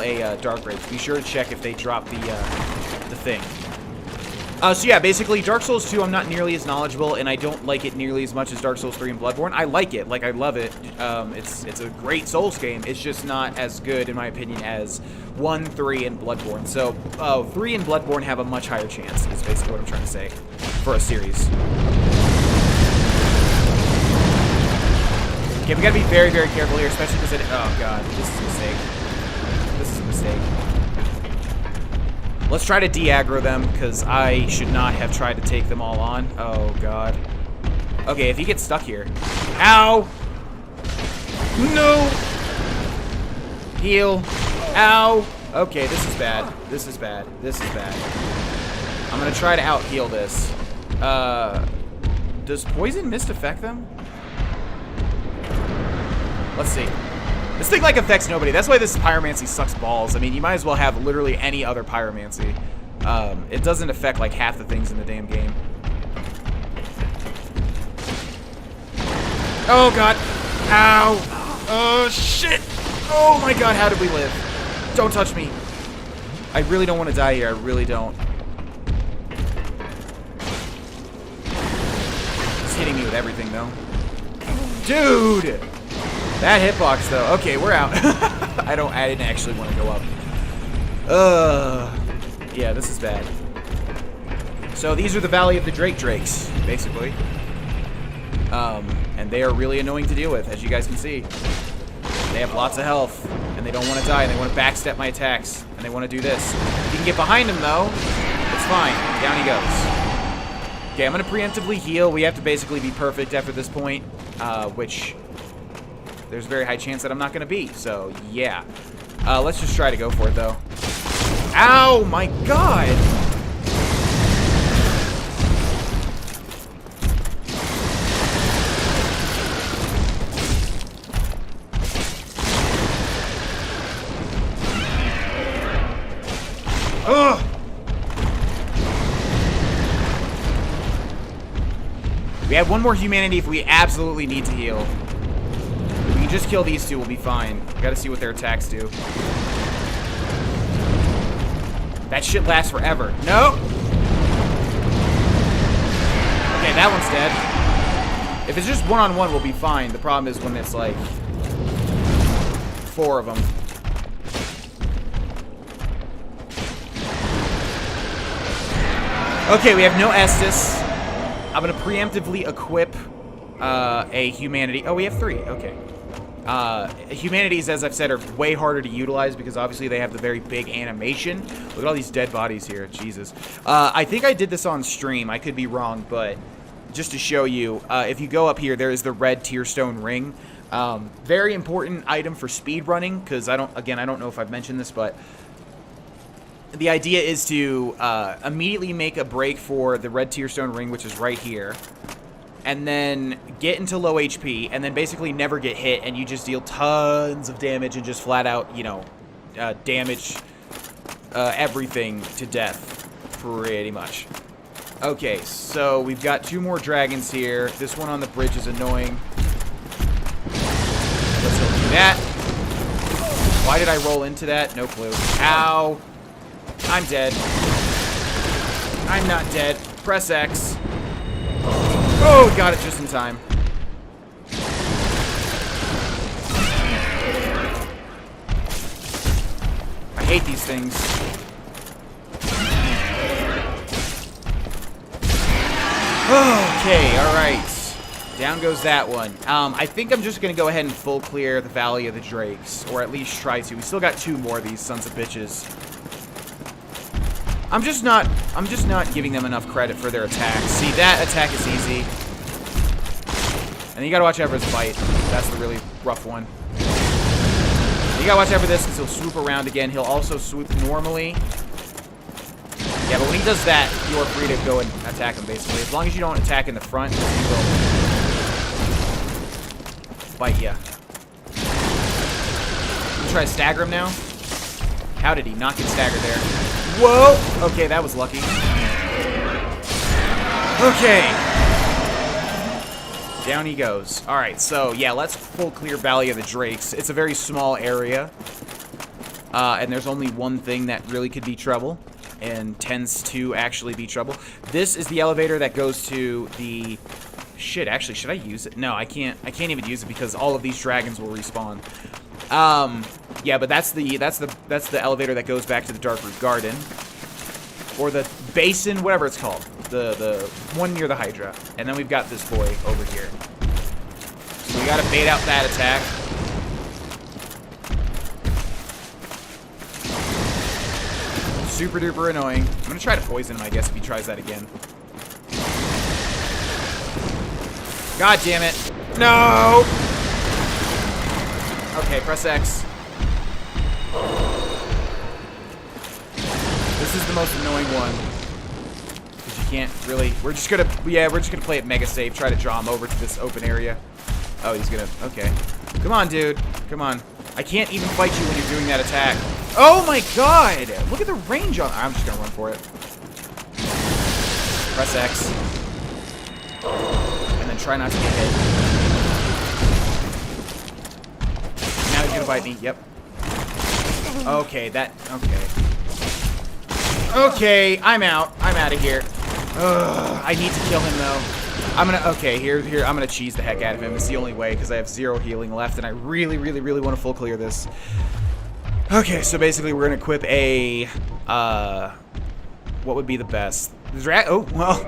a Dark Wraith, be sure to check if they drop the thing. So yeah, basically, Dark Souls 2, I'm not nearly as knowledgeable, and I don't like it nearly as much as Dark Souls 3 and Bloodborne. I like it, like, I love it. It's a great Souls game. It's just not as good, in my opinion, as 1, 3, and Bloodborne. So, 3 and Bloodborne have a much higher chance, is basically what I'm trying to say, for a series. Okay, we gotta be very, very careful here, especially because it... oh, God, this is a mistake. This is a mistake. Let's try to de-aggro them, because I should not have tried to take them all on. Oh, God. Okay, if he gets stuck here... ow! No! Heal. Ow! Okay, this is bad. This is bad. This is bad. I'm gonna try to out-heal this. Does Poison Mist affect them? Let's see. This thing, like, affects nobody. That's why this pyromancy sucks balls. I mean, you might as well have literally any other pyromancy. It doesn't affect, like, half the things in the damn game. Oh, God. Ow. Oh, shit. Oh, my God. How did we live? Don't touch me. I really don't want to die here. I really don't. It's hitting me with everything, though. Dude! That hitbox, though. Okay, we're out. I didn't actually want to go up. Yeah, this is bad. So these are the Valley of the Drakes, basically. And they are really annoying to deal with, as you guys can see. They have lots of health, and they don't want to die, and they want to backstep my attacks, and they want to do this. If you can get behind him, though, it's fine. Down he goes. Okay, I'm going to preemptively heal. We have to basically be perfect after this point, which... there's a very high chance that I'm not going to be, so yeah. Let's just try to go for it, though. Ow, my God! Ugh! We have one more humanity if we absolutely need to heal. Just kill these two, we'll be fine. Gotta see what their attacks do. That shit lasts forever. No! Okay, that one's dead. If it's just one-on-one, we'll be fine. The problem is when it's like 4 of them. Okay, we have no Estus. I'm gonna preemptively equip a humanity. Oh, we have 3. Okay. Humanities, as I've said, are way harder to utilize because obviously they have the very big animation. Look at all these dead bodies here. Jesus. I think I did this on stream. I could be wrong, but just to show you, if you go up here, there is the red Tearstone ring. Very important item for speed running because I don't know if I've mentioned this, but the idea is to immediately make a break for the red Tearstone ring, which is right here. And then get into low HP, and then basically never get hit, and you just deal tons of damage and just flat out, you know, damage everything to death, pretty much. Okay, so we've got 2 more dragons here. This one on the bridge is annoying. Let's go do that. Why did I roll into that? No clue. Ow. I'm dead. I'm not dead. Press X. Oh, got it just in time. I hate these things. Okay, alright. Down goes that one. I think I'm just going to go ahead and full clear the Valley of the Drakes. Or at least try to. We still got 2 more of these sons of bitches. I'm just not giving them enough credit for their attacks. See, that attack is easy. And you gotta watch out for his bite. That's the really rough one. You gotta watch out for this because he'll swoop around again. He'll also swoop normally. Yeah, but when he does that, you are free to go and attack him, basically. As long as you don't attack in the front, he will bite ya. You try to stagger him now? How did he not get staggered there? Whoa! Okay, that was lucky. Okay. Down he goes. Alright, so, yeah, let's full clear Valley of the Drakes. It's a very small area. And there's only one thing that really could be trouble. And tends to actually be trouble. This is the elevator that goes to the... Shit, actually, should I use it? No, I can't even use it because all of these dragons will respawn. Yeah, but that's the elevator that goes back to the Darkroot Garden, or the basin, whatever it's called, the one near the Hydra. And then we've got this boy over here. So we gotta bait out that attack. Super duper annoying. I'm gonna try to poison him, I guess, if he tries that again. God damn it! No! Okay, press X. This is the most annoying one. Because you can't really... We're just gonna play it mega safe. Try to draw him over to this open area. Oh, he's gonna... Okay. Come on, dude. Come on. I can't even fight you when you're doing that attack. Oh my god! Look at the range on... I'm just gonna run for it. Press X. And then try not to get hit. Now he's gonna bite me. Yep. Okay, that... Okay. Okay, I'm out. I'm out of here. Ugh, I need to kill him, though. I'm gonna... Okay, here. I'm gonna cheese the heck out of him. It's the only way, because I have 0 healing left, and I really, really, really want to full clear this. Okay, so basically we're gonna equip a... What would be the best? Oh, well...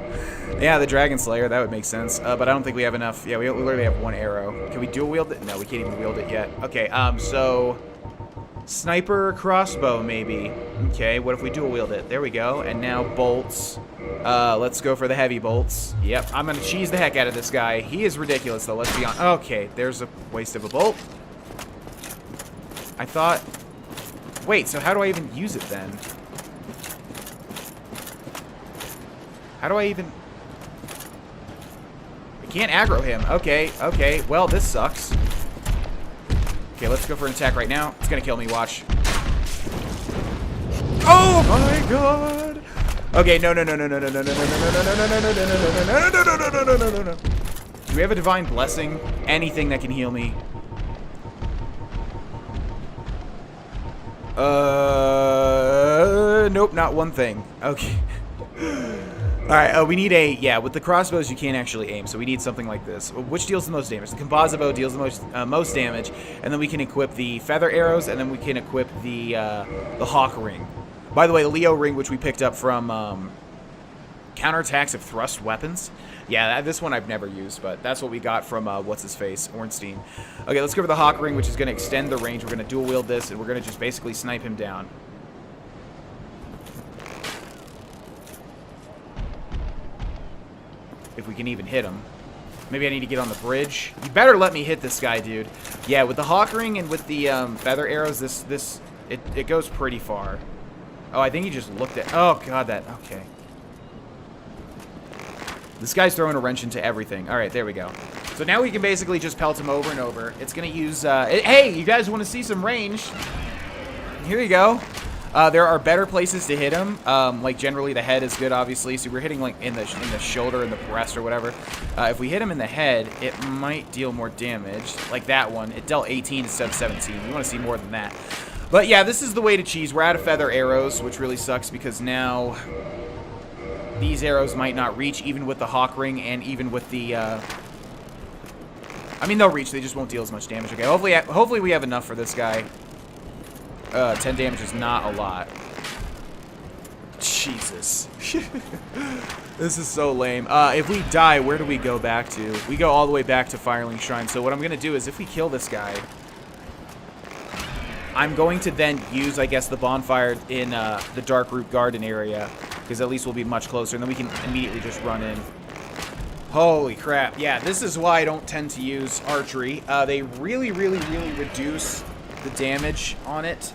Yeah, the Dragon Slayer. That would make sense. But I don't think we have enough. Yeah, we literally have 1 arrow. Can we dual wield it? No, we can't even wield it yet. Okay, so... Sniper crossbow, maybe. Okay, what if we dual wield it? There we go. And now bolts. Let's go for the heavy bolts. Yep, I'm gonna cheese the heck out of this guy. He is ridiculous, though. Let's be honest. Okay, there's a waste of a bolt. I thought... Wait, so how do I even use it, then? How do I even... I can't aggro him. Okay. Well, this sucks. Okay, let's go for an attack right now. It's gonna kill me, watch. Oh my god! Okay, no. Do we have a divine blessing? Anything that can heal me? Nope, not one thing. Okay. Alright, we need a... Yeah, with the crossbows, you can't actually aim, so we need something like this. Which deals the most damage? The composite bow deals the most damage, and then we can equip the feather arrows, and then we can equip the hawk ring. By the way, the Leo ring, which we picked up from Counterattacks of thrust weapons. Yeah, this one I've never used, but that's what we got from, what's-his-face, Ornstein. Okay, let's go for the Hawk Ring, which is going to extend the range. We're going to dual-wield this, and we're going to just basically snipe him down. If we can even hit him. Maybe I need to get on the bridge. You better let me hit this guy, dude. Yeah, with the Hawk Ring and with the feather arrows, it goes pretty far. Oh, I think he just looked at... Oh, God, okay. This guy's throwing a wrench into everything. All right, there we go. So now we can basically just pelt him over and over. It's going to use... hey, you guys want to see some range? Here you go. There are better places to hit him. Like, generally, the head is good, obviously. So we're hitting, like, in the shoulder, in the breast, or whatever. If we hit him in the head, it might deal more damage. Like that one. It dealt 18 instead of 17. We want to see more than that. But, yeah, this is the way to cheese. We're out of feather arrows, which really sucks because now... these arrows might not reach, even with the Hawk Ring and even with the, I mean, they'll reach. They just won't deal as much damage. Okay, hopefully we have enough for this guy. 10 damage is not a lot. Jesus. This is so lame. If we die, where do we go back to? We go all the way back to Firelink Shrine. So what I'm going to do is if we kill this guy, I'm going to then use, I guess, the bonfire in the Dark Root Garden area. Because at least we'll be much closer, and then we can immediately just run in. Holy crap. Yeah, this is why I don't tend to use archery. They really, really, really reduce the damage on it.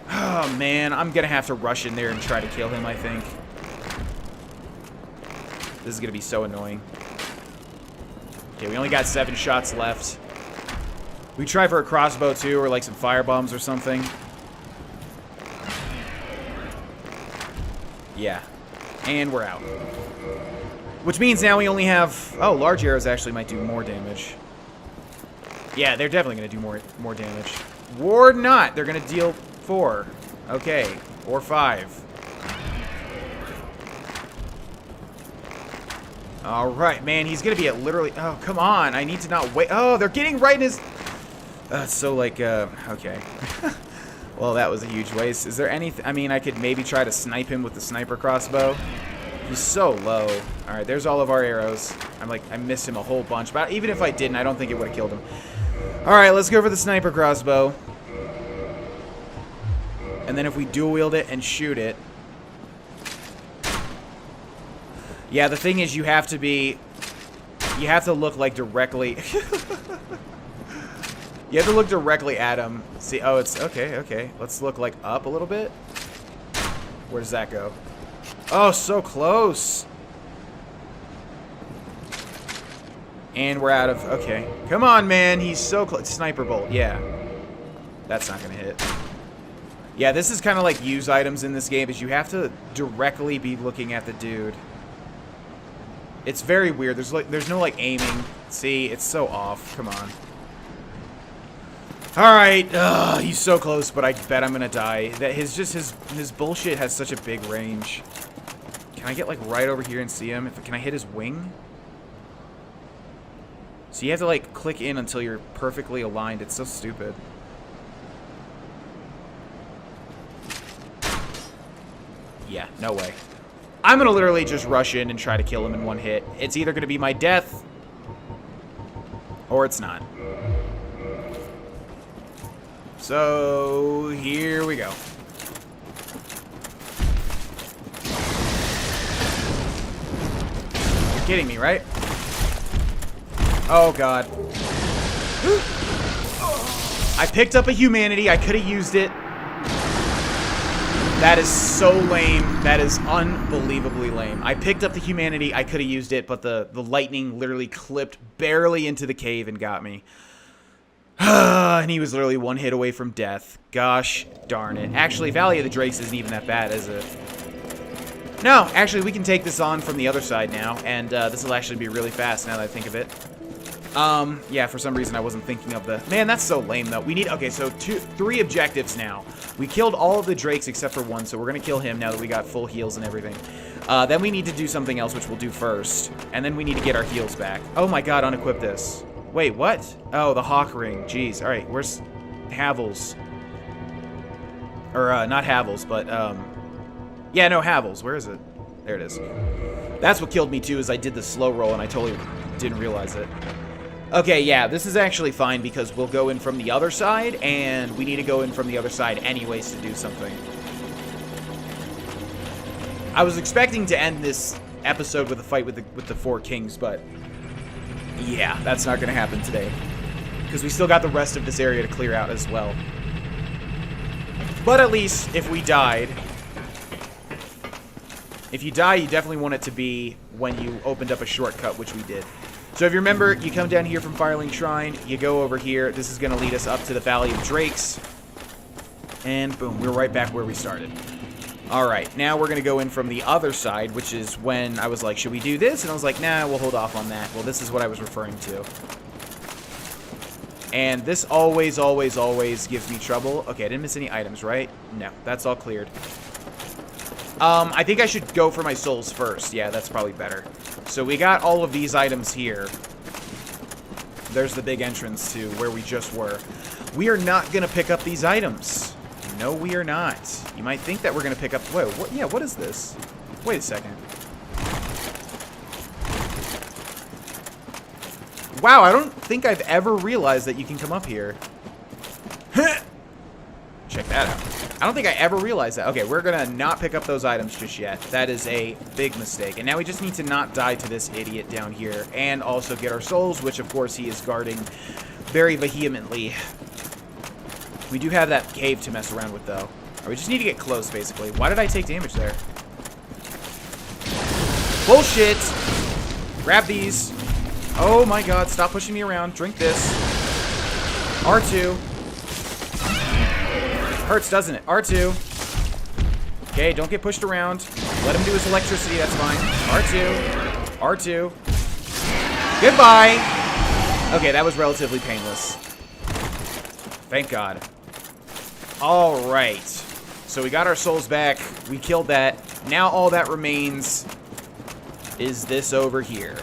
Oh, man. I'm going to have to rush in there and try to kill him, I think. This is going to be so annoying. Okay, we only got 7 shots left. We try for a crossbow, too, or like some firebombs or something. Yeah. And we're out. Which means now we only have... Oh, large arrows actually might do more damage. Yeah, they're definitely going to do more damage. Or not. They're going to deal 4. Okay. Or 5. Alright, man. He's going to be at literally... Oh, come on. I need to not wait. Oh, they're getting right in his... It's so like... Okay. Well, that was a huge waste. Is there anything... I mean, I could maybe try to snipe him with the sniper crossbow. He's so low. Alright, there's all of our arrows. I missed him a whole bunch. But even if I didn't, I don't think it would have killed him. Alright, let's go for the sniper crossbow. And then if we dual wield it and shoot it... Yeah, the thing is you have to be... You have to look like directly... You have to look directly at him. See, oh, it's... Okay, okay. Let's look, like, up a little bit. Where does that go? Oh, so close. And we're out of... Okay. Come on, man. He's so close. Sniper bolt. Yeah. That's not going to hit. Yeah, this is kind of like use items in this game, is you have to directly be looking at the dude. It's very weird. There's no, like, aiming. See, it's so off. Come on. Alright, he's so close, but I bet I'm gonna die. That his bullshit has such a big range. Can I get like right over here and see him? Can I hit his wing? So you have to like click in until you're perfectly aligned. It's so stupid. Yeah, no way. I'm gonna literally just rush in and try to kill him in one hit. It's either gonna be my death or it's not. So, here we go. You're kidding me, right? Oh, God. I picked up a humanity. I could have used it. That is so lame. That is unbelievably lame. I picked up the humanity. I could have used it, but the lightning literally clipped barely into the cave and got me. And he was literally one hit away from death. Gosh darn it. Actually, Valley of the Drakes isn't even that bad, is it? No, actually, we can take this on from the other side now, and this will actually be really fast now that I think of it. Yeah, for some reason I wasn't thinking of the... Man, that's so lame, though. We need... Okay, so 3 objectives now. We killed all of the Drakes except for one, so we're going to kill him now that we got full heals and everything. Then we need to do something else, which we'll do first. And then we need to get our heals back. Oh my god, unequip this. Wait, what? Oh, the Hawk Ring. Jeez. Alright, where's Havel's? Or, not Havel's, but, yeah, no, Havel's. Where is it? There it is. That's what killed me, too, is I did the slow roll, and I totally didn't realize it. Okay, yeah, this is actually fine, because we'll go in from the other side, and we need to go in from the other side anyways to do something. I was expecting to end this episode with a fight with the four kings, but yeah, that's not going to happen today. Because we still got the rest of this area to clear out as well. But at least, if we died... If you die, you definitely want it to be when you opened up a shortcut, which we did. So if you remember, you come down here from Firelink Shrine, you go over here, this is going to lead us up to the Valley of Drakes. And boom, we're right back where we started. Alright, now we're going to go in from the other side, which is when I was like, should we do this? And I was like, nah, we'll hold off on that. Well, this is what I was referring to. And this always, always, always gives me trouble. Okay, I didn't miss any items, right? No, that's all cleared. I think I should go for my souls first. Yeah, that's probably better. So we got all of these items here. There's the big entrance to where we just were. We are not going to pick up these items. No, we are not. You might think that we're going to pick up... Whoa, what? Yeah, what is this? Wait a second. Wow, I don't think I've ever realized that you can come up here. Check that out. I don't think I ever realized that. Okay, we're going to not pick up those items just yet. That is a big mistake. And now we just need to not die to this idiot down here. And also get our souls, which of course he is guarding very vehemently. We do have that cave to mess around with, though. We just need to get close, basically. Why did I take damage there? Bullshit! Grab these. Oh my god, stop pushing me around. Drink this. R2. Hurts, doesn't it? R2. Okay, don't get pushed around. Let him do his electricity, that's fine. R2. R2. Goodbye! Okay, that was relatively painless. Thank God. Alright. So we got our souls back. We killed that. Now all that remains is this over here.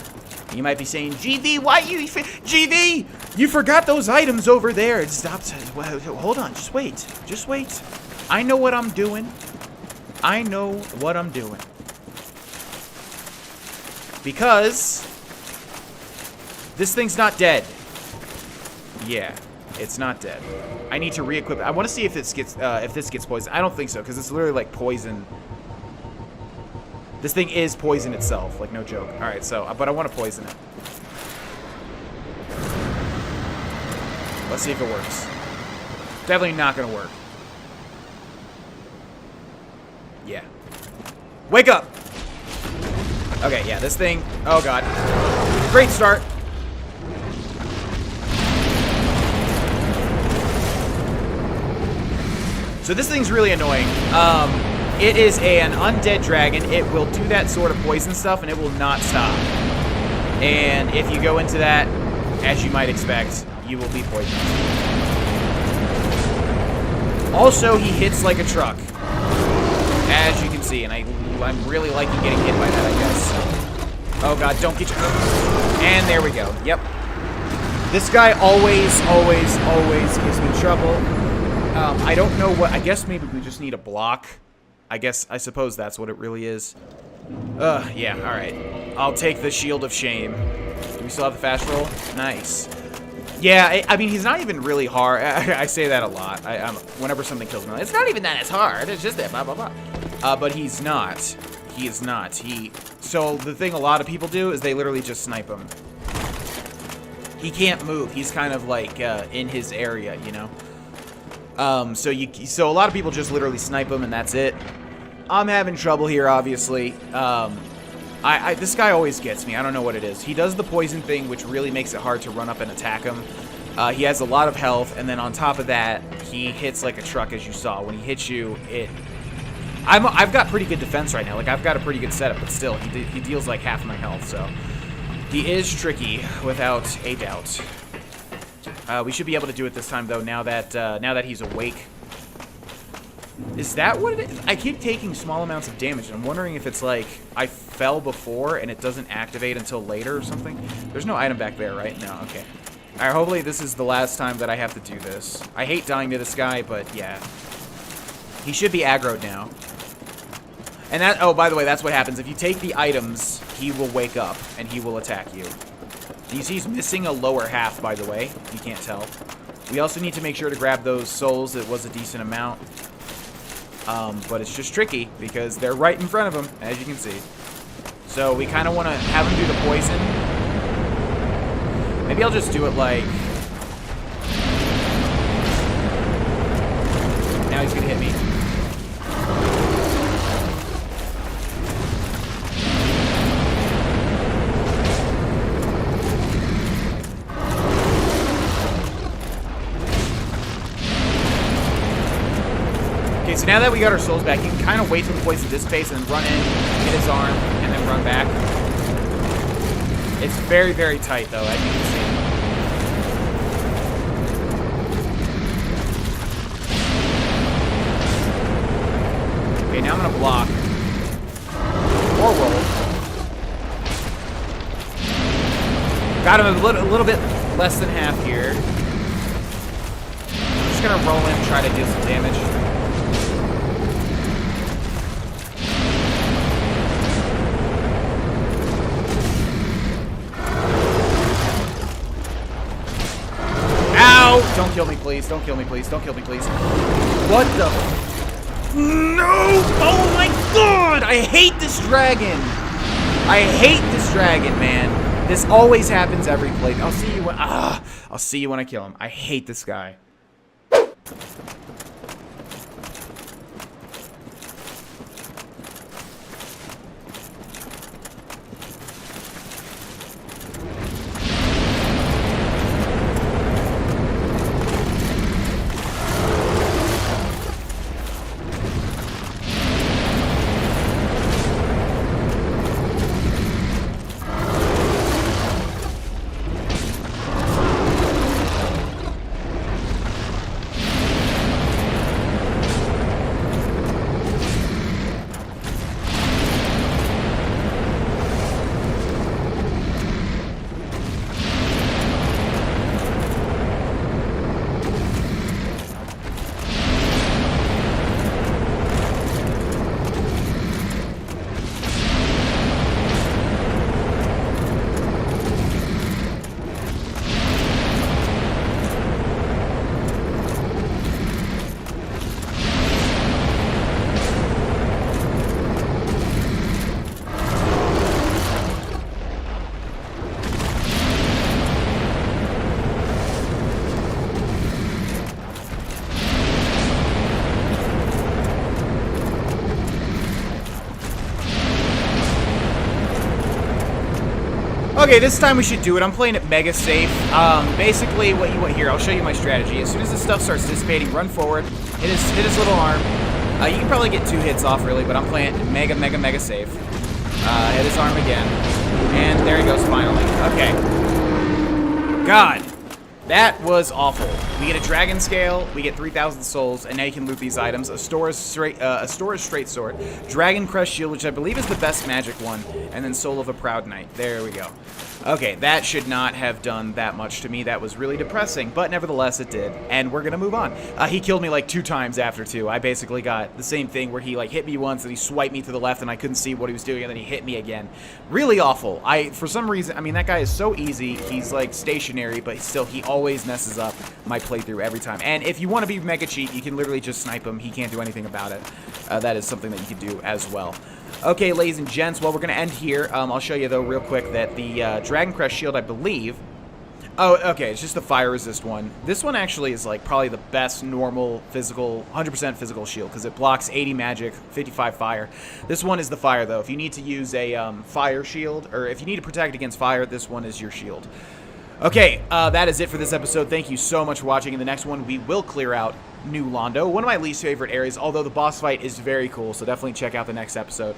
You might be saying, GV, why you... GV! You forgot those items over there. Stop. Hold on. Just wait. Just wait. I know what I'm doing. I know what I'm doing. Because this thing's not dead. Yeah, it's not dead. I need to re-equip it. I want to see if this gets poisoned. I don't think so, because it's literally like poison. This thing is poison itself, like no joke. All right, so but I want to poison it. Let's see if it works. Definitely not gonna work. Yeah. Wake up! Okay, yeah, this thing... Oh, God. Great start. So this thing's really annoying. It is an undead dragon. It will do that sort of poison stuff, and it will not stop. And if you go into that, as you might expect, you will be poisoned. Also, he hits like a truck, as you can see, and I'm really liking getting hit by that, I guess. Oh God, don't get you... And there we go. Yep. This guy always gives me trouble. I don't know what... I guess maybe we just need a block. I suppose that's what it really is. Yeah, alright. I'll take the Shield of Shame. Do we still have the fast roll? Nice. Yeah, I mean, he's not even really hard. I say that a lot. Whenever something kills me, it's not even that it's hard. It's just that blah, blah, blah. But he's not. He is not. So the thing a lot of people do is they literally just snipe him. He can't move. He's kind of like in his area, you know? So a lot of people just literally snipe him and that's it. I'm having trouble here, obviously. This guy always gets me. I don't know what it is. He does the poison thing, which really makes it hard to run up and attack him. He has a lot of health, and then on top of that, he hits like a truck, as you saw. When he hits you, I've got pretty good defense right now. Like, I've got a pretty good setup, but still, he deals like half my health, so... He is tricky, without a doubt. We should be able to do it this time, though, now that he's awake. Is that what it is? I keep taking small amounts of damage, and I'm wondering if it's like I fell before and it doesn't activate until later or something. There's no item back there, right? No, okay. Alright, hopefully this is the last time that I have to do this. I hate dying to this guy, but yeah. He should be aggroed now. And that, oh, by the way, that's what happens. If you take the items, he will wake up, and he will attack you. You see he's missing a lower half, by the way. You can't tell. We also need to make sure to grab those souls. It was a decent amount. But it's just tricky, because they're right in front of him, as you can see. So we kind of want to have him do the poison. Maybe I'll just do it like... Now he's going to hit me. Okay, so now that we got our souls back, you can kind of wait till the poison dissipates and then run in, hit his arm, and then run back. It's very, very tight, though, as you can see. Okay, now I'm going to block. Or roll. Got him a little bit less than half here. I'm just going to roll in, try to deal some damage. Don't kill me, please. Don't kill me, please. Don't kill me, please. What the... No! Oh my god! I hate this dragon! I hate this dragon, man. This always happens every play. I'll see you when... I'll see you when I kill him. I hate this guy. Okay, this time we should do it. I'm playing it mega safe. Basically, what you want here, I'll show you my strategy. As soon as this stuff starts dissipating, run forward, hit his little arm. You can probably get 2 hits off, really, but I'm playing it mega safe. Hit his arm again. And there he goes, finally. Okay. God. That was awful. We get a dragon scale, we get 3,000 souls, and now you can loot these items. A storage straight sword, dragon crest shield, which I believe is the best magic one, and then soul of a proud knight. There we go. Okay, that should not have done that much to me. That was really depressing, but nevertheless it did. And we're gonna move on. He killed me like 2 times after too. I basically got the same thing where he like hit me once and he swiped me to the left and I couldn't see what he was doing and then he hit me again. Really awful. For some reason, I mean, that guy is so easy. He's like stationary, but still he always messes up my playthrough every time. And if you want to be mega cheat, you can literally just snipe him. He can't do anything about it. That is something that you can do as well. Okay, ladies and gents, well, we're going to end here. I'll show you, though, real quick that the Dragon Crest shield, I believe... Oh, okay, it's just the fire resist one. This one actually is, like, probably the best normal physical, 100% physical shield, because it blocks 80 magic, 55 fire. This one is the fire, though. If you need to use a fire shield, or if you need to protect against fire, this one is your shield. Okay, that is it for this episode. Thank you so much for watching. In the next one, we will clear out New Londo, one of my least favorite areas, although the boss fight is very cool, so definitely check out the next episode.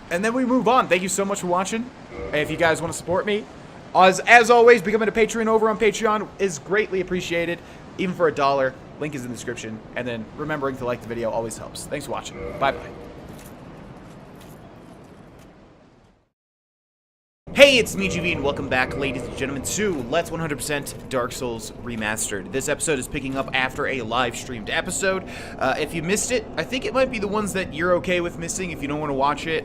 And then we move on. Thank you so much for watching. If you guys want to support me, as always, becoming a patron over on Patreon is greatly appreciated, even for $1. Link is in the description. And then remembering to like the video always helps. Thanks for watching. Bye-bye. Hey, it's me, GV, and welcome back, ladies and gentlemen, to Let's 100% Dark Souls Remastered. This episode is picking up after a live-streamed episode. If you missed it, I think it might be the ones that you're okay with missing if you don't want to watch it.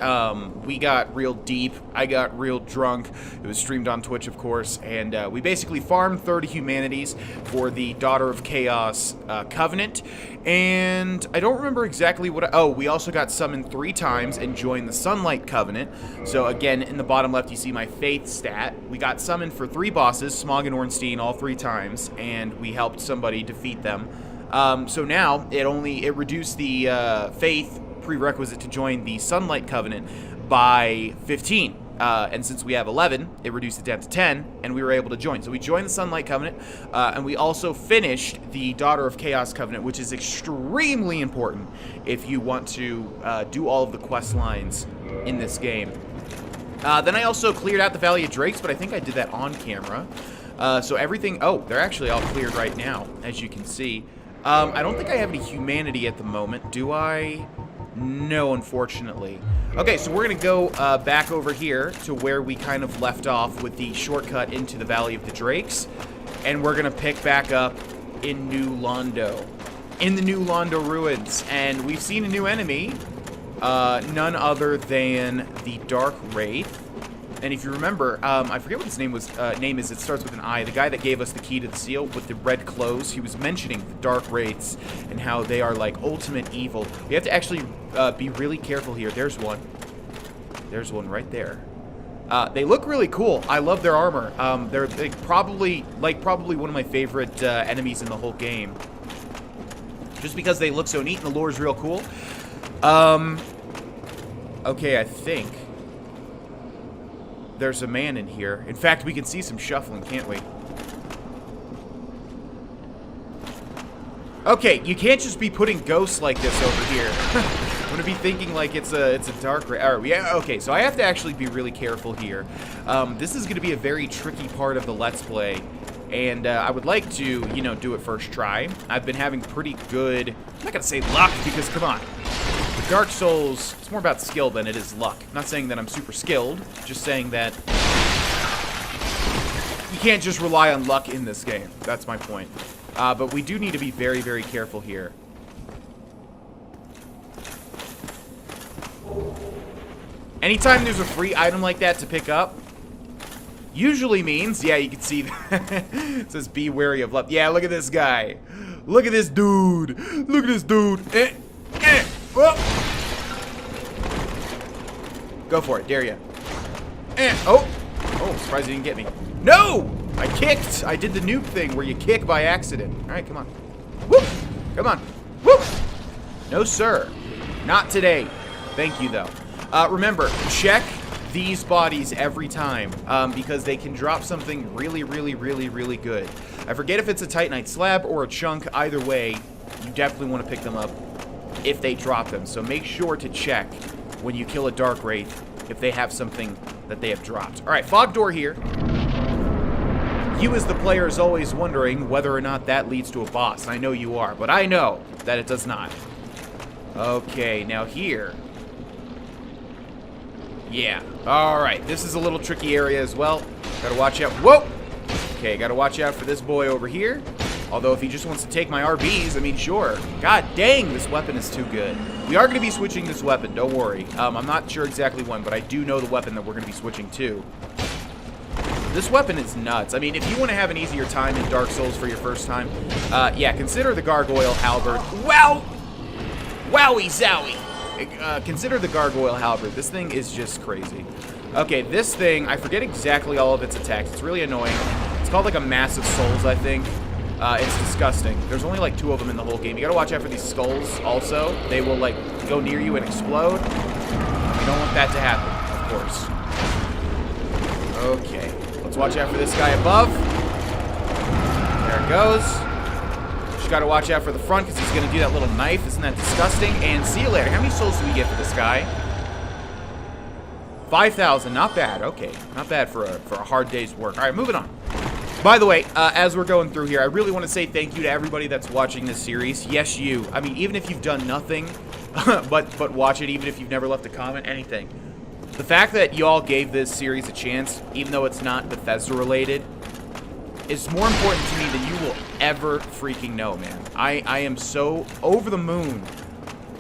We got real deep. I got real drunk. It was streamed on Twitch, of course, and we basically farmed 30 humanities for the Daughter of Chaos Covenant, and I don't remember exactly what oh, we also got summoned 3 times and joined the Sunlight Covenant. So again, in the bottom left, you see my faith stat. We got summoned for 3 bosses, Smog and Ornstein, all 3 times, and we helped somebody defeat them. So now, it reduced the faith prerequisite to join the Sunlight Covenant by 15. And since we have 11, it reduced it down to 10, and we were able to join. So we joined the Sunlight Covenant, and we also finished the Daughter of Chaos Covenant, which is extremely important if you want to do all of the quest lines in this game. Then I also cleared out the Valley of Drakes, but I think I did that on camera. So everything... Oh, they're actually all cleared right now, as you can see. I don't think I have any humanity at the moment. Do I? No, unfortunately. Okay, so we're going to go back over here to where we kind of left off with the shortcut into the Valley of the Drakes. And we're going to pick back up in New Londo. In the New Londo ruins. And we've seen a new enemy. None other than the Dark Wraith. And if you remember, I forget what his name is. It starts with an I. The guy that gave us the key to the seal with the red clothes, he was mentioning the Dark Wraiths and how they are like ultimate evil. You have to actually be really careful here. There's one. There's one right there. They look really cool. I love their armor. They're probably one of my favorite enemies in the whole game. Just because they look so neat and the lore is real cool. Okay, I think there's a man in here. In fact, we can see some shuffling, can't we? Okay, you can't just be putting ghosts like this over here. I'm gonna be thinking like it's a dark... Alright, yeah, okay, so I have to actually be really careful here. This is gonna be a very tricky part of the Let's Play. And I would like to, you know, do it first try. I've been having pretty good... I'm not gonna say luck, because come on. With Dark Souls, it's more about skill than it is luck. I'm not saying that I'm super skilled, just saying that you can't just rely on luck in this game. That's my point. But we do need to be very, very careful here. Anytime there's a free item like that to pick up, usually means, yeah, you can see that. It says be wary of luck. Yeah, look at this guy. Look at this dude. Look at this dude. Whoa. Go for it, dare ya. Oh, surprised he didn't get me. No! I kicked. I did the noob thing where you kick by accident. All right, come on. Whoop! Come on. Whoop! No, sir. Not today. Thank you, though. Remember, check these bodies every time because they can drop something really, really, really, really good. I forget if it's a Titanite slab or a chunk. Either way, you definitely want to pick them up if they drop them. So make sure to check when you kill a Dark Wraith if they have something that they have dropped. All right, fog door here. You as the player is always wondering whether or not that leads to a boss. I know you are, but I know that it does not. Okay, now here. Yeah, all right. This is a little tricky area as well. Gotta watch out. Whoa! Okay, gotta watch out for this boy over here. Although if he just wants to take my RBs, I mean, sure. God dang, this weapon is too good. We are going to be switching this weapon, don't worry. I'm not sure exactly when, but I do know the weapon that we're going to be switching to. This weapon is nuts. I mean, if you want to have an easier time in Dark Souls for your first time, yeah, consider the Gargoyle Halberd. Wow! Wowie zowie! Consider the Gargoyle Halberd. This thing is just crazy. Okay, this thing, I forget exactly all of its attacks. It's really annoying. It's called like a Massive Souls, I think. It's disgusting. There's only like 2 of them in the whole game. You gotta watch out for these skulls also. They will like go near you and explode. You don't want that to happen, of course. Okay, let's watch out for this guy above. There it goes. Just gotta watch out for the front because he's gonna do that little knife. Isn't that disgusting? And see you later. How many souls do we get for this guy? 5,000, not bad. Okay, not bad for a hard day's work. All right, moving on. By the way, as we're going through here, I really want to say thank you to everybody that's watching this series. Yes, you. I mean, even if you've done nothing but watch it, even if you've never left a comment, anything. The fact that y'all gave this series a chance, even though it's not Bethesda related, is more important to me than you will ever freaking know, man. I am so over the moon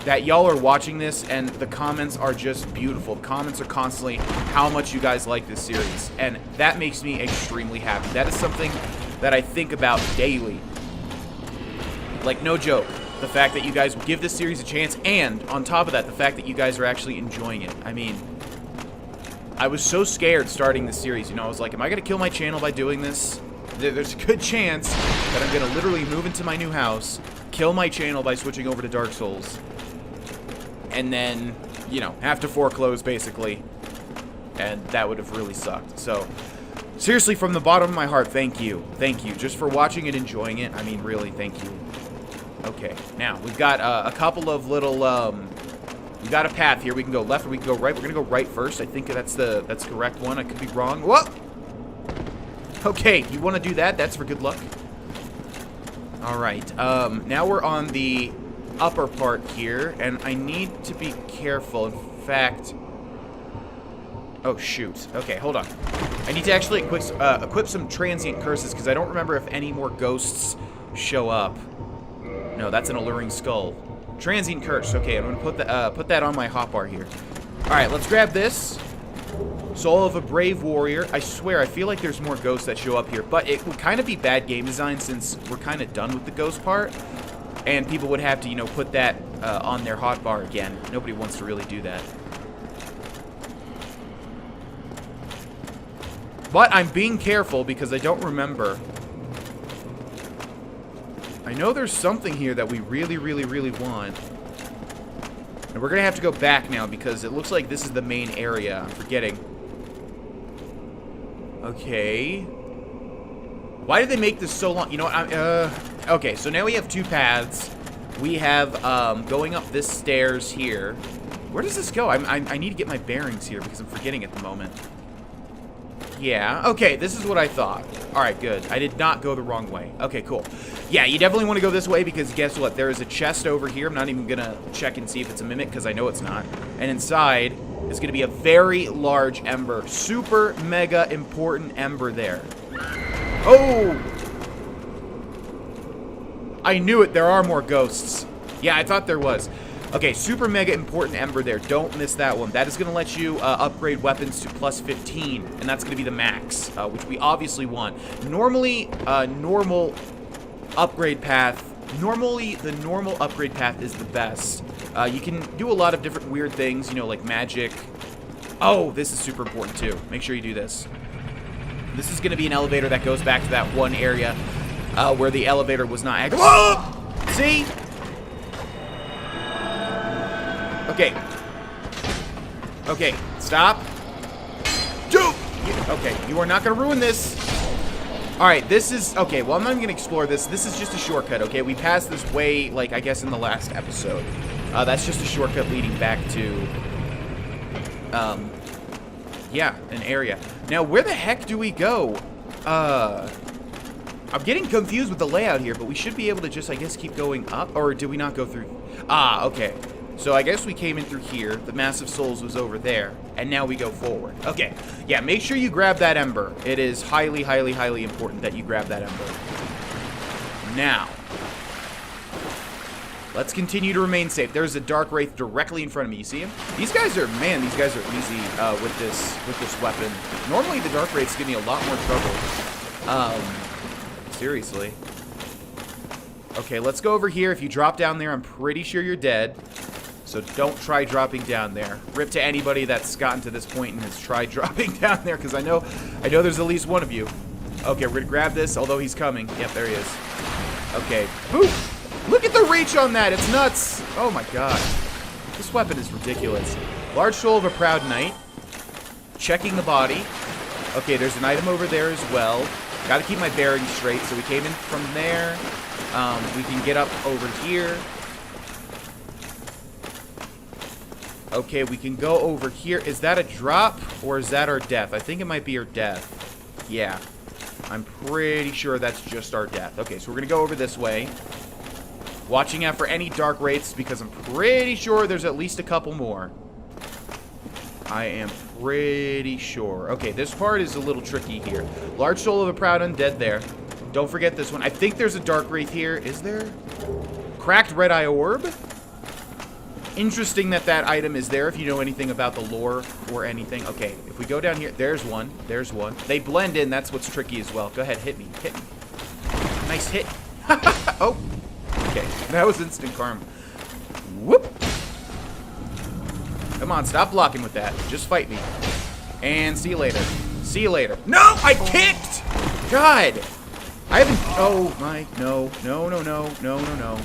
that y'all are watching this, and the comments are just beautiful. The comments are constantly how much you guys like this series, and that makes me extremely happy. That is something that I think about daily. Like, no joke. The fact that you guys will give this series a chance, and on top of that, the fact that you guys are actually enjoying it. I mean, I was so scared starting this series, you know, I was like, am I going to kill my channel by doing this? There's a good chance that I'm going to literally move into my new house, kill my channel by switching over to Dark Souls, and then, you know, have to foreclose, basically. And that would have really sucked. So, seriously, from the bottom of my heart, thank you. Thank you. Just for watching and enjoying it, I mean, really, thank you. Okay, now, we've got a couple of little, we got a path here. We can go left or we can go right. We're gonna go right first. I think that's the correct one. I could be wrong. Whoa! Okay, you want to do that? That's for good luck. All right. Now we're on the upper part here, and I need to be careful. In fact, oh shoot. Okay, hold on. I need to actually equip some transient curses because I don't remember if any more ghosts show up. No, that's an alluring skull. Transient curse. Okay, I'm gonna put that on my hotbar here. All right, let's grab this. Soul of a brave warrior. I swear, I feel like there's more ghosts that show up here, but it would kind of be bad game design since we're kind of done with the ghost part, and people would have to, you know, put that on their hotbar again. Nobody wants to really do that. But I'm being careful because I don't remember. I know there's something here that we really, really, really want. And we're going to have to go back now because it looks like this is the main area. I'm forgetting. Okay. Why did they make this so long? You know what? Okay, so now we have two paths. We have going up this stairs here. Where does this go? I need to get my bearings here because I'm forgetting at the moment. Yeah, okay, this is what I thought. Alright, good. I did not go the wrong way. Okay, cool. Yeah, you definitely want to go this way because guess what? There is a chest over here. I'm not even going to check and see if it's a mimic because I know it's not. And inside is going to be a very large ember. Super mega important ember there. Oh! I knew it. There are more ghosts. Yeah, I thought there was. Okay, super mega important ember there. Don't miss that one. That is going to let you upgrade weapons to plus 15, and that's going to be the max, which we obviously want. Normally, normal upgrade path. Normally, the normal upgrade path is the best. You can do a lot of different weird things, you know, like magic. Oh, this is super important too. Make sure you do this. This is going to be an elevator that goes back to that one area where the elevator was not active. Whoa! See? Okay. Okay, stop. Dude! Okay, you are not going to ruin this. Alright, this is... Okay, well, I'm not even going to explore this. This is just a shortcut, okay? We passed this way, like, I guess in the last episode. That's just a shortcut leading back to... yeah, an area. Now, where the heck do we go? I'm getting confused with the layout here, but we should be able to just, I guess, keep going up. Or did we not go through... Ah, okay. So I guess we came in through here. The Massive Souls was over there. And now we go forward. Okay. Yeah, make sure you grab that ember. It is highly, highly, highly important that you grab that ember. Now. Let's continue to remain safe. There's a Dark Wraith directly in front of me. You see him? These guys are, man, these guys are easy with this weapon. Normally the Dark Wraiths give me a lot more trouble. Seriously. Okay, let's go over here. If you drop down there, I'm pretty sure you're dead. So don't try dropping down there. Rip to anybody that's gotten to this point and has tried dropping down there, because I know there's at least one of you. Okay, we're gonna grab this, although he's coming. Yep, there he is. Okay. Ooh! Look at the reach on that! It's nuts! Oh my god. This weapon is ridiculous. Large soul of a proud knight. Checking the body. Okay, there's an item over there as well. Gotta keep my bearings straight. So we came in from there. We can get up over here. Okay, we can go over here. Is that a drop or is that our death? I think it might be our death. Yeah. I'm pretty sure that's just our death. Okay, so we're going to go over this way. Watching out for any Dark Wraiths because I'm pretty sure there's at least a couple more. I am pretty sure. Okay, this part is a little tricky here. Large soul of a proud undead there. Don't forget this one. I think there's a dark wraith here. Is there? Cracked red eye orb. Interesting that that item is there if you know anything about the lore or anything. Okay, if we go down here, there's one. There's one. They blend in. That's what's tricky as well. Go ahead, hit me. Hit me. Nice hit. Oh. Okay, that was instant karma. Whoop. Come on, stop blocking with that. Just fight me. And see you later. See you later. No, I kicked! God. I haven't... Oh, my... No. No, no, no. No, no, no.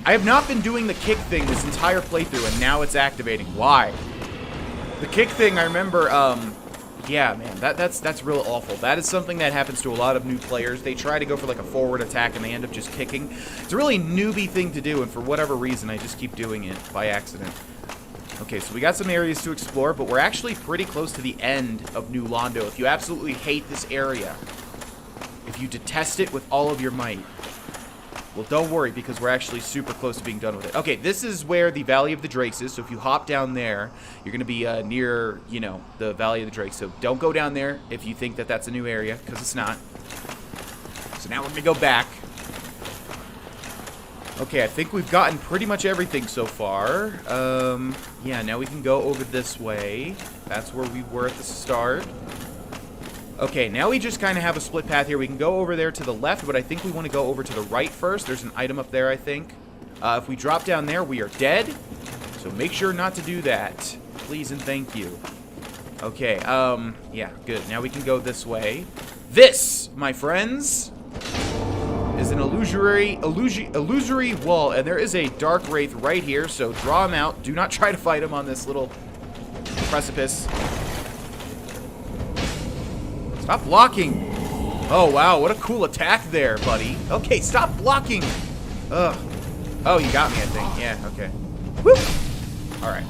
I have not been doing the kick thing this entire playthrough, and now it's activating. Why? The kick thing, I remember, yeah, man, that's real awful. That is something that happens to a lot of new players. They try to go for, like, a forward attack, and they end up just kicking. It's a really newbie thing to do, and for whatever reason, I just keep doing it by accident. Okay, so we got some areas to explore, but we're actually pretty close to the end of New Londo. If you absolutely hate this area, if you detest it with all of your might, well, don't worry, because we're actually super close to being done with it. Okay, this is where the Valley of the Drakes is, so if you hop down there, you're going to be near, you know, the Valley of the Drakes. So don't go down there if you think that that's a new area, because it's not. So now we're going to go back. Okay, I think we've gotten pretty much everything so far. Yeah, now we can go over this way. That's where we were at the start. Okay, now we just kind of have a split path here. We can go over there to the left, but I think we want to go over to the right first. There's an item up there, I think. If we drop down there, we are dead. So make sure not to do that. Please and thank you. Okay, yeah, good. Now we can go this way. This, my friends, is an illusory wall, and there is a dark wraith right here, so draw him out. Do not try to fight him on this little precipice. Stop blocking. Oh, wow. What a cool attack there, buddy. Okay, stop blocking. Ugh. Oh, you got me, I think. Yeah, okay. Woo! Alright.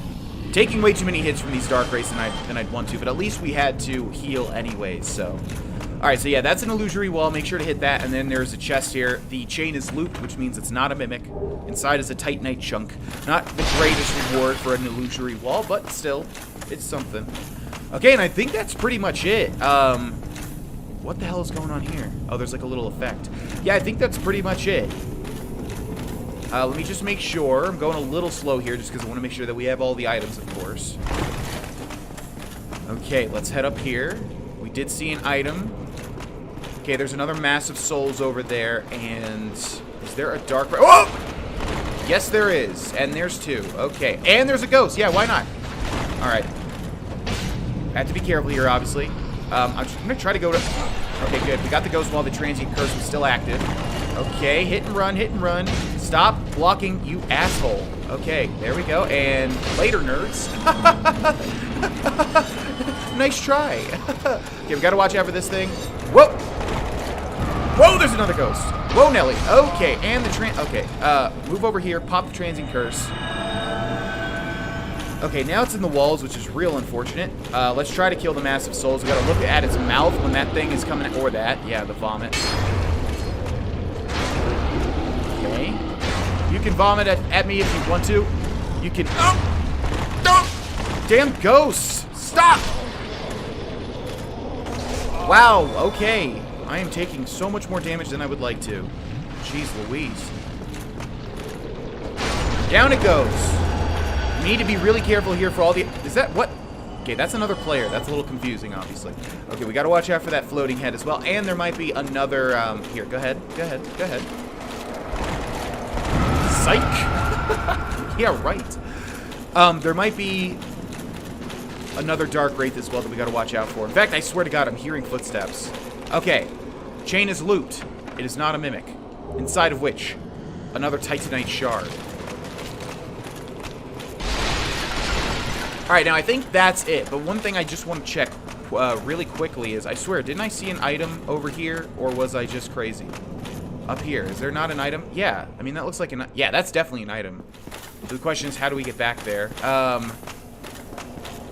Taking way too many hits from these dark wraiths than I'd want to, but at least we had to heal anyways, so. Alright, so yeah, that's an illusory wall. Make sure to hit that, and then there's a chest here. The chain is looped, which means it's not a mimic. Inside is a titanite chunk. Not the greatest reward for an illusory wall, but still, it's something. Okay, and I think that's pretty much it. What the hell is going on here? Oh, there's like a little effect. Yeah, I think that's pretty much it. Let me just make sure. I'm going a little slow here just because I want to make sure that we have all the items, of course. Okay, let's head up here. We did see an item. Okay, there's another mass of souls over there, and is there a dark... Oh! Yes, there is, and there's two. Okay, and there's a ghost. Yeah, why not? All right. I have to be careful here, obviously. I'm just going to try to go to... Okay, good. We got the ghost while the transient curse was still active. Okay, hit and run, hit and run. Stop blocking, you asshole. Okay, there we go. And later, nerds. Nice try. Okay, we got to watch out for this thing. Whoa! Whoa, there's another ghost. Whoa, Nelly. Okay, and the okay, move over here, pop the transient curse. Okay, now it's in the walls, which is real unfortunate. Let's try to kill the massive souls. We gotta look at its mouth when that thing is coming, or that. Yeah, the vomit. Okay. You can vomit at me if you want to. You can... Oh! Oh! Damn ghosts! Stop! Wow, okay. I am taking so much more damage than I would like to. Jeez Louise. Down it goes. We need to be really careful here for all the... Is that what? Okay, that's another player. That's a little confusing, obviously. Okay, we got to watch out for that floating head as well. And there might be another... here, go ahead. Go ahead. Go ahead. Psych! Yeah, right. There might be another dark wraith as well that we got to watch out for. In fact, I swear to God, I'm hearing footsteps. Okay. Chain is looped. It is not a mimic. Inside of which? Another titanite shard. Alright, now I think that's it. But one thing I just want to check really quickly is, I swear, didn't I see an item over here? Or was I just crazy? Up here. Is there not an item? Yeah. I mean, that looks like an... Yeah, that's definitely an item. So the question is, how do we get back there?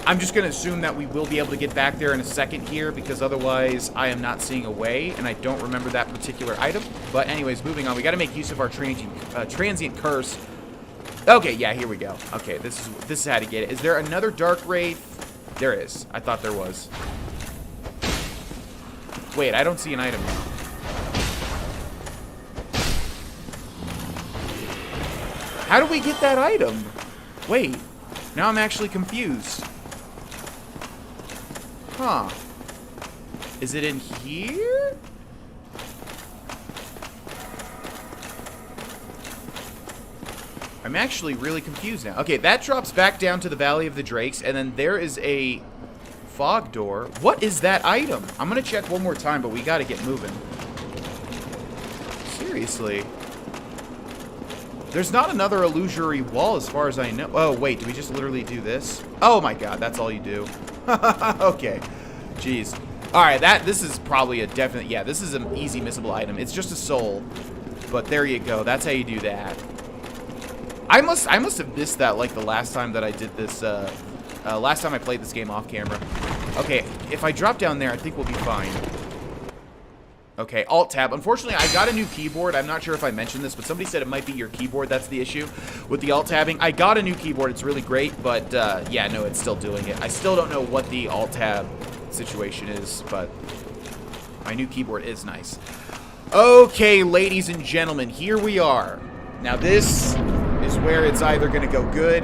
I'm just going to assume that we will be able to get back there in a second here, because otherwise I am not seeing a way, and I don't remember that particular item. But anyways, moving on. We got to make use of our transient curse. Okay, yeah, here we go. Okay, this is how to get it. Is there another Dark Wraith? There is. I thought there was. Wait, I don't see an item now. How do we get that item? Wait, now I'm actually confused. Huh. Is it in here? I'm actually really confused now. Okay, that drops back down to the Valley of the Drakes, and then there is a fog door. What is that item? I'm gonna check one more time, but we gotta get moving. Seriously. There's not another illusory wall as far as I know. Oh, wait, do we just literally do this? Oh my god, that's all you do. Okay. Jeez. Alright, this is probably a definite, yeah, this is an easy missable item. It's just a soul. But there you go, that's how you do that. I must have missed that like the last time that I did this, last time I played this game off camera. Okay, if I drop down there, I think we'll be fine. Okay, Alt-Tab. Unfortunately, I got a new keyboard. I'm not sure if I mentioned this, but somebody said it might be your keyboard that's the issue with the Alt-Tabbing. I got a new keyboard. It's really great, but yeah, no, it's still doing it. I still don't know what the Alt-Tab situation is, but my new keyboard is nice. Okay, ladies and gentlemen, here we are. Now, this is where it's either going to go good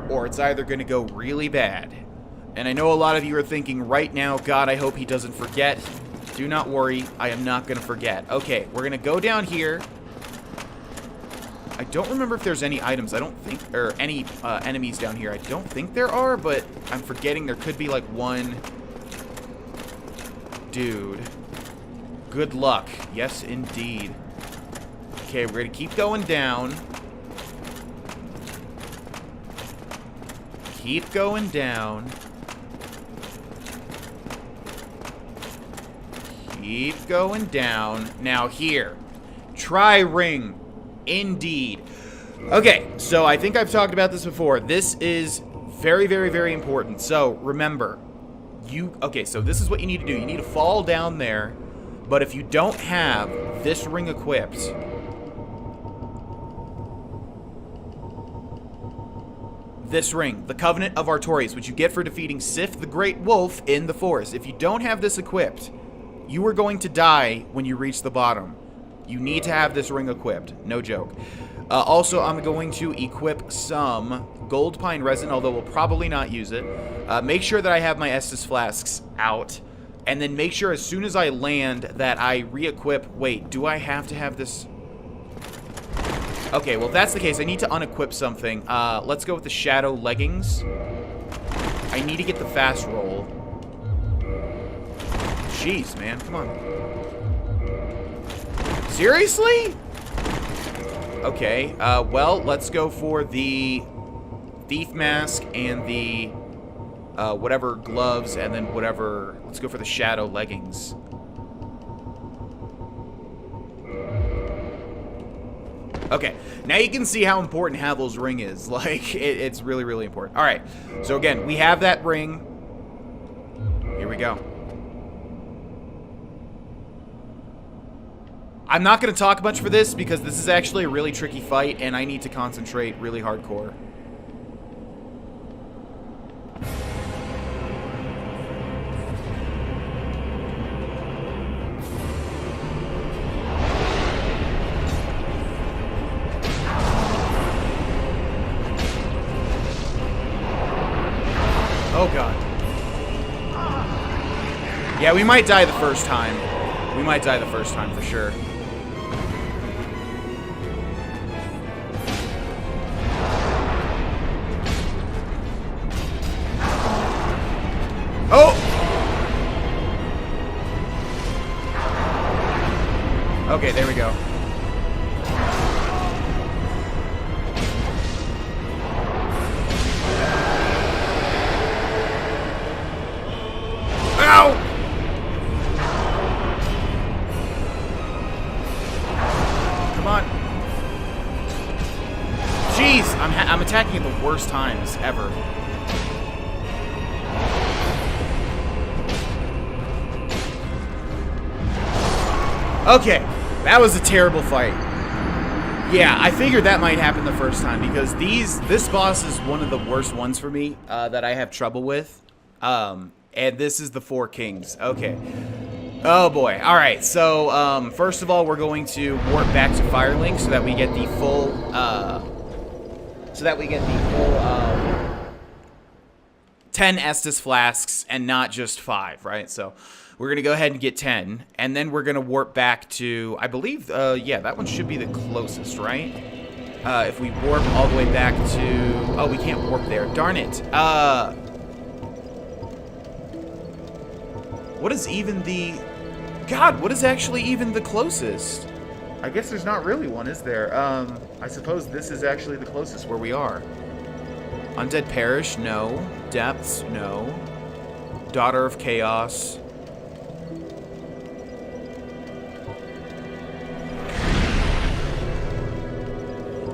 or it's either going to go really bad. And I know a lot of you are thinking right now, God, I hope he doesn't forget. Do not worry, I am not going to forget. Okay, we're going to go down here. I don't remember if there's any items. I don't think, or any enemies down here. I don't think there are, but I'm forgetting there could be like one dude. Good luck. Yes, indeed. Okay, we're going to keep going down. Keep going down. Keep going down. Now here. Try ring. Indeed. Okay, so I think I've talked about this before. This is very, very, very important. So remember, okay, so this is what you need to do. You need to fall down there, but if you don't have this ring equipped, this ring, the Covenant of Artorias, which you get for defeating Sif the Great Wolf in the forest. If you don't have this equipped, you are going to die when you reach the bottom. You need to have this ring equipped. No joke. Also, I'm going to equip some Gold Pine Resin, although we'll probably not use it. Make sure that I have my Estus Flasks out. And then make sure as soon as I land that I re-equip... Wait, do I have to have this... Okay, well, if that's the case, I need to unequip something. Let's go with the Shadow Leggings. I need to get the fast roll. Jeez, man, come on. Seriously? Okay, well, let's go for the Thief Mask and the whatever gloves, and then whatever... Let's go for the Shadow Leggings. Okay, now you can see how important Havel's ring is. Like, it's really, really important. Alright, so again, we have that ring. Here we go. I'm not going to talk much for this because this is actually a really tricky fight and I need to concentrate really hardcore. Oh god. Yeah, we might die the first time. We might die the first time for sure. Oh! Okay, there we go. Ow! Come on. Jeez, I'm attacking at the worst times ever. Okay, that was a terrible fight. Yeah, I figured that might happen the first time because this boss is one of the worst ones for me that I have trouble with. And this is the Four Kings. Okay. Oh boy. All right. So first of all, we're going to warp back to Firelink so that we get the full 10 Estus flasks and not just 5, right? So we're going to go ahead and get 10, and then we're going to warp back to, I believe, yeah, that one should be the closest, right? If we warp all the way back to, oh, we can't warp there. Darn it. What is even the, God, what is actually even the closest? I guess there's not really one, is there? I suppose this is actually the closest where we are. Undead Parish, no. Depths, no. Daughter of Chaos.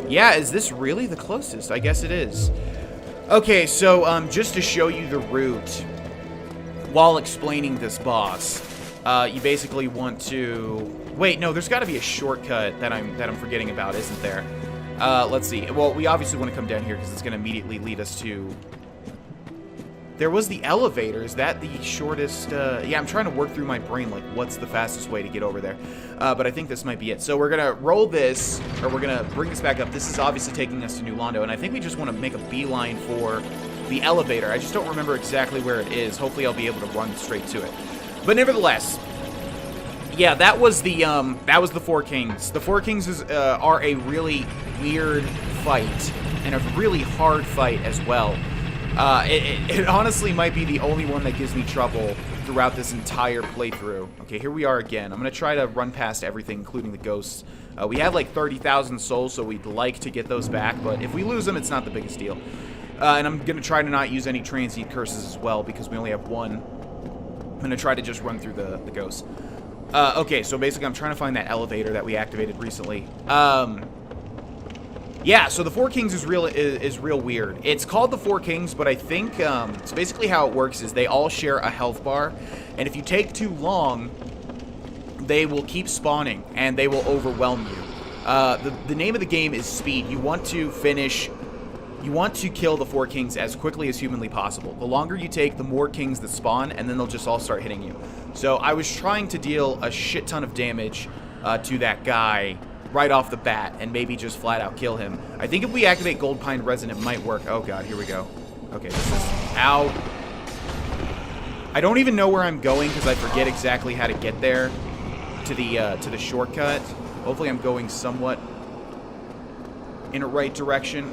Yeah, is this really the closest? I guess it is. Okay, so just to show you the route while explaining this boss, you basically want to... Wait, no, there's got to be a shortcut that I'm forgetting about, isn't there? Let's see. Well, we obviously want to come down here because it's going to immediately lead us to... There was the elevator. Is that the shortest... Yeah, I'm trying to work through my brain, like, what's the fastest way to get over there? But I think this might be it. So we're going to roll this, or we're going to bring this back up. This is obviously taking us to New Londo, and I think we just want to make a beeline for the elevator. I just don't remember exactly where it is. Hopefully I'll be able to run straight to it. But nevertheless... Yeah, that was the Four Kings. The Four Kings are a really weird fight, and a really hard fight as well. It honestly might be the only one that gives me trouble throughout this entire playthrough. Okay, here we are again. I'm going to try to run past everything, including the ghosts. We have like 30,000 souls, so we'd like to get those back, but if we lose them, it's not the biggest deal. And I'm going to try to not use any transient curses as well, because we only have one. I'm going to try to just run through the ghosts. Okay, so basically I'm trying to find that elevator that we activated recently. Yeah, so the Four Kings is real weird. It's called the Four Kings, but I think, so basically how it works is they all share a health bar, and if you take too long, they will keep spawning, and they will overwhelm you. The name of the game is Speed. You want to kill the Four Kings as quickly as humanly possible. The longer you take, the more kings that spawn, and then they'll just all start hitting you. So I was trying to deal a shit ton of damage to that guy right off the bat, and maybe just flat out kill him. I think if we activate Gold Pine Resin, it might work. Oh god, here we go. Okay, this is... Ow. I don't even know where I'm going, because I forget exactly how to get there to the shortcut. Hopefully I'm going somewhat in a right direction.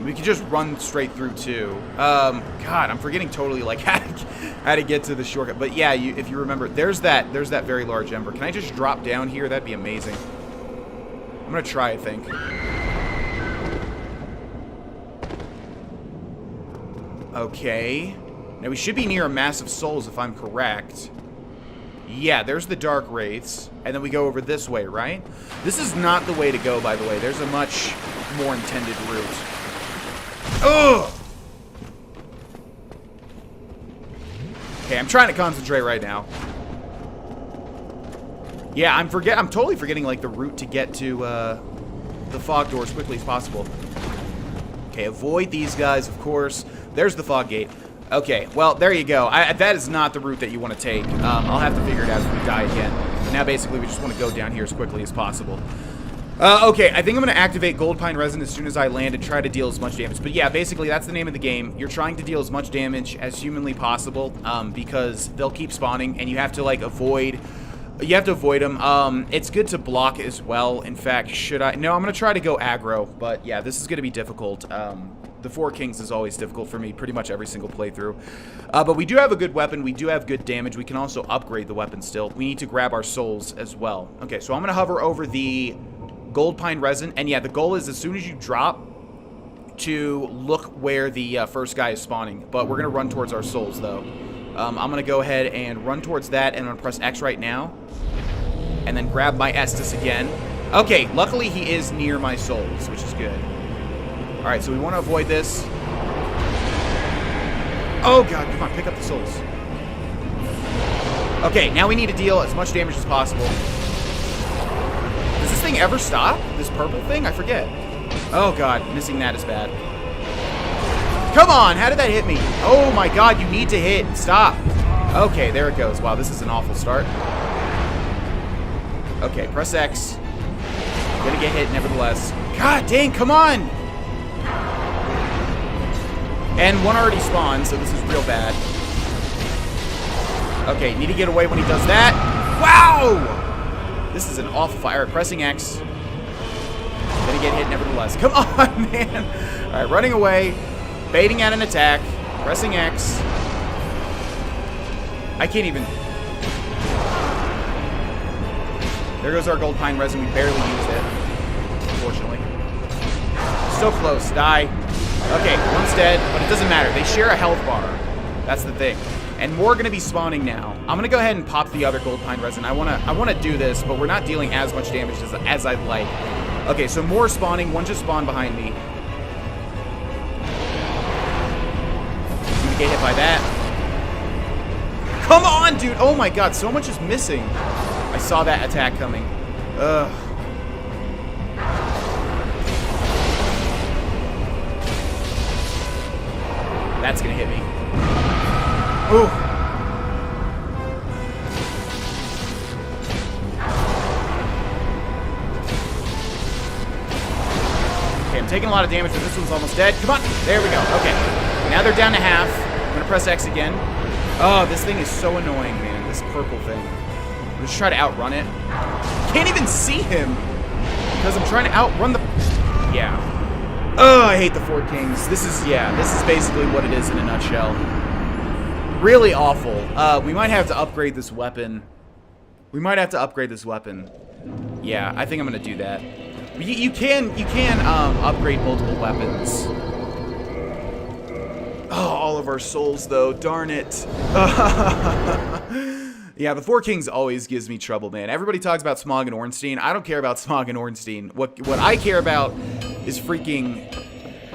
We could just run straight through, too. God, I'm forgetting totally, like, how to get to the shortcut. But, yeah, if you remember, there's that very large ember. Can I just drop down here? That'd be amazing. I'm gonna try, I think. Okay. Now, we should be near a Mass of Souls, if I'm correct. Yeah, there's the Dark Wraiths. And then we go over this way, right? This is not the way to go, by the way. There's a much more intended route. Ugh! Okay, I'm trying to concentrate right now. Yeah, I'm totally forgetting, like, the route to get to, the fog door as quickly as possible. Okay, avoid these guys, of course. There's the fog gate. Okay, well, there you go. That is not the route that you want to take. I'll have to figure it out if we die again. But now, basically, we just want to go down here as quickly as possible. Okay, I think I'm going to activate Gold Pine Resin as soon as I land and try to deal as much damage. But yeah, basically, that's the name of the game. You're trying to deal as much damage as humanly possible, because they'll keep spawning, and you have to, like, avoid... You have to avoid them. It's good to block as well. In fact, should I... No, I'm going to try to go aggro, but yeah, this is going to be difficult. The Four Kings is always difficult for me, pretty much every single playthrough. But we do have a good weapon. We do have good damage. We can also upgrade the weapon still. We need to grab our souls as well. Okay, so I'm going to hover over the Gold Pine Resin. And yeah, the goal is as soon as you drop to look where the first guy is spawning. But we're going to run towards our souls, though. I'm going to go ahead and run towards that, and I'm going to press X right now. And then grab my Estus again. Okay, luckily he is near my souls, which is good. Alright, so we want to avoid this. Oh god, come on, pick up the souls. Okay, now we need to deal as much damage as possible. Does this thing ever stop? This purple thing? I forget. Oh god, missing that is bad. Come on, how did that hit me? Oh my god, you need to hit. Stop. Okay, there it goes. Wow, this is an awful start. Okay, press X. Gonna get hit nevertheless. God dang, come on! And one already spawned, so this is real bad. Okay, need to get away when he does that. Wow! This is an awful fight. Alright, pressing X. Gonna get hit nevertheless. Come on, man! Alright, running away. Baiting at an attack. Pressing X. I can't even... There goes our gold pine resin. We barely used it, unfortunately. So close. Die. Okay, one's dead, but it doesn't matter. They share a health bar. That's the thing. And more are going to be spawning now. I'm going to go ahead and pop the other gold pine resin. I want to do this, but we're not dealing as much damage as I'd like. Okay, so more spawning. One just spawned behind me. I'm going to get hit by that. Come on, dude! Oh my god, so much is missing. I saw that attack coming. Ugh. That's gonna hit me. Ooh. Okay, I'm taking a lot of damage, but this one's almost dead. Come on! There we go. Okay. Now they're down to half. I'm gonna press X again. Oh, this thing is so annoying, man. This purple thing. I'm just trying to outrun it. Can't even see him because I'm trying to outrun the... Yeah. Oh, I hate the Four Kings. This is basically what it is in a nutshell. Really awful. We might have to upgrade this weapon. Yeah, I think I'm gonna do that. You can upgrade multiple weapons. Oh, all of our souls, though. Darn it. Yeah, the Four Kings always gives me trouble, man. Everybody talks about Smog and Ornstein. I don't care about Smog and Ornstein. What I care about is freaking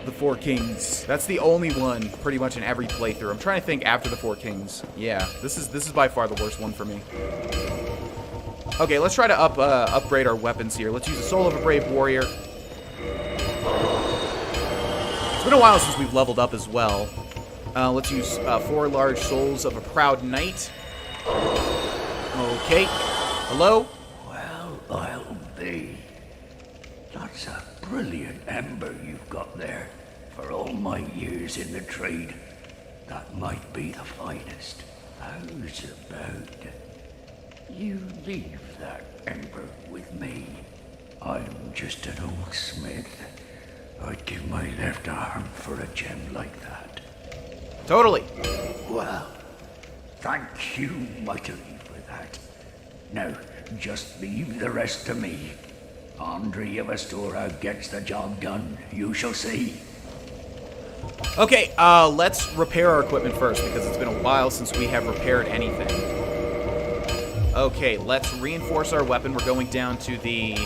the Four Kings. That's the only one, pretty much, in every playthrough. I'm trying to think after the Four Kings. Yeah, this is by far the worst one for me. Okay, let's try to upgrade our weapons here. Let's use the Soul of a Brave Warrior. It's been a while since we've leveled up as well. Let's use 4 large souls of a proud knight. Okay. Hello? Well, I'll be. That's a brilliant ember you've got there. For all my years in the trade, that might be the finest. How's about you leave that ember with me? I'm just an old smith. I'd give my left arm for a gem like that. Totally. Well, thank you mightily for that. Now, just leave the rest to me. Andre of Astora gets the job done. You shall see. Okay, let's repair our equipment first, because it's been a while since we have repaired anything. Okay, let's reinforce our weapon. We're going down to the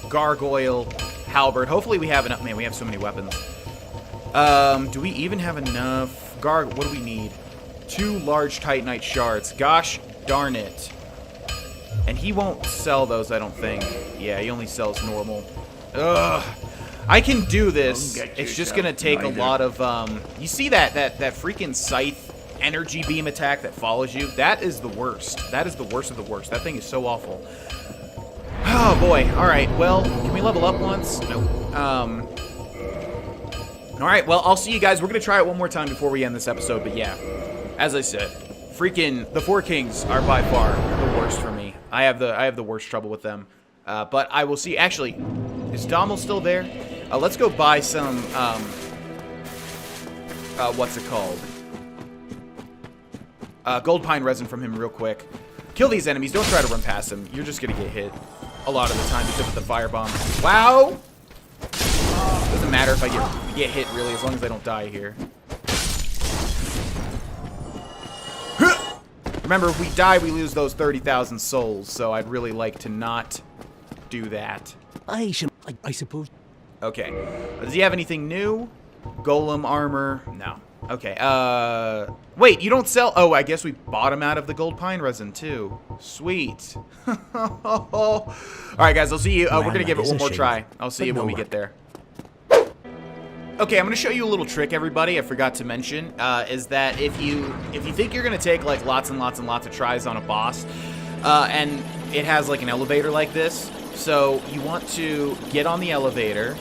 gargoyle halberd. Hopefully we have enough. Man, we have so many weapons. Do we even have enough? What do we need? 2 large titanite shards. Gosh darn it. And he won't sell those, I don't think. Yeah, he only sells normal. Ugh. I can do this. It's just gonna take a lot of, you see that freaking scythe energy beam attack that follows you? That is the worst. That is the worst of the worst. That thing is so awful. Oh boy. Alright, well, can we level up once? Nope. Alright, well, I'll see you guys. We're gonna try it one more time before we end this episode, but yeah. As I said, freaking the Four Kings are by far the worst for me. I have the worst trouble with them. But I will see. Actually, is Dommel still there? Let's go buy some, what's it called? Gold pine resin from him real quick. Kill these enemies. Don't try to run past them. You're just gonna get hit a lot of the time because of the firebomb. Wow! Doesn't matter if I get hit, really, as long as I don't die here. Remember, if we die, we lose those 30,000 souls, so I'd really like to not do that. I suppose. Okay. Does he have anything new? Golem armor? No. Okay, wait, you don't sell... Oh, I guess we bought them out of the gold pine resin, too. Sweet. All right, guys, I'll see you. We're going to give it one more try. I'll see you when we get there. Okay, I'm going to show you a little trick, everybody. I forgot to mention, is that if you think you're going to take, like, lots and lots and lots of tries on a boss, and it has, like, an elevator like this, so you want to get on the elevator...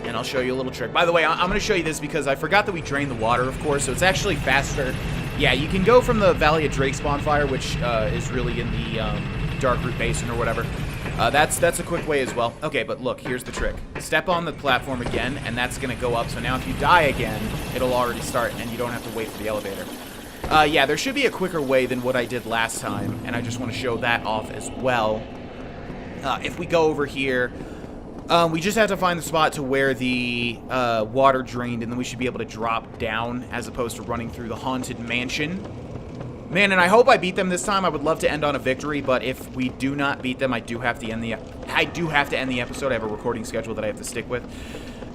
And I'll show you a little trick. By the way, I'm going to show you this because I forgot that we drained the water, of course, so it's actually faster. Yeah, you can go from the Valley of Drake's bonfire, which is really in the Darkroot Basin or whatever. That's a quick way as well. Okay, but look, here's the trick. Step on the platform again, and that's going to go up. So now if you die again, it'll already start, and you don't have to wait for the elevator. Yeah, there should be a quicker way than what I did last time, and I just want to show that off as well. If we go over here... we just have to find the spot to where the water drained, and then we should be able to drop down as opposed to running through the haunted mansion. Man, and I hope I beat them this time. I would love to end on a victory, but if we do not beat them, I do have to end the episode. I have a recording schedule that I have to stick with.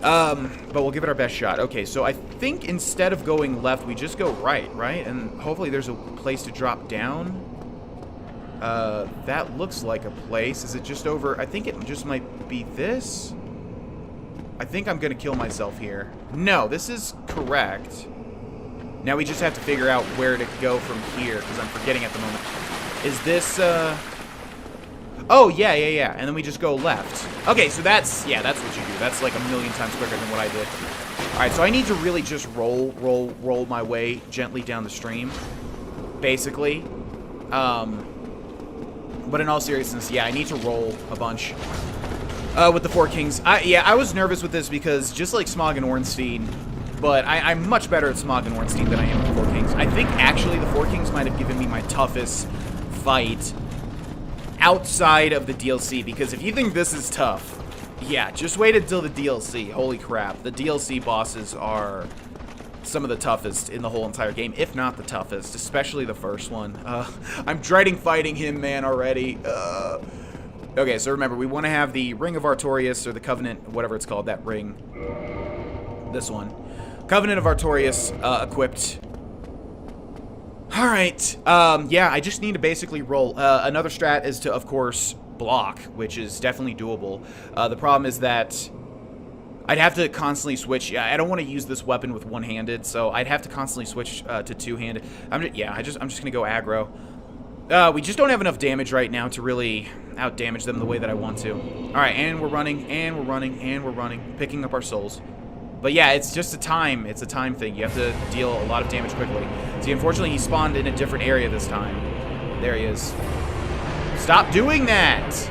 But we'll give it our best shot. Okay, so I think instead of going left, we just go right? And hopefully there's a place to drop down. That looks like a place. Is it just over? I think it just might be this. I think I'm gonna kill myself here. No, this is correct. Now we just have to figure out where to go from here, because I'm forgetting at the moment. Is this, Oh, yeah. And then we just go left. Okay, so that's what you do. That's like a million times quicker than what I did. Alright, so I need to really just roll my way gently down the stream. Basically. But in all seriousness, yeah, I need to roll a bunch with the Four Kings. I was nervous with this because just like Smog and Ornstein, but I'm much better at Smog and Ornstein than I am with the Four Kings. I think actually the Four Kings might have given me my toughest fight outside of the DLC, because if you think this is tough, yeah, just wait until the DLC. Holy crap, the DLC bosses are some of the toughest in the whole entire game, if not the toughest, especially the first one. I'm dreading fighting him, man, already. Okay, so remember, we want to have the Ring of Artorias, or the Covenant, whatever it's called, that ring. This one. Covenant of Artorias equipped. Alright, yeah, I just need to basically roll. Another strat is to, of course, block, which is definitely doable. The problem is that I'd have to constantly switch. I don't want to use this weapon with one-handed, so I'd have to constantly switch to two-handed. I'm just gonna go aggro. We just don't have enough damage right now to really out-damage them the way that I want to. Alright, and we're running, and we're running, and we're running, picking up our souls. But yeah, it's just a time thing. You have to deal a lot of damage quickly. See, unfortunately, he spawned in a different area this time. There he is. Stop doing that!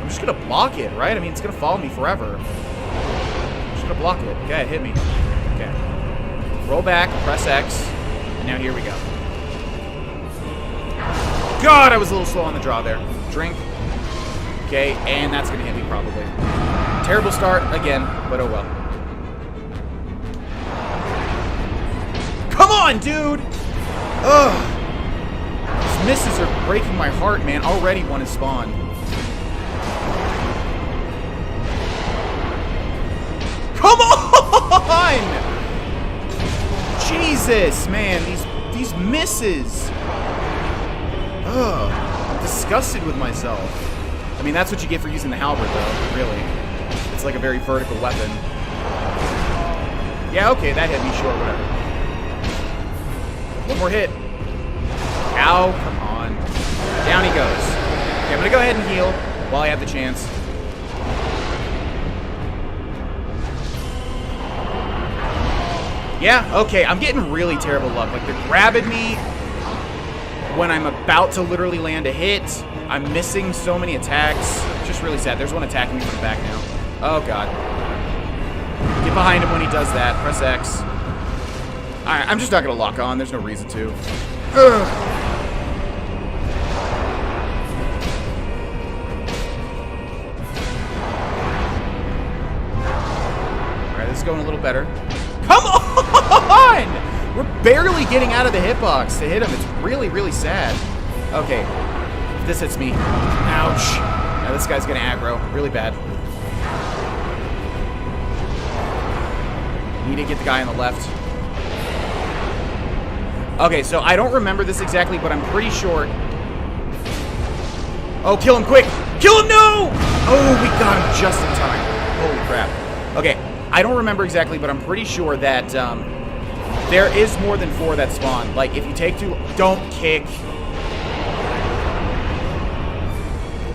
I'm just gonna block it, right? I mean, it's gonna follow me forever. I'm just gonna block it. Okay, hit me. Okay. Roll back, press X, and now here we go. God, I was a little slow on the draw there. Drink. Okay, and that's gonna hit me probably. Terrible start again, but oh well. Come on, dude! Ugh. These misses are breaking my heart, man. Already one is spawned. Come on! Jesus, man. These misses. Ugh. I'm disgusted with myself. I mean, that's what you get for using the halberd, though, really. It's like a very vertical weapon. Yeah, okay, that hit me, sure, whatever. One more hit. Ow, come on. Down he goes. Okay, I'm gonna go ahead and heal while I have the chance. Yeah, okay, I'm getting really terrible luck. Like, they're grabbing me when I'm about to literally land a hit. I'm missing so many attacks. It's just really sad. There's one attacking me from the back now. Oh, God. Get behind him when he does that. Press X. Alright, I'm just not going to lock on. There's no reason to. Ugh. Alright, this is going a little better. Come on! We're barely getting out of the hitbox to hit him. It's really, really sad. Okay. If this hits me. Ouch. Now this guy's going to aggro. Really bad. Need to get the guy on the left. Okay, so I don't remember this exactly, but I'm pretty sure... Oh, kill him quick! Kill him, no! Oh, we got him just in time. Holy crap. Okay, I don't remember exactly, but I'm pretty sure that there is more than 4 that spawn. Like, if you take too... Don't kick.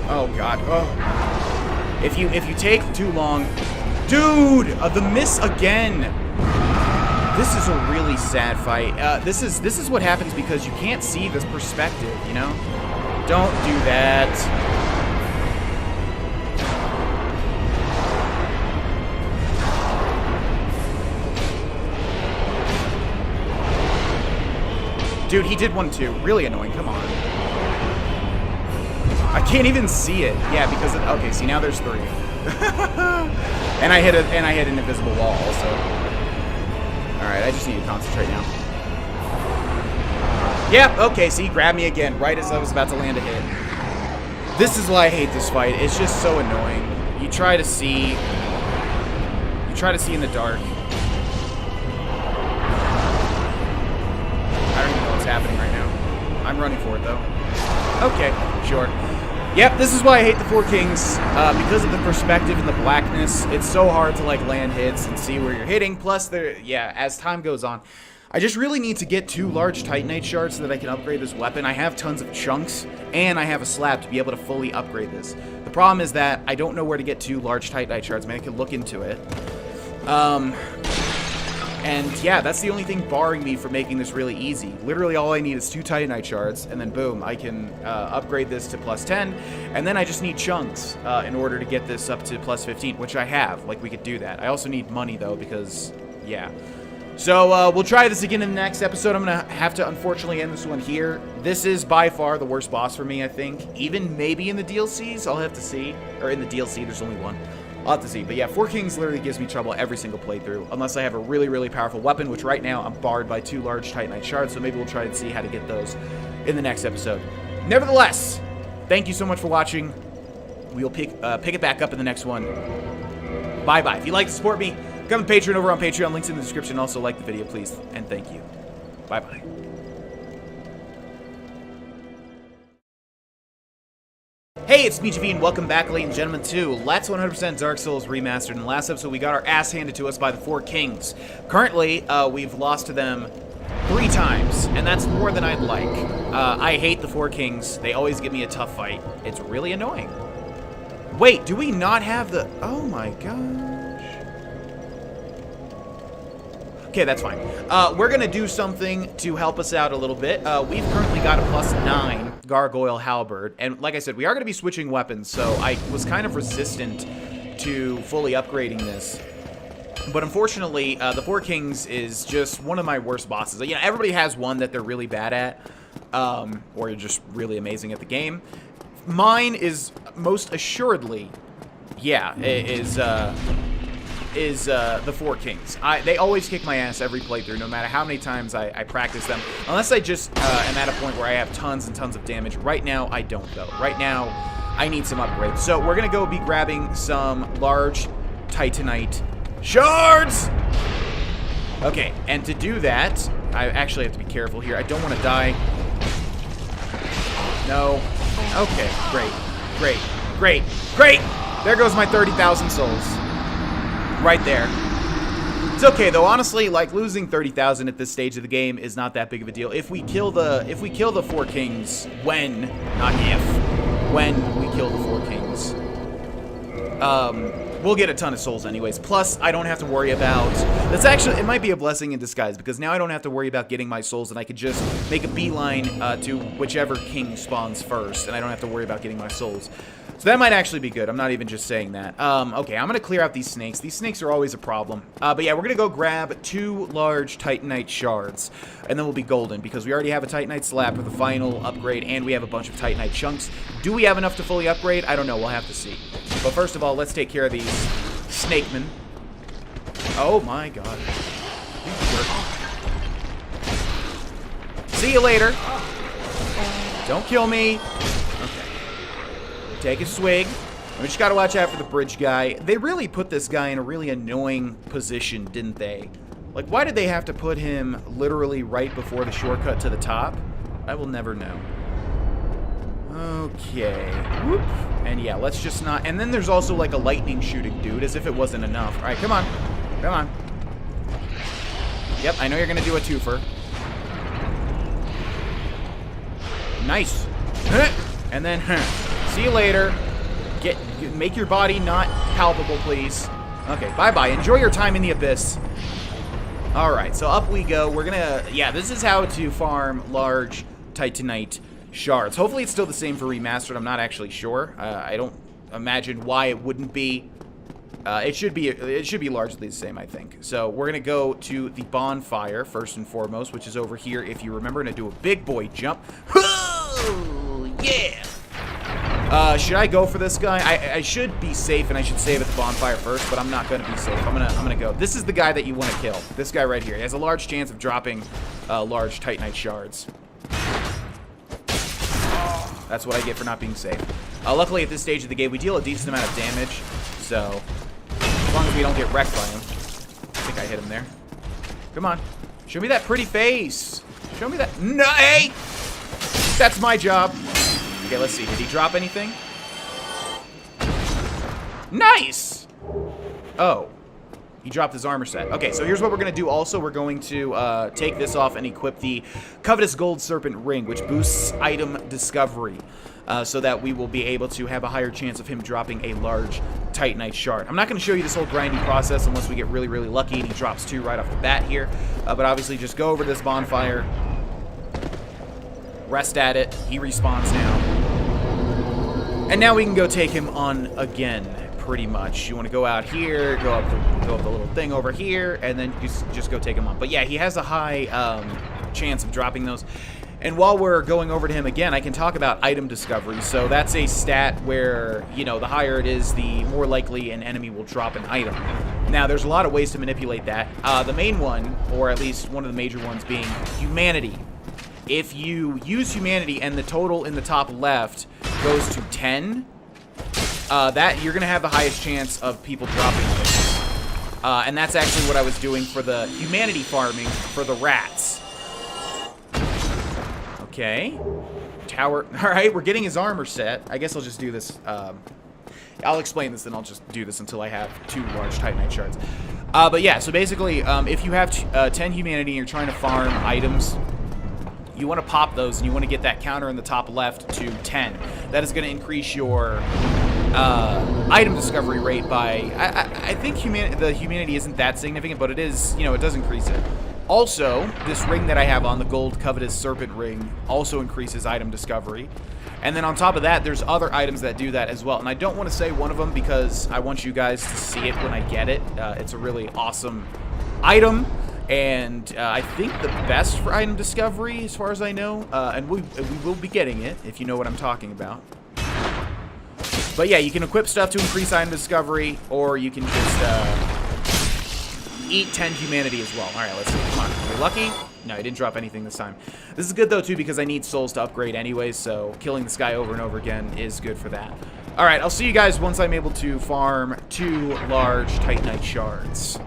Oh, God. Oh. If you take too long... Dude! The miss again! This is a really sad fight. This is what happens because you can't see this perspective, you know? Don't do that. Dude, he did one too. Really annoying. Come on. I can't even see it. Yeah, because okay. See, now there's 3. and I hit an invisible wall also. All right, I just need to concentrate now. Yep. Okay. See, grab me again right as I was about to land a hit. This is why I hate this fight. It's just so annoying. You try to see. You try to see in the dark. Happening right now. I'm running for it though. Okay, sure. Yep, this is why I hate the 4 Kings. Because of the perspective and the blackness, it's so hard to like land hits and see where you're hitting. Plus, as time goes on, I just really need to get 2 large Titanite shards so that I can upgrade this weapon. I have tons of chunks, and I have a slab to be able to fully upgrade this. The problem is that I don't know where to get 2 large Titanite shards. Maybe I could look into it. And yeah, that's the only thing barring me from making this really easy. Literally all I need is 2 Titanite shards, and then boom, I can upgrade this to +10, and then I just need chunks in order to get this up to +15, which I have. Like, we could do that. I also need money, though, because, yeah. So, we'll try this again in the next episode. I'm going to have to, unfortunately, end this one here. This is by far the worst boss for me, I think. Even maybe in the DLCs, I'll have to see. Or in the DLC, there's only 1. I'll have to see. But yeah, 4 Kings literally gives me trouble every single playthrough, unless I have a really, really powerful weapon, which right now I'm barred by 2 large Titanite shards, so maybe we'll try and see how to get those in the next episode. Nevertheless, thank you so much for watching. We'll pick it back up in the next one. Bye-bye. If you'd like to support me, become a patron over on Patreon. Links in the description. Also, like the video, please. And thank you. Bye-bye. Hey, it's me, Javi, and welcome back, ladies and gentlemen, to Let's 100% Dark Souls Remastered. In the last episode, we got our ass handed to us by the 4 Kings. Currently, we've lost to them 3 times, and that's more than I'd like. I hate the 4 Kings. They always give me a tough fight. It's really annoying. Wait, do we not have the... Oh my gosh. Okay, that's fine. We're going to do something to help us out a little bit. We've currently got a +9 Gargoyle Halberd. And like I said, we are going to be switching weapons, so I was kind of resistant to fully upgrading this. But unfortunately, the 4 Kings is just one of my worst bosses. You know, everybody has one that they're really bad at, or just really amazing at the game. Mine is most assuredly, yeah, is the 4 Kings. They always kick my ass every playthrough, no matter how many times I practice them. Unless I just am at a point where I have tons and tons of damage. Right now, I don't, though. Right now, I need some upgrades. So we're going to go be grabbing some large Titanite shards! Okay, and to do that, I actually have to be careful here. I don't want to die. No. Okay, great. Great. Great. Great! There goes my 30,000 souls. Right there. It's okay though, honestly, like losing 30,000 at this stage of the game is not that big of a deal. If we kill the 4 Kings when, not if, when we kill the 4 Kings, we'll get a ton of souls anyways. Plus, I don't have to worry about, that's actually, it might be a blessing in disguise because now I don't have to worry about getting my souls and I could just make a beeline to whichever king spawns first and I don't have to worry about getting my souls. So that might actually be good. I'm not even just saying that. Okay, I'm going to clear out these snakes. These snakes are always a problem. But yeah, we're going to go grab 2 large Titanite shards. And then we'll be golden because we already have a Titanite slab for the final upgrade. And we have a bunch of Titanite chunks. Do we have enough to fully upgrade? I don't know. We'll have to see. But first of all, let's take care of these snakemen. Oh my god. See you later. Don't kill me. Take a swig. We just gotta watch out for the bridge guy. They really put this guy in a really annoying position, didn't they? Like, why did they have to put him literally right before the shortcut to the top? I will never know. Okay. Whoop. And yeah, let's just not... And then there's also like a lightning shooting dude, as if it wasn't enough. Alright, come on. Come on. Yep, I know you're gonna do a twofer. Nice. And then, see you later. Make your body not palpable, please. Okay, bye-bye. Enjoy your time in the abyss. Alright, so up we go. We're gonna... Yeah, this is how to farm large Titanite shards. Hopefully it's still the same for Remastered. I'm not actually sure. I don't imagine why it wouldn't be. It should be largely the same, I think. So we're gonna go to the bonfire first and foremost, which is over here. If you remember, I'm gonna do a big boy jump. Whoa! Yeah! Should I go for this guy? I should be safe, and I should save at the bonfire first, but I'm not gonna be safe. I'm gonna go. This is the guy that you want to kill. This guy right here. He has a large chance of dropping large Titanite shards. That's what I get for not being safe. Luckily, at this stage of the game, we deal a decent amount of damage, so as long as we don't get wrecked by him. I think I hit him there. Come on. Show me that pretty face. Show me that. No, hey! That's my job. Okay, let's see. Did he drop anything? Nice! Oh. He dropped his armor set. Okay, so here's what we're going to do also. We're going to take this off and equip the Covetous Gold Serpent Ring, which boosts item discovery, so that we will be able to have a higher chance of him dropping a large Titanite shard. I'm not going to show you this whole grinding process unless we get really, really lucky and he drops 2 right off the bat here. But obviously, just go over to this bonfire, rest at it. He respawns now. And now we can go take him on again. Pretty much. You want to go out here, go up the little thing over here, and then just go take him on. But yeah, he has a high chance of dropping those. And while we're going over to him again, I can talk about item discovery. So that's a stat where, you know, the higher it is, the more likely an enemy will drop an item. Now, there's a lot of ways to manipulate that. The main one, or at least one of the major ones, being humanity. If you use humanity and the total in the top left goes to 10, that you're gonna have the highest chance of people dropping things. And that's actually what I was doing for the humanity farming for the rats. Okay. Tower. Alright, we're getting his armor set. I guess I'll just do this. I'll explain this, then I'll just do this until I have 2 large Titanite shards. But yeah, so basically, if you have 10 humanity and you're trying to farm items, you want to pop those and you want to get that counter in the top left to 10. That is going to increase your item discovery rate by, I think the humanity isn't that significant, but it is, you know, it does increase it. Also, this ring that I have on, the Gold Covetous Serpent Ring, also increases item discovery. And then on top of that, there's other items that do that as well. And I don't want to say one of them because I want you guys to see it when I get it. It's a really awesome item. And I think the best for item discovery, as far as I know. And we will be getting it, if you know what I'm talking about. But yeah, you can equip stuff to increase item discovery, or you can just eat 10 humanity as well. Alright, let's see. Come on. Are we lucky? No, he didn't drop anything this time. This is good, though, too, because I need souls to upgrade anyways, so killing this guy over and over again is good for that. Alright, I'll see you guys once I'm able to farm 2 large Titanite shards.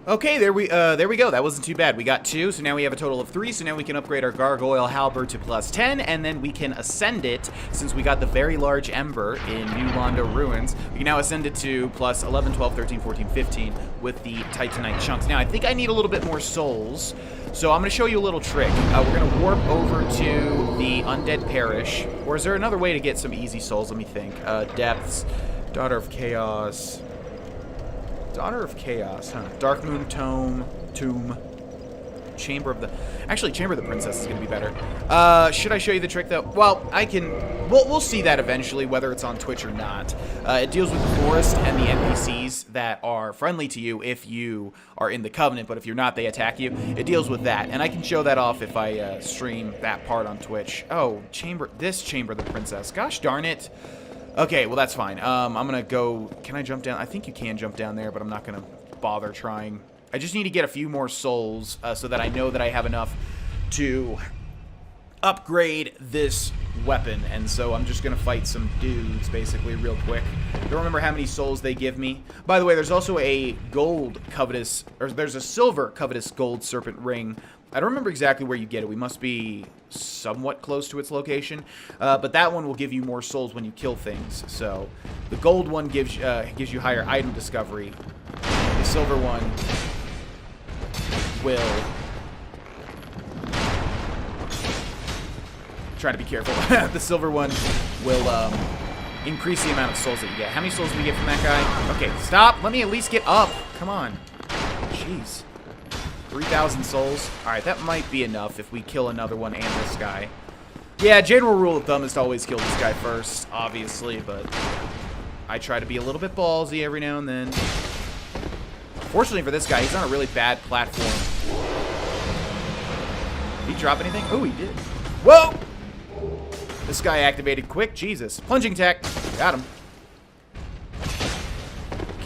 Okay, there we go. That wasn't too bad. We got 2, so now we have a total of 3. So now we can upgrade our Gargoyle Halberd to +10, and then we can ascend it, since we got the very large Ember in New Londo Ruins. We can now ascend it to +11, 12, 13, 14, 15 with the Titanite chunks. Now, I think I need a little bit more souls, so I'm going to show you a little trick. We're going to warp over to the Undead Parish, or is there another way to get some easy souls? Let me think. Depths, Daughter of Chaos... Daughter of Chaos, huh? Dark Moon Tomb, Chamber of the... Actually, Chamber of the Princess is going to be better. Should I show you the trick, though? Well, I can... We'll see that eventually, whether it's on Twitch or not. It deals with the forest and the NPCs that are friendly to you if you are in the Covenant, but if you're not, they attack you. It deals with that, and I can show that off if I stream that part on Twitch. Oh, Chamber of the Princess. Gosh darn it. Okay, well, that's fine. I'm gonna go... Can I jump down? I think you can jump down there, but I'm not gonna bother trying. I just need to get a few more souls so that I know that I have enough to upgrade this weapon. And so I'm just gonna fight some dudes, basically, real quick. Don't remember how many souls they give me. By the way, there's also a gold covetous... Or there's a silver covetous gold serpent ring. I don't remember exactly where you get it. We must be somewhat close to its location. But that one will give you more souls when you kill things. So the gold one gives you higher item discovery. The silver one will... Try to be careful. The silver one will increase the amount of souls that you get. How many souls do we get from that guy? Okay, stop. Let me at least get up. Come on. Jeez. 3,000 souls. Alright, that might be enough if we kill another one and this guy. Yeah, general rule of thumb is to always kill this guy first, obviously, but I try to be a little bit ballsy every now and then. Fortunately for this guy, he's on a really bad platform. Did he drop anything? Oh, he did. Whoa! This guy activated quick. Jesus. Plunging attack. Got him.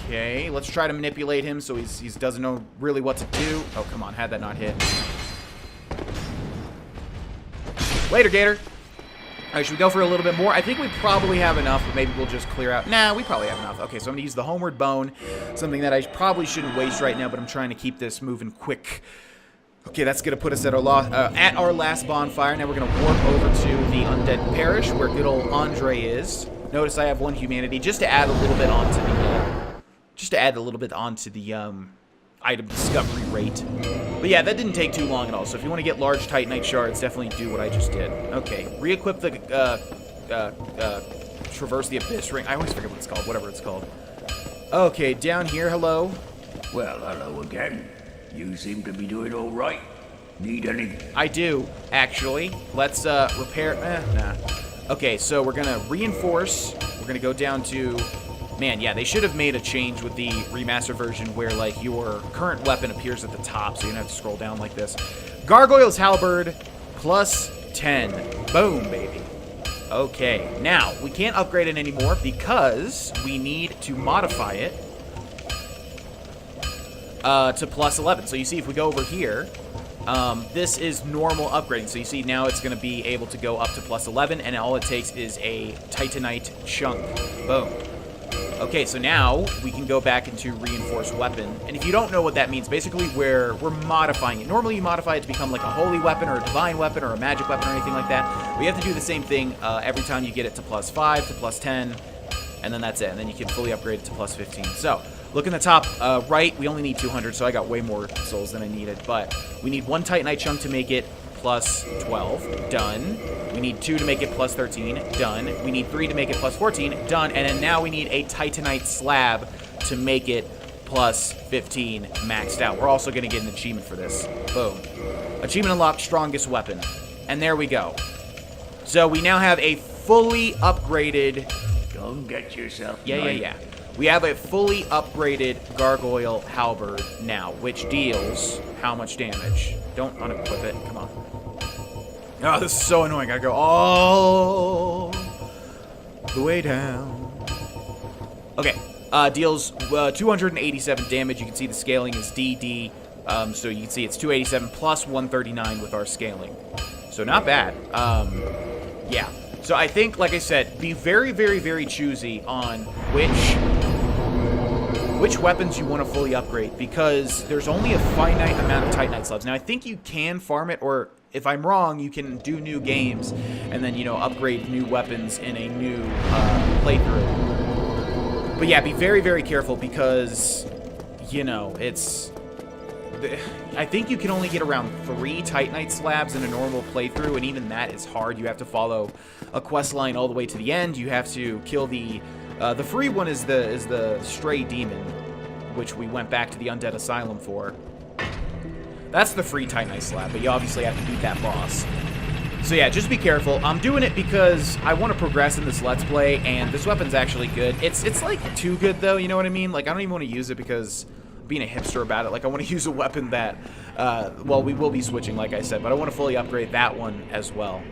Okay, let's try to manipulate him so he doesn't know really what to do. Oh, come on. Had that not hit. Later, Gator. All right, should we go for a little bit more? I think we probably have enough, but maybe we'll just clear out. Nah, we probably have enough. Okay, so I'm going to use the Homeward Bone, something that I probably shouldn't waste right now, but I'm trying to keep this moving quick. Okay, that's going to put us at our last bonfire. Now we're going to warp over to the Undead Parish, where good old Andre is. Notice I have one humanity, just to add a little bit onto the, item discovery rate. But yeah, that didn't take too long at all. So if you want to get large Titanite shards, definitely do what I just did. Okay, re-equip the Traverse the Abyss ring. I always forget what it's called, whatever it's called. Okay, down here, hello. Well, hello again. You seem to be doing all right. Need any? I do, actually. Let's repair. Nah. Okay, so we're gonna reinforce. We're gonna go down to. Man, yeah, they should have made a change with the remastered version where, like, your current weapon appears at the top, so you don't have to scroll down like this. Gargoyle's Halberd, plus 10. Boom, baby. Okay, now, we can't upgrade it anymore because we need to modify it to plus 11. So you see, if we go over here, this is normal upgrading. So you see, now it's going to be able to go up to plus 11, and all it takes is a Titanite chunk. Boom. Okay, so now we can go back into reinforced weapon. And if you don't know what that means, basically we're modifying it. Normally you modify it to become like a holy weapon or a divine weapon or a magic weapon or anything like that. But you have to do the same thing every time you get it to plus 5, to plus 10, and then that's it. And then you can fully upgrade it to plus 15. So, look in the top right, we only need 200, so I got way more souls than I needed. But we need one Titanite chunk to make it plus 12. Done. We need 2 to make it plus 13. Done. We need 3 to make it plus 14. Done. And then now we need a Titanite slab to make it plus 15 maxed out. We're also going to get an achievement for this. Boom. Achievement unlocked, strongest weapon. And there we go. So we now have a fully upgraded... Go get yourself. Yeah. We have a fully upgraded Gargoyle Halberd now, which deals how much damage? Don't unequip it. Come on. Oh, this is so annoying. I gotta go all the way down. Okay. Deals 287 damage. You can see the scaling is DD. So you can see it's 287 plus 139 with our scaling. So not bad. Yeah. So I think, like I said, be very, very, very choosy on which weapons you want to fully upgrade, because there's only a finite amount of Titanite slabs. Now, I think you can farm it, or if I'm wrong, you can do new games and then, you know, upgrade new weapons in a new playthrough. But yeah, be very, very careful because, you know, I think you can only get around 3 Titanite slabs in a normal playthrough, and even that is hard. You have to follow a quest line all the way to the end. You have to kill the free one is the stray demon, which we went back to the Undead Asylum for. That's the free Titanite slab, but you obviously have to beat that boss. So yeah, just be careful. I'm doing it because I want to progress in this Let's Play, and this weapon's actually good. It's like too good though, you know what I mean? Like, I don't even want to use it because being a hipster about it. Like, I want to use a weapon that, well, we will be switching, like I said, but I want to fully upgrade that one as well.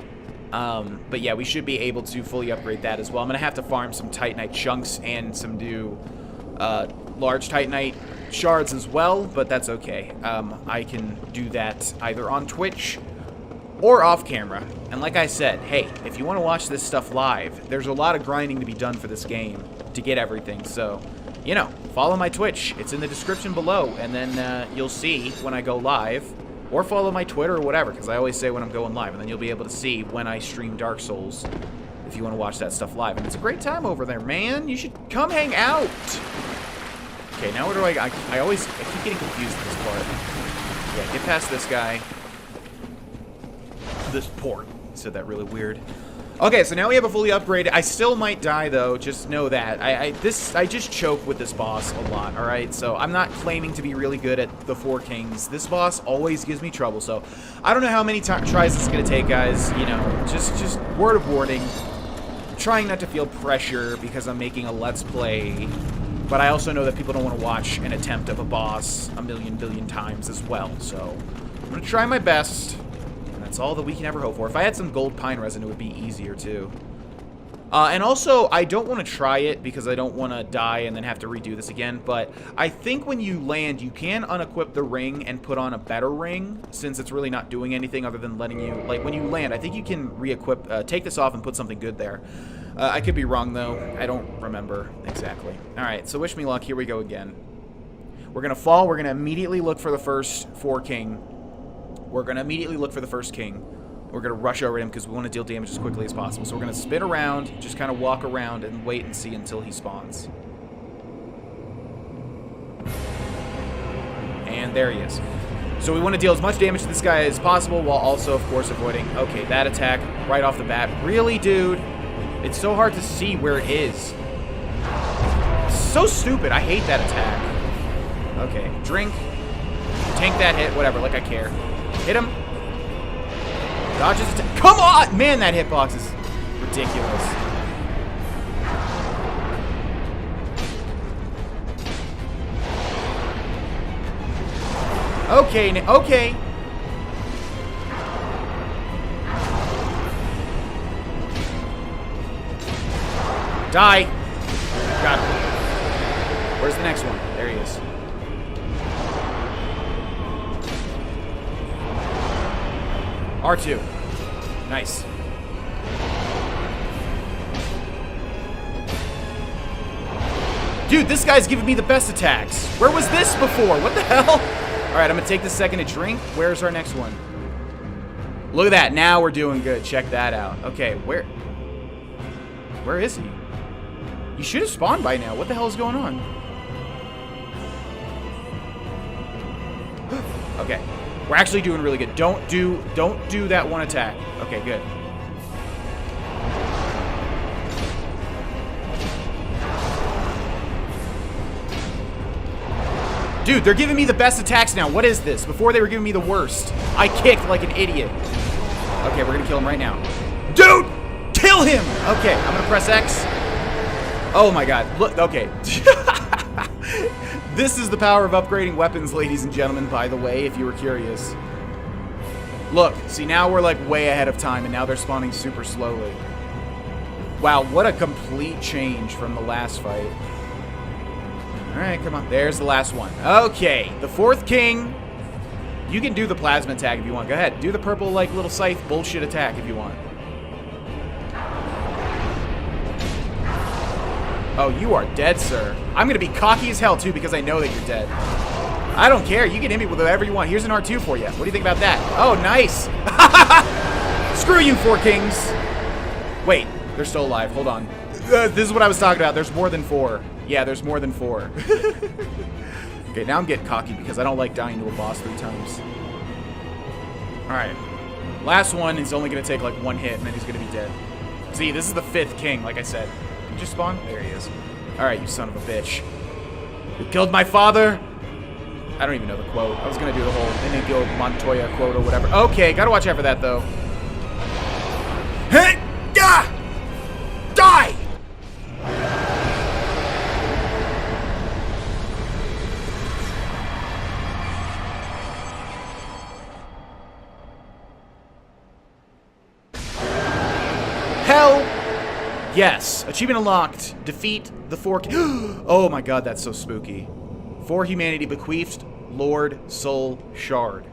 But yeah, we should be able to fully upgrade that as well. I'm going to have to farm some Titanite chunks and some new large Titanite shards as well, but that's okay. I can do that either on Twitch or off camera. And like I said, hey, if you want to watch this stuff live, there's a lot of grinding to be done for this game to get everything. So, you know, follow my Twitch. It's in the description below, and then you'll see when I go live. Or follow my Twitter or whatever, because I always say when I'm going live, and then you'll be able to see when I stream Dark Souls if you want to watch that stuff live. And it's a great time over there, man. You should come hang out. Okay, now where do I keep getting confused with this part. Yeah, get past this guy. This port. Said that really weird. Okay, so now we have a fully upgraded. I still might die though, just know that. I just choke with this boss a lot, alright? So I'm not claiming to be really good at the Four Kings. This boss always gives me trouble, so I don't know how many tries this is gonna take, guys. You know, just word of warning. I'm trying not to feel pressure because I'm making a Let's Play. But I also know that people don't want to watch an attempt of a boss a billion times as well. So I'm gonna try my best. That's all that we can ever hope for. If I had some gold pine resin, it would be easier, too. And also, I don't want to try it because I don't want to die and then have to redo this again. But I think when you land, you can unequip the ring and put on a better ring, since it's really not doing anything other than letting you... Like, when you land, I think you can re-equip... take this off and put something good there. I could be wrong, though. I don't remember exactly. Alright, so wish me luck. Here we go again. We're going to fall. We're going to immediately look for the first Four King. We're going to immediately look for the first king. We're going to rush over him because we want to deal damage as quickly as possible. So we're going to spin around, just kind of walk around and wait and see until he spawns. And there he is. So we want to deal as much damage to this guy as possible while also, of course, avoiding... Okay, that attack right off the bat. Really, dude? It's so hard to see where it is. It's so stupid. I hate that attack. Okay, drink. Tank that hit. Whatever, like I care. Hit him. Dodges attack. Come on! Man, that hitbox is ridiculous. Okay, okay. Die. Got him. Where's the next one? There he is. R2. Nice. Dude, this guy's giving me the best attacks. Where was this before? What the hell? Alright, I'm gonna take this second to drink. Where's our next one? Look at that. Now we're doing good. Check that out. Okay, where is he? He should have spawned by now. What the hell is going on? Okay. We're actually doing really good. Don't do that one attack. Okay, good. Dude, they're giving me the best attacks now. What is this? Before they were giving me the worst. I kicked like an idiot. Okay, we're gonna kill him right now. Dude! Kill him! Okay, I'm gonna press X. Oh my god. Look, okay. This is the power of upgrading weapons, ladies and gentlemen, by the way, if you were curious. Look, see, now we're like way ahead of time, and now they're spawning super slowly. Wow, what a complete change from the last fight. Alright, come on. There's the last one. Okay, the fourth king. You can do the plasma attack if you want. Go ahead. Do the purple, like, little scythe bullshit attack if you want. Oh, you are dead, sir. I'm going to be cocky as hell, too, because I know that you're dead. I don't care. You can hit me with whatever you want. Here's an R2 for you. What do you think about that? Oh, nice. Screw you, Four Kings. Wait, they're still alive. Hold on. This is what I was talking about. There's more than 4. Yeah, there's more than 4. Okay, now I'm getting cocky because I don't like dying to a boss 3 times. Alright. Last one is only going to take, like, 1 hit, and then he's going to be dead. See, this is the 5th king, like I said. Did you just spawn? There he is. Alright, you son of a bitch. You killed my father? I don't even know the quote. I was going to do the whole Inigo Montoya quote or whatever. Okay, gotta watch out for that, though. Hey! Gah! Die! Yes, achievement unlocked. Defeat the 4... Oh my god, that's so spooky. For humanity bequeathed Lord Soul Shard.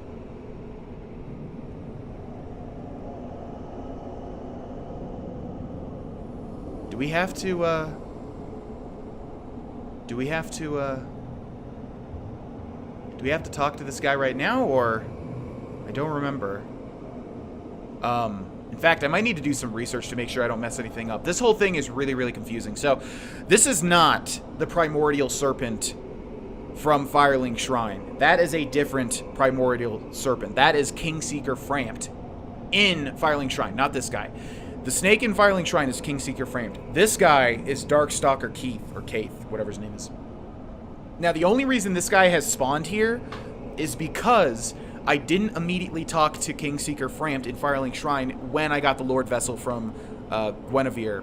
Do we have to, Do we have to talk to this guy right now, or... I don't remember. In fact, I might need to do some research to make sure I don't mess anything up. This whole thing is really, really confusing. So, this is not the Primordial Serpent from Firelink Shrine. That is a different Primordial Serpent. That is Kingseeker Framed in Firelink Shrine, not this guy. The snake in Firelink Shrine is Kingseeker Framed. This guy is Darkstalker Keith, or Kaith, whatever his name is. Now, the only reason this guy has spawned here is because I didn't immediately talk to Kingseeker Framed in Firelink Shrine when I got the Lord Vessel from Guinevere,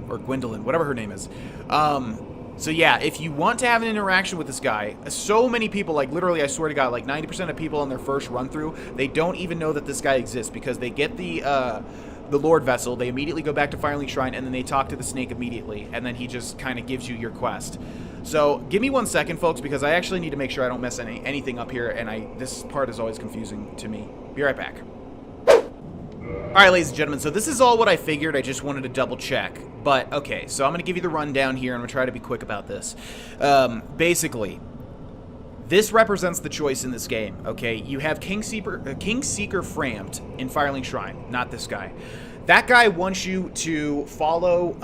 or Gwendolyn, whatever her name is. So yeah, if you want to have an interaction with this guy, so many people, like literally, I swear to God, like 90% of people on their first run through, they don't even know that this guy exists because they get the Lord Vessel, they immediately go back to Firelink Shrine, and then they talk to the snake immediately, and then he just kind of gives you your quest. So, give me 1 second, folks, because I actually need to make sure I don't mess anything up here, and this part is always confusing to me. Be right back. Alright, ladies and gentlemen, so this is all what I figured. I just wanted to double check. But, okay, so I'm going to give you the rundown here, and I'm going to try to be quick about this. Basically, this represents the choice in this game, okay? You have Kingseeker Framed in Firelink Shrine, not this guy. That guy wants you to follow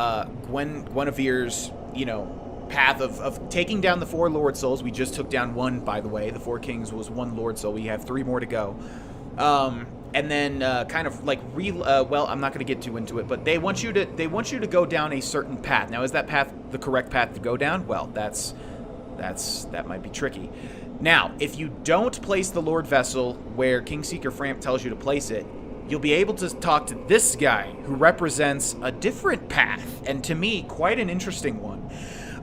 Guinevere's, you know, path of taking down the 4 Lord Souls. We just took down 1, by the way. The 4 Kings was 1 Lord Soul. We have 3 more to go. And then kind of like well, I'm not going to get too into it, but they want you to go down a certain path. Now, is that path the correct path to go down? Well, that might be tricky. Now, if you don't place the Lord Vessel where Kingseeker Framed tells you to place it, you'll be able to talk to this guy who represents a different path, and to me, quite an interesting one.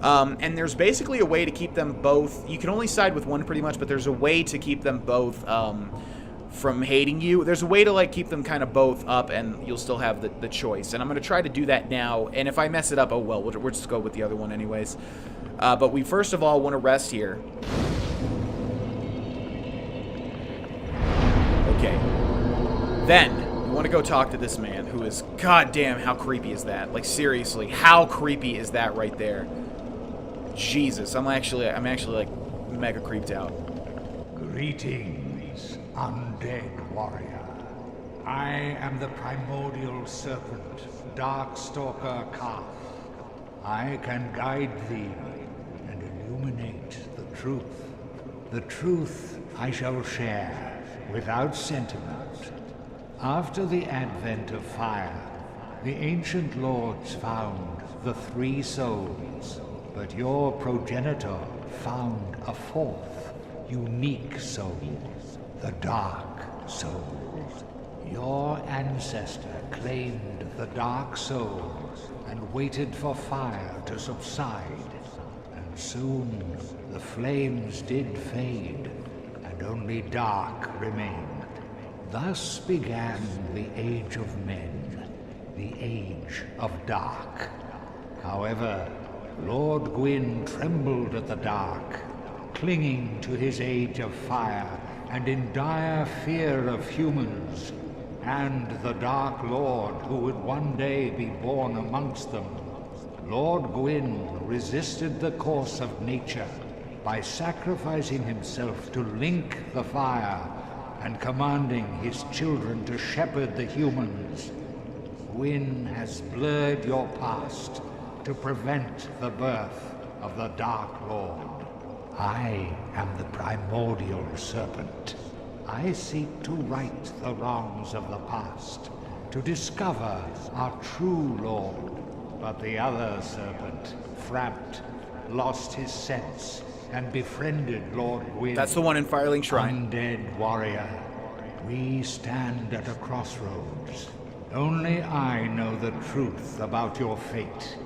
And there's basically a way to keep them both... You can only side with one pretty much, but there's a way to keep them both from hating you. There's a way to like keep them kind of both up, and you'll still have the choice. And I'm going to try to do that now, and if I mess it up, oh well, we'll just go with the other one anyways. But we first of all want to rest here. Okay. Then, we want to go talk to this man who is... Goddamn, how creepy is that? Like, seriously, how creepy is that right there? Jesus, I'm actually like mega creeped out. Greetings, undead warrior. I am the primordial serpent, Darkstalker Kath. I can guide thee and illuminate the truth. The truth I shall share without sentiment. After the advent of fire, the ancient lords found the 3 souls. But your progenitor found a 4th, unique soul, the Dark Soul. Your ancestor claimed the Dark Souls and waited for fire to subside. And soon the flames did fade, and only dark remained. Thus began the Age of Men, the Age of Dark. However, Lord Gwyn trembled at the dark, clinging to his age of fire, and in dire fear of humans, and the Dark Lord who would one day be born amongst them. Lord Gwyn resisted the course of nature by sacrificing himself to link the fire and commanding his children to shepherd the humans. Gwyn has blurred your past to prevent the birth of the Dark Lord. I am the primordial serpent. I seek to right the wrongs of the past, to discover our true Lord. But the other serpent, Frapt, lost his sense and befriended Lord Gwyn. That's the one in Firelink Shrine. Undead warrior, we stand at a crossroads. Only I know the truth about your fate.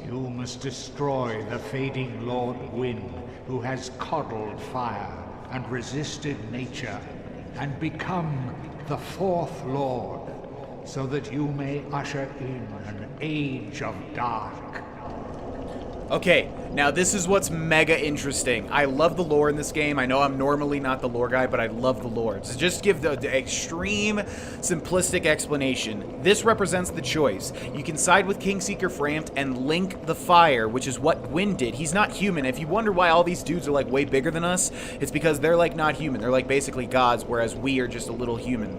You must destroy the fading Lord Gwyn, who has coddled fire and resisted nature, and become the 4th Lord. so that you may usher in an age of dark. Okay, now this is what's mega interesting. I love the lore in this game. I know I'm normally not the lore guy, but I love the lore. To just give the extreme simplistic explanation, this represents the choice. You can side with Kingseeker Frampt and link the fire, which is what Gwyn did. He's not human. If you wonder why all these dudes are like way bigger than us, it's because they're like not human. They're like basically gods, whereas we are just a little human.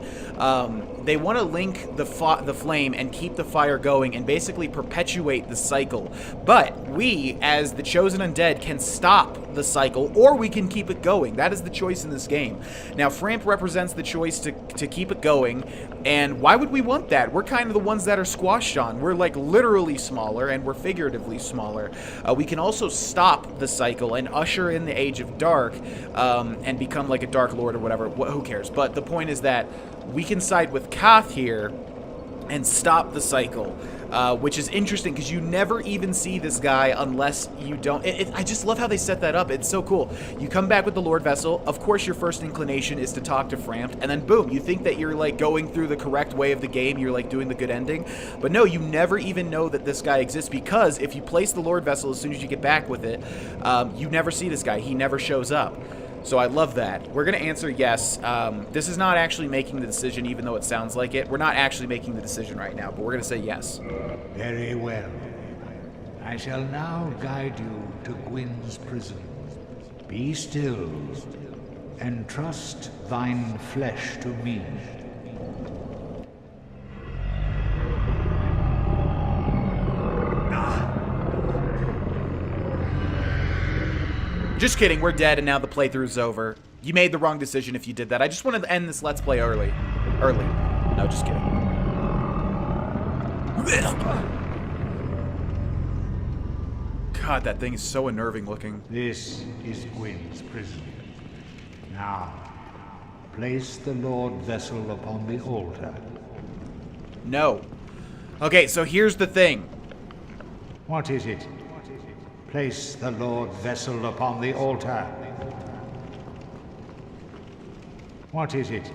They want to link the flame and keep the fire going and basically perpetuate the cycle. But we, as the chosen undead, can stop the cycle, or we can keep it going. That is the choice in this game. Now, Frampt represents the choice to keep it going, and why would we want that? We're kind of the ones that are squashed on. We're like literally smaller, and we're figuratively smaller. We can also stop the cycle and usher in the Age of Dark, and become like a Dark Lord or whatever. Who cares? But the point is that we can side with Kath here and stop the cycle, which is interesting because you never even see this guy unless you don't. I just love how they set that up. It's so cool. You come back with the Lord Vessel. Of course, your first inclination is to talk to Frampt, and then boom, you think that you're like going through the correct way of the game. You're like doing the good ending, but no, you never even know that this guy exists because if you place the Lord Vessel as soon as you get back with it, you never see this guy. He never shows up. So I love that. We're going to answer yes. This is not actually making the decision, even though it sounds like it. We're not actually making the decision right now, but we're going to say yes. Very well. I shall now guide you to Gwyn's prison. Be still, and trust thine flesh to me. Just kidding, we're dead and now the playthrough's over. You made the wrong decision if you did that. I just wanted to end this Let's Play early. No, just kidding. God, that thing is so unnerving looking. This is Gwyn's prison. Now, place the Lord Vessel upon the altar. No. Okay, so here's the thing. What is it? Place the Lord Vessel upon the altar. What is it?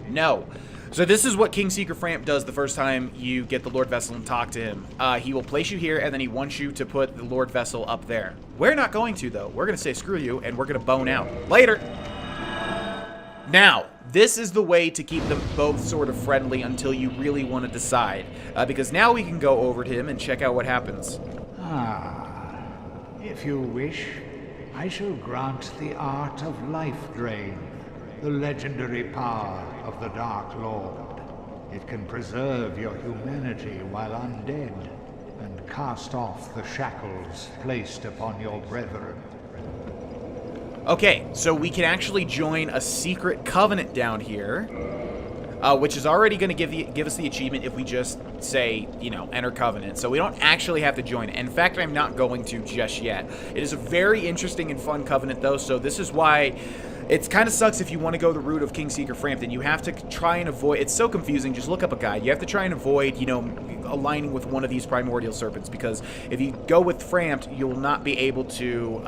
No. So this is what Kingseeker Frampt does the first time you get the Lord Vessel and talk to him. He will place you here, and then he wants you to put the Lord Vessel up there. We're not going to, though. We're going to say screw you, and we're going to bone out. Later! Now, this is the way to keep them both sort of friendly until you really want to decide. Because now we can go over to him and check out what happens. If you wish, I shall grant the art of Life Drain, the legendary power of the Dark Lord. It can preserve your humanity while undead, and cast off the shackles placed upon your brethren. Okay, so we can actually join a secret covenant down here, which is already going to give us the achievement if we just say, you know, enter covenant. So we don't actually have to join it. In fact, I'm not going to just yet. It is a very interesting and fun covenant, though, so this is why it kind of sucks if you want to go the route of Kingseeker Frampt, and you have to try and avoid. It's so confusing. Just look up a guide. You have to try and avoid, you know, aligning with one of these primordial serpents, because if you go with Frampt, you'll not be able to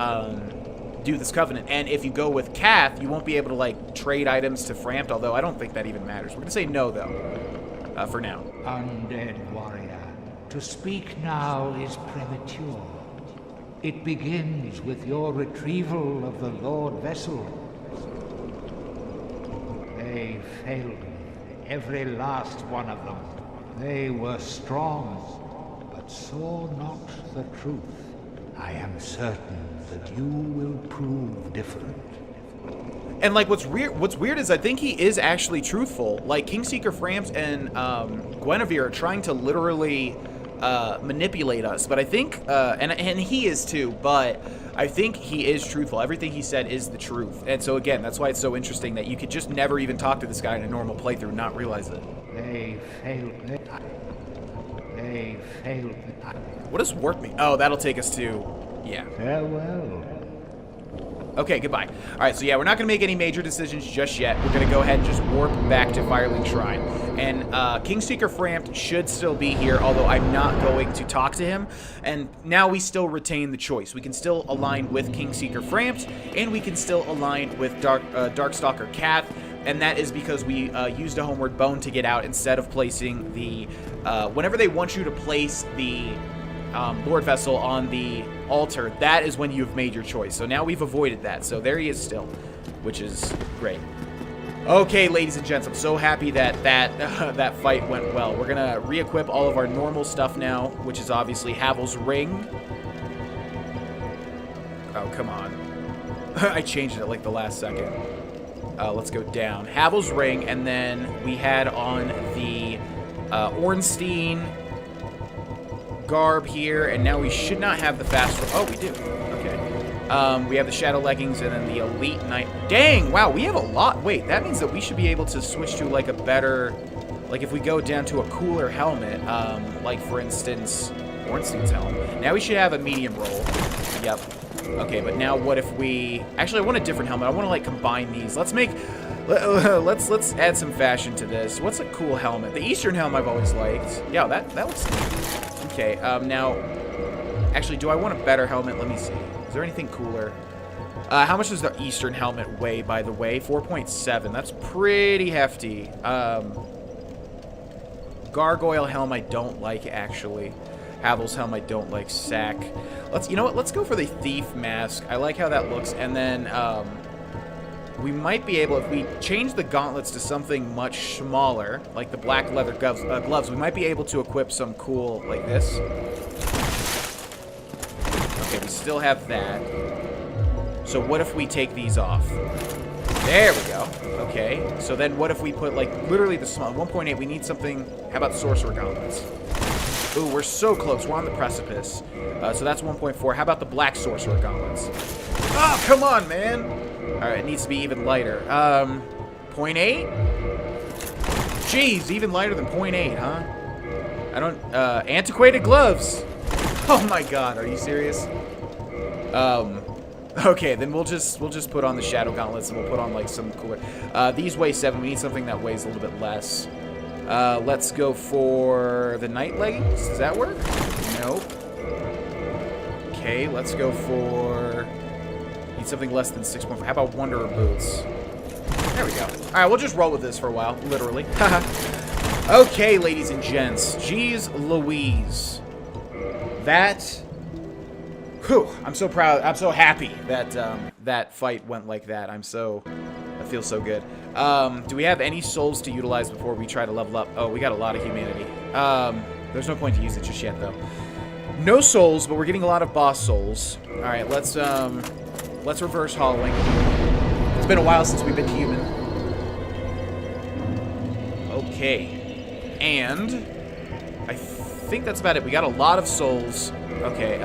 do this covenant. And if you go with Kath, you won't be able to, like, trade items to Frampt, although I don't think that even matters. We're going to say no, though, for now. Undead warrior, to speak now is premature. It begins with your retrieval of the Lord Vessel. They failed me, every last one of them. They were strong, but saw not the truth. I am certain that you will prove different. And like what's weird is I think he is actually truthful. Like Kingseeker Frampt and Guinevere are trying to literally manipulate us, but I think and he is too, but I think he is truthful. Everything he said is the truth. And so again, that's why it's so interesting that you could just never even talk to this guy in a normal playthrough and not realize it. They failed me. They failed me. What does warp mean? Oh, that'll take us to... yeah. Farewell. Okay, goodbye. Alright, so yeah, we're not going to make any major decisions just yet. We're going to go ahead and just warp back to Firelink Shrine. And Kingseeker Frampt should still be here, although I'm not going to talk to him. And now we still retain the choice. We can still align with Kingseeker Frampt, and we can still align with Darkstalker Kath. and that is because we used a homeward bone to get out instead of placing the... whenever they want you to place the Lord Vessel on the altar, that is when you've made your choice. So now we've avoided that. So there he is still, which is great. Okay, ladies and gents, I'm so happy that that fight went well. We're going to re-equip all of our normal stuff now, which is obviously Havel's Ring. Oh, come on. I changed it at like the last second. Let's go down. Havel's Ring, and then we had on the Ornstein garb here, and now we should not have the fast... Oh, we do. Okay. We have the Shadow Leggings, and then the Elite Knight. Dang! Wow, we have a lot. Wait, that means that we should be able to switch to, like, a better... Like, if we go down to a cooler helmet, like, for instance, Ornstein's helm. Now we should have a medium roll. Yep. Okay, but now what if we... Actually, I want a different helmet. I want to, like, combine these. Let's make... Let's add some fashion to this. What's a cool helmet? The Eastern helm I've always liked. Yeah, that looks neat. Okay, now... Actually, do I want a better helmet? Let me see. Is there anything cooler? How much does the Eastern helmet weigh, by the way? 4.7. That's pretty hefty. Gargoyle helm I don't like, actually. Havel's helm I don't like. Sack. You know what? Let's go for the Thief Mask. I like how that looks. And then, we might be able, if we change the gauntlets to something much smaller, like the black leather gloves, we might be able to equip some cool, like this. Okay, we still have that. So what if we take these off? There we go. Okay, so then what if we put, like, literally the small, 1.8, we need something, how about Sorcerer Gauntlets? Ooh, we're so close, we're on the precipice. So that's 1.4, how about the Black Sorcerer Gauntlets? Oh, come on, man! Alright, it needs to be even lighter. 0.8? Jeez, even lighter than 0.8, huh? I don't, antiquated gloves! Oh my god, are you serious? Okay, then we'll just put on the Shadow Gauntlets, and we'll put on, like, some cooler... these weigh 7, we need something that weighs a little bit less. Let's go for the Night Leggings, does that work? Nope. Okay, let's go for... Need something less than 6.4. How about Wanderer Boots? There we go. Alright, we'll just roll with this for a while, literally. Okay, ladies and gents. Jeez Louise. That... Whew, I'm so proud. I'm so happy that that fight went like that. I feel so good. Do we have any souls to utilize before we try to level up? Oh, we got a lot of humanity. There's no point to use it just yet, though. No souls, but we're getting a lot of boss souls. All right, let's reverse hollowing. It's been a while since we've been human. Okay, and I think that's about it. We got a lot of souls. Okay,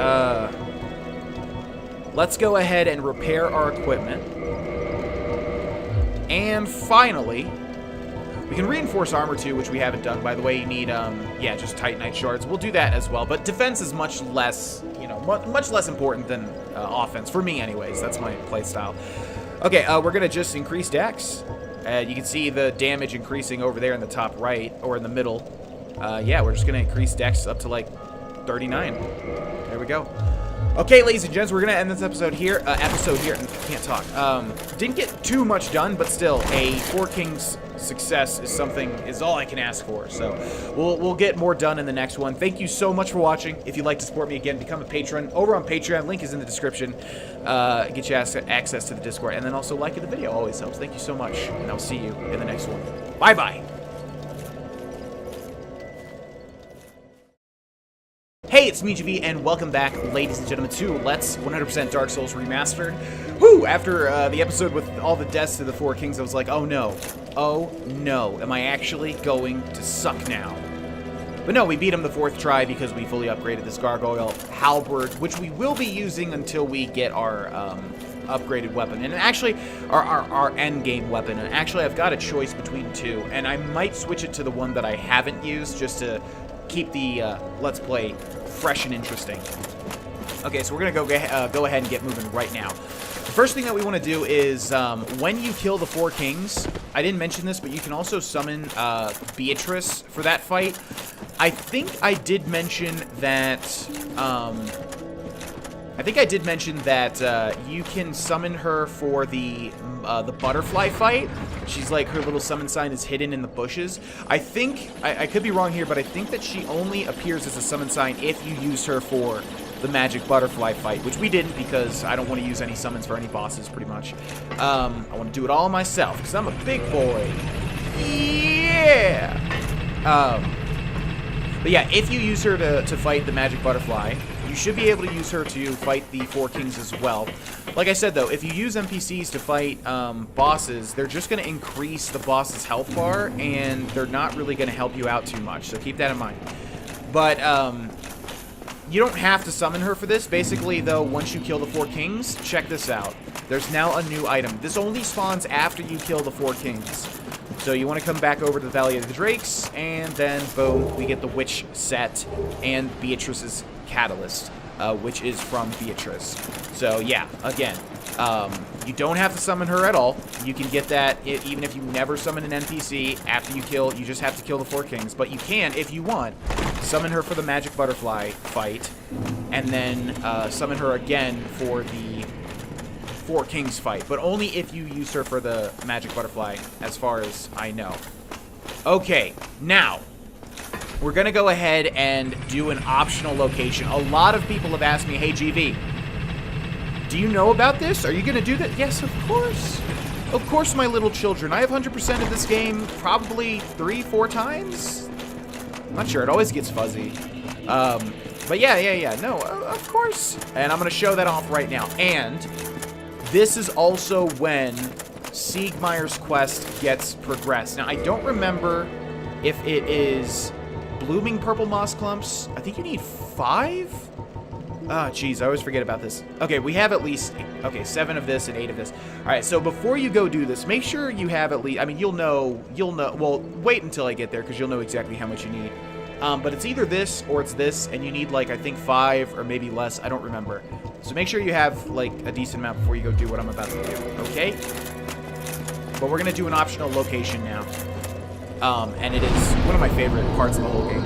let's go ahead and repair our equipment. And finally, we can reinforce armor too, which we haven't done. By the way, you need, yeah, just Titanite shards. We'll do that as well. But defense is much less, you know, much less important than offense. For me, anyways. That's my playstyle. Okay, we're going to just increase dex. You can see the damage increasing over there in the top right, or in the middle. Yeah, we're just going to increase dex up to, like, 39. There we go. Okay, ladies and gents, we're going to end this episode here. Can't talk. Didn't get too much done, but still, a Four Kings success is all I can ask for. So we'll get more done in the next one. Thank you so much for watching. If you'd like to support me again, become a patron over on Patreon. Link is in the description. Get you access to the Discord. And then also liking the video always helps. Thank you so much. And I'll see you in the next one. Bye-bye. Hey, it's me, JV, and welcome back, ladies and gentlemen, to Let's 100% Dark Souls Remastered. Whew! After the episode with all the deaths to the Four Kings, I was like, oh no. Oh no. Am I actually going to suck now? But no, we beat him the 4th try because we fully upgraded this Gargoyle Halberd, which we will be using until we get our upgraded weapon. And actually, our endgame weapon. And actually, I've got a choice between two, and I might switch it to the one that I haven't used just to keep the Let's Play fresh and interesting. Okay, so we're gonna go ahead and get moving right now. The first thing that we want to do is when you kill the Four Kings, I didn't mention this, but you can also summon Beatrice for that fight. I think I did mention that I think I did mention that you can summon her for the butterfly fight. She's like, her little summon sign is hidden in the bushes. I think, I could be wrong here, but I think that she only appears as a summon sign if you use her for the magic butterfly fight, which we didn't because I don't want to use any summons for any bosses, pretty much. I want to do it all myself because I'm a big boy. Yeah! But yeah, if you use her to fight the magic butterfly, you should be able to use her to fight the Four Kings as well. Like I said, though, if you use NPCs to fight bosses, they're just going to increase the boss's health bar, and they're not really going to help you out too much, so keep that in mind. But you don't have to summon her for this. Basically, though, once you kill the Four Kings, check this out. There's now a new item. This only spawns after you kill the Four Kings. So you want to come back over to the Valley of the Drakes, and then, boom, we get the Witch set and Beatrice's Catalyst, which is from Beatrice. So, yeah, again, you don't have to summon her at all. You can get that even if you never summon an NPC after you kill. You just have to kill the Four Kings. But you can, if you want, summon her for the Magic Butterfly fight, and then summon her again for the Four Kings fight, but only if you use her for the Magic Butterfly, as far as I know. Okay, now, we're going to go ahead and do an optional location. A lot of people have asked me, hey, GV, do you know about this? Are you going to do that? Yes, of course. Of course, my little children. I have 100% of this game probably 3-4 times. I'm not sure. It always gets fuzzy. But yeah. No, of course. And I'm going to show that off right now. And this is also when Siegmeyer's quest gets progressed. Now, I don't remember if it is blooming purple moss clumps. I think you need 5? Ah, jeez, I always forget about this. Okay, we have at least, 7 of this and 8 of this. All right, so before you go do this, make sure you have at least, I mean, you'll know, well, wait until I get there because you'll know exactly how much you need. But it's either this or it's this, and you need, like, I think 5 or maybe less. I don't remember. So make sure you have, like, a decent amount before you go do what I'm about to do, okay? But we're going to do an optional location now. And it is one of my favorite parts of the whole game.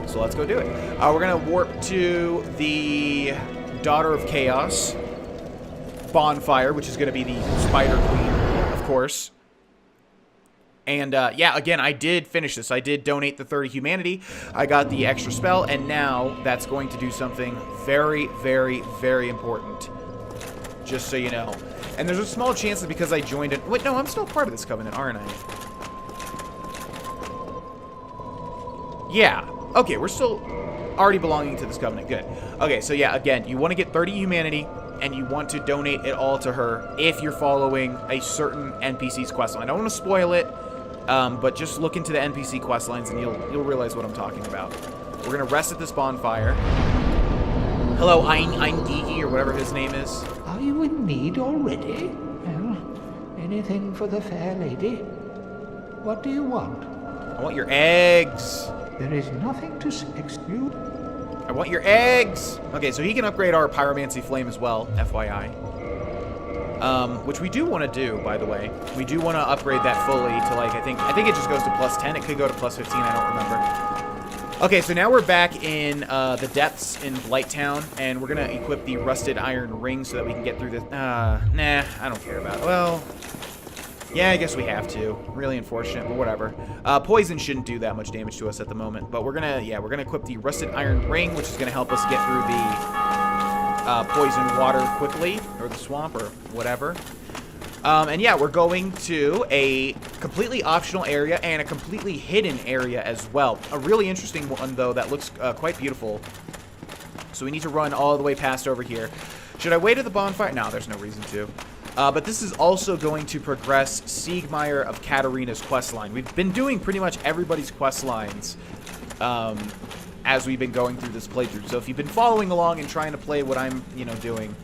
So let's go do it. We're going to warp to the Daughter of Chaos bonfire, which is going to be the Spider Queen, of course. And, yeah, again, I did finish this. I did donate the 30 humanity. I got the extra spell, and now that's going to do something very, very, very important. Just so you know. And there's a small chance that because I joined it... Wait, no, I'm still part of this covenant, aren't I? Yeah. Okay, we're still already belonging to this covenant. Good. Okay, so yeah, again, you want to get 30 humanity, and you want to donate it all to her if you're following a certain NPC's questline. I don't want to spoil it, but just look into the NPC questlines, and you'll realize what I'm talking about. We're going to rest at this bonfire. Hello, I'm Geeky, or whatever his name is. Are you in need already? Well, anything for the fair lady? What do you want? I want your eggs. There is nothing to exclude. I want your eggs. Okay, so he can upgrade our pyromancy flame as well, FYI. Which we do want to do, by the way. We do want to upgrade that fully to, like, I think it just goes to +10. It could go to +15. I don't remember. Okay, so now we're back in the depths in Blighttown, and we're gonna equip the rusted iron ring so that we can get through this. Nah, I don't care about it. Well, yeah, I guess we have to. Really unfortunate, but whatever. Poison shouldn't do that much damage to us at the moment, but we're gonna equip the rusted iron ring, which is gonna help us get through the poison water quickly, or the swamp, or whatever. And yeah, we're going to a completely optional area and a completely hidden area as well. A really interesting one, though, that looks quite beautiful. So we need to run all the way past over here. Should I wait at the bonfire? No, there's no reason to. But this is also going to progress Siegmeyer of Katarina's questline. We've been doing pretty much everybody's questlines as we've been going through this playthrough. So if you've been following along and trying to play what I'm, doing,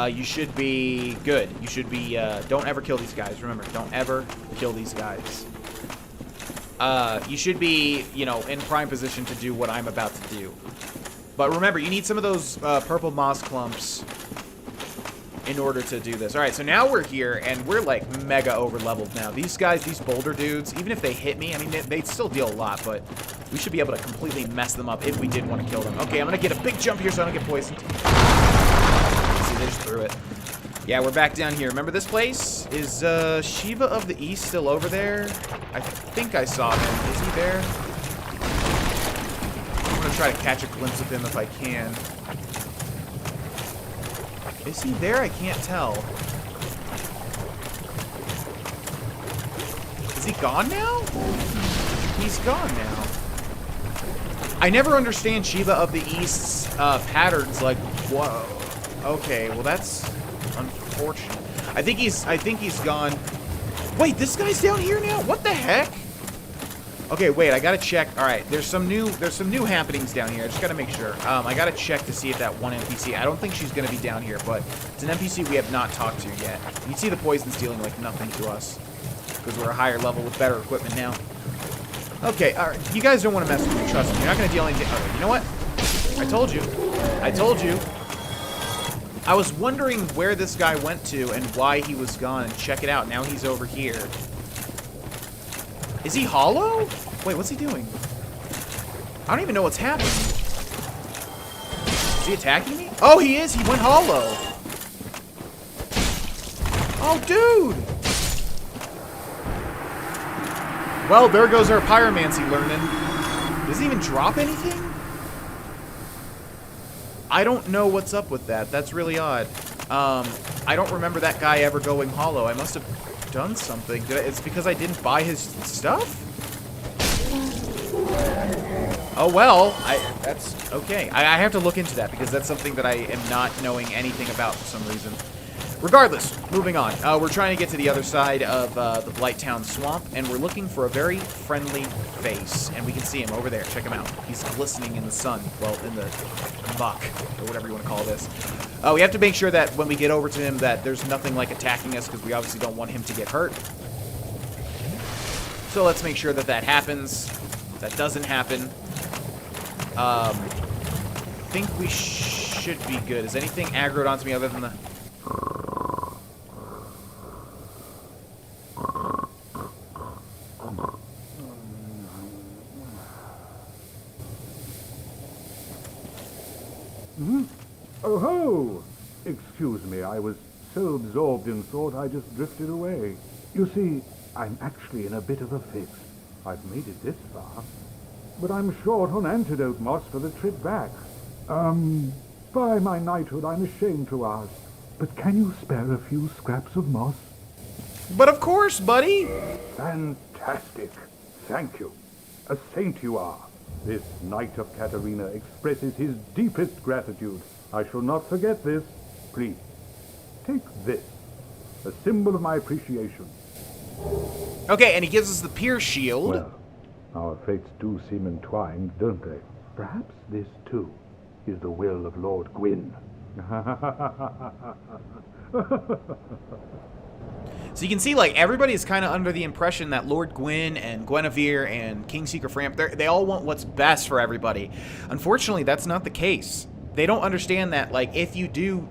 you should be good. You should be, don't ever kill these guys. Remember, don't ever kill these guys. You should be, in prime position to do what I'm about to do. But remember, you need some of those purple moss clumps in order to do this. All right, so now we're here, and we're, like, mega over-leveled now. These guys, these boulder dudes, even if they hit me, I mean, they still deal a lot, but We should be able to completely mess them up if we did want to kill them. Okay, I'm going to get a big jump here so I don't get poisoned. See, they just threw it. Yeah, we're back down here. Remember this place? Is Shiva of the East still over there? I think I saw him. Is he there? I'm going to try to catch a glimpse of him if I can. Is he there? I can't tell. Is he gone now? He's gone now. I never understand Shiva of the East's patterns. Like, whoa. Okay, well that's unfortunate. I think he's gone. Wait, this guy's down here now? What the heck? Okay, wait, I gotta check. All right, there's some new happenings down here. I just gotta make sure. I gotta check to see if that one NPC. I don't think she's gonna be down here, but it's an NPC we have not talked to yet. You can see the poison's dealing like nothing to us because we're a higher level with better equipment now. Okay, all right. You guys don't want to mess with me. Trust me. You're not gonna deal anything. Okay, you know what? I told you. I told you. I was wondering where this guy went to and why he was gone. And check it out. Now he's over here. Is he hollow? Wait, what's he doing? I don't even know what's happening. Is he attacking me? Oh, he is. He went hollow. Oh, dude. Well, there goes our pyromancy learning. Does he even drop anything? I don't know what's up with that. That's really odd. I don't remember that guy ever going hollow. I must have done something. It's because I didn't buy his stuff? Oh, well. That's okay. I have to look into that because that's something that I am not knowing anything about for some reason. Regardless, moving on. We're trying to get to the other side of the Blighttown Swamp, and we're looking for a very friendly face. And we can see him over there. Check him out. He's glistening in the sun. Well, in the muck, or whatever you want to call this. We have to make sure that when we get over to him that there's nothing like attacking us, because we obviously don't want him to get hurt. So let's make sure that that happens. That doesn't happen. I think we should be good. Is anything aggroed onto me other than the... Oh ho! Excuse me, I was so absorbed in thought I just drifted away. You see, I'm actually in a bit of a fix. I've made it this far, but I'm short on antidote moss for the trip back. By my knighthood, I'm ashamed to ask, but can you spare a few scraps of moss? But of course, buddy! Fantastic. Thank you. A saint you are. This Knight of Katarina expresses his deepest gratitude. I shall not forget this. Please, take this, a symbol of my appreciation. Okay, and he gives us the Pierce Shield. Well, our fates do seem entwined, don't they? Perhaps this, too, is the will of Lord Gwyn. So you can see, like, everybody is kind of under the impression that Lord Gwyn and Guinevere and King Seeker Framp, they all want what's best for everybody. Unfortunately, that's not the case. They don't understand that, like, if you do,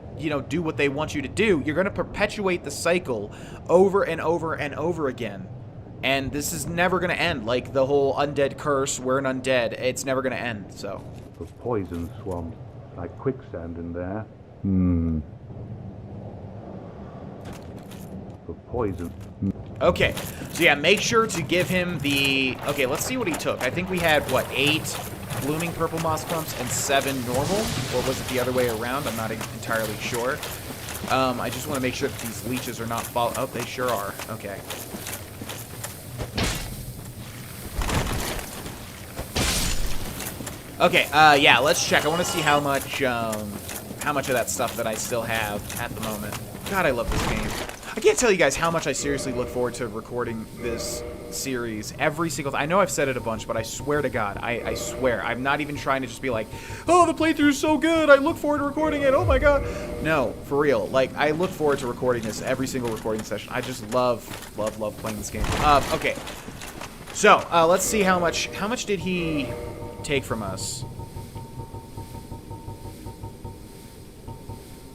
do what they want you to do, you're going to perpetuate the cycle over and over and over again. And this is never going to end. Like, the whole undead curse, we're an undead, it's never going to end, so. The poison swamp, like quicksand in there. The poison. Okay, so yeah, make sure to give him the... Okay, let's see what he took. I think we had, what, 8 blooming purple moss clumps and 7 normal? Or was it the other way around? I'm not entirely sure. I just want to make sure that these leeches are not fall... Oh, they sure are. Okay. Okay, yeah, let's check. I want to see how much of that stuff that I still have at the moment. God, I love this game. I can't tell you guys how much I seriously look forward to recording this series every single time. I know I've said it a bunch, but I swear to God, I swear, I'm not even trying to just be like, oh, the playthrough's so good, I look forward to recording it, oh my God. No, for real, like, I look forward to recording this every single recording session. I just love playing this game. Okay, so, let's see how much did he take from us?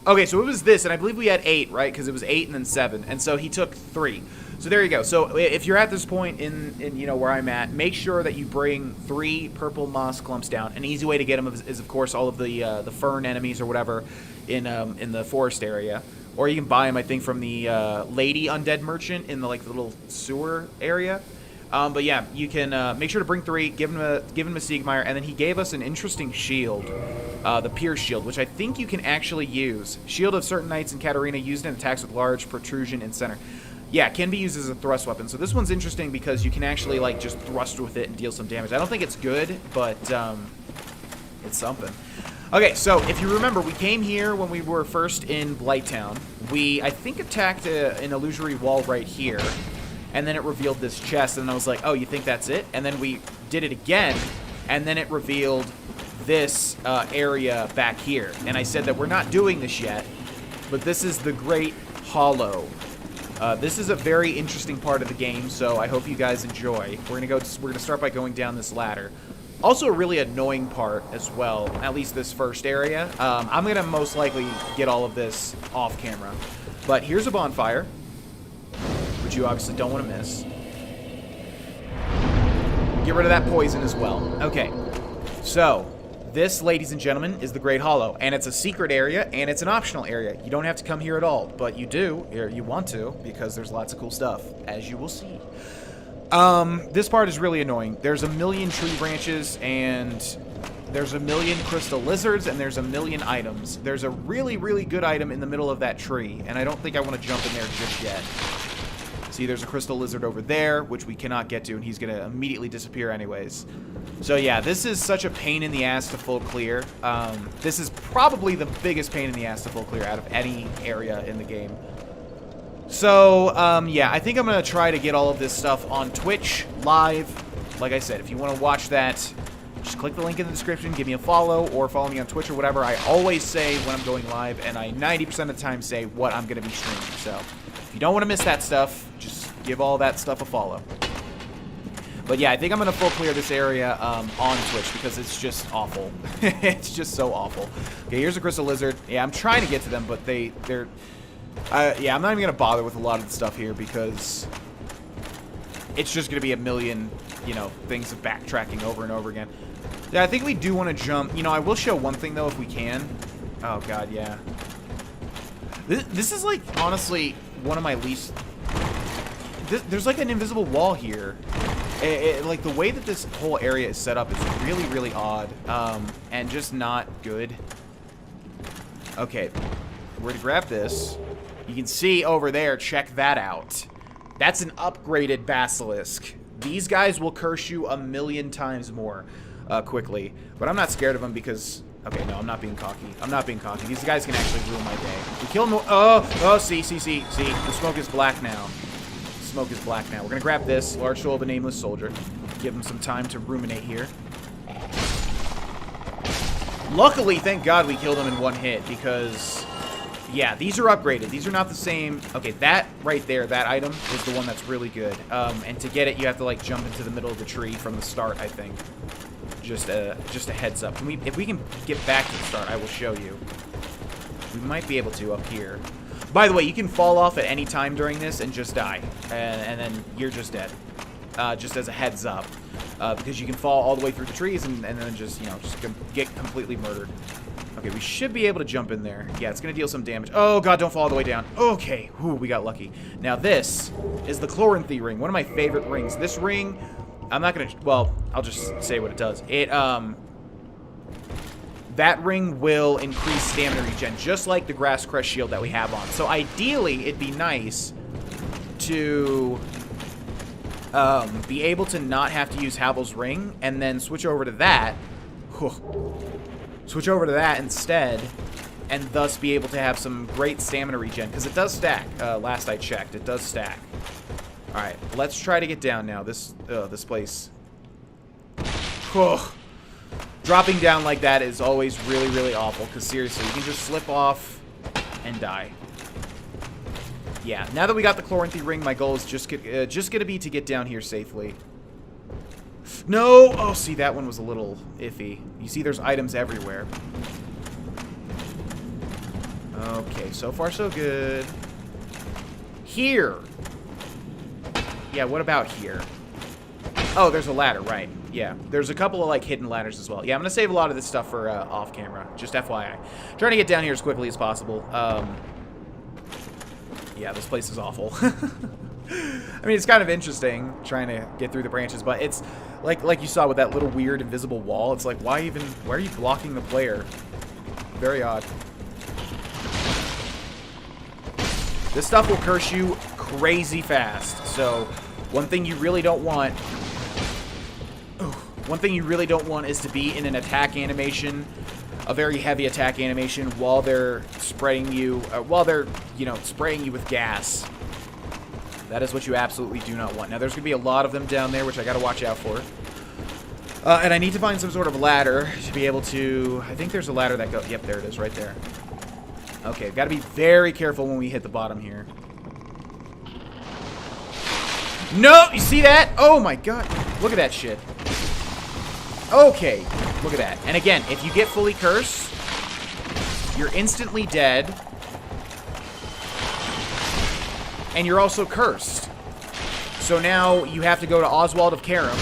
Okay, so it was this, and I believe we had 8, right? Because it was 8 and then 7, and so he took 3. So there you go. So if you're at this point in you know where I'm at, make sure that you bring 3 purple moss clumps down. An easy way to get them is of course all of the fern enemies or whatever in the forest area, or you can buy them I think from the lady undead merchant in the like little sewer area. But yeah, you can make sure to bring 3, give him a Siegmeyer, and then he gave us an interesting shield, the Pierce Shield, which I think you can actually use. Shield of certain knights in Katarina used in attacks with large protrusion in center. Yeah, can be used as a thrust weapon. So this one's interesting because you can actually like just thrust with it and deal some damage. I don't think it's good, but it's something. Okay, so if you remember, we came here when we were first in Blighttown. We, I think, attacked an illusory wall right here, and then it revealed this chest, and I was like, oh, you think that's it? And then we did it again, and then it revealed this area back here. And I said that we're not doing this yet, but this is the Great Hollow. This is a very interesting part of the game, so I hope you guys enjoy. We're gonna start by going down this ladder. Also a really annoying part as well, at least this first area. I'm gonna most likely get all of this off camera. But here's a bonfire, which you obviously don't want to miss. Get rid of that poison as well. Okay, so this, ladies and gentlemen, is the Great Hollow, and it's a secret area, and it's an optional area. You don't have to come here at all, but you do, or you want to, because there's lots of cool stuff, as you will see. This part is really annoying. There's a million tree branches, and there's a million crystal lizards, and there's a million items. There's a really, really good item in the middle of that tree, and I don't think I want to jump in there just yet. See, there's a crystal lizard over there, which we cannot get to, and he's going to immediately disappear anyways. So yeah, this is such a pain in the ass to full clear. This is probably the biggest pain in the ass to full clear out of any area in the game. So, yeah, I think I'm going to try to get all of this stuff on Twitch live. Like I said, if you want to watch that, just click the link in the description, give me a follow, or follow me on Twitch or whatever. I always say when I'm going live, and I 90% of the time say what I'm going to be streaming. So, if you don't want to miss that stuff, just give all that stuff a follow. But yeah, I think I'm going to full clear this area on Twitch because it's just awful. It's just so awful. Okay, here's a crystal lizard. Yeah, I'm trying to get to them, but they're... yeah, I'm not even going to bother with a lot of the stuff here because it's just going to be a million, you know, things of backtracking over and over again. Yeah, I think we do want to jump. You know, I will show one thing, though, if we can. Oh, God, yeah. This is, like, honestly, one of my least... There's, like, an invisible wall here. Like, the way that this whole area is set up is really, really odd. And just not good. Okay. We're going to grab this. You can see over there, check that out. That's an upgraded basilisk. These guys will curse you a million times more quickly. But I'm not scared of them because... Okay, no, I'm not being cocky. I'm not being cocky. These guys can actually ruin my day. We kill them... Oh, see. The smoke is black now. The smoke is black now. We're going to grab this. Large soul of a nameless soldier. Give him some time to ruminate here. Luckily, thank God we killed him in one hit because... Yeah, these are upgraded. These are not the same. Okay, that right there, that item is the one that's really good. And to get it, you have to like jump into the middle of the tree from the start, I think. Just a heads up. If we can get back to the start, I will show you. We might be able to up here. By the way, you can fall off at any time during this and just die. And then you're just dead. Just as a heads up. Because you can fall all the way through the trees and then just, you know, just get completely murdered. Okay, we should be able to jump in there. Yeah, it's going to deal some damage. Oh, God, don't fall all the way down. Okay, whew, we got lucky. Now, this is the Chloranthy ring, one of my favorite rings. This ring, I'm not going to... Well, I'll just say what it does. That ring will increase stamina regen, just like the Grass Crest shield that we have on. So, ideally, it'd be nice to... be able to not have to use Havel's ring, and then switch over to that. Whew. Switch over to that instead, and thus be able to have some great stamina regen, because it does stack. Last I checked, it does stack. All right, let's try to get down now. This place. Dropping down like that is always really, really awful, because seriously, you can just slip off and die. Yeah, now that we got the Chloranthy ring, my goal is just gonna be to get down here safely. No! Oh, see, that one was a little iffy. You see there's items everywhere. Okay, so far so good. Here Yeah, what about here? Oh, there's a ladder, right. Yeah, there's a couple of, like, hidden ladders as well. Yeah, I'm going to save a lot of this stuff for off-camera. Just FYI. Trying to get down here as quickly as possible. Yeah, this place is awful. I mean, it's kind of interesting trying to get through the branches, but it's, like you saw with that little weird invisible wall, it's like, why are you blocking the player? Very odd. This stuff will curse you crazy fast, so one thing you really don't want is to be in an attack animation, a very heavy attack animation, while they're spraying you, spraying you with gas. That is what you absolutely do not want. Now, there's going to be a lot of them down there, which I got to watch out for. And I need to find some sort of ladder to be able to... I think there's a ladder that goes... Yep, there it is, right there. Okay, got to be very careful when we hit the bottom here. No! You see that? Oh, my God. Look at that shit. Okay, look at that. And again, if you get fully cursed, you're instantly dead. And you're also cursed. So now you have to go to Oswald of Karam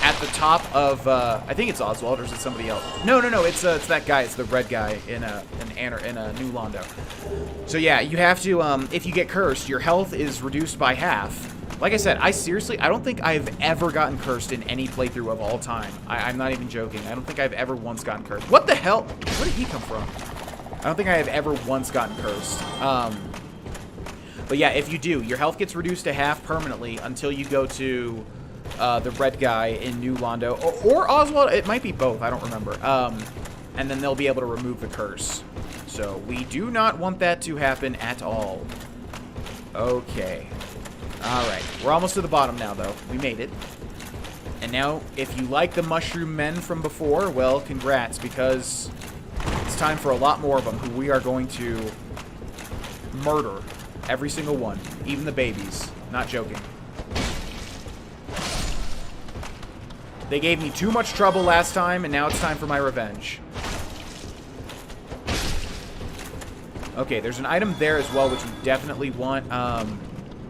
at the top of, I think it's Oswald, or is it somebody else? No, it's that guy. It's the red guy in a New Londo. So yeah, you have to, if you get cursed, your health is reduced by half. Like I said, I don't think I've ever gotten cursed in any playthrough of all time. I'm not even joking. I don't think I've ever once gotten cursed. What the hell? Where did he come from? I don't think I have ever once gotten cursed. But yeah, if you do, your health gets reduced to half permanently until you go to the red guy in New Londo. Or Oswald. It might be both. I don't remember. And then they'll be able to remove the curse. So we do not want that to happen at all. Okay. Alright, we're almost to the bottom now, though. We made it. And now, if you like the mushroom men from before, well, congrats, because it's time for a lot more of them, who we are going to murder. Every single one. Even the babies. Not joking. They gave me too much trouble last time, and now it's time for my revenge. Okay, there's an item there as well, which we definitely want.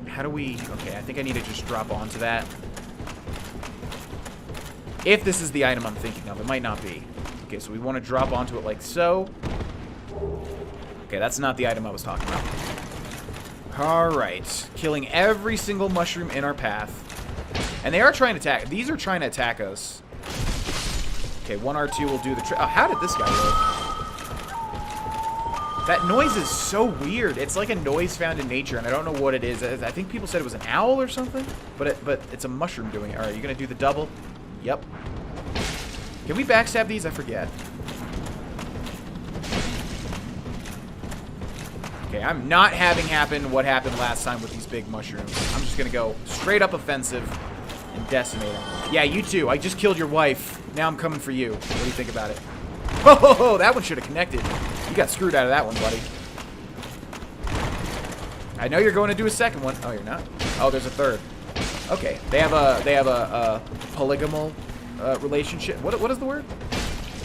How do we... Okay, I think I need to just drop onto that. If this is the item I'm thinking of. It might not be. Okay, so we want to drop onto it like so. Okay, that's not the item I was talking about. Alright. Killing every single mushroom in our path. And they are trying to attack... These are trying to attack us. Okay, 1R2 will do the trick. Oh, how did this guy live? That noise is so weird. It's like a noise found in nature, and I don't know what it is. I think people said it was an owl or something, but it's a mushroom doing it. All right, you gonna do the double? Yep. Can we backstab these? I forget. Okay, I'm not having happen what happened last time with these big mushrooms. I'm just gonna go straight up offensive and decimate them. Yeah, you too. I just killed your wife. Now I'm coming for you. What do you think about it? Oh, that one should have connected. You got screwed out of that one, buddy. I know you're going to do a second one. Oh, you're not? Oh, there's a third. Okay. They have a polygamal relationship. What is the word?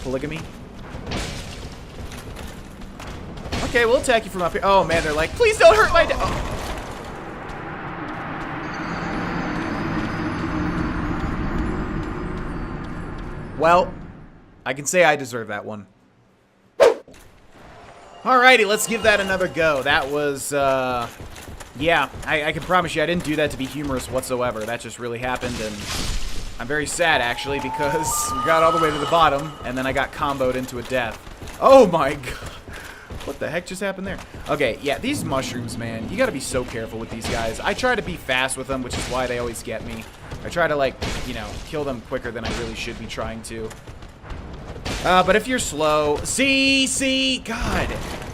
Polygamy. Okay, we'll attack you from up here. Oh man, they're like, please don't hurt my oh. Well, I can say I deserve that one. Alrighty, let's give that another go. That was, yeah, I can promise you I didn't do that to be humorous whatsoever. That just really happened, and I'm very sad, actually, because we got all the way to the bottom, and then I got comboed into a death. Oh my god. What the heck just happened there? Okay, yeah, these mushrooms, man, you gotta be so careful with these guys. I try to be fast with them, which is why they always get me. I try to, like, you know, kill them quicker than I really should be trying to. But if you're slow... See? God!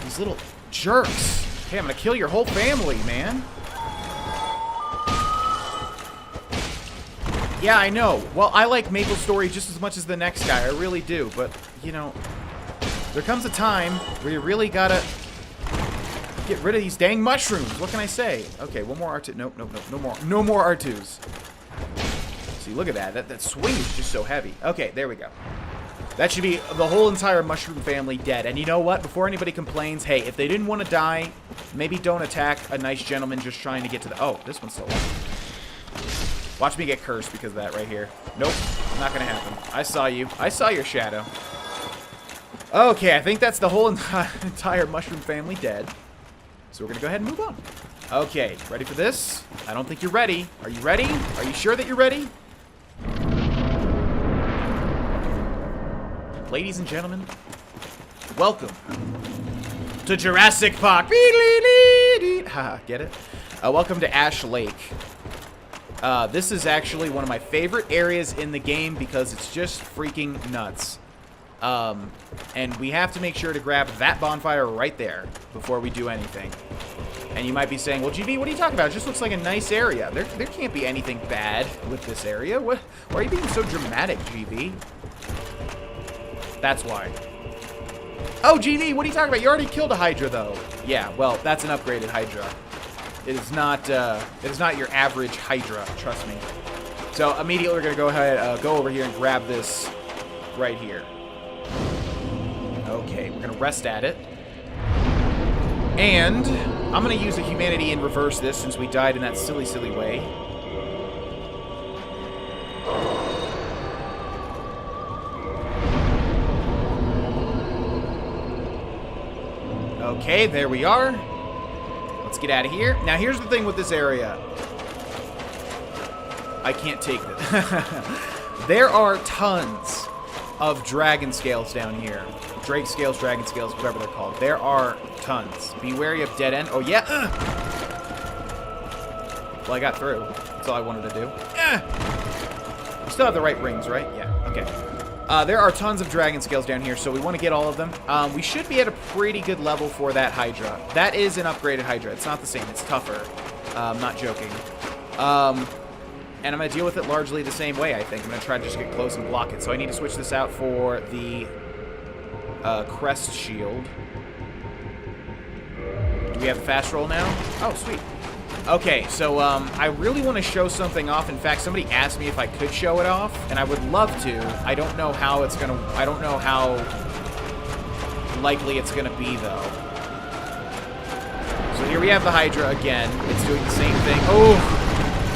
These little jerks. Okay, I'm gonna kill your whole family, man. Yeah, I know. Well, I like Maple Story just as much as the next guy. I really do. But, you know, there comes a time where you really gotta get rid of these dang mushrooms. What can I say? Okay, one more R2. Nope. No more R2s. See, look at that. That swing is just so heavy. Okay, there we go. That should be the whole entire mushroom family dead. And you know what? Before anybody complains, hey, if they didn't want to die, maybe don't attack a nice gentleman just trying to get to the... Oh, this one's still alive. Watch me get cursed because of that right here. Nope, not gonna happen. I saw you. I saw your shadow. Okay, I think that's the whole entire mushroom family dead. So we're gonna go ahead and move on. Okay, ready for this? I don't think you're ready. Are you ready? Are you sure that you're ready? Ladies and gentlemen, welcome to Jurassic Park. Ha, get it? Welcome to Ash Lake. This is actually one of my favorite areas in the game because it's just freaking nuts. And we have to make sure to grab that bonfire right there before we do anything. And you might be saying, well, GV, what are you talking about? It just looks like a nice area. There can't be anything bad with this area. Why are you being so dramatic, GV? That's why. Oh, GV, what are you talking about? You already killed a Hydra, though. Yeah, well, that's an upgraded Hydra. It is not your average Hydra, trust me. So immediately we're gonna go ahead, go over here and grab this right here. Okay, we're gonna rest at it. And I'm gonna use a humanity in reverse this since we died in that silly, silly way. Okay, there we are. Let's get out of here. Now, here's the thing with this area. I can't take this. There are tons of dragon scales down here. Drake scales, dragon scales, whatever they're called. There are tons. Be wary of dead end. Oh, yeah. Well, I got through. That's all I wanted to do. We still have the right rings, right? Yeah, okay. There are tons of dragon scales down here, so we want to get all of them. We should be at a pretty good level for that Hydra. That is an upgraded Hydra. It's not the same. It's tougher. I'm not joking. And I'm going to deal with it largely the same way, I think. I'm going to try to just get close and block it. So I need to switch this out for the crest shield. Do we have the fast roll now? Oh, sweet. Okay, so I really want to show something off. In fact, somebody asked me if I could show it off, and I would love to. I don't know how it's gonna. I don't know how likely it's gonna be, though. So here we have the Hydra again. It's doing the same thing. Oh,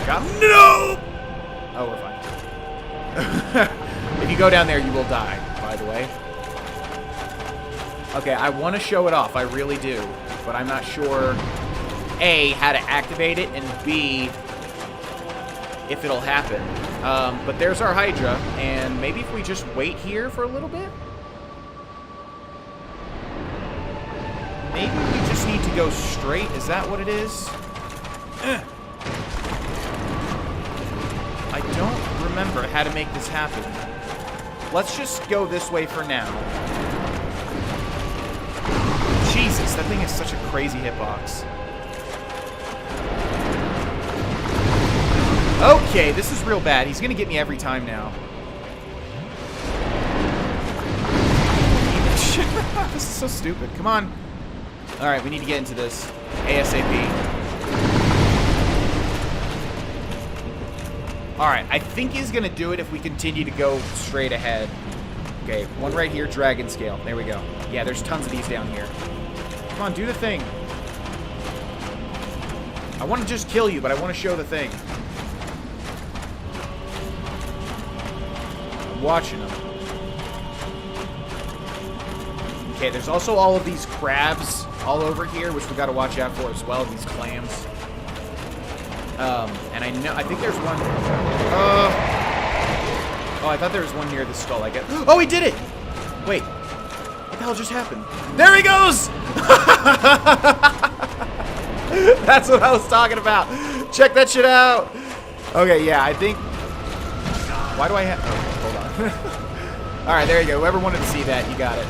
God, no! Oh, we're fine. If you go down there, you will die. By the way. Okay, I want to show it off. I really do, but I'm not sure. A, how to activate it, and B, if it'll happen. But there's our Hydra, and maybe if we just wait here for a little bit? Maybe we just need to go straight. Is that what it is? I don't remember how to make this happen. Let's just go this way for now. Jesus, that thing is such a crazy hitbox. Okay, this is real bad. He's gonna get me every time now. This is so stupid. Come on. Alright, we need to get into this ASAP. Alright, I think he's gonna do it if we continue to go straight ahead. Okay, one right here, dragon scale. There we go. Yeah, there's tons of these down here. Come on, do the thing. I want to just kill you, but I want to show the thing. Watching them. Okay, there's also all of these crabs all over here, which we got to watch out for as well. These clams. And I think there's one. Oh, I thought there was one near the skull. I guess. Oh, he did it! Wait, what the hell just happened? There he goes! That's what I was talking about. Check that shit out. Okay, yeah, I think. Why do I have? Oh, hold on. All right, there you go. Whoever wanted to see that, you got it.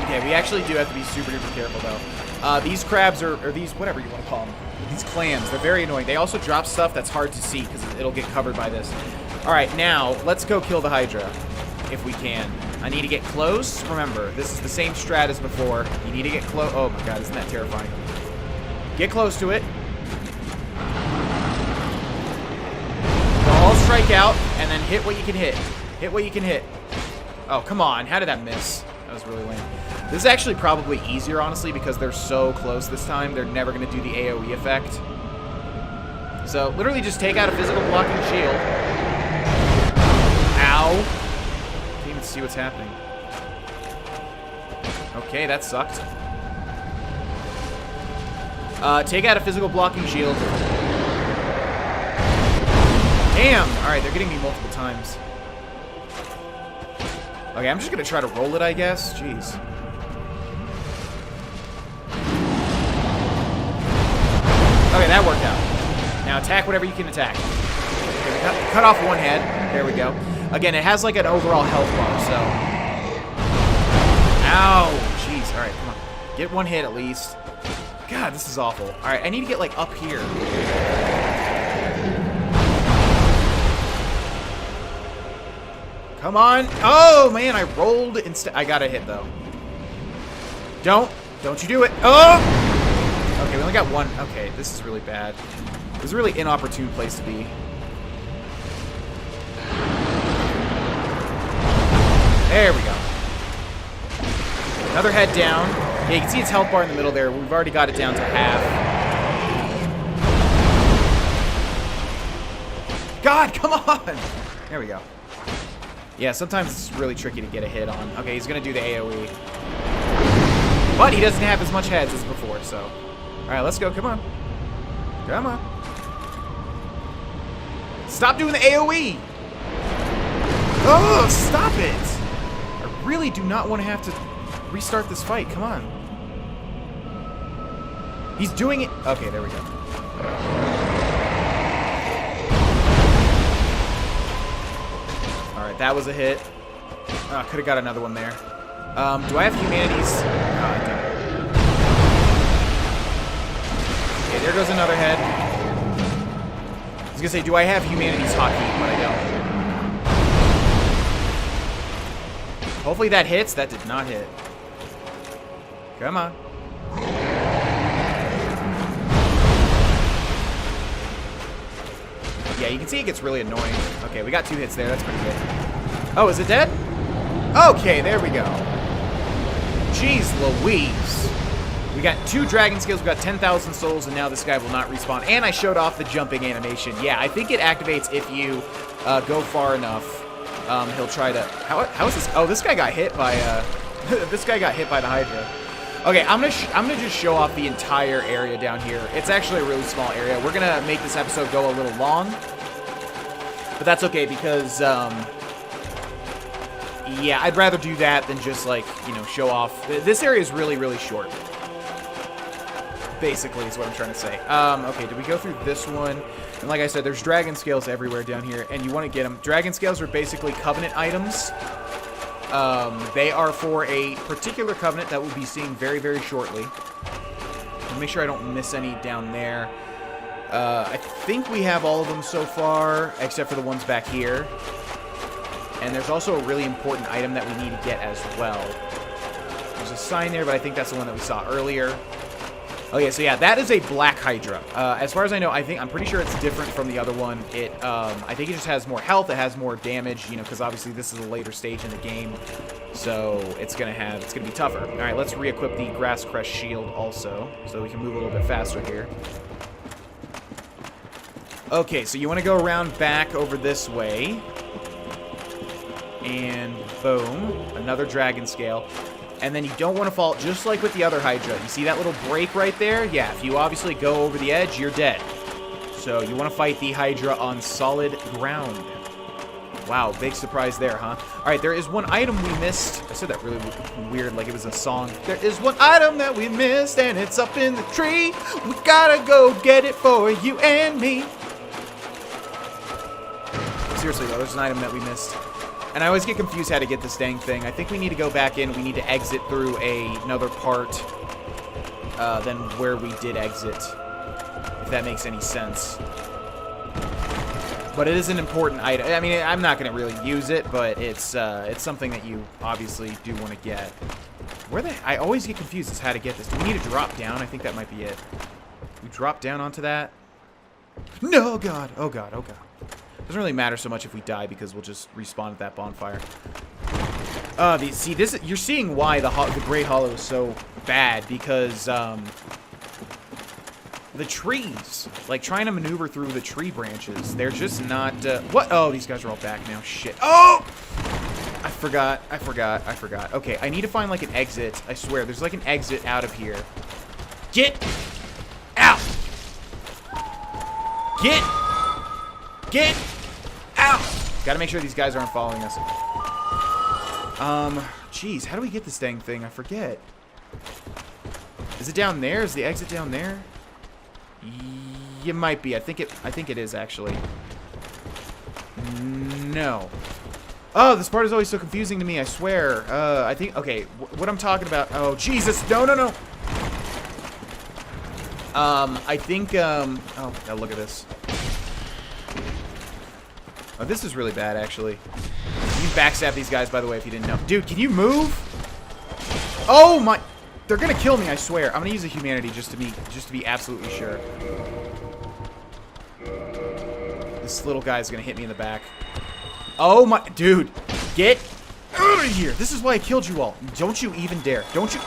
Okay, we actually do have to be super duper careful though. These crabs or these whatever you want to call them, these clams, they're very annoying. They also drop stuff that's hard to see because it'll get covered by this. All right, now let's go kill the Hydra if we can. I need to get close. Remember, this is the same strat as before. You need to get close. Oh my God, isn't that terrifying? Get close to it. All strike out and then hit what you can hit. Hit what you can hit. Oh, come on. How did that miss? That was really lame. This is actually probably easier, honestly, because they're so close this time. They're never going to do the AoE effect. So, literally just take out a physical blocking shield. Ow. Can't even see what's happening. Okay, that sucked. Take out a physical blocking shield. Damn! Alright, they're getting me multiple times. Okay, I'm just gonna try to roll it, I guess. Jeez. Okay, that worked out. Now attack whatever you can attack. Okay, we cut off one head. There we go. Again, it has like an overall health bar, so... Ow! Jeez, alright, come on. Get one hit at least. God, this is awful. Alright, I need to get like up here. Come on. Oh, man, I rolled instead. I got a hit, though. Don't you do it. Oh! Okay, we only got one. Okay, this is really bad. This is a really inopportune place to be. There we go. Another head down. Yeah, you can see its health bar in the middle there. We've already got it down to half. God, come on! There we go. Yeah, sometimes it's really tricky to get a hit on. Okay, he's going to do the AoE. But he doesn't have as much heads as before, so... Alright, let's go. Come on. Come on. Stop doing the AoE! Oh, stop it! I really do not want to have to restart this fight. Come on. He's doing it... Okay, there we go. Alright, that was a hit. Could have got another one there. Do I have humanities? I don't. Okay, there goes another head. I was gonna say, do I have humanities hotkey? But I don't. Hopefully that hits. That did not hit. Come on. Yeah, you can see it gets really annoying. Okay, we got 2 hits there. That's pretty good. Oh, is it dead? Okay, there we go. Jeez Louise. We got 2 dragon skills, we got 10,000 souls, and now this guy will not respawn. And I showed off the jumping animation. Yeah, I think it activates if you go far enough. He'll try to... How is this? Oh, this guy got hit by... this guy got hit by the Hydra. Okay, I'm gonna just show off the entire area down here. It's actually a really small area. We're gonna make this episode go a little long, but that's okay because yeah, I'd rather do that than just like, you know, show off. This area is really, really short. Basically, is what I'm trying to say. Okay, did we go through this one? And like I said, there's dragon scales everywhere down here, and you want to get them. Dragon scales are basically covenant items. They are for a particular covenant that we'll be seeing very, very shortly. I'll make sure I don't miss any down there. I think we have all of them so far, except for the ones back here. And there's also a really important item that we need to get as well. There's a sign there, but I think that's the one that we saw earlier. Okay, so yeah, that is a black Hydra. As far as I know, I'm pretty sure it's different from the other one. I think it just has more health, it has more damage, you know, because obviously this is a later stage in the game. So it's gonna be tougher. All right, let's re-equip the Grass Crest shield also, so we can move a little bit faster here. Okay, so you want to go around back over this way. And boom, another dragon scale. And then you don't want to fall, just like with the other Hydra. You see that little break right there? Yeah, if you obviously go over the edge, you're dead. So you want to fight the Hydra on solid ground. Wow, big surprise there, huh? All right, there is one item we missed. I said that really weird, like it was a song. There is one item that we missed, and it's up in the tree. We gotta go get it for you and me. Seriously, though, there's an item that we missed. And I always get confused how to get this dang thing. I think we need to go back in. We need to exit through another part than where we did exit, if that makes any sense. But it is an important item. I mean, I'm not going to really use it, but it's something that you obviously do want to get. I always get confused as how to get this. Do we need to drop down? I think that might be it. We drop down onto that? No, God. Oh, God. Oh, God. Doesn't really matter so much if we die because we'll just respawn at that bonfire. See, this you're seeing why the Great Hollow is so bad because the trees. Like, trying to maneuver through the tree branches. They're just not, what? Oh, these guys are all back now. Shit. Oh! I forgot. Okay, I need to find, like, an exit. I swear, there's, like, an exit out of here. Get out! Get out! Gotta make sure these guys aren't following us. Jeez, how do we get this dang thing? I forget. Is it down there? Is the exit down there? It might be. I think it is, actually. No. Oh, this part is always so confusing to me, I swear. I think, okay, what I'm talking about. Oh, Jesus, no. I think, oh, now look at this. Oh, this is really bad, actually. You can backstab these guys, by the way, if you didn't know. Dude, can you move? Oh, my... They're gonna kill me, I swear. I'm gonna use a humanity just to be absolutely sure. This little guy's gonna hit me in the back. Oh, my... Dude, get out of here. This is why I killed you all. Don't you even dare. Don't you...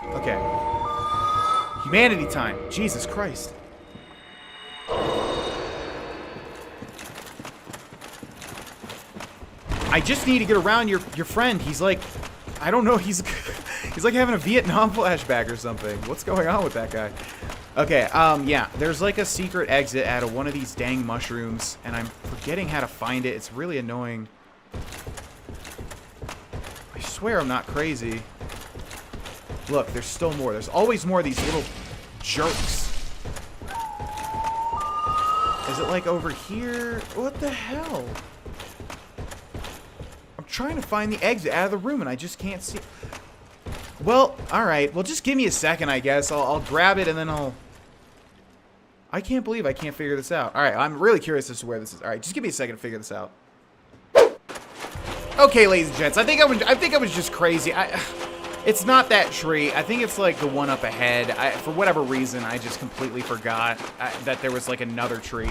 Okay. Humanity time. Jesus Christ. I just need to get around your friend. He's like, I don't know, he's like having a Vietnam flashback or something. What's going on with that guy? Okay, yeah, there's like a secret exit out of one of these dang mushrooms, and I'm forgetting how to find it. It's really annoying. I swear I'm not crazy. Look, there's still more. There's always more of these little jerks. Is it like over here? What the hell? Trying to find the exit out of the room and I just can't see. Well, alright. Well, just give me a second, I guess. I'll grab it and then I can't believe I can't figure this out. Alright, I'm really curious as to where this is. Alright, just give me a second to figure this out. Okay, ladies and gents. I think I was just crazy. It's not that tree. I think it's like the one up ahead. For whatever reason, I just completely forgot that there was like another tree.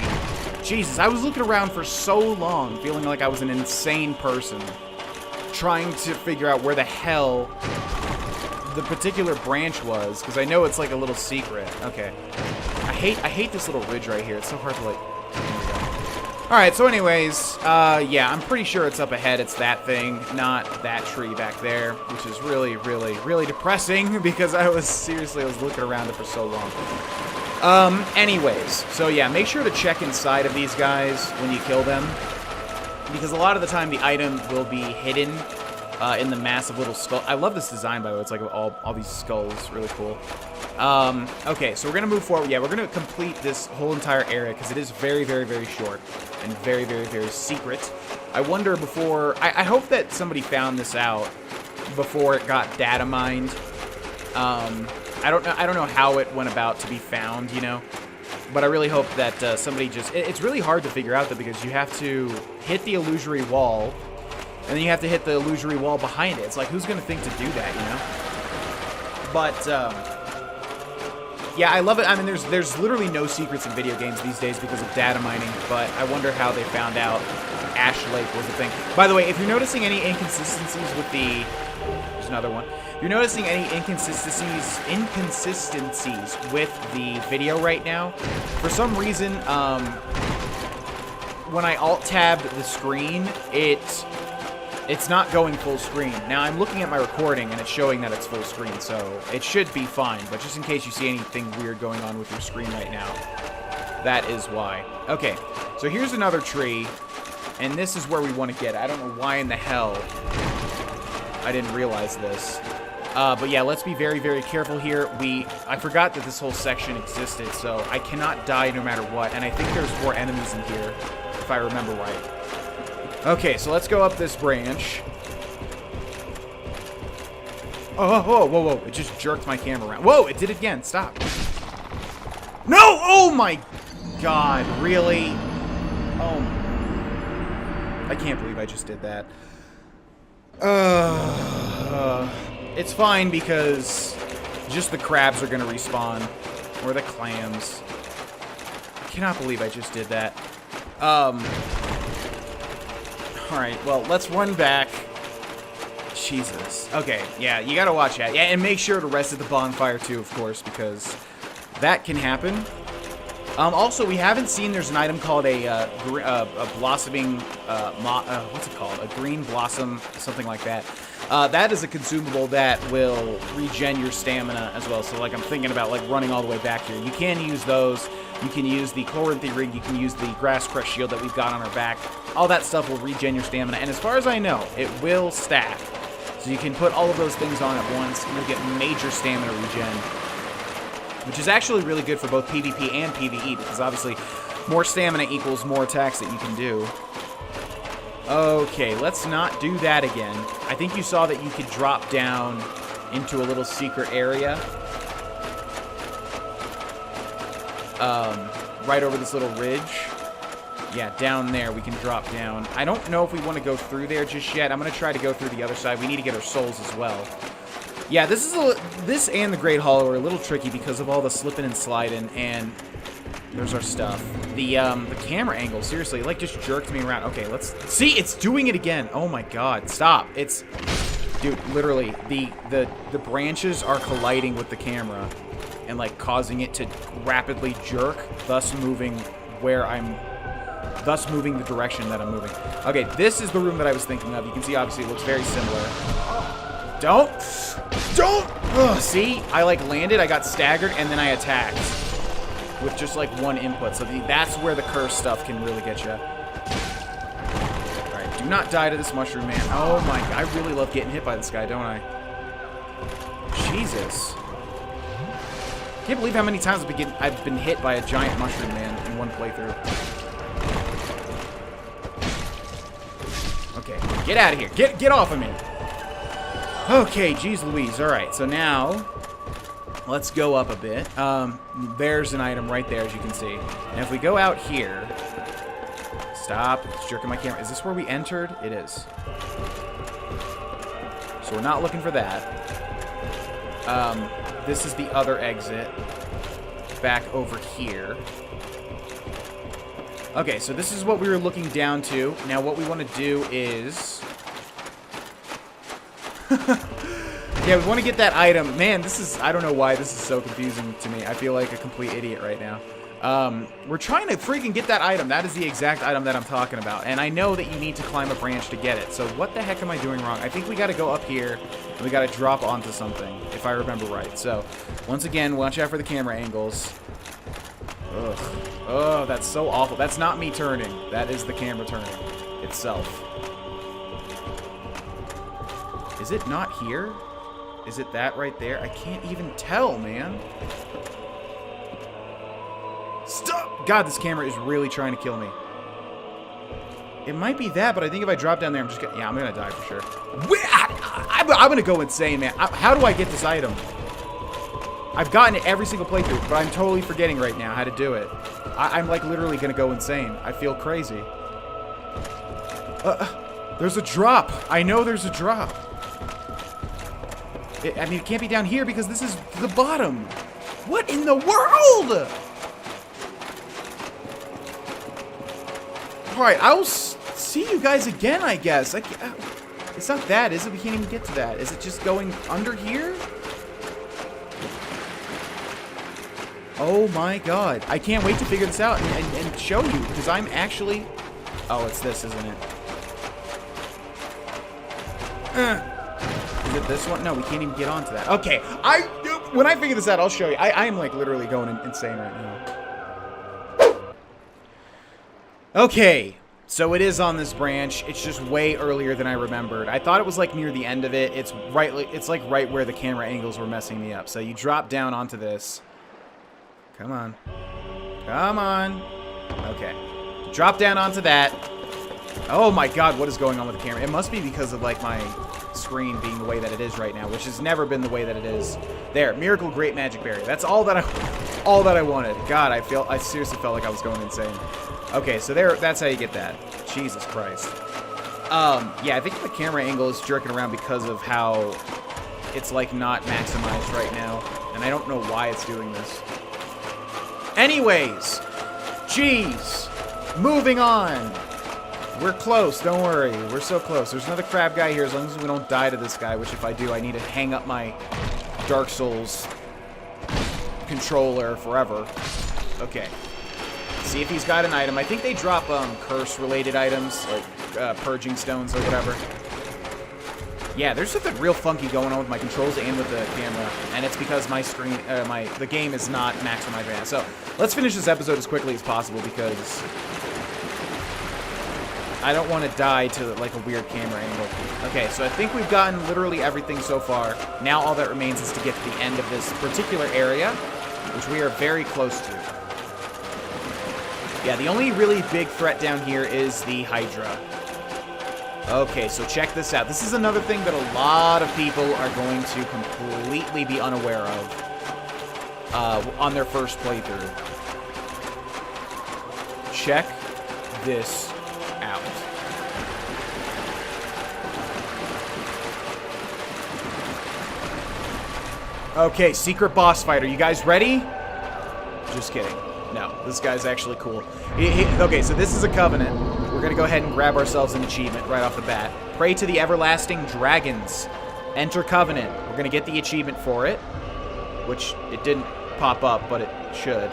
Jesus, I was looking around for so long, feeling like I was an insane person, trying to figure out where the hell the particular branch was, because I know it's like a little secret. Okay. I hate this little ridge right here. It's so hard to like... Alright, so anyways, yeah, I'm pretty sure it's up ahead. It's that thing, not that tree back there, which is really, really, really depressing because I was looking around it for so long. Anyways, so yeah, make sure to check inside of these guys when you kill them, because a lot of the time the item will be hidden in the massive little skull. I love this design, by the way. It's like all these skulls, really cool. Okay, so we're gonna move forward. Yeah, we're gonna complete this whole entire area because it is very, very, very short and very, very, very secret. I wonder before... I hope that somebody found this out before it got data mined. I don't know how it went about to be found, you know, but I really hope that somebody just... It's really hard to figure out, though, because you have to hit the illusory wall, and then you have to hit the illusory wall behind it. It's like, who's going to think to do that, you know? But, yeah, I love it. I mean, there's literally no secrets in video games these days because of data mining, but I wonder how they found out Ash Lake was a thing. By the way, if you're noticing any inconsistencies with the... There's another one. If you're noticing any inconsistencies with the video right now, for some reason, when I alt-tabbed the screen, it's not going full screen. Now, I'm looking at my recording, and it's showing that it's full screen, so it should be fine. But just in case you see anything weird going on with your screen right now, that is why. Okay, so here's another tree, and this is where we want to get. I don't know why in the hell I didn't realize this. But yeah, let's be very, very careful here. I forgot that this whole section existed, so I cannot die no matter what. And I think there's more enemies in here, if I remember right. Okay, so let's go up this branch. Oh, whoa. It just jerked my camera around. Whoa, it did it again. Stop. No! Oh my God, really? Oh. I can't believe I just did that. It's fine because just the crabs are going to respawn. Or the clams. I cannot believe I just did that. Alright, well, let's run back. Jesus. Okay, yeah, you gotta watch that. Yeah, and make sure to rest at the bonfire too, of course, because that can happen. Also, we haven't seen there's an item called a blossoming, what's it called? A green blossom, something like that. That is a consumable that will regen your stamina as well. So, like, I'm thinking about, like, running all the way back here. You can use those. You can use the Chloranthy Ring. You can use the Grass Crush Shield that we've got on our back. All that stuff will regen your stamina. And as far as I know, it will stack. So you can put all of those things on at once, and you'll get major stamina regen. Which is actually really good for both PvP and PvE, because obviously more stamina equals more attacks that you can do. Okay, let's not do that again. I think you saw that you could drop down into a little secret area. Right over this little ridge. Yeah, down there we can drop down. I don't know if we want to go through there just yet. I'm going to try to go through the other side. We need to get our souls as well. Yeah, this and the Great Hollow are a little tricky because of all the slipping and sliding, and there's our stuff. The camera angle, seriously, it like just jerked me around. Okay, let's see. It's doing it again. Oh my God, stop! It's, dude, literally the branches are colliding with the camera, and like causing it to rapidly jerk, thus moving the direction that I'm moving. Okay, this is the room that I was thinking of. You can see obviously it looks very similar. Don't! Ugh, see? I like landed, I got staggered, and then I attacked. With just like one input. So that's where the curse stuff can really get you. Alright, do not die to this mushroom, man. Oh my God, I really love getting hit by this guy, don't I? Jesus. Can't believe how many times I've been hit by a giant mushroom man in one playthrough. Okay, get out of here. Get off of me. Okay, geez Louise. Alright, so now let's go up a bit. There's an item right there, as you can see. And if we go out here... Stop. It's jerking my camera. Is this where we entered? It is. So we're not looking for that. This is the other exit. Back over here. Okay, so this is what we were looking down to. Now what we want to do is... yeah, we want to get that item. Man, this is... I don't know why this is so confusing to me. I feel like a complete idiot right now. We're trying to freaking get that item. That is the exact item that I'm talking about. And I know that you need to climb a branch to get it. So what the heck am I doing wrong? I think we got to go up here, and we got to drop onto something, if I remember right. So, once again, watch out for the camera angles. Ugh. Oh, that's so awful. That's not me turning. That is the camera turning itself. Is it not here? Is it that right there? I can't even tell, man. Stop! God, this camera is really trying to kill me. It might be that, but I think if I drop down there, I'm just gonna... Yeah, I'm gonna die for sure. I'm gonna go insane, man. How do I get this item? I've gotten it every single playthrough, but I'm totally forgetting right now how to do it. I'm like literally gonna go insane. I feel crazy. There's a drop. I know there's a drop. I mean, it can't be down here because this is the bottom. What in the world? Alright, I'll see you guys again, I guess. It's not that, is it? We can't even get to that. Is it just going under here? Oh my God. I can't wait to figure this out and show you, because I'm actually... Oh, it's this, isn't it? Is it this one? No, we can't even get onto that. Okay, when I figure this out, I'll show you. I am like literally going insane right now. Okay, so it is on this branch. It's just way earlier than I remembered. I thought it was like near the end of it. It's like right where the camera angles were messing me up. So you drop down onto this. Come on. Come on. Okay. Drop down onto that. Oh my God, what is going on with the camera? It must be because of like my screen being the way that it is right now, which has never been the way that it is. There, Miracle Great Magic Berry. That's all that I wanted. God, I seriously felt like I was going insane. Okay, so that's how you get that. Jesus Christ. Yeah, I think the camera angle is jerking around because of how it's like not maximized right now, and I don't know why it's doing this. Anyways, jeez, moving on. We're close, don't worry. We're so close. There's another crab guy here, as long as we don't die to this guy, which if I do, I need to hang up my Dark Souls controller forever. Okay. See if he's got an item. I think they drop curse-related items, like purging stones or whatever. Yeah, there's something real funky going on with my controls and with the camera, and it's because my screen, the game is not maximized right now. So let's finish this episode as quickly as possible because I don't want to die to like a weird camera angle. Okay, so I think we've gotten literally everything so far. Now all that remains is to get to the end of this particular area, which we are very close to. Yeah, the only really big threat down here is the Hydra. Okay, so check this out. This is another thing that a lot of people are going to completely be unaware of on their first playthrough. Check this out. Okay, secret boss fight. Are you guys ready? Just kidding. No, this guy's actually cool. Okay, so this is a covenant. We're going to go ahead and grab ourselves an achievement right off the bat. Pray to the everlasting dragons. Enter covenant. We're going to get the achievement for it, which it didn't pop up, but it should.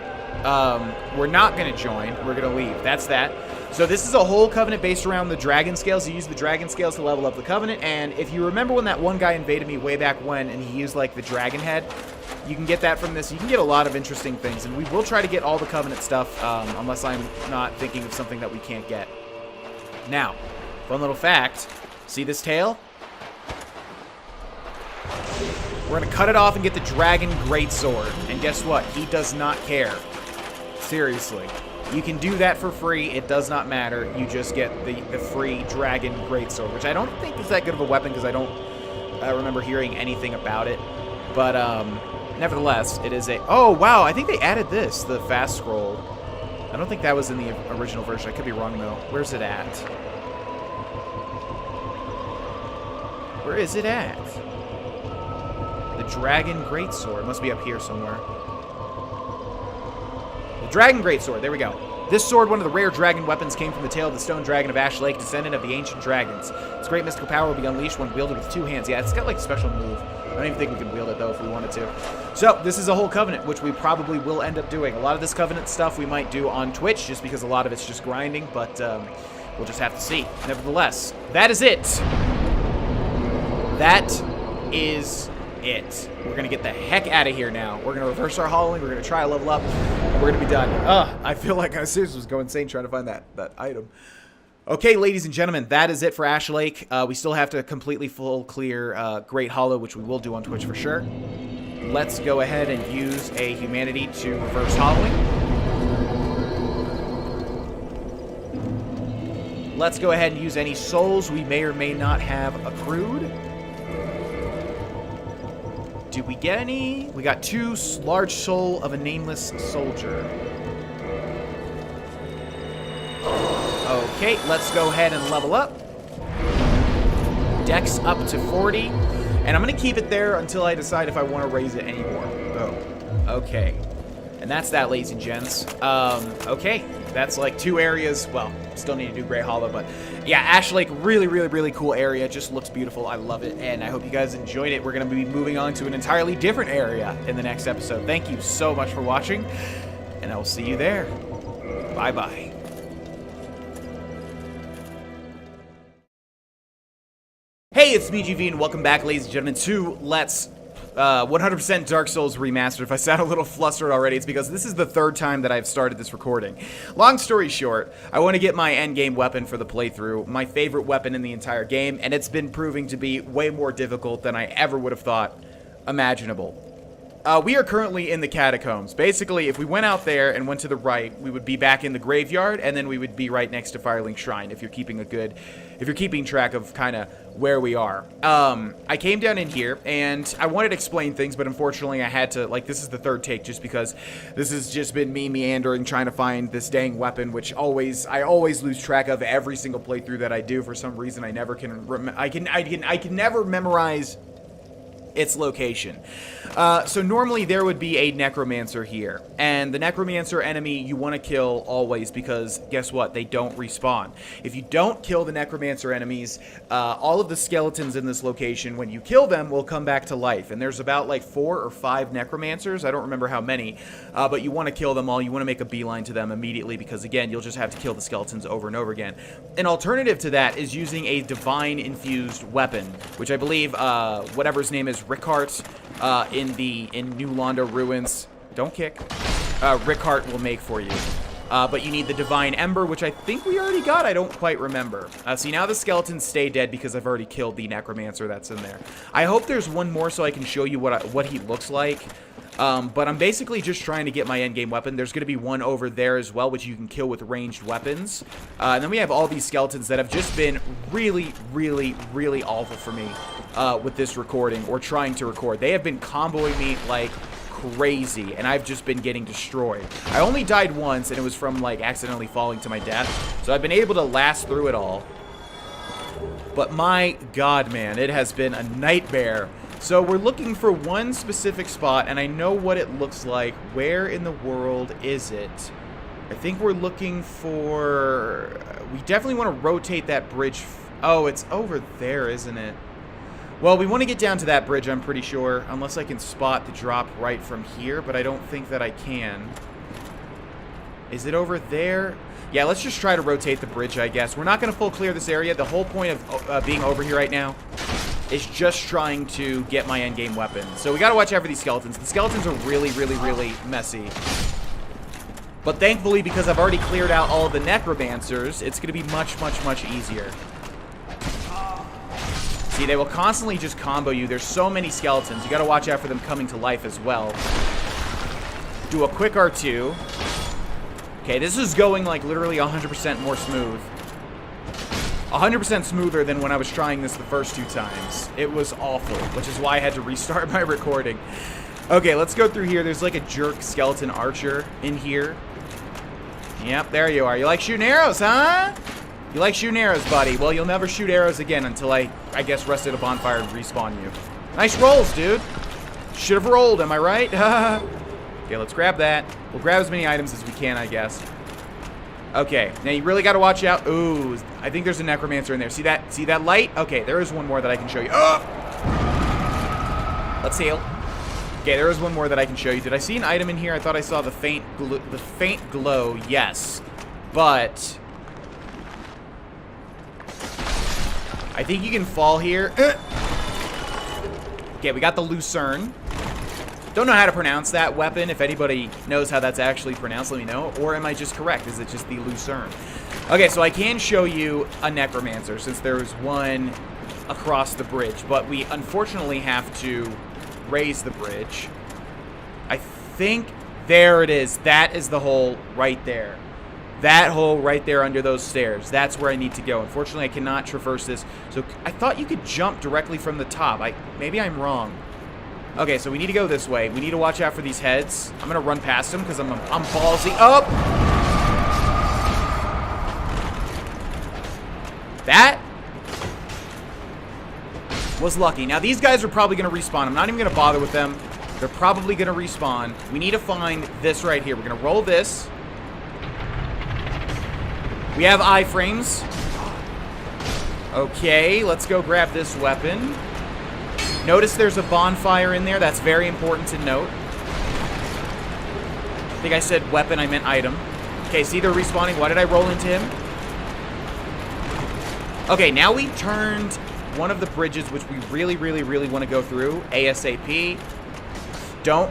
We're not going to join. We're going to leave. That's that. So this is a whole covenant based around the dragon scales. You use the dragon scales to level up the covenant, and if you remember when that one guy invaded me way back when, and he used, like, the dragon head, you can get that from this. You can get a lot of interesting things, and we will try to get all the covenant stuff, unless I'm not thinking of something that we can't get. Now, fun little fact, see this tail? We're going to cut it off and get the dragon greatsword, and guess what? He does not care. Seriously. You can do that for free. It does not matter. You just get the free dragon greatsword, which I don't think is that good of a weapon because I don't remember hearing anything about it. But, nevertheless, it is a... Oh, wow, I think they added this, the fast scroll. I don't think that was in the original version. I could be wrong, though. Where's it at? Where is it at? The Dragon Greatsword. It must be up here somewhere. The Dragon Greatsword. There we go. This sword, one of the rare dragon weapons, came from the tail of the stone dragon of Ash Lake, descendant of the ancient dragons. Its great mystical power will be unleashed when wielded with 2 hands. Yeah, it's got like a special move. I don't even think we can wield it, though, if we wanted to. So, this is a whole covenant, which we probably will end up doing. A lot of this covenant stuff we might do on Twitch, just because a lot of it's just grinding, but we'll just have to see. Nevertheless, that is it. That is it. We're going to get the heck out of here now. We're going to reverse our hollowing, we're going to try a level up, and we're going to be done. I feel like I seriously was going insane trying to find that item. Okay, ladies and gentlemen, that is it for Ash Lake. We still have to completely full clear Great Hollow, which we will do on Twitch for sure. Let's go ahead and use a humanity to reverse hollowing. Let's go ahead and use any souls we may or may not have accrued. Did we get any? We got 2 large soul of a nameless soldier. Okay, let's go ahead and level up. Dex up to 40. And I'm going to keep it there until I decide if I want to raise it anymore. Oh, okay. And that's that, ladies and gents. Okay, that's like 2 areas. Well, still need to do Great Hollow, but yeah, Ash Lake, really, really, really cool area. Just looks beautiful. I love it, and I hope you guys enjoyed it. We're going to be moving on to an entirely different area in the next episode. Thank you so much for watching, and I will see you there. Bye-bye. Hey, it's me, GV, and welcome back, ladies and gentlemen, to Let's 100% Dark Souls Remastered. If I sound a little flustered already, it's because this is the 3rd time that I've started this recording. Long story short, I want to get my endgame weapon for the playthrough, my favorite weapon in the entire game, and it's been proving to be way more difficult than I ever would have thought imaginable. We are currently in the catacombs. Basically, if we went out there and went to the right, we would be back in the graveyard, and then we would be right next to Firelink Shrine, if you're keeping track of kind of where we are. I came down in here, and I wanted to explain things, but unfortunately I had to, like, this is the 3rd take, just because this has just been me meandering, trying to find this dang weapon, which I always lose track of every single playthrough that I do. For some reason, I never can, I can never memorize its location. So normally there would be a necromancer here, and the necromancer enemy you want to kill always, because guess what? They don't respawn. If you don't kill the necromancer enemies, all of the skeletons in this location, when you kill them, will come back to life. And there's about like 4 or 5 necromancers. I don't remember how many, but you want to kill them all. You want to make a beeline to them immediately, because again, you'll just have to kill the skeletons over and over again. An alternative to that is using a divine infused weapon, which I believe whatever his name is, Rickhart, in New Londo Ruins, don't kick, Rickhart will make for you. But you need the Divine Ember, which I think we already got. I don't quite remember. See, now the skeletons stay dead because I've already killed the necromancer that's in there. I hope there's one more so I can show you what he looks like. But I'm basically just trying to get my endgame weapon. There's going to be one over there as well, which you can kill with ranged weapons. And then we have all these skeletons that have just been really, really, really awful for me with this recording, or trying to record. They have been comboing me like crazy, and I've just been getting destroyed. I only died once, and it was from like accidentally falling to my death. So I've been able to last through it all. But my god, man, it has been a nightmare. So we're looking for one specific spot, and I know what it looks like. Where in the world is it? I think we're looking for... We definitely want to rotate that bridge. Oh, it's over there, isn't it? Well, we want to get down to that bridge, I'm pretty sure. Unless I can spot the drop right from here, but I don't think that I can. Is it over there? Yeah, let's just try to rotate the bridge, I guess. We're not going to full clear this area. The whole point of being over here right now is just trying to get my endgame weapon. So we got to watch out for these skeletons. The skeletons are really, really, really messy. But thankfully, because I've already cleared out all of the necromancers, it's going to be much, much, much easier. See, they will constantly just combo you. There's so many skeletons. You got to watch out for them coming to life as well. Do a quick R2. Okay, this is going like literally 100% more smooth. 100% smoother than when I was trying this the first 2 times. It was awful, which is why I had to restart my recording. Okay, let's go through here. There's like a jerk skeleton archer in here. Yep, there you are. You like shooting arrows, huh? You like shooting arrows, buddy. Well, you'll never shoot arrows again until I guess, rest at a bonfire and respawn you. Nice rolls, dude. Should have rolled, am I right? Okay, let's grab that. We'll grab as many items as we can, I guess. Okay, now you really got to watch out. Ooh, I think there's a necromancer in there. See that? See that light? Okay, there is one more that I can show you. Oh! Let's heal. Okay, there is one more that I can show you. Did I see an item in here? I thought I saw the faint glow. Yes, but I think you can fall here. Okay, we got the Lucerne. Don't know how to pronounce that weapon. If anybody knows how that's actually pronounced, let me know. Or am I just correct? Is it just the Lucerne? Okay, so I can show you a necromancer since there is one across the bridge. But we unfortunately have to raise the bridge. I think there it is. That is the hole right there. That hole right there under those stairs. That's where I need to go. Unfortunately, I cannot traverse this. So I thought you could jump directly from the top. Maybe I'm wrong. Okay, so we need to go this way. We need to watch out for these heads. I'm gonna run past them because I'm ballsy. Oh! That was lucky. Now, these guys are probably gonna respawn. I'm not even gonna bother with them. They're probably gonna respawn. We need to find this right here. We're gonna roll this. We have iframes. Okay, let's go grab this weapon. Notice there's a bonfire in there. That's very important to note. I think I said weapon, I meant item. Okay, see, they're respawning. Why did I roll into him? Okay, now we turned one of the bridges, which we really, really, really want to go through. ASAP. Don't.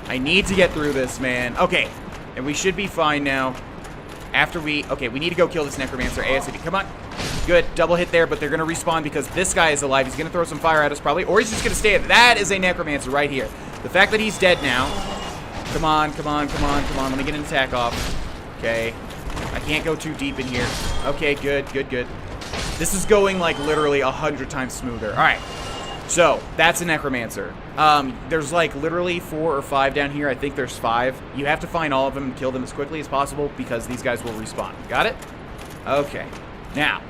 I need to get through this, man. Okay, and we should be fine now. After we... Okay, we need to go kill this necromancer ASAP. Come on. Good. Double hit there, but they're going to respawn because this guy is alive. He's going to throw some fire at us probably, or he's just going to stay. That is a necromancer right here. The fact that he's dead now. Come on, come on, come on, come on. Let me get an attack off. Okay. I can't go too deep in here. Okay, good, good, good. This is going like literally 100 times smoother. All right. So, that's a necromancer. There's like literally 4 or 5 down here. I think there's 5. You have to find all of them and kill them as quickly as possible because these guys will respawn. Got it? Okay. Now,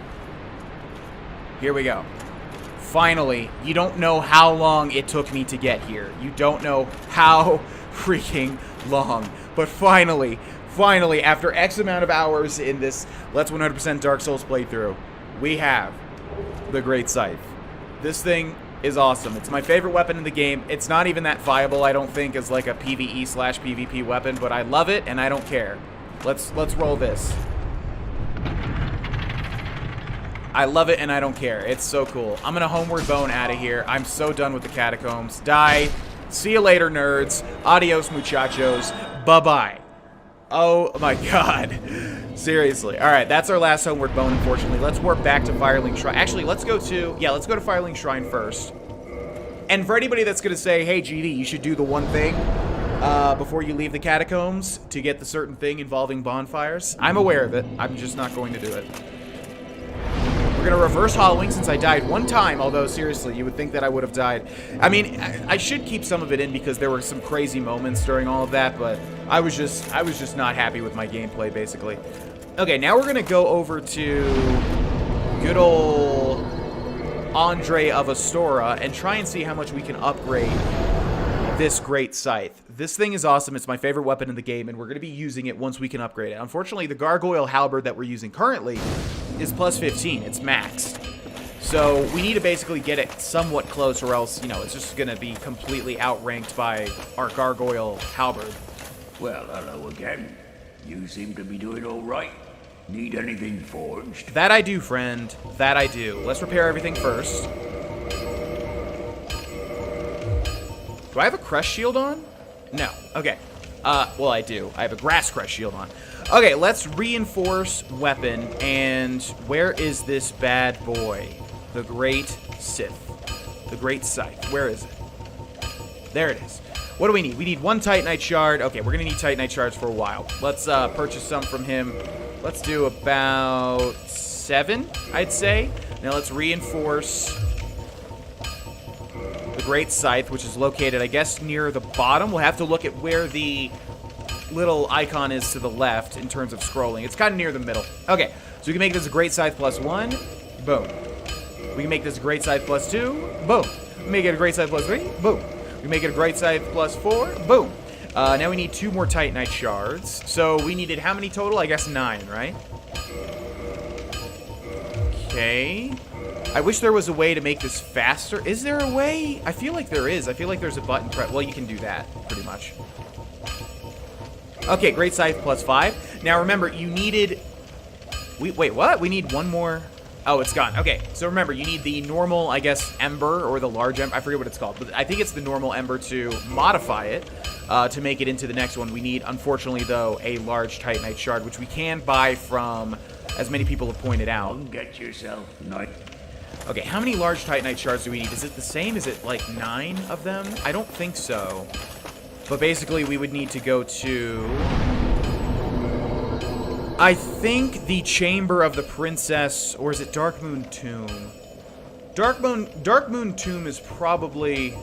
here we go. Finally, you don't know how long it took me to get here. You don't know how freaking long. But finally, after X amount of hours in this Let's 100% Dark Souls playthrough, we have the Great Scythe. This thing is awesome. It's my favorite weapon in the game. It's not even that viable, I don't think, as like a PvE/PvP weapon, but I love it and I don't care. Let's roll this. I love it and I don't care. It's so cool. I'm gonna Homeward Bone out of here. I'm so done with the catacombs. Die. See you later, nerds. Adios, muchachos. Bye-bye. Oh my god. Seriously. Alright, that's our last Homeward Bone, unfortunately. Let's warp back to Firelink Shrine. Actually, let's go to Firelink Shrine first. And for anybody that's gonna say, hey, GD, you should do the one thing before you leave the catacombs to get the certain thing involving bonfires, I'm aware of it. I'm just not going to do it. We're going to reverse hollowing since I died one time, although seriously, you would think that I would have died. I mean, I should keep some of it in because there were some crazy moments during all of that, but I was just not happy with my gameplay, basically. Okay, now we're going to go over to good old Andre of Astora and try and see how much we can upgrade this Great Scythe. This thing is awesome. It's my favorite weapon in the game, and we're going to be using it once we can upgrade it. Unfortunately, the Gargoyle Halberd that we're using currently is plus 15. It's maxed. So we need to basically get it somewhat close, or else, you know, it's just going to be completely outranked by our Gargoyle Halberd. Well, hello again. You seem to be doing all right. Need anything forged? That I do, friend. That I do. Let's repair everything first. Do I have a Crush Shield on? No. Okay. Well, I do. I have a Grass Crush Shield on. Okay, let's reinforce weapon. And where is this bad boy? The Great Scythe. The Great Scythe. Where is it? There it is. What do we need? We need 1 Titanite Shard. Okay, we're going to need Titanite Shards for a while. Let's purchase some from him. Let's do about 7, I'd say. Now let's reinforce the Great Scythe, which is located, I guess, near the bottom. We'll have to look at where the little icon is to the left in terms of scrolling. It's kind of near the middle. Okay, so we can make this a Great Scythe plus 1. Boom. We can make this a Great Scythe plus 2. Boom. We make it a Great Scythe plus 3. Boom. We make it a Great Scythe plus 4. Boom. Now we need 2 more Titanite Shards. So we needed how many total? I guess 9, right? Okay. I wish there was a way to make this faster. Is there a way? I feel like there is. I feel like there's a button press. Well, you can do that, pretty much. Okay, Great Scythe plus 5. Now, remember, you needed... Wait, what? We need 1 more... Oh, it's gone. Okay, so remember, you need the normal, I guess, Ember, or the large Ember. I forget what it's called, but I think it's the normal Ember to modify it, to make it into the next one. We need, unfortunately, though, a large Titanite Shard, which we can buy from, as many people have pointed out. Get yourself nice. Okay, how many large Titanite Shards do we need? Is it the same? Is it like 9 of them? I don't think so. But basically, we would need to go to... I think the Chamber of the Princess, or is it Dark Moon Tomb? Dark Moon Tomb is probably...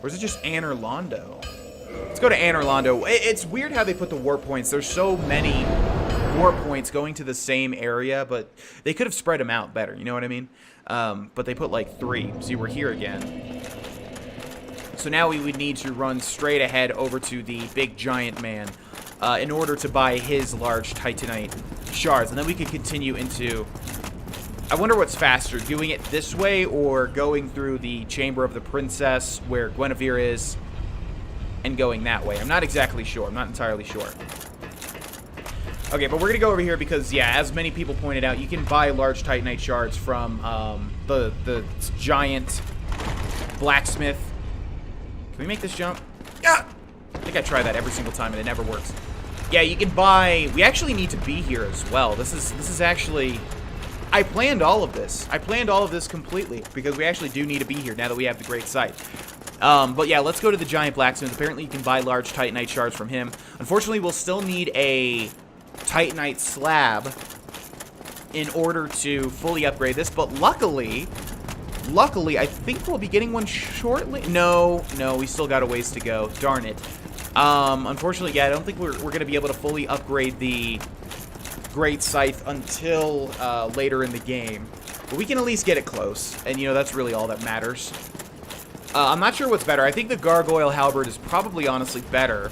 Or is it just Anor Londo? Let's go to Anor Londo. It's weird how they put the warp points. There's so many warp points going to the same area, but they could have spread them out better, you know what I mean? But they put like 3. See, we're here again. So now we would need to run straight ahead over to the big giant man in order to buy his large Titanite shards. And then we could continue into... I wonder what's faster, doing it this way or going through the Chamber of the Princess where Guinevere is and going that way. I'm not exactly sure. I'm not entirely sure. Okay, but we're going to go over here because, yeah, as many people pointed out, you can buy large Titanite shards from the giant blacksmith. Can we make this jump? Yeah! I think I try that every single time and it never works. Yeah, you can buy... We actually need to be here as well. This is actually... I planned all of this. I planned all of this completely because we actually do need to be here now that we have the Great Scythe. But yeah, let's go to the giant blacksmith. Apparently you can buy large Titanite shards from him. Unfortunately, we'll still need a Titanite slab in order to fully upgrade this, but luckily, I think we'll be getting one shortly. No, we still got a ways to go. Darn it. Unfortunately, yeah, I don't think we're going to be able to fully upgrade the Great Scythe until later in the game. But we can at least get it close. And, you know, that's really all that matters. I'm not sure what's better. I think the Gargoyle Halberd is probably honestly better.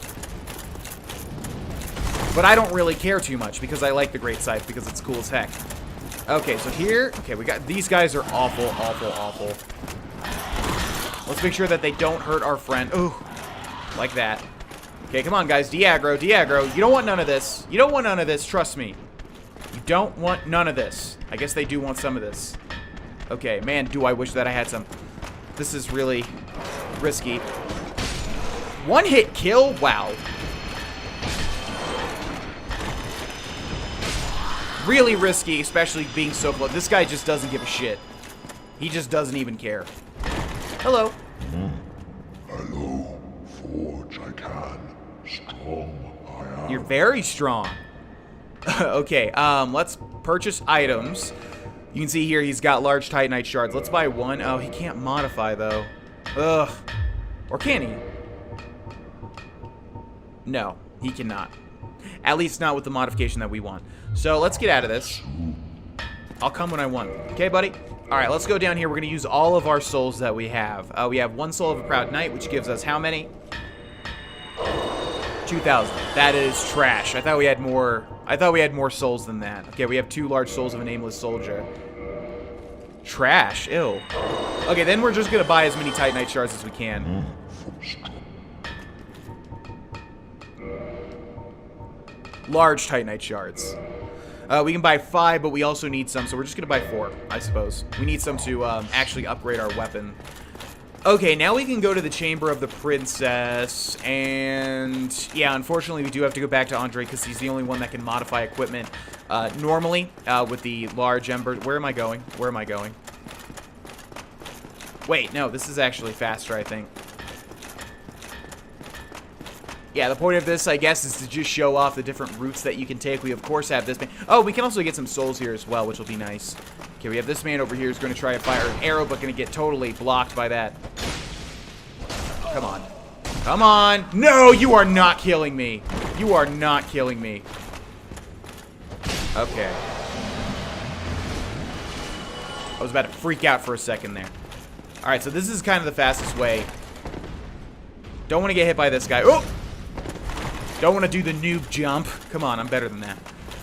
But I don't really care too much because I like the Great Scythe because it's cool as heck. Okay, so here... Okay, we got... These guys are awful, awful, awful. Let's make sure that they don't hurt our friend. Ooh. Like that. Okay, come on, guys. De-aggro, de-aggro. You don't want none of this. You don't want none of this. Trust me. You don't want none of this. I guess they do want some of this. Okay, man, do I wish that I had some. This is really risky. One hit kill? Wow. Really risky, especially being so close. This guy just doesn't give a shit. He just doesn't even care. Hello. Hello, Forge, I can. Strong, I am. You're very strong. Okay, let's purchase items. You can see here he's got large Titanite shards. Let's buy one. Oh, he can't modify, though. Ugh. Or can he? No, he cannot. At least not with the modification that we want. So let's get out of this. I'll come when I want. Okay, buddy? Alright, let's go down here. We're going to use all of our souls that we have. We have one soul of a proud knight, which gives us how many? 2,000. That is trash. I thought we had more. I thought we had more souls than that. Okay, we have 2 large souls of a nameless soldier. Trash. Ew. Okay, then we're just going to buy as many Titanite shards as we can. Large Titanite shards. We can buy 5, but we also need some, so we're just going to buy 4, I suppose. We need some to actually upgrade our weapon. Okay, now we can go to the Chamber of the Princess, and yeah, unfortunately we do have to go back to Andre because he's the only one that can modify equipment normally with the large ember. Where am I going? Where am I going? Wait, no, this is actually faster, I think. Yeah, the point of this, I guess, is to just show off the different routes that you can take. We, of course, have this man. Oh, we can also get some souls here as well, which will be nice. Okay, we have this man over here who's going to try to fire an arrow, but going to get totally blocked by that. Come on. Come on. No, you are not killing me. You are not killing me. Okay. I was about to freak out for a second there. Alright, so this is kind of the fastest way. Don't want to get hit by this guy. Oh! Don't want to do the noob jump. Come on, I'm better than that.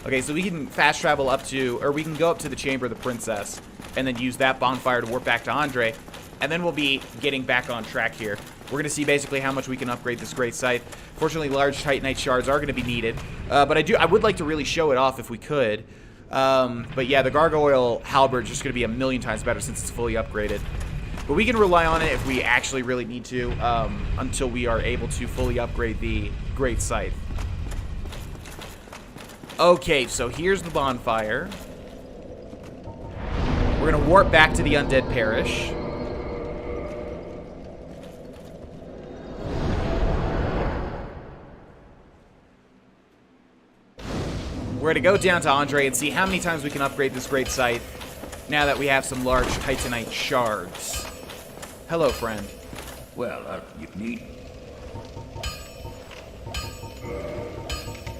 Okay, so we can fast travel up to, or we can go up to the Chamber of the Princess, and then use that bonfire to warp back to Andre, and then we'll be getting back on track here. We're going to see basically how much we can upgrade this great scythe. Fortunately, large Titanite shards are going to be needed, but I would like to really show it off if we could. But yeah, the Gargoyle Halberd is just going to be a million times better since it's fully upgraded. But we can rely on it if we actually really need to, until we are able to fully upgrade the Great Scythe. Okay, so here's the bonfire. We're going to warp back to the Undead Parish. We're going to go down to Andre and see how many times we can upgrade this Great Scythe now that we have some large Titanite shards. Hello, friend. Well, you need...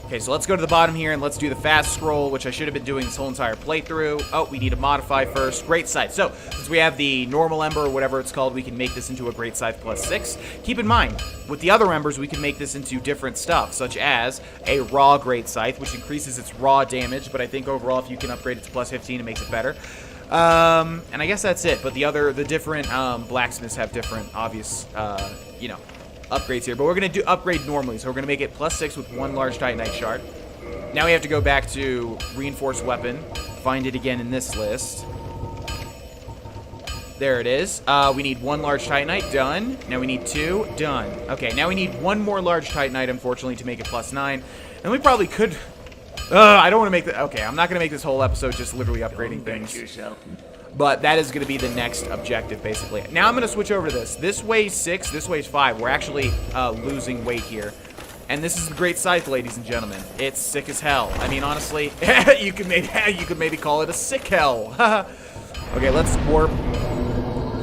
Okay, so let's go to the bottom here and let's do the fast scroll, which I should have been doing this whole entire playthrough. Oh, we need to modify first. Great Scythe. So, since we have the normal ember, or whatever it's called, we can make this into a Great Scythe plus 6. Keep in mind, with the other embers, we can make this into different stuff, such as a raw Great Scythe, which increases its raw damage, but I think overall, if you can upgrade it to plus 15, it makes it better. And I guess that's it, but the different blacksmiths have different obvious, you know, upgrades here. But we're going to do upgrade normally, so we're going to make it plus 6 with 1 large Titanite shard. Now we have to go back to reinforced weapon, find it again in this list. There it is. We need 1 large Titanite, done. Now we need 2, done. Okay, now we need 1 more large Titanite, unfortunately, to make it plus 9. And we probably could... I don't want to make the... Okay, I'm not going to make this whole episode just literally upgrading things. But that is going to be the next objective, basically. Now I'm going to switch over to this. This weighs 6, this weighs 5. We're actually losing weight here. And this is the Great Scythe, ladies and gentlemen. It's sick as hell. I mean, honestly, you could maybe call it a sick hell. Okay, let's warp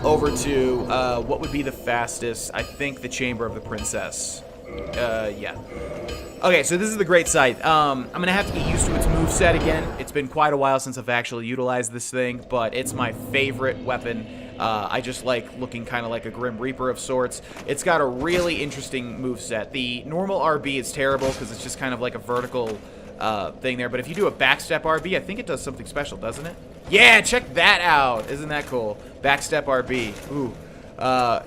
over to what would be the fastest. I think the Chamber of the Princess. Yeah. Okay, so this is the Great Scythe. I'm gonna have to get used to its moveset again. It's been quite a while since I've actually utilized this thing, but it's my favorite weapon. I just like looking kind of like a Grim Reaper of sorts. It's got a really interesting moveset. The normal RB is terrible because it's just kind of like a vertical thing there, but if you do a backstep RB, I think it does something special, doesn't it? Yeah, check that out. Isn't that cool? Backstep RB. Ooh.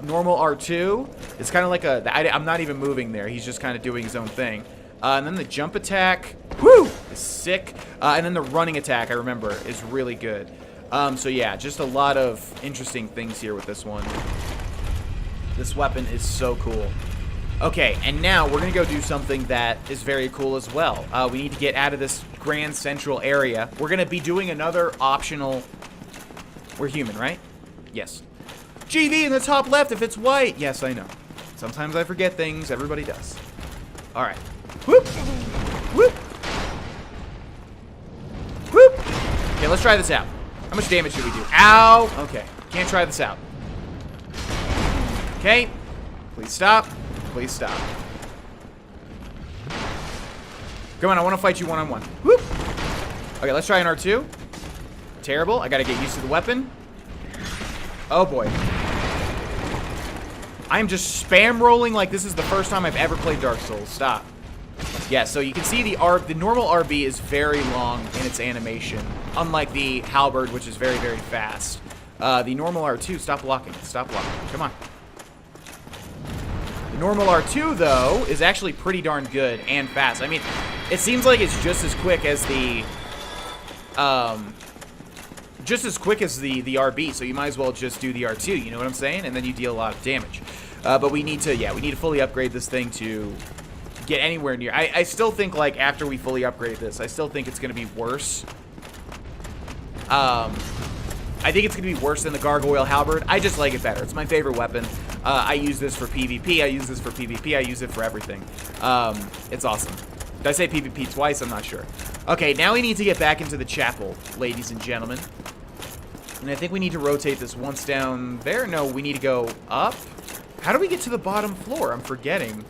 Normal R2. It's kind of like I'm not even moving there. He's just kind of doing his own thing. And then the jump attack, whoo, is sick. And then the running attack, I remember, is really good. So yeah, just a lot of interesting things here with this one. This weapon is so cool. Okay, and now we're going to go do something that is very cool as well. We need to get out of this grand central area. We're going to be doing another optional... We're human, right? Yes. GV in the top left if it's white. Yes, I know. Sometimes I forget things. Everybody does. All right. Whoop. Whoop. Whoop. Okay, let's try this out. How much damage should we do? Ow. Okay. Can't try this out. Okay. Please stop. Please stop. Come on, I want to fight you one-on-one. Whoop. Okay, let's try an R2. Terrible. I got to get used to the weapon. Oh, boy. I'm just spam rolling like this is the first time I've ever played Dark Souls. Stop. Yeah, so you can see the normal RB is very long in its animation, unlike the halberd, which is very, very fast. The normal R2, stop blocking. Stop blocking. Come on. The normal R2, though, is actually pretty darn good and fast. I mean, it seems like it's just as quick as the... the RB, so you might as well just do the R2, you know what I'm saying? And then you deal a lot of damage. But we need to fully upgrade this thing to get anywhere near. I still think, like, after we fully upgrade this, I still think it's going to be worse. I think it's going to be worse than the Gargoyle Halberd. I just like it better. It's my favorite weapon. I use this for PvP. I use this for PvP. I use it for everything. It's awesome. Did I say PvP twice? I'm not sure. Okay, now we need to get back into the chapel, ladies and gentlemen. And I think we need to rotate this once down there. No, we need to go up. How do we get to the bottom floor? I'm forgetting.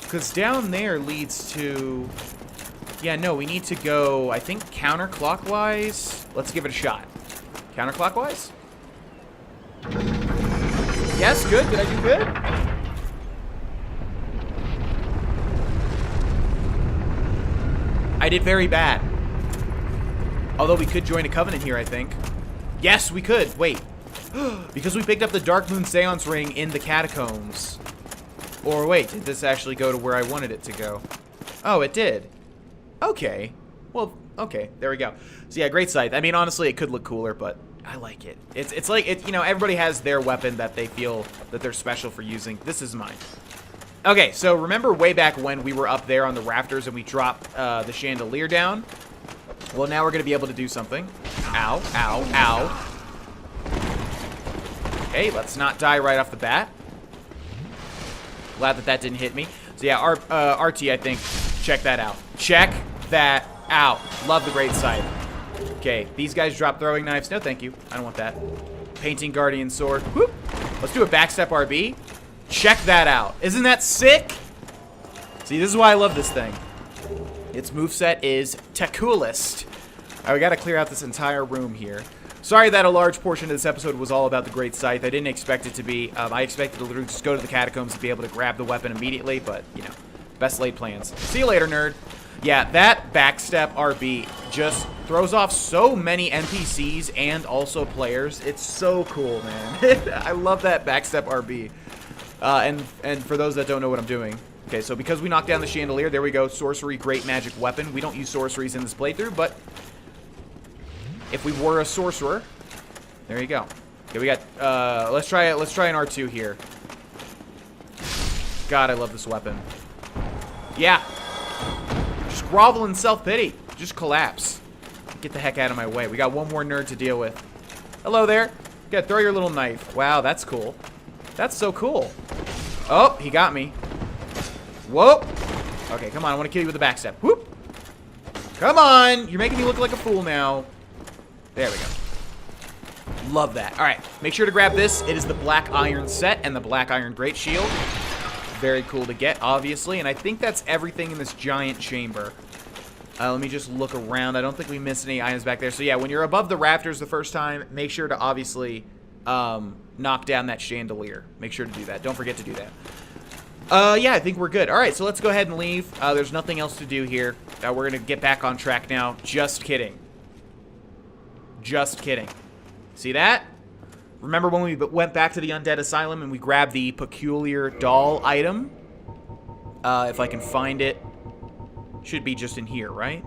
Because down there leads to... Yeah, no, we need to go, I think, counterclockwise. Let's give it a shot. Counterclockwise? Yes, good. Did I do good? I did very bad. Although we could join a covenant here, I think. Yes, we could. Wait. Because we picked up the Dark Moon Seance Ring in the catacombs. Or wait, did this actually go to where I wanted it to go? Oh, it did. Okay. Well, okay. There we go. So yeah, Great Scythe. I mean, honestly, it could look cooler, but I like it. It's like, you know, everybody has their weapon that they feel that they're special for using. This is mine. Okay, so remember way back when we were up there on the rafters and we dropped the chandelier down? Well, now we're going to be able to do something. Ow, ow, ow. Okay, let's not die right off the bat. Glad that that didn't hit me. So yeah, RT, I think, check that out. Check that out. Love the Great Scythe. Okay, these guys drop throwing knives. No, thank you. I don't want that. Painting Guardian Sword. Whoop. Let's do a backstep RB. Check that out. Isn't that sick? See, this is why I love this thing. Its moveset is Tekulist. Alright, we gotta clear out this entire room here. Sorry that a large portion of this episode was all about the Great Scythe. I didn't expect it to be. I expected to literally just go to the catacombs and be able to grab the weapon immediately, but, you know, best laid plans. See you later, nerd. Yeah, that backstep RB just throws off so many NPCs and also players. It's so cool, man. I love that backstep RB. And for those that don't know what I'm doing. Okay, so because we knocked down the chandelier, there we go. Sorcery, great magic weapon. We don't use sorceries in this playthrough, but if we were a sorcerer, there you go. Okay, we got, let's try an R2 here. God, I love this weapon. Yeah. Just grovel in self-pity. Just collapse. Get the heck out of my way. We got one more nerd to deal with. Hello there. Yeah, throw your little knife. Wow, that's cool. That's so cool. Oh, he got me. Whoa. Okay, come on. I want to kill you with a backstep. Whoop. Come on. You're making me look like a fool now. There we go. Love that. All right. Make sure to grab this. It is the Black Iron set and the Black Iron Great Shield. very cool to get, obviously. And I think that's everything in this giant chamber. Let me just look around. I don't think we missed any items back there. So yeah, when you're above the rafters the first time, make sure to obviously knock down that chandelier. Make sure to do that. Don't forget to do that. Yeah, I think we're good. All right, so let's go ahead and leave. There's nothing else to do here. We're going to get back on track now. Just kidding. Just kidding. See that? Remember when we went back to the Undead Asylum and we grabbed the peculiar doll item? If I can find it. Should be just in here, right?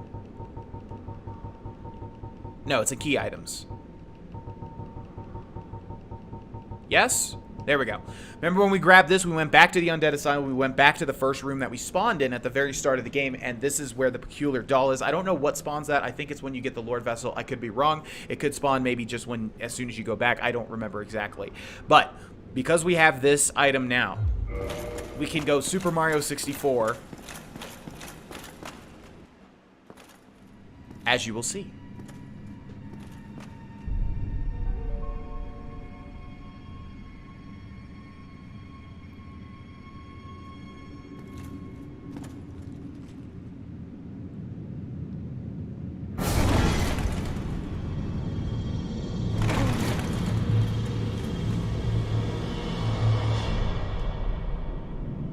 No, it's in key items. Yes? There we go. Remember when we grabbed this, we went back to the Undead Asylum, we went back to the first room that we spawned in at the very start of the game, and this is where the peculiar doll is. I don't know what spawns that. I think it's when you get the Lord Vessel. I could be wrong. It could spawn maybe just when, as soon as you go back. I don't remember exactly. But, because we have this item now, we can go Super Mario 64, as you will see.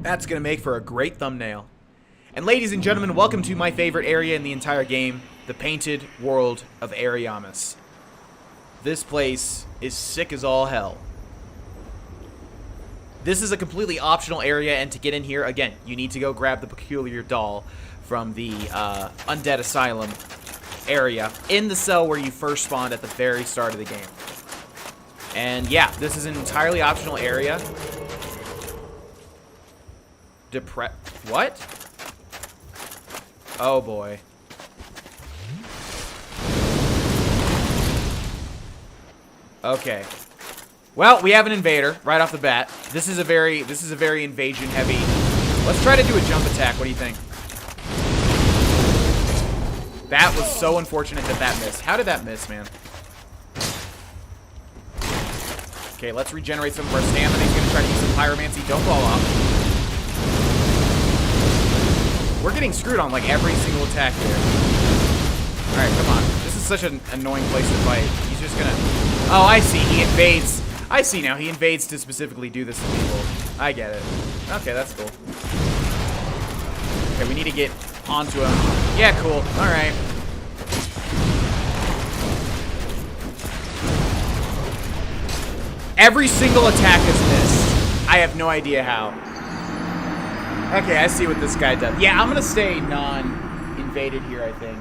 That's going to make for a great thumbnail. And ladies and gentlemen, welcome to my favorite area in the entire game, the Painted World of Ariamis. This place is sick as all hell. This is a completely optional area, and to get in here, again, you need to go grab the peculiar doll from the Undead Asylum area in the cell where you first spawned at the very start of the game. And yeah, this is an entirely optional area. What? Oh boy. Okay. Well, we have an invader right off the bat. This is a very invasion heavy. Let's try to do a jump attack. What do you think? That was so unfortunate that that missed. How did that miss, man? Okay, let's regenerate some of our stamina. He's gonna try to use some pyromancy. Don't fall off. We're getting screwed on like every single attack here. Alright, come on. This is such an annoying place to fight. He's just gonna... Oh, I see. He invades. I see now. He invades to specifically do this to people. I get it. Okay, that's cool. Okay, we need to get onto him. Yeah, cool. Alright. Every single attack is missed. I have no idea how. Okay, I see what this guy does. Yeah, I'm gonna stay non-invaded here, I think.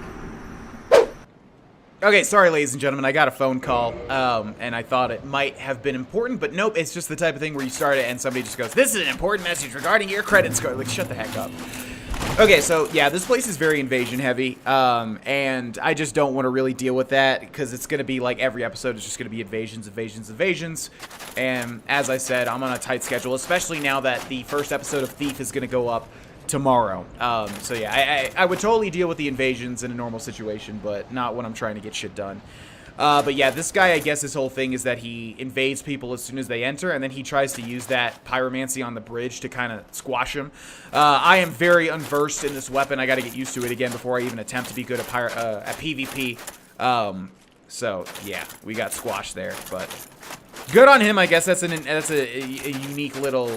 Okay, sorry, ladies and gentlemen, I got a phone call, and I thought it might have been important, but nope, it's just the type of thing where you start it and somebody just goes, "This is an important message regarding your credit score." Like, shut the heck up. Okay, so yeah, this place is very invasion heavy, and I just don't want to really deal with that because it's going to be like every episode is just going to be invasions, and as I said, I'm on a tight schedule, especially now that the first episode of Thief is going to go up tomorrow. So yeah, I would totally deal with the invasions in a normal situation, but not when I'm trying to get shit done. But yeah, this guy, I guess his whole thing is that he invades people as soon as they enter, and then he tries to use that pyromancy on the bridge to kind of squash them. I am very unversed in this weapon. I got to get used to it again before I even attempt to be good at PvP. So yeah, we got squashed there, but good on him. I guess that's a unique little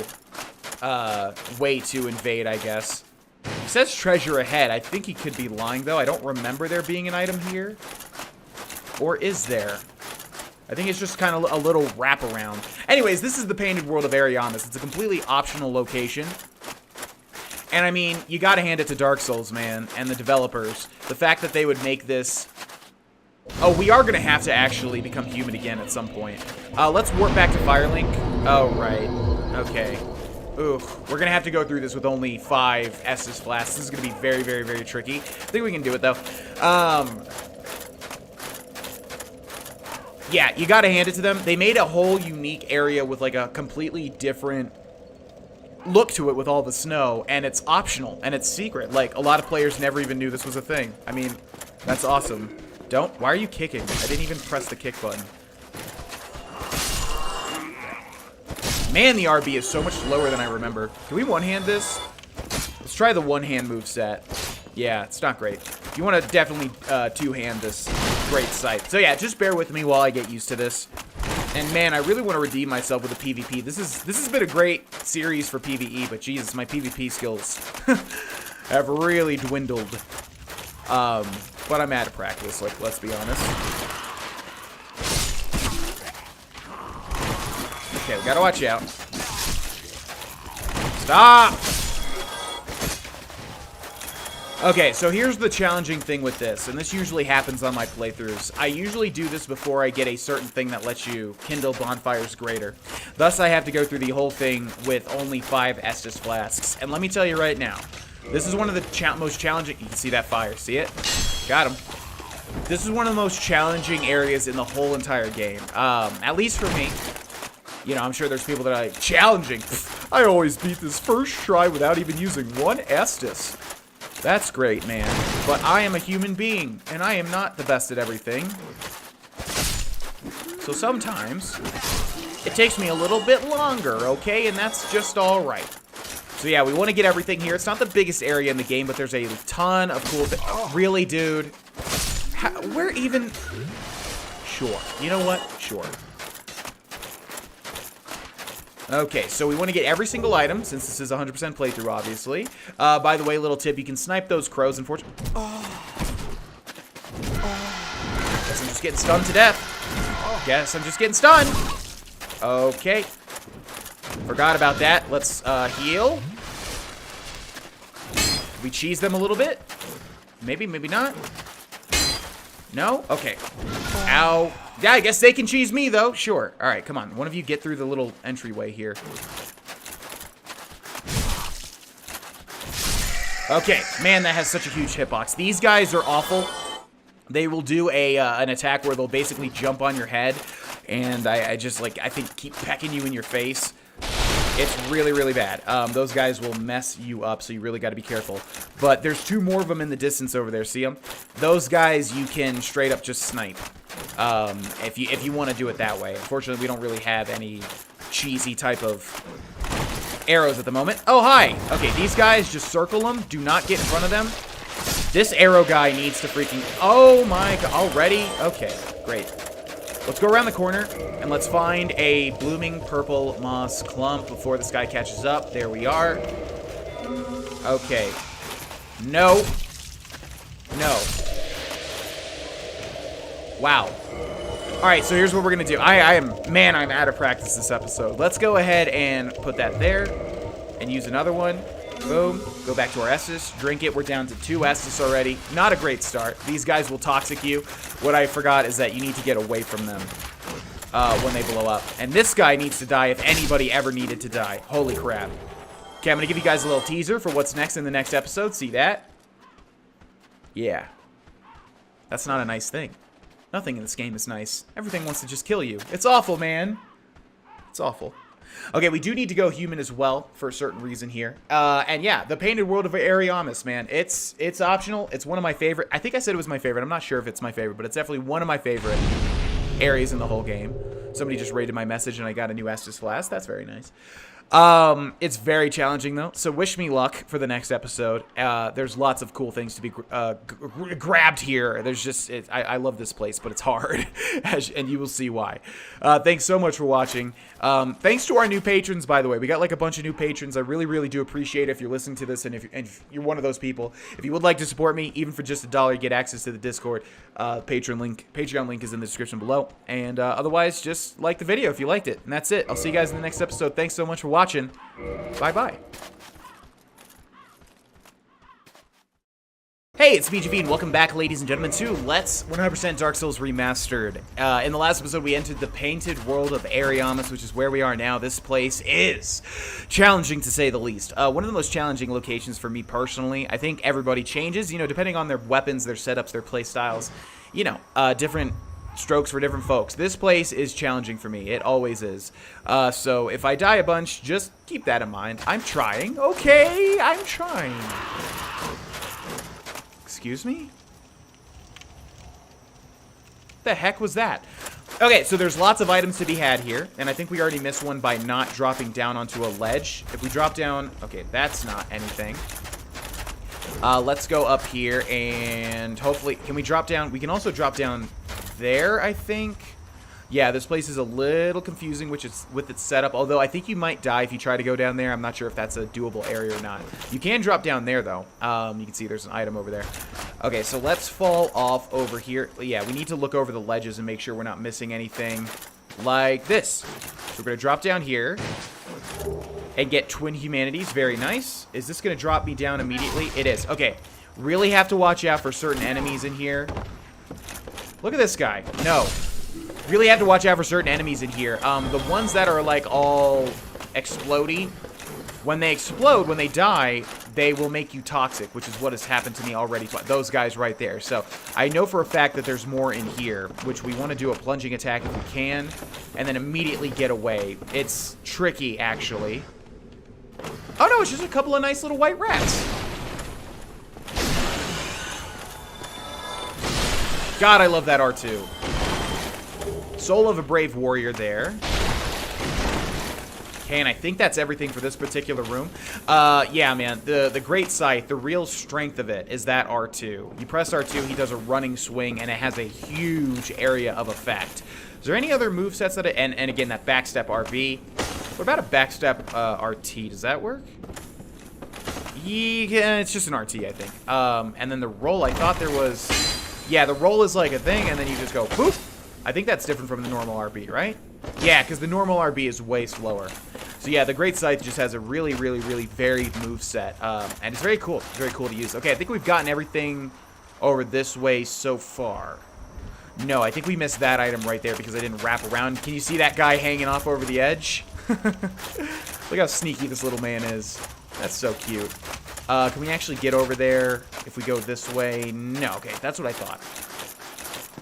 way to invade, I guess. He says treasure ahead. I think he could be lying though. I don't remember there being an item here. Or is there? I think it's just kind of a little wraparound. Anyways, this is the Painted World of Ariamis. It's a completely optional location. And I mean, you gotta hand it to Dark Souls, man, and the developers. The fact that they would make this... Oh, we are gonna have to actually become human again at some point. Let's warp back to Firelink. Oh, right. Okay. Oof. We're gonna have to go through this with only 5 Estus Flasks. This is gonna be very, very, very tricky. I think we can do it, though. Yeah, you gotta hand it to them. They made a whole unique area with like a completely different look to it with all the snow, and it's optional, and it's secret. Like, a lot of players never even knew this was a thing. I mean, that's awesome. Why are you kicking? I didn't even press the kick button. Man, the RB is so much lower than I remember. Can we one-hand this? Let's try the one-hand moveset. Yeah, it's not great. You want to definitely two-hand this. Great sight. So yeah, just bear with me while I get used to this. And man, I really want to redeem myself with a PvP. This has been a great series for PvE, but Jesus, my PvP skills have really dwindled. But I'm out of practice, like, let's be honest. Okay, we gotta watch out. Stop! Okay, so here's the challenging thing with this, and this usually happens on my playthroughs. I usually do this before I get a certain thing that lets you kindle bonfires greater. Thus, I have to go through the whole thing with only 5 Estus flasks. And let me tell you right now, this is one of the most challenging... You can see that fire, see it? Got him. This is one of the most challenging areas in the whole entire game. At least for me. You know, I'm sure there's people that are like, challenging. I always beat this first try without even using 1 Estus. That's great, man. But I am a human being, and I am not the best at everything. So sometimes, it takes me a little bit longer, okay? And that's just alright. So yeah, we want to get everything here. It's not the biggest area in the game, but there's a ton of cool things. Oh, really, dude? Where even... Sure. You know what? Sure. Okay, so we want to get every single item, since this is 100% playthrough, obviously. By the way, little tip, you can snipe those crows, unfortunately. Guess I'm just getting stunned to death. Guess I'm just getting stunned. Okay. Forgot about that. Let's heal. We cheese them a little bit. Maybe, maybe not. No? Okay. Ow. Yeah, I guess they can cheese me, though. Sure. All right, come on. One of you get through the little entryway here. Okay. Man, that has such a huge hitbox. These guys are awful. They will do an attack where they'll basically jump on your head. And I just, like, I think keep pecking you in your face. It's really, really bad. Those guys will mess you up, so you really got to be careful. But there's 2 more of them in the distance over there. See them? Those guys you can straight up just snipe. If you want to do it that way. Unfortunately, we don't really have any cheesy type of arrows at the moment. Oh, hi! Okay, these guys, just circle them. Do not get in front of them. This arrow guy needs to freaking... Oh my god, already? Okay, great. Let's go around the corner, and let's find a blooming purple moss clump before this guy catches up. There we are. Okay. No. No. Wow. Alright, so here's what we're gonna do. Man, I'm out of practice this episode. Let's go ahead and put that there, and use another one. Boom. Go back to our Estus. Drink it. We're down to 2 Estus already. Not a great start. These guys will toxic you. What I forgot is that you need to get away from them when they blow up. And this guy needs to die if anybody ever needed to die. Holy crap. Okay, I'm going to give you guys a little teaser for what's next in the next episode. See that? Yeah. That's not a nice thing. Nothing in this game is nice. Everything wants to just kill you. It's awful, man. It's awful. Okay, we do need to go human as well for a certain reason here. And yeah, the Painted World of Ariamis, man. It's optional. It's one of my favorite. I think I said it was my favorite. I'm not sure if it's my favorite, but it's definitely one of my favorite areas in the whole game. Somebody just rated my message and I got a new Estus Flask. That's very nice. It's very challenging, though, so wish me luck for the next episode. There's lots of cool things to be grabbed here. There's just... I love this place, but it's hard, and you will see why. Thanks so much for watching. Thanks to our new patrons, by the way. We got, like, a bunch of new patrons. I really, really do appreciate it if you're listening to this, and if you're one of those people. If you would like to support me, even for just $1, you get access to the Discord. Patreon link is in the description below. And otherwise, just like the video if you liked it. And that's it. I'll see you guys in the next episode. Thanks so much for watching. Bye-bye. Hey, it's BGB, and welcome back, ladies and gentlemen, to Let's 100% Dark Souls Remastered. In the last episode, we entered the Painted World of Ariamis, which is where we are now. This place is challenging, to say the least. One of the most challenging locations for me personally. I think everybody changes, you know, depending on their weapons, their setups, their play styles. You know, different strokes for different folks. This place is challenging for me. It always is. So if I die a bunch, just keep that in mind. I'm trying. Okay, I'm trying. Excuse me? The heck was that? Okay, so there's lots of items to be had here, and I think we already missed one by not dropping down onto a ledge. If we drop down... Okay, that's not anything. Let's go up here, and hopefully... Can we drop down? We can also drop down there, I think. Yeah, this place is a little confusing with its setup, although I think you might die if you try to go down there. I'm not sure if that's a doable area or not. You can drop down there, though. You can see there's an item over there. Okay, so let's fall off over here. Yeah, we need to look over the ledges and make sure we're not missing anything like this. So we're going to drop down here and get Twin Humanities. Very nice. Is this going to drop me down immediately? It is. Okay, really have to watch out for certain enemies in here. Look at this guy. No. Really have to watch out for certain enemies in here. The ones that are like all explodey, when they explode, when they die, they will make you toxic, which is what has happened to me already. Those guys right there. So I know for a fact that there's more in here, which we want to do a plunging attack if we can, and then immediately get away. It's tricky, actually. Oh no, it's just a couple of nice little white rats. God, I love that R2. Soul of a Brave Warrior there. Okay, and I think that's everything for this particular room. Yeah, man, the Great Scythe, the real strength of it is that R2. You press R2, he does a running swing, and it has a huge area of effect. Is there any other movesets that and again, that backstep RB. What about a backstep RT? Does that work? Yeah, it's just an RT, I think. And then the roll, I thought there was... Yeah, the roll is like a thing, and then you just go, boop. I think that's different from the normal RB, right? Yeah, because the normal RB is way slower. So yeah, the Great Scythe just has a really, really, really varied moveset. And it's very cool. It's very cool to use. Okay, I think we've gotten everything over this way so far. No, I think we missed that item right there because I didn't wrap around. Can you see that guy hanging off over the edge? Look how sneaky this little man is. That's so cute. Can we actually get over there if we go this way? No, okay, that's what I thought.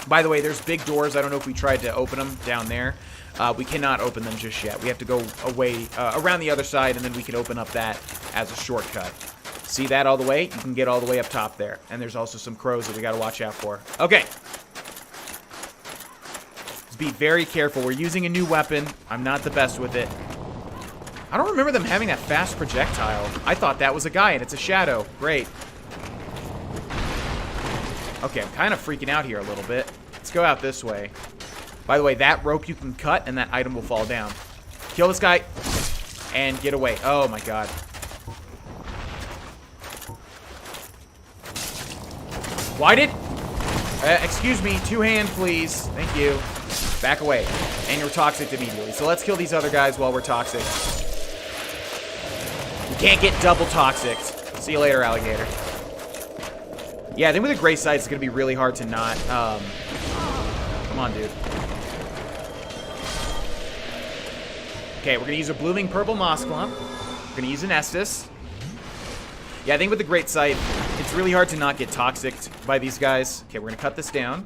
By the way, there's big doors. I don't know if we tried to open them down there. We cannot open them just yet. We have to go away around the other side, and then we can open up that as a shortcut. See that all the way? You can get all the way up top there. And there's also some crows that we got to watch out for. Okay. Just be very careful. We're using a new weapon. I'm not the best with it. I don't remember them having that fast projectile. I thought that was a guy, and it's a shadow. Great. Okay, I'm kind of freaking out here a little bit. Let's go out this way. By the way, that rope you can cut, and that item will fall down. Kill this guy, and get away. Oh, my God. Why did... excuse me, 2-hand, please. Thank you. Back away. And you're toxic immediately. So let's kill these other guys while we're toxic. You can't get double toxic. See you later, alligator. Yeah, I think with a Great Scythe, it's going to be really hard to not... Come on, dude. Okay, we're going to use a Blooming Purple Moss Clump. We're going to use an Estus. Yeah, I think with the Great Scythe, it's really hard to not get toxic by these guys. Okay, we're going to cut this down.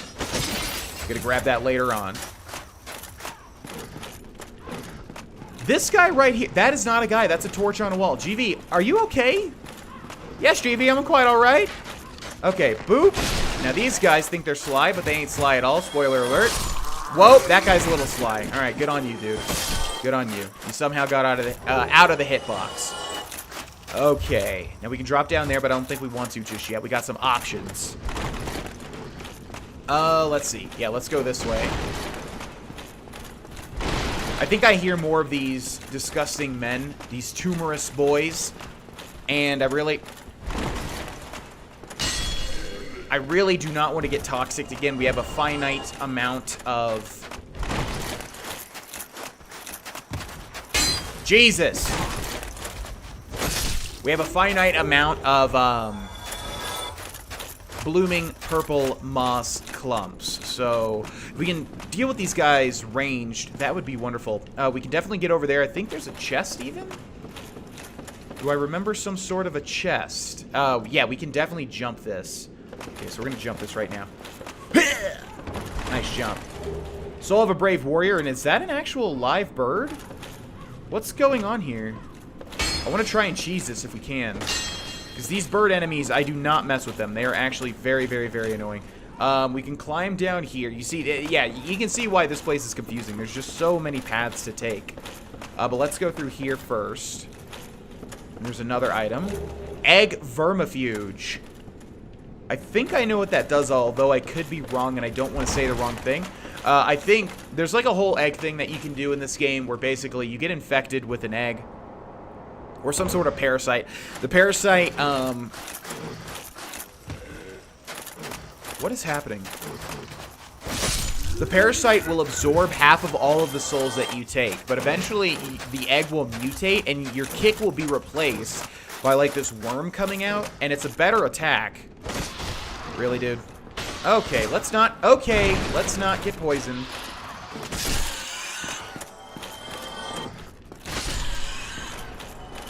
We're going to grab that later on. This guy right here, that is not a guy. That's a torch on a wall. GV, are you okay? Yes, GV, I'm quite all right. Okay, boop. Now these guys think they're sly, but they ain't sly at all. Spoiler alert. Whoa, that guy's a little sly. All right, good on you, dude. Good on you. You somehow got out of the hitbox. Okay, now we can drop down there, but I don't think we want to just yet. We got some options. Let's see. Yeah, let's go this way. I think I hear more of these disgusting men, these tumorous boys, and I really do not want to get toxic again. We have a finite amount of... Jesus! We have a finite amount of, blooming purple moss clumps. So, if we can deal with these guys ranged, that would be wonderful. We can definitely get over there. I think there's a chest, even? Do I remember some sort of a chest? Yeah, we can definitely jump this. Okay, so we're going to jump this right now. Nice jump. Soul of a Brave Warrior, and is that an actual live bird? What's going on here? I want to try and cheese this if we can. Because these bird enemies, I do not mess with them. They are actually very, very, very annoying. We can climb down here. You see, yeah, you can see why this place is confusing. There's just so many paths to take. But let's go through here first. And there's another item. Egg vermifuge. I think I know what that does, although I could be wrong and I don't want to say the wrong thing. I think there's like a whole egg thing that you can do in this game where basically you get infected with an egg or some sort of parasite. The parasite, what is happening? The parasite will absorb half of all of the souls that you take, but eventually the egg will mutate and your kick will be replaced by like this worm coming out, and it's a better attack. Really, dude? Okay, let's not get poisoned.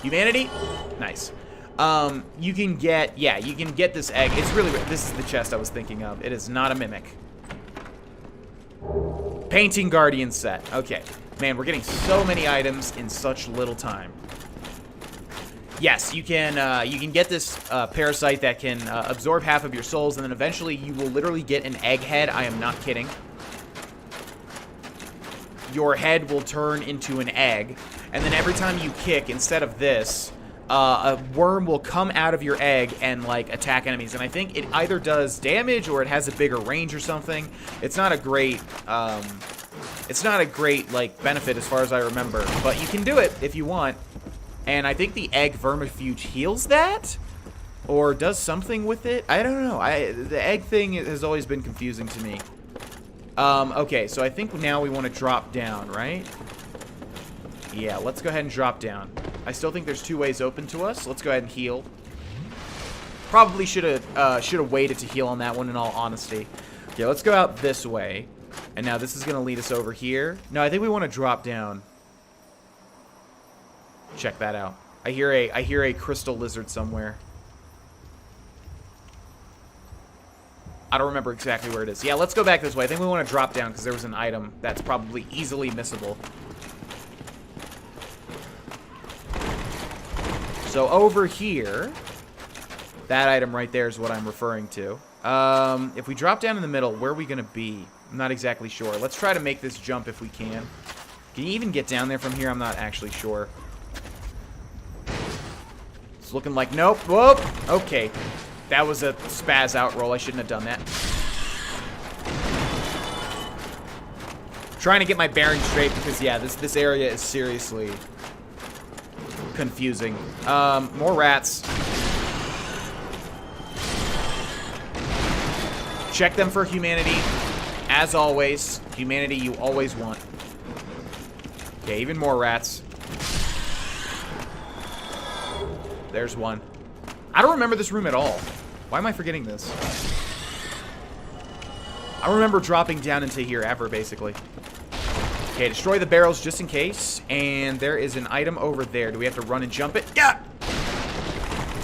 Humanity? Nice. You can get this egg. It's really, this is the chest I was thinking of. It is not a mimic. Painting Guardian set. Okay. Man, we're getting so many items in such little time. Yes, you can get this parasite that can absorb half of your souls, and then eventually you will literally get an egg head. I am not kidding. Your head will turn into an egg, and then every time you kick, instead of this, a worm will come out of your egg and like attack enemies. And I think it either does damage or it has a bigger range or something. It's not a great like benefit as far as I remember, but you can do it if you want. And I think the egg vermifuge heals that, or does something with it. I don't know. The egg thing has always been confusing to me. Okay, so I think now we want to drop down, right? Yeah, let's go ahead and drop down. I still think there's two ways open to us. Let's go ahead and heal. Probably should have waited to heal on that one, in all honesty. Okay, let's go out this way. And now this is going to lead us over here. No, I think we want to drop down. Check that out. I hear a crystal lizard somewhere. I don't remember exactly where it is. Yeah, let's go back this way. I think we want to drop down because there was an item that's probably easily missable. So over here, that item right there is what I'm referring to. If we drop down in the middle, where are we going to be? I'm not exactly sure. Let's try to make this jump if we can. Can you even get down there from here? I'm not actually sure. It's looking like nope. Whoop. Okay. That was a spaz out roll. I shouldn't have done that. Trying to get my bearings straight because, yeah, this area is seriously confusing. More rats. Check them for humanity. As always, humanity you always want. Okay, even more rats. There's one. I don't remember this room at all. Why am I forgetting this? I don't remember dropping down into here ever, basically. Okay, destroy the barrels just in case. And there is an item over there. Do we have to run and jump it? Yeah!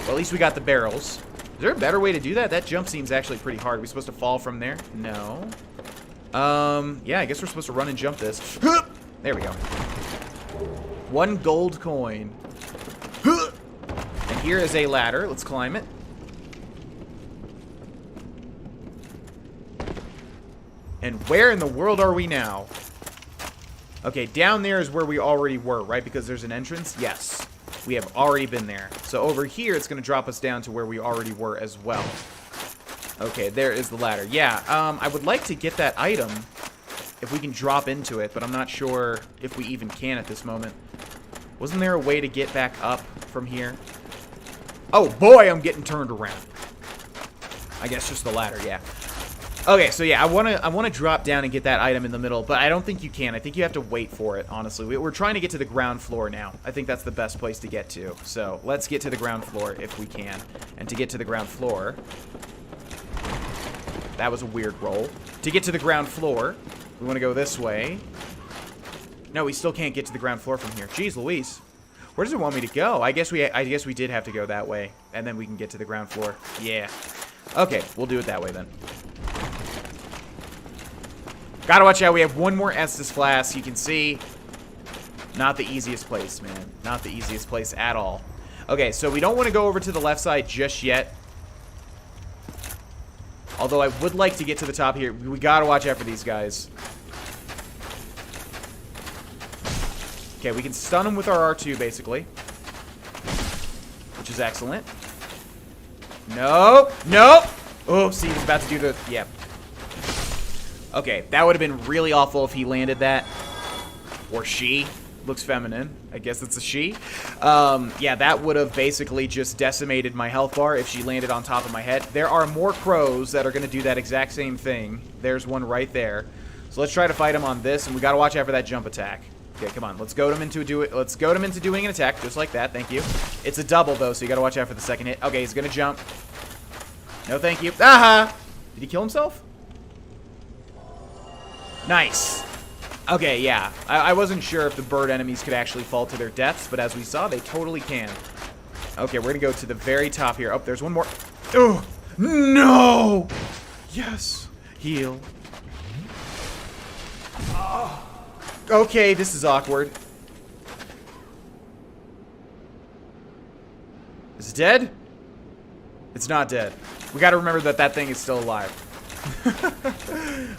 Well, at least we got the barrels. Is there a better way to do that? That jump seems actually pretty hard. Are we supposed to fall from there? No. Yeah, I guess we're supposed to run and jump this. There we go. 1 gold coin. And here is a ladder. Let's climb it. And where in the world are we now? Okay, down there is where we already were, right? Because there's an entrance? Yes. We have already been there. So over here, it's going to drop us down to where we already were as well. Okay, there is the ladder. Yeah, I would like to get that item if we can drop into it, but I'm not sure if we even can at this moment. Wasn't there a way to get back up from here? Oh boy, I'm getting turned around. I guess just the ladder, yeah. Okay, so yeah, I wanna drop down and get that item in the middle, but I don't think you can. I think you have to wait for it, honestly. We're trying to get to the ground floor now. I think that's the best place to get to. So let's get to the ground floor if we can. And to get to the ground floor, that was a weird roll. To get to the ground floor, we want to go this way. No, we still can't get to the ground floor from here. Jeez Louise. Where does it want me to go? I guess we did have to go that way, and then we can get to the ground floor. Yeah. Okay, we'll do it that way then. Gotta watch out. We have one more Estus flask. You can see, not the easiest place, man. Not the easiest place at all. Okay, so we don't want to go over to the left side just yet. Although I would like to get to the top here. We gotta watch out for these guys. Okay, we can stun them with our R2, basically. Which is excellent. Nope. Nope. Oh, see, he's about to do the... Yeah. Okay, that would have been really awful if he landed that. Or she. Looks feminine. I guess it's a she. Yeah, that would have basically just decimated my health bar if she landed on top of my head. There are more crows that are going to do that exact same thing. There's one right there. So let's try to fight him on this, and we got to watch out for that jump attack. Okay, come on. Let's goad him into doing an attack, just like that. Thank you. It's a double, though, so you got to watch out for the second hit. Okay, he's going to jump. No, thank you. Aha! Did he kill himself? Nice. Okay, yeah. I wasn't sure if the bird enemies could actually fall to their deaths, but as we saw, they totally can. Okay, we're going to go to the very top here. Oh, there's one more. Oh, no! Yes. Heal. Oh. Okay, this is awkward. Is it dead? It's not dead. We got to remember that that thing is still alive.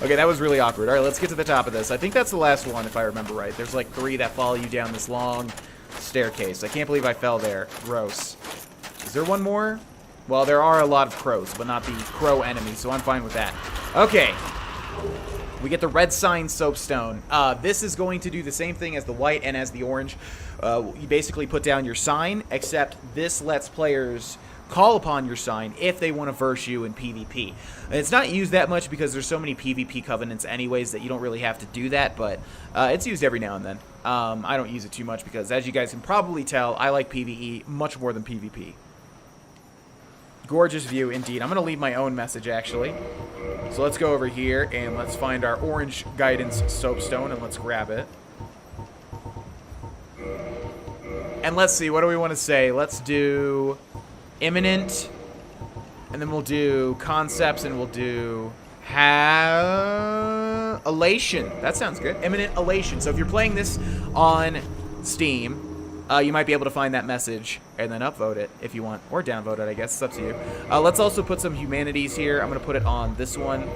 Okay, that was really awkward. Alright, let's get to the top of this. I think that's the last one, if I remember right. There's like 3 that follow you down this long staircase. I can't believe I fell there. Gross. Is there one more? Well, there are a lot of crows, but not the crow enemy, so I'm fine with that. Okay. We get the red sign soapstone. This is going to do the same thing as the white and as the orange. You basically put down your sign, except this lets players call upon your sign if they want to verse you in PvP. It's not used that much because there's so many PvP covenants anyways that you don't really have to do that, but it's used every now and then. I don't use it too much because, as you guys can probably tell, I like PvE much more than PvP. Gorgeous view indeed. I'm going to leave my own message, actually. So let's go over here and let's find our orange guidance soapstone and let's grab it. And let's see, what do we want to say? Let's do imminent, and then we'll do concepts, and we'll do elation. That sounds good. Imminent elation. So if you're playing this on Steam, you might be able to find that message and then upvote it if you want, or downvote it, I guess. It's up to you. Let's also put some humanities here. I'm going to put it on this one,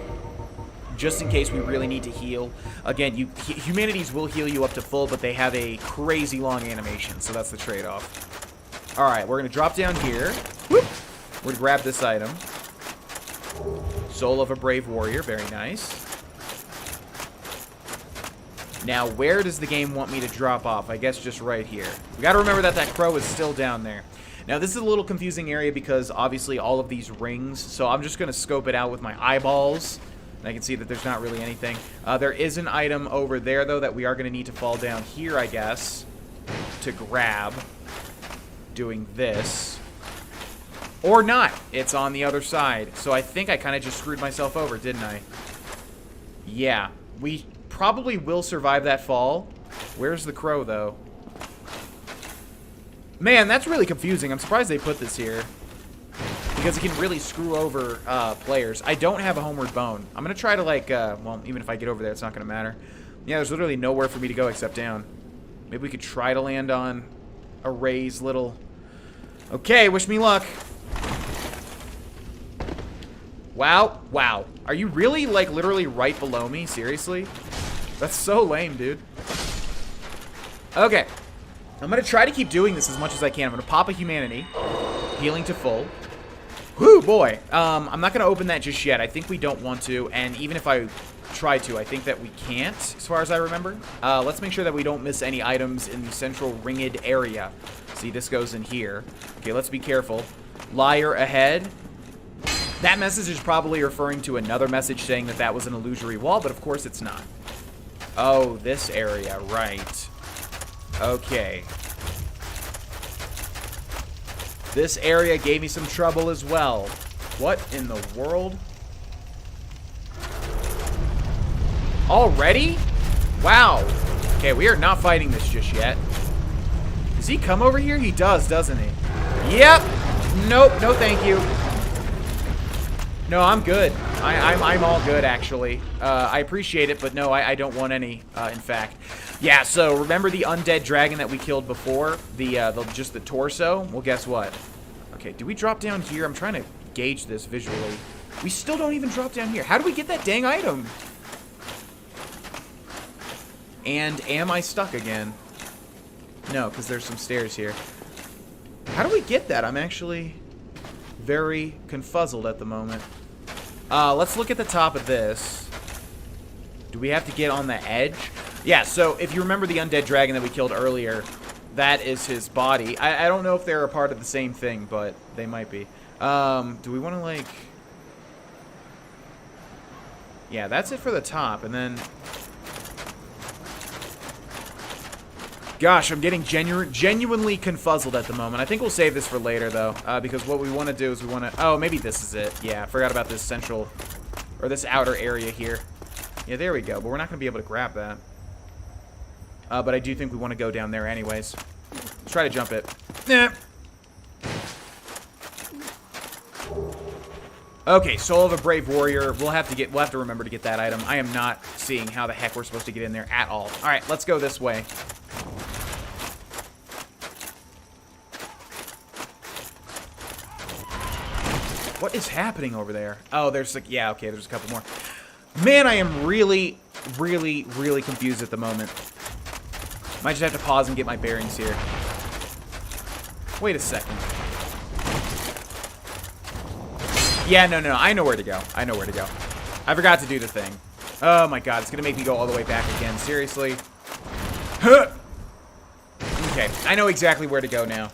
just in case we really need to heal. Again, humanities will heal you up to full, but they have a crazy long animation, so that's the trade-off. Alright, we're going to drop down here. Whoop. We're going to grab this item. Soul of a Brave Warrior, very nice. Now, where does the game want me to drop off? I guess just right here. We got to remember that that crow is still down there. Now, this is a little confusing area because, obviously, all of these rings, so I'm just going to scope it out with my eyeballs. And I can see that there's not really anything. There is an item over there, though, that we are going to need to fall down here, I guess, to grab. Doing this. Or not. It's on the other side. So I think I kind of just screwed myself over, didn't I? Yeah. We probably will survive that fall. Where's the crow, though? Man, that's really confusing. I'm surprised they put this here. Because it can really screw over players. I don't have a homeward bone. I'm going to try to, like, well, even if I get over there, it's not going to matter. Yeah, there's literally nowhere for me to go except down. Maybe we could try to land on a Ray's little... Okay, wish me luck. Wow. Wow. Are you really, like, literally right below me? Seriously? That's so lame, dude. Okay. I'm going to try to keep doing this as much as I can. I'm going to pop a humanity. Healing to full. Whew, boy. I'm not going to open that just yet. I think we don't want to. And even if I try to, I think that we can't, as far as I remember. Let's make sure that we don't miss any items in the central ringed area. See, this goes in here. Okay, let's be careful. Liar ahead. That message is probably referring to another message saying that that was an illusory wall, but of course it's not. Oh, this area, right. Okay. This area gave me some trouble as well. What in the world? Already? Wow. Okay, we are not fighting this just yet. Does he come over here? He does, doesn't he? Yep. Nope. No, thank you. No, I'm good. I'm all good, actually. I appreciate it, but no, I don't want any, in fact. Yeah, so remember the undead dragon that we killed before? Just the torso? Well, guess what? Okay, do we drop down here? I'm trying to gauge this visually. We still don't even drop down here. How do we get that dang item? And am I stuck again? No, because there's some stairs here. How do we get that? I'm actually very confuzzled at the moment. Let's look at the top of this. Do we have to get on the edge? Yeah, so if you remember the undead dragon that we killed earlier, that is his body. I don't know if they're a part of the same thing, but they might be. Do we want to, like... Yeah, that's it for the top, and then... Gosh, I'm getting genuinely confuzzled at the moment. I think we'll save this for later, though, because what we want to do is we want to... Oh, maybe this is it. Yeah, I forgot about this central... Or this outer area here. Yeah, there we go, but we're not going to be able to grab that. But I do think we want to go down there anyways. Let's try to jump it. Nah. Okay, Soul of a Brave Warrior. We'll have to remember to get that item. I am not seeing how the heck we're supposed to get in there at all. All right, let's go this way. What is happening over there? Oh, there's like, yeah, okay, there's a couple more. Man, I am really, really, really confused at the moment. Might just have to pause and get my bearings here. Wait a second. Yeah, no, I know where to go. I know where to go. I forgot to do the thing. Oh my god, it's gonna make me go all the way back again. Seriously. Huh. Okay, I know exactly where to go now.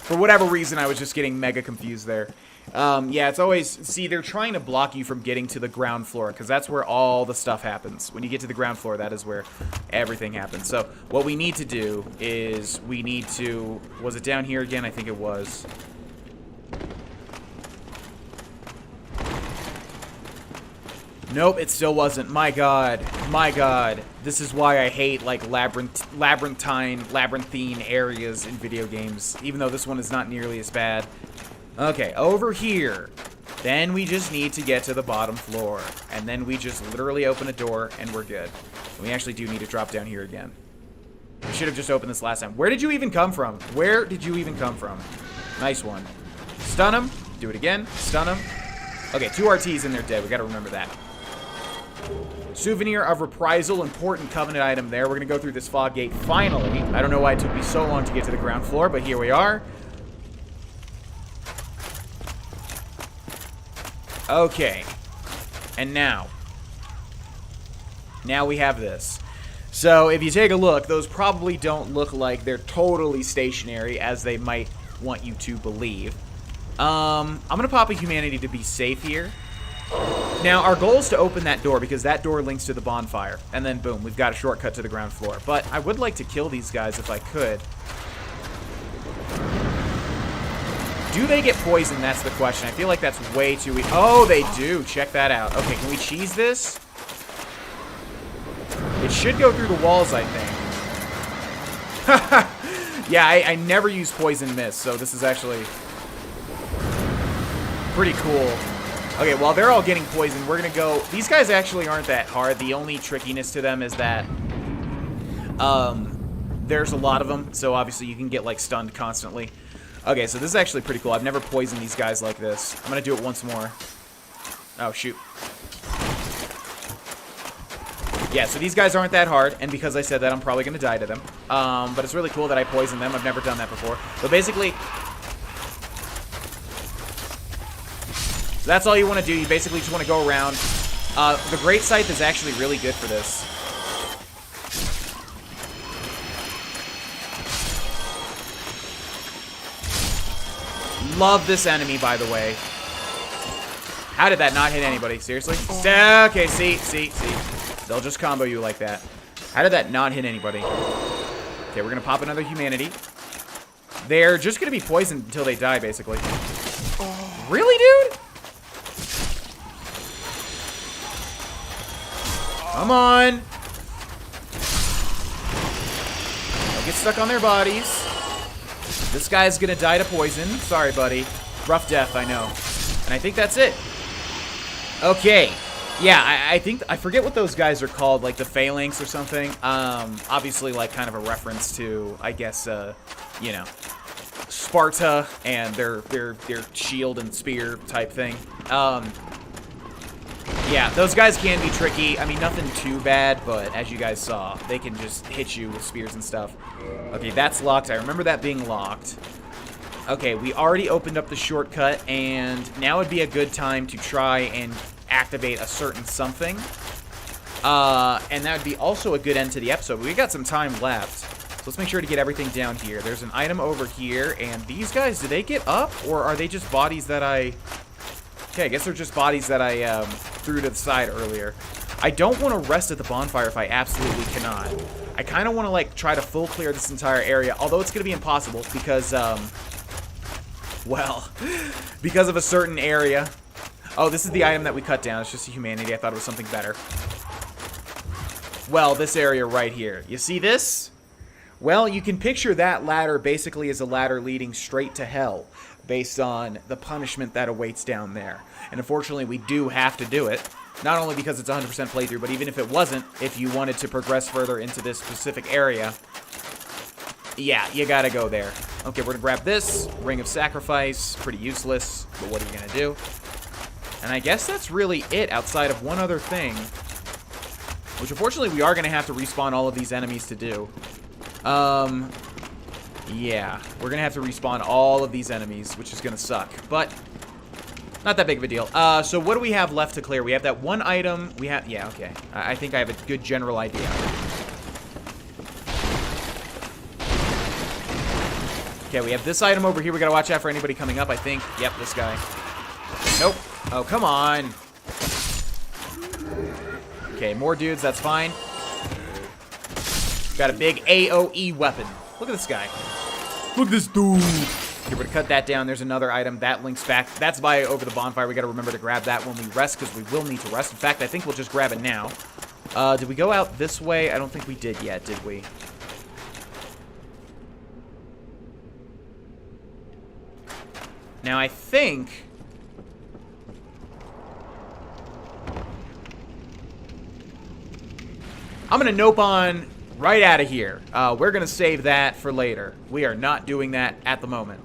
For whatever reason, I was just getting mega confused there. Yeah, it's always... See, they're trying to block you from getting to the ground floor, because that's where all the stuff happens. When you get to the ground floor, that is where everything happens. So, what we need to do is we need to... Was it down here again? I think it was. Nope, it still wasn't. My god. My god. This is why I hate, like, labyrinthine areas in video games. Even though this one is not nearly as bad. Okay, over here. Then we just need to get to the bottom floor. And then we just literally open a door, and we're good. We actually do need to drop down here again. We should have just opened this last time. Where did you even come from? Where did you even come from? Nice one. Stun him. Do it again. Stun him. Okay, 2 RTs and they're dead. We gotta remember that. Souvenir of Reprisal, important Covenant item there. We're going to go through this fog gate finally. I don't know why it took me so long to get to the ground floor, but here we are. Okay. And now. Now we have this. So, if you take a look, those probably don't look like they're totally stationary, as they might want you to believe. I'm going to pop a humanity to be safe here. Now, our goal is to open that door, because that door links to the bonfire. And then, boom, we've got a shortcut to the ground floor. But I would like to kill these guys if I could. Do they get poisoned? That's the question. I feel like that's way too weak. Oh, they do. Check that out. Okay, can we cheese this? It should go through the walls, I think. Yeah, I never use poison mist, so this is actually pretty cool. Okay, while they're all getting poisoned, we're going to go... These guys actually aren't that hard. The only trickiness to them is that there's a lot of them, so obviously you can get, like, stunned constantly. Okay, so this is actually pretty cool. I've never poisoned these guys like this. I'm going to do it once more. Oh, shoot. Yeah, so these guys aren't that hard, and because I said that, I'm probably going to die to them. But it's really cool that I poisoned them. I've never done that before. But basically... So that's all you want to do. You basically just want to go around. The Great Scythe is actually really good for this. Love this enemy, by the way. How did that not hit anybody? Seriously? Okay, see. They'll just combo you like that. How did that not hit anybody? Okay, we're going to pop another humanity. They're just going to be poisoned until they die, basically. Really, dude? Come on. Don't get stuck on their bodies. This guy's gonna die to poison. Sorry, buddy. Rough death, I know. And I think that's it. Okay. Yeah, I forget what those guys are called, like the phalanx or something. Obviously, like, kind of a reference to, I guess, you know, Sparta and their shield and spear type thing. Yeah, those guys can be tricky. I mean, nothing too bad, but as you guys saw, they can just hit you with spears and stuff. Okay, that's locked. I remember that being locked. Okay, we already opened up the shortcut, and now would be a good time to try and activate a certain something. And that would be also a good end to the episode. We got some time left, so let's make sure to get everything down here. There's an item over here, and these guys, do they get up, or are they just bodies that I... Okay, I guess they're just bodies that I threw to the side earlier. I don't want to rest at the bonfire if I absolutely cannot. I kind of want to, like, try to full clear this entire area, although it's going to be impossible because, well, because of a certain area. Oh, this is the item that we cut down. It's just a humanity. I thought it was something better. Well, this area right here. You see this? Well, you can picture that ladder basically as a ladder leading straight to hell, based on the punishment that awaits down there. And unfortunately, we do have to do it. Not only because it's 100% playthrough, but even if it wasn't, if you wanted to progress further into this specific area, yeah, you gotta go there. Okay, we're gonna grab this. Ring of Sacrifice. Pretty useless, but what are you gonna do? And I guess that's really it outside of one other thing, which unfortunately we are gonna have to respawn all of these enemies to do. Yeah, we're gonna have to respawn all of these enemies, which is gonna suck, but not that big of a deal. So what do we have left to clear? We have that one item. We have, yeah, okay. I think I have a good general idea. Okay, we have this item over here. We gotta watch out for anybody coming up, I think. Yep, this guy. Nope. Oh, come on. Okay, more dudes, that's fine. Got a big AoE weapon. Look at this guy. Look at this dude. Okay, we're gonna cut that down. There's another item that links back. That's by over the bonfire. We gotta remember to grab that when we rest, because we will need to rest. In fact, I think we'll just grab it now. Did we go out this way? I don't think we did yet, did we? Now, I think... I'm gonna nope on right out of here. We're gonna save that for later. We are not doing that at the moment.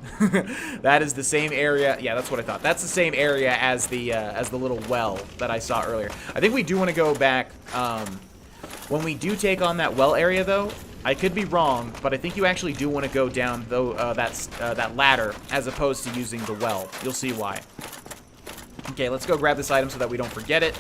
That is the same area. Yeah, that's what I thought. That's the same area as the little well that I saw earlier. I think we do want to go back. When we do take on that well area, though, I could be wrong, but I think you actually do want to go down though that ladder as opposed to using the well. You'll see why. Okay, let's go grab this item so that we don't forget it.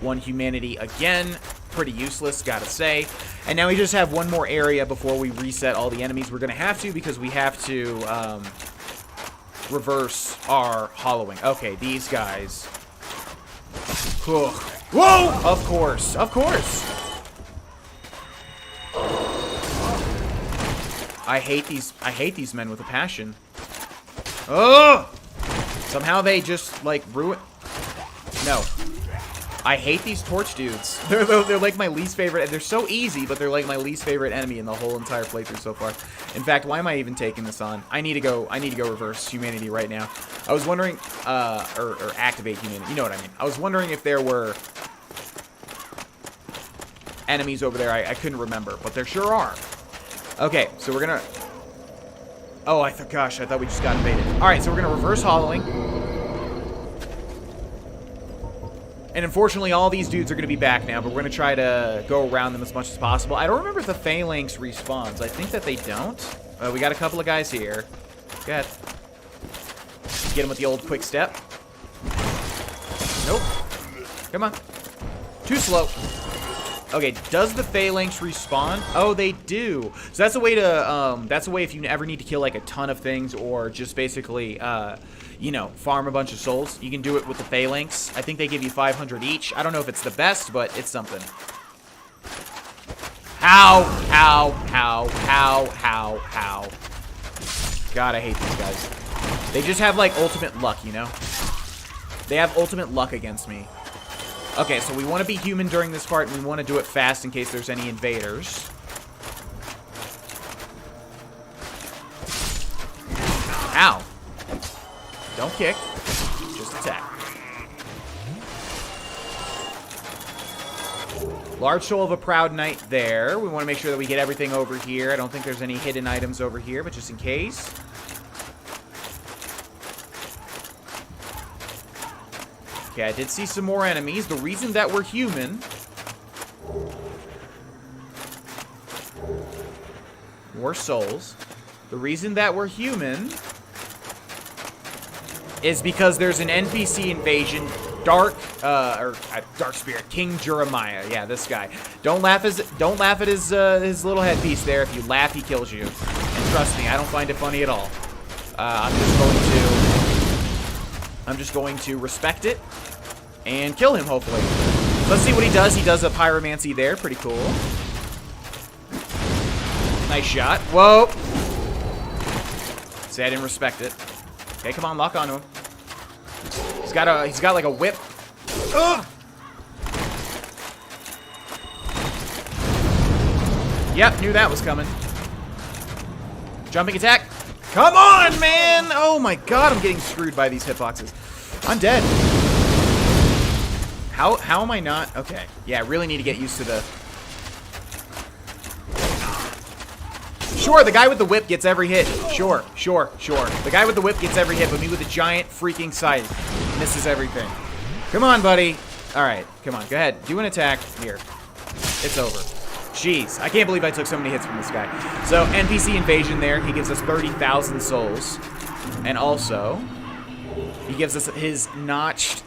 One humanity again. Pretty useless, gotta say. And now we just have one more area before we reset all the enemies. We're gonna have to, because we have to reverse our hollowing. Okay, these guys. Whoa! Of course, of course. I hate these men with a passion. Oh! Somehow they just like ruin. No. I hate these torch dudes. They're like my least favorite. They're so easy, but they're like my least favorite enemy in the whole entire playthrough so far. In fact, why am I even taking this on? I need to go reverse humanity right now. I was wondering, or activate humanity. You know what I mean. I was wondering if there were enemies over there. I couldn't remember, but there sure are. Okay, so we're gonna. Oh, gosh, I thought we just got invaded. All right, so we're gonna reverse hollowing. And unfortunately, all these dudes are going to be back now, but we're going to try to go around them as much as possible. I don't remember if the Phalanx respawns. I think that they don't. We got a couple of guys here. Go ahead. Get him with the old quick step. Nope. Come on. Too slow. Okay, does the Phalanx respawn? Oh, they do. So that's a way to, that's a way if you ever need to kill, like, a ton of things or just basically, you know, farm a bunch of souls. You can do it with the Phalanx. I think they give you 500 each. I don't know if it's the best, but it's something. How? God, I hate these guys. They just have, like, ultimate luck, you know? They have ultimate luck against me. Okay, so we want to be human during this part, and we want to do it fast in case there's any invaders. Ow. Don't kick. Just attack. Large soul of a proud knight there. We want to make sure that we get everything over here. I don't think there's any hidden items over here, but just in case. Okay, I did see some more enemies. The reason that we're human... More souls. The reason that we're human is because there's an NPC invasion. Dark Spirit, King Jeremiah. Yeah, this guy. Don't laugh at his little headpiece there. If you laugh, he kills you. And trust me, I don't find it funny at all. I'm just going to respect it and kill him, hopefully. Let's see what he does. He does a pyromancy there. Pretty cool. Nice shot. Whoa. See, I didn't respect it. Okay, come on, lock onto him. He's got like a whip. Ugh. Yep, knew that was coming. Jumping attack. Come on, man! Oh my god, I'm getting screwed by these hitboxes. I'm dead. How am I not? Okay. Yeah, I really need to get used to the... Sure, the guy with the whip gets every hit. Sure. The guy with the whip gets every hit, but me with a giant freaking scythe misses everything. Come on, buddy. All right, come on. Go ahead. Do an attack. Here. It's over. Jeez, I can't believe I took so many hits from this guy. So, NPC invasion there. He gives us 30,000 souls. And also, he gives us his notched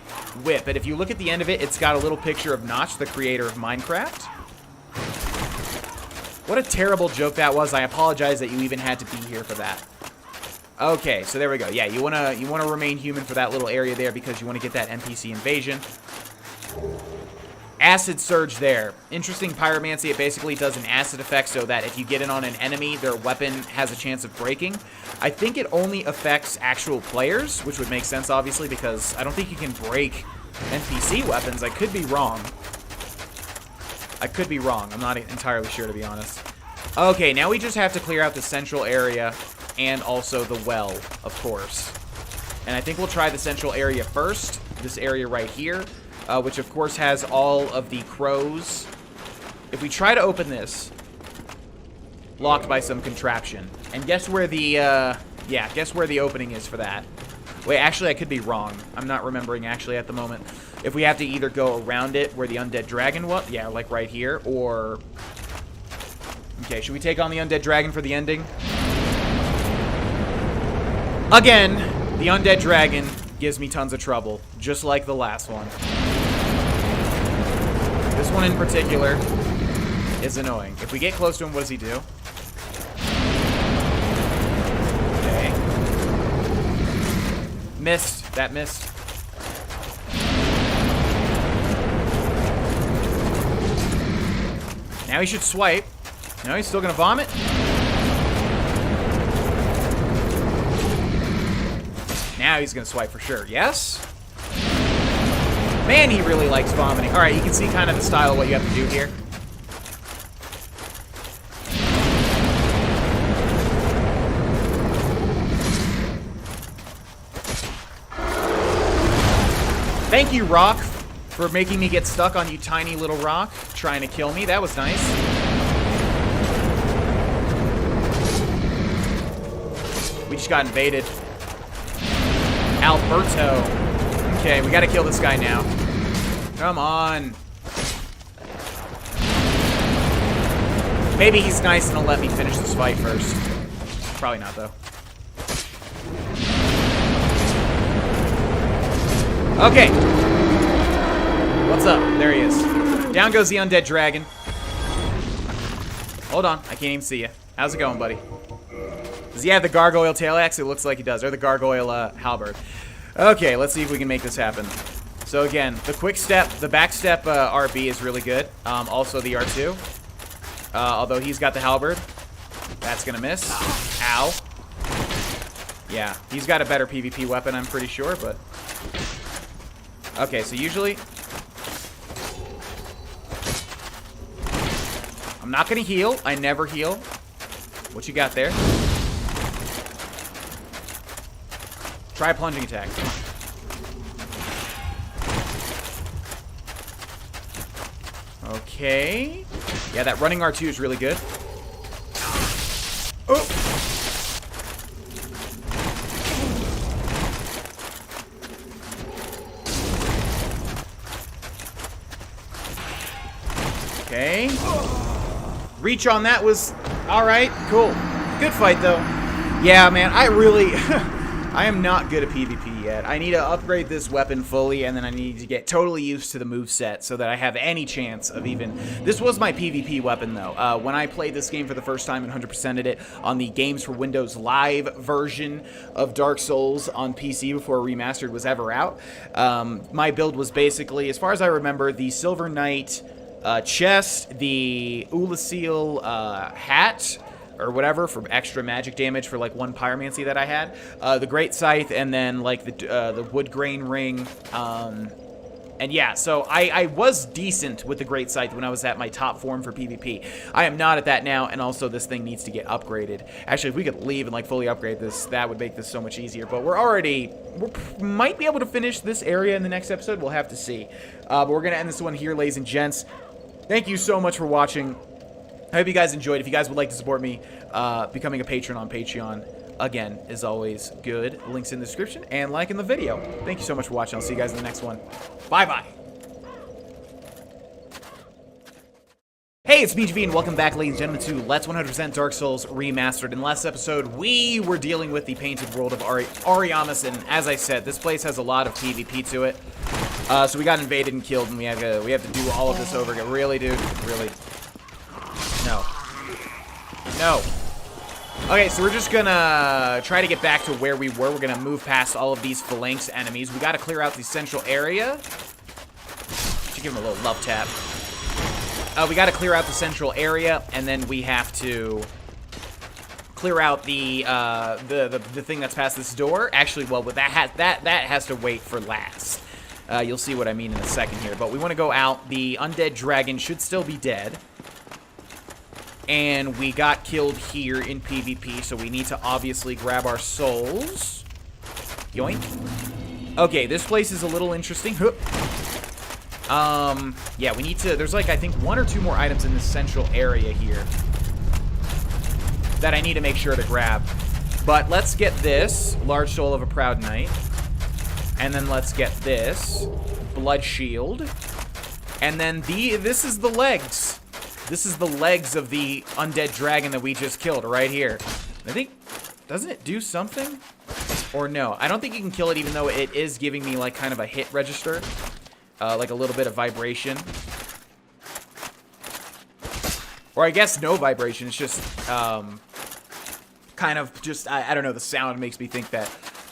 whip. And if you look at the end of it, it's got a little picture of Notch, the creator of Minecraft. What a terrible joke that was. I apologize that you even had to be here for that. Okay, so there we go. Yeah, you wanna remain human for that little area there because you want to get that NPC invasion. Acid surge there. Interesting pyromancy. It basically does an acid effect so that if you get in on an enemy, their weapon has a chance of breaking. I think it only affects actual players, which would make sense, obviously, because I don't think you can break NPC weapons. I could be wrong. I'm not entirely sure, to be honest. Okay, now we just have to clear out the central area and also the well, of course. And I think we'll try the central area first. This area right here, which of course has all of the crows. If we try to open this, locked by some contraption. And guess where the, guess where the opening is for that. Wait, actually, I could be wrong. I'm not remembering actually at the moment. If we have to either go around it where the undead dragon was, yeah, like right here, or... Okay, should we take on the undead dragon for the ending? Again, the undead dragon gives me tons of trouble, just like the last one. This one in particular is annoying. If we get close to him, what does he do? Okay. Missed. That missed. Now he should swipe. No, he's still gonna vomit. Now he's gonna swipe for sure. Yes? Man, he really likes vomiting. Alright, you can see kind of the style of what you have to do here. Thank you, Rock, for making me get stuck on you tiny little rock trying to kill me. That was nice. We just got invaded. Alberto. Okay, we gotta kill this guy now. Come on. Maybe he's nice and he'll let me finish this fight first. Probably not, though. Okay. What's up? There he is. Down goes the undead dragon. Hold on. I can't even see you. How's it going, buddy? Does he have the gargoyle tail axe? It looks like he does. Or the gargoyle halberd. Okay, let's see if we can make this happen. So again, the quick step, the back step RB is really good. Also the R2. Although he's got the halberd. That's gonna miss. Ow. Yeah, he's got a better PvP weapon, I'm pretty sure, but... Okay, so usually... I'm not gonna heal. I never heal. What you got there? Try a plunging attack. Come on. Okay. Yeah, that running R2 is really good. Oh! Okay. Reach on that was alright. Cool. Good fight, though. Yeah, man, I really... I am not good at PvP yet. I need to upgrade this weapon fully, and then I need to get totally used to the moveset so that I have any chance of even... This was my PvP weapon, though. When I played this game for the first time and 100%ed it on the Games for Windows Live version of Dark Souls on PC before Remastered was ever out, my build was basically, as far as I remember, the Silver Knight chest, the Ulasil hat, or whatever, for extra magic damage for, like, one pyromancy that I had, the Great Scythe, and then, like, the Wood Grain Ring, and yeah, so I was decent with the Great Scythe when I was at my top form for PvP. I am not at that now, and also this thing needs to get upgraded. Actually, if we could leave and, like, fully upgrade this, that would make this so much easier, but we might be able to finish this area in the next episode. We'll have to see. But we're gonna end this one here, ladies and gents. Thank you so much for watching. I hope you guys enjoyed. If you guys would like to support me, becoming a patron on Patreon, again, is always good. Links in the description and like in the video. Thank you so much for watching. I'll see you guys in the next one. Bye-bye. Hey, it's BGV, and welcome back, ladies and gentlemen, to Let's 100% Dark Souls Remastered. In the last episode, we were dealing with the Painted World of Ariamis, and as I said, this place has a lot of PvP to it. So we got invaded and killed, and we have to do all of this over again. Really, dude? Really? No. No. Okay, so we're just gonna try to get back to where we were. We're gonna move past all of these phalanx enemies. We gotta clear out the central area. Should give him a little love tap. We gotta clear out the central area, and then we have to clear out the thing that's past this door. Actually, well, that has to wait for last. You'll see what I mean in a second here. But we want to go out. The undead dragon should still be dead. And we got killed here in PvP, so we need to obviously grab our souls. Yoink. Okay, this place is a little interesting. Yeah, we need to... There's like, I think, 1 or 2 more items in this central area here that I need to make sure to grab. But let's get this. Large Soul of a Proud Knight. And then let's get this. Blood Shield. And then this is the legs. This is the legs of the undead dragon that we just killed right here. I think... Doesn't it do something? Or no? I don't think you can kill it, even though it is giving me, like, kind of a hit register. Like a little bit of vibration. Or I guess no vibration. It's just, kind of just... I don't know. The sound makes me think that...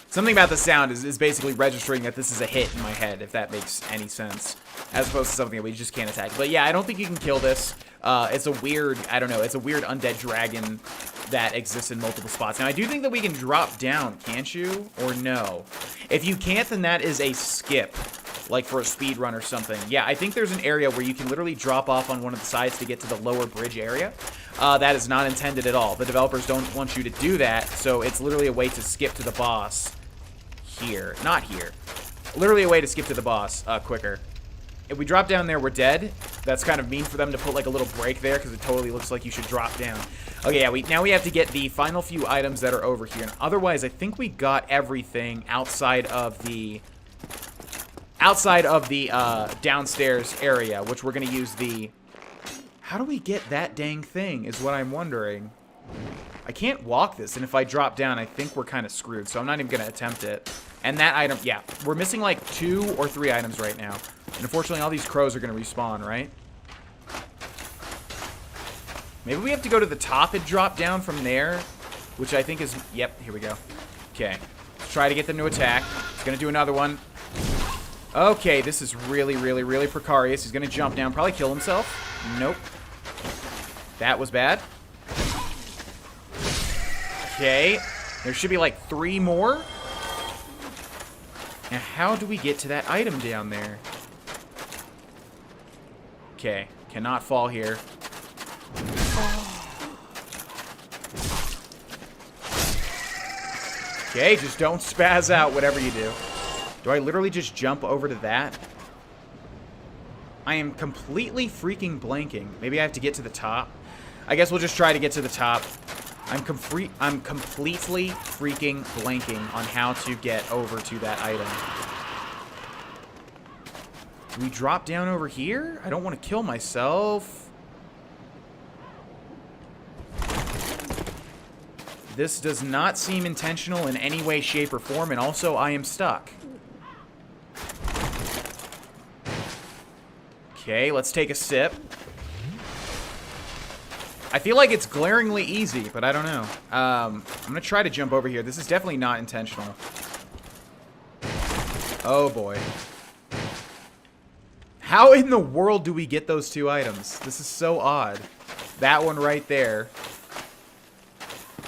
Something about the sound is basically registering that this is a hit in my head, if that makes any sense. As opposed to something that we just can't attack. But yeah, I don't think you can kill this. It's a weird, I don't know, it's a weird undead dragon that exists in multiple spots. Now, I do think that we can drop down, can't you? Or no? If you can't, then that is a skip. Like for a speed run or something. Yeah, I think there's an area where you can literally drop off on one of the sides to get to the lower bridge area. That is not intended at all. The developers don't want you to do that, so it's literally a way to skip to the boss. Here. Not here. Literally a way to skip to the boss quicker. If we drop down there, we're dead. That's kind of mean for them to put like a little break there because it totally looks like you should drop down. Okay, yeah, now we have to get the final few items that are over here. And otherwise, I think we got everything outside of the downstairs area, which we're going to use the... How do we get that dang thing is what I'm wondering. I can't walk this, and if I drop down, I think we're kind of screwed, so I'm not even going to attempt it. And that item, yeah, we're missing like 2 or 3 items right now. And unfortunately, all these crows are going to respawn, right? Maybe we have to go to the top and drop down from there, which I think is... Yep, here we go. Okay, let's try to get them to attack. He's going to do another one. Okay, this is really, really, really precarious. He's going to jump down, probably kill himself. Nope. That was bad. Okay, there should be like 3 more. Now, how do we get to that item down there? Okay, cannot fall here. Okay, just don't spaz out, whatever you do. Do I literally just jump over to that? I am completely freaking blanking. Maybe I have to get to the top. I guess we'll just try to get to the top. I'm completely freaking blanking on how to get over to that item. Do we drop down over here? I don't want to kill myself. This does not seem intentional in any way, shape, or form, and also I am stuck. Okay, let's take a sip. I feel like it's glaringly easy, but I don't know. I'm going to try to jump over here. This is definitely not intentional. Oh, boy. How in the world do we get those two items? This is so odd. That one right there.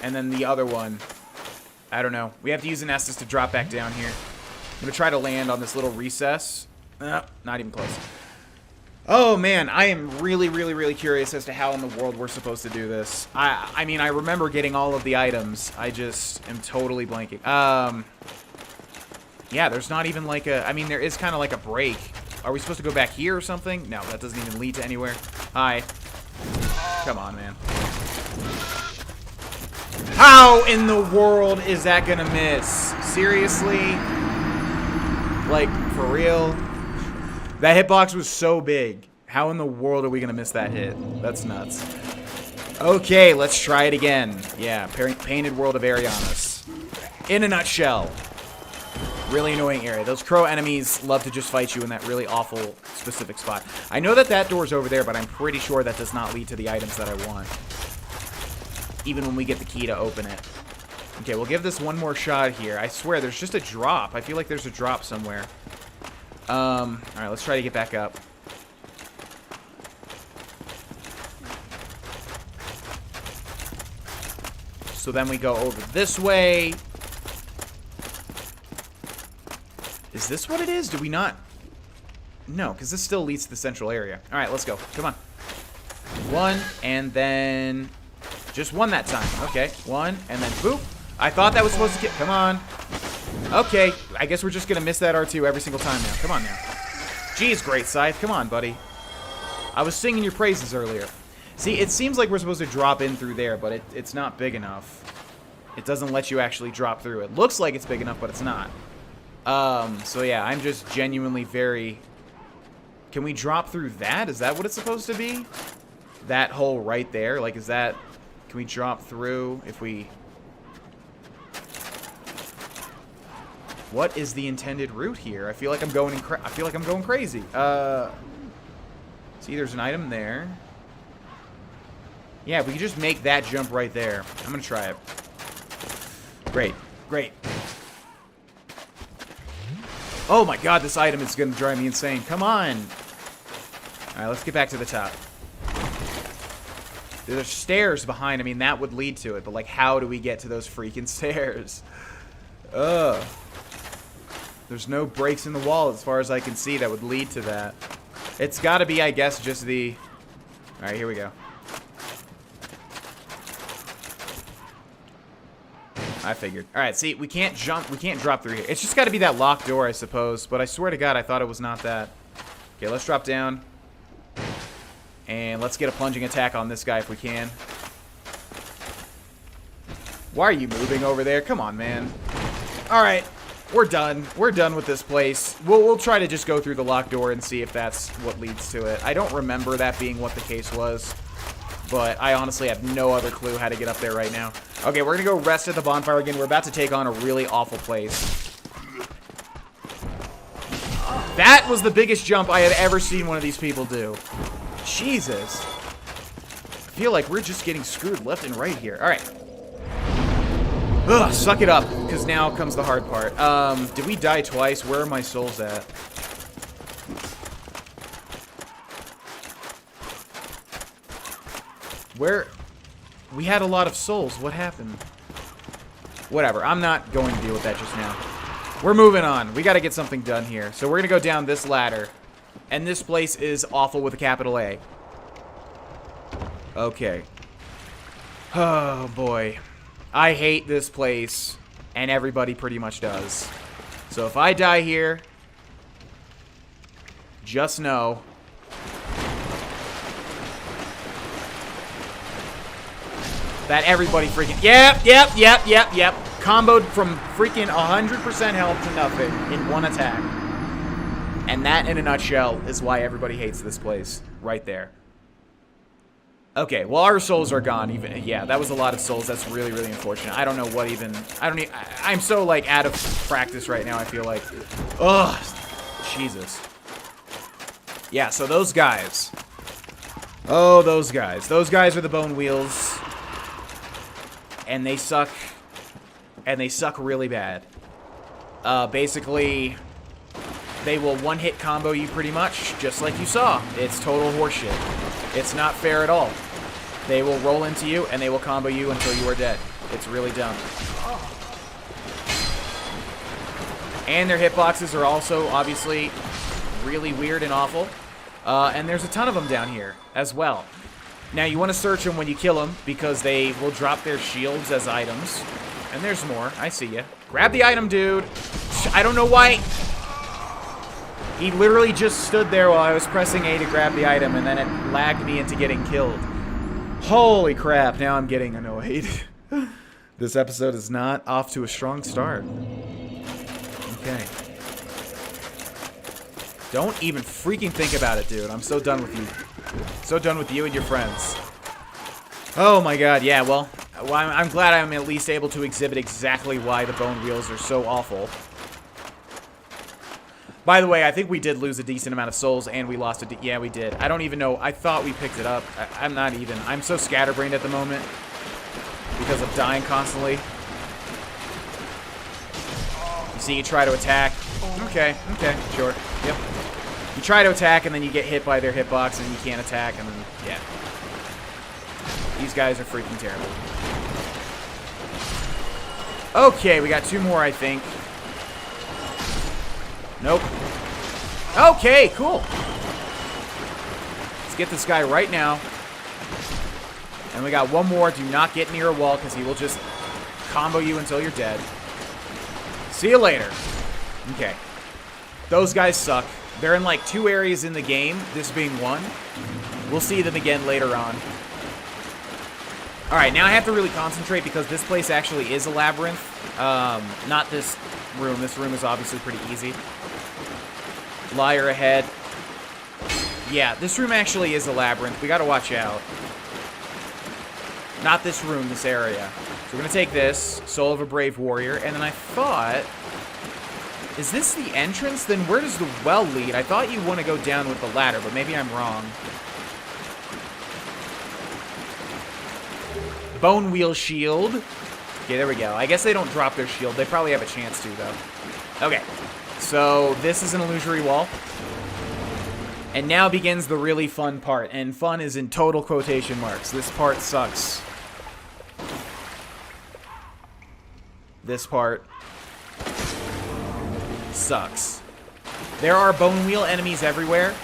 And then the other one. I don't know. We have to use an Estus to drop back down here. I'm going to try to land on this little recess. Not even close. Oh, man. I am really, really, really curious as to how in the world we're supposed to do this. I mean, I remember getting all of the items. I just am totally blanking. Yeah, there's not even like a... I mean, there is kind of like a break. Are we supposed to go back here or something? No, that doesn't even lead to anywhere. Hi. Come on, man. How in the world is that gonna miss? Seriously? Like, for real? That hitbox was so big. How in the world are we gonna miss that hit? That's nuts. Okay, let's try it again. Yeah, Painted World of Arianis. In a nutshell. Really annoying area. Those crow enemies love to just fight you in that really awful specific spot. I know that that door's over there, but I'm pretty sure that does not lead to the items that I want. Even when we get the key to open it. Okay, we'll give this one more shot here. I swear, there's just a drop. I feel like there's a drop somewhere. Alright, let's try to get back up. So then we go over this way. Is this what it is? Do we not? No, because this still leads to the central area. Alright, let's go. Come on. One, and then... Just one that time. Okay, one, and then boop. I thought that was supposed to get... Come on. Okay, I guess we're just going to miss that R2 every single time now. Come on now. Jeez, Great Scythe. Come on, buddy. I was singing your praises earlier. See, it seems like we're supposed to drop in through there, but it's not big enough. It doesn't let you actually drop through. It looks like it's big enough, but it's not. So yeah, I'm just genuinely very... Can we drop through that? Is that what it's supposed to be? That hole right there? Like, is that... Can we drop through if we... What is the intended route here? I feel like I'm going crazy. See, there's an item there. Yeah, we can just make that jump right there. I'm gonna try it. Great. Great. Oh my god, this item is gonna drive me insane. Come on. Alright, let's get back to the top. There's stairs behind. I mean, that would lead to it. But, like, how do we get to those freaking stairs? Ugh. There's no breaks in the wall as far as I can see that would lead to that. It's got to be, I guess, just the... Alright, here we go. I figured. Alright, see, we can't jump. We can't drop through here. It's just got to be that locked door, I suppose. But I swear to God, I thought it was not that. Okay, let's drop down. And let's get a plunging attack on this guy if we can. Why are you moving over there? Come on, man. Alright. We're done. We're done with this place. We'll try to just go through the locked door and see if that's what leads to it. I don't remember that being what the case was. But I honestly have no other clue how to get up there right now. Okay, we're going to go rest at the bonfire again. We're about to take on a really awful place. That was the biggest jump I had ever seen one of these people do. Jesus. I feel like we're just getting screwed left and right here. Alright. Ugh, suck it up, because now comes the hard part. Did we die twice? Where are my souls at? Where? We had a lot of souls. What happened? Whatever. I'm not going to deal with that just now. We're moving on. We got to get something done here. So we're going to go down this ladder. And this place is awful with a capital A. Okay. Oh, boy. I hate this place. And everybody pretty much does. So if I die here, just know that everybody freaking... Yep. Comboed from freaking 100% health to nothing in one attack. And that, in a nutshell, is why everybody hates this place. Right there. Okay, well, our souls are gone. Even yeah, that was a lot of souls. That's really, really unfortunate. I don't know what even... I'm so, like, out of practice right now, I feel like. Ugh. Jesus. Yeah, so those guys. Oh, those guys. Those guys are the bone wheels. And they suck. And they suck really bad. Basically... They will one-hit combo you pretty much, just like you saw. It's total horseshit. It's not fair at all. They will roll into you, and they will combo you until you are dead. It's really dumb. And their hitboxes are also, obviously, really weird and awful. And there's a ton of them down here, as well. Now, you want to search them when you kill them, because they will drop their shields as items. And there's more. I see ya. Grab the item, dude. I don't know why... He literally just stood there while I was pressing A to grab the item, and then it lagged me into getting killed. Holy crap, now I'm getting annoyed. This episode is not off to a strong start. Okay. Don't even freaking think about it, dude. I'm so done with you. So done with you and your friends. Oh my god, yeah, well I'm glad I'm at least able to exhibit exactly why the bone wheels are so awful. By the way, I think we did lose a decent amount of souls, and we lost a... Yeah, we did. I don't even know. I thought we picked it up. I'm not even... I'm so scatterbrained at the moment because of dying constantly. You see, you try to attack. Okay, sure. Yep. You try to attack, and then you get hit by their hitbox, and you can't attack, and then... Yeah. These guys are freaking terrible. Okay, we got 2 more, I think. Nope. Okay, cool. Let's get this guy right now. And we got 1 more. Do not get near a wall, because he will just combo you until you're dead. See you later. Okay. Those guys suck. They're in like 2 areas in the game, this being 1. We'll see them again later on. Alright, now I have to really concentrate because this place actually is a labyrinth. Not this room. This room is obviously pretty easy. Liar ahead. Yeah, this room actually is a labyrinth. We gotta watch out. Not this room, this area. So we're gonna take this, Soul of a Brave Warrior, and then I thought... Is this the entrance? Then where does the well lead? I thought you want to go down with the ladder, but maybe I'm wrong. Bone Wheel Shield. Okay, there we go. I guess they don't drop their shield. They probably have a chance to, though. Okay. So, this is an illusory wall. And now begins the really fun part. And fun is in total quotation marks. This part sucks. This part sucks. There are bone wheel enemies everywhere.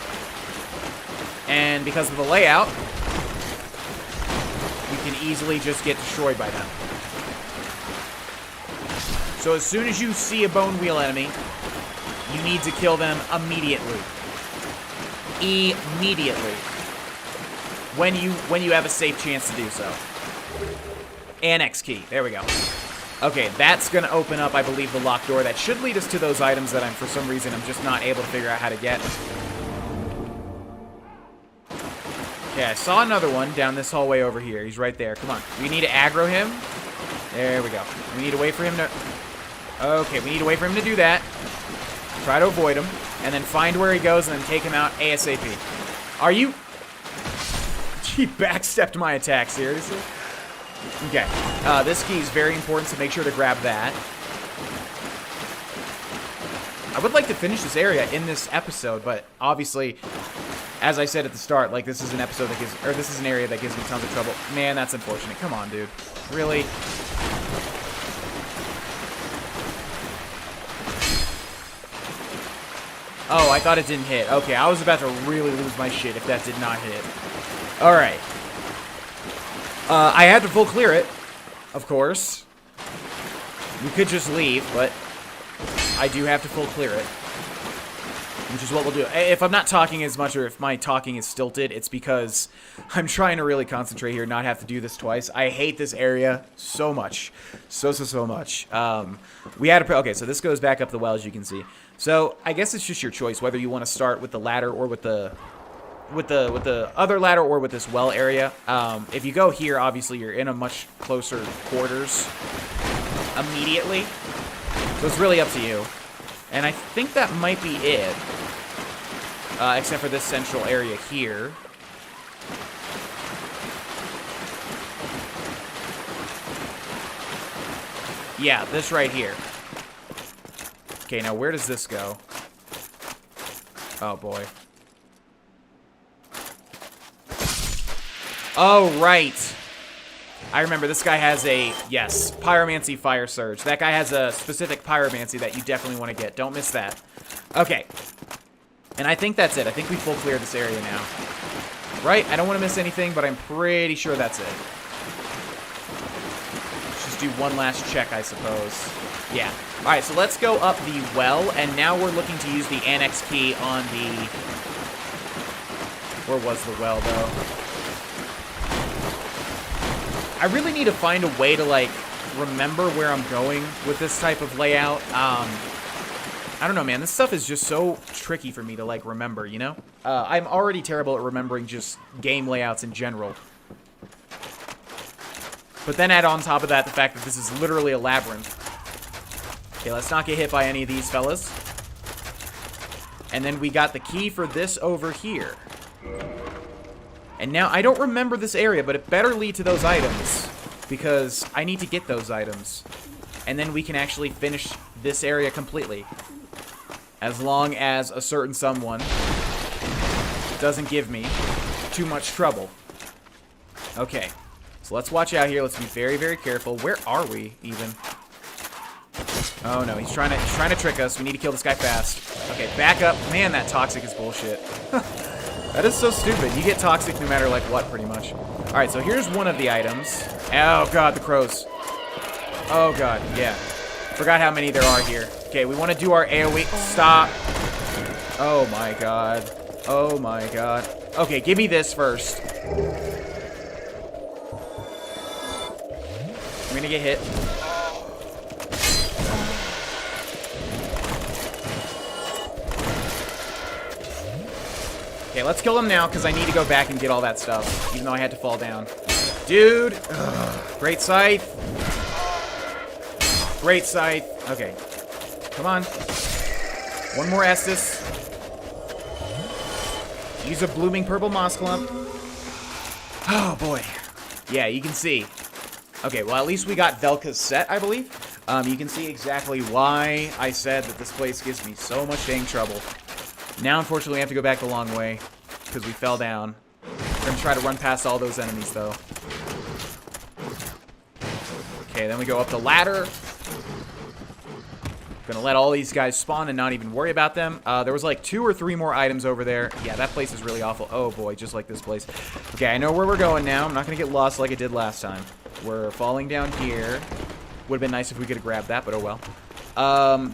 And because of the layout, you can easily just get destroyed by them. So as soon as you see a bone wheel enemy, you need to kill them immediately. Immediately. When you have a safe chance to do so. Annex key. There we go. Okay, that's going to open up, I believe, the locked door. That should lead us to those items that for some reason, I'm just not able to figure out how to get. Okay, I saw another one down this hallway over here. He's right there. Come on. We need to aggro him. There we go. We need to wait for him to... Okay, we need to wait for him to do that. Try to avoid him. And then find where he goes and then take him out ASAP. Are you... He backstepped my attack, seriously? Okay. This key is very important, so make sure to grab that. I would like to finish this area in this episode, but obviously, as I said at the start, like, this is an episode that gives... Or this is an area that gives me tons of trouble. Man, that's unfortunate. Come on, dude. Really? Oh, I thought it didn't hit. Okay, I was about to really lose my shit if that did not hit. Alright. I had to full clear it, of course. We could just leave, but I do have to full clear it. which is what we'll do. If I'm not talking as much or if my talking is stilted, it's because I'm trying to really concentrate here, not have to do this twice. I hate this area so much. So much. We had to... Okay, so this goes back up the well, as you can see. So I guess it's just your choice whether you want to start with the ladder or with the other ladder or with this well area. If you go here, obviously you're in a much closer quarters immediately. So it's really up to you. And I think that might be it. Except for this central area here. Yeah, this right here. Okay, now where does this go? Oh, boy. Oh, right. I remember this guy has a, yes, Pyromancy Fire Surge. That guy has a specific Pyromancy that you definitely want to get. Don't miss that. Okay. And I think that's it. I think we full cleared this area now. Right? I don't want to miss anything, but I'm pretty sure that's it. Let's just do one last check, I suppose. Yeah. Alright, so let's go up the well, and now we're looking to use the annex key on the... Where was the well, though? I really need to find a way to, like, remember where I'm going with this type of layout. I don't know, man. This stuff is just so tricky for me to, like, remember, you know? I'm already terrible at remembering just game layouts in general. But then add on top of that the fact that this is literally a labyrinth. Okay, let's not get hit by any of these fellas. And then we got the key for this over here. And now, I don't remember this area, but it better lead to those items. Because I need to get those items. And then we can actually finish this area completely. As long as a certain someone doesn't give me too much trouble. Okay. So let's watch out here. Let's be very, very careful. Where are we, even? Oh, no. He's trying to trick us. We need to kill this guy fast. Okay, back up. Man, that toxic is bullshit. That is so stupid. You get toxic no matter, like, what, pretty much. Alright, so here's one of the items. Oh, God, the crows. Oh, God, yeah. Forgot how many there are here. Okay, we want to do our AoE. Stop. Oh, my God. Oh, my God. Okay, give me this first. I'm gonna get hit. Okay, let's kill him now, because I need to go back and get all that stuff, even though I had to fall down. Dude! Ugh. Great scythe. Great scythe. Okay. Come on. One more Estus. Use a blooming purple moss clump. Oh, boy. Yeah, you can see. Okay, well, at least we got Velka's set, I believe. You can see exactly why I said that this place gives me so much dang trouble. Now, unfortunately, we have to go back the long way because we fell down. We're going to try to run past all those enemies, though. Okay, then we go up the ladder. Gonna let all these guys spawn and not even worry about them. There was like 2 or 3 more items over there. Yeah, that place is really awful. Oh, boy, just like this place. Okay, I know where we're going now. I'm not going to get lost like I did last time. We're falling down here. Would have been nice if we could have grabbed that, but oh well.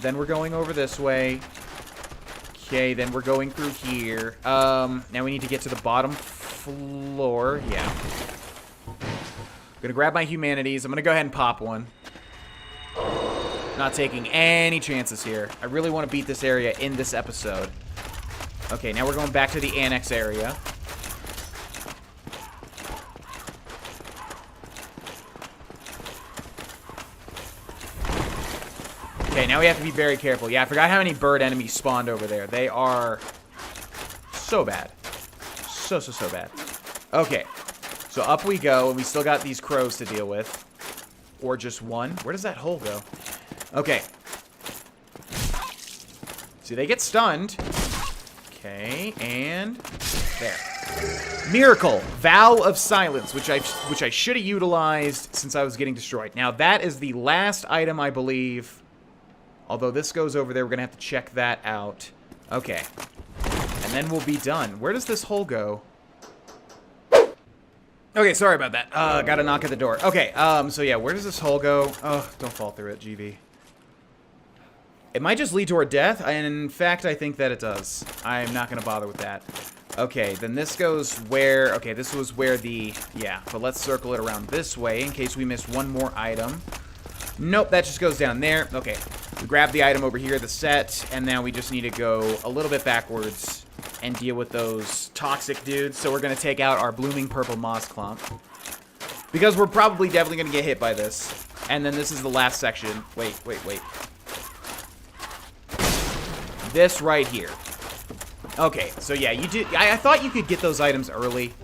Then we're going over this way. Okay, then we're going through here. Now we need to get to the bottom floor. Yeah. I'm gonna grab my humanities. I'm gonna go ahead and pop one. Not taking any chances here. I really want to beat this area in this episode. Okay, now we're going back to the annex area. Okay, now we have to be very careful. Yeah, I forgot how many bird enemies spawned over there. They are so bad. So bad. Okay, so up we go, and we still got these crows to deal with. Or just one. Where does that hole go? Okay. See, they get stunned. Okay, and there. Miracle, Vow of Silence, which I should have utilized since I was getting destroyed. Now, that is the last item, I believe. Although this goes over there, we're going to have to check that out. Okay. And then we'll be done. Where does this hole go? Okay, sorry about that. Got a knock at the door. Okay, so yeah, where does this hole go? Oh, don't fall through it, GV. It might just lead to our death, and in fact, I think that it does. I'm not going to bother with that. Okay, then this goes where... Okay, this was where the... Yeah, but let's circle it around this way in case we miss one more item. Nope, that just goes down there. Okay, we grab the item over here, the set, and now we just need to go a little bit backwards and deal with those toxic dudes. So we're going to take out our blooming purple moss clump. Because we're probably definitely going to get hit by this. And then this is the last section. Wait. This right here. Okay, so yeah, you did. I thought you could get those items early.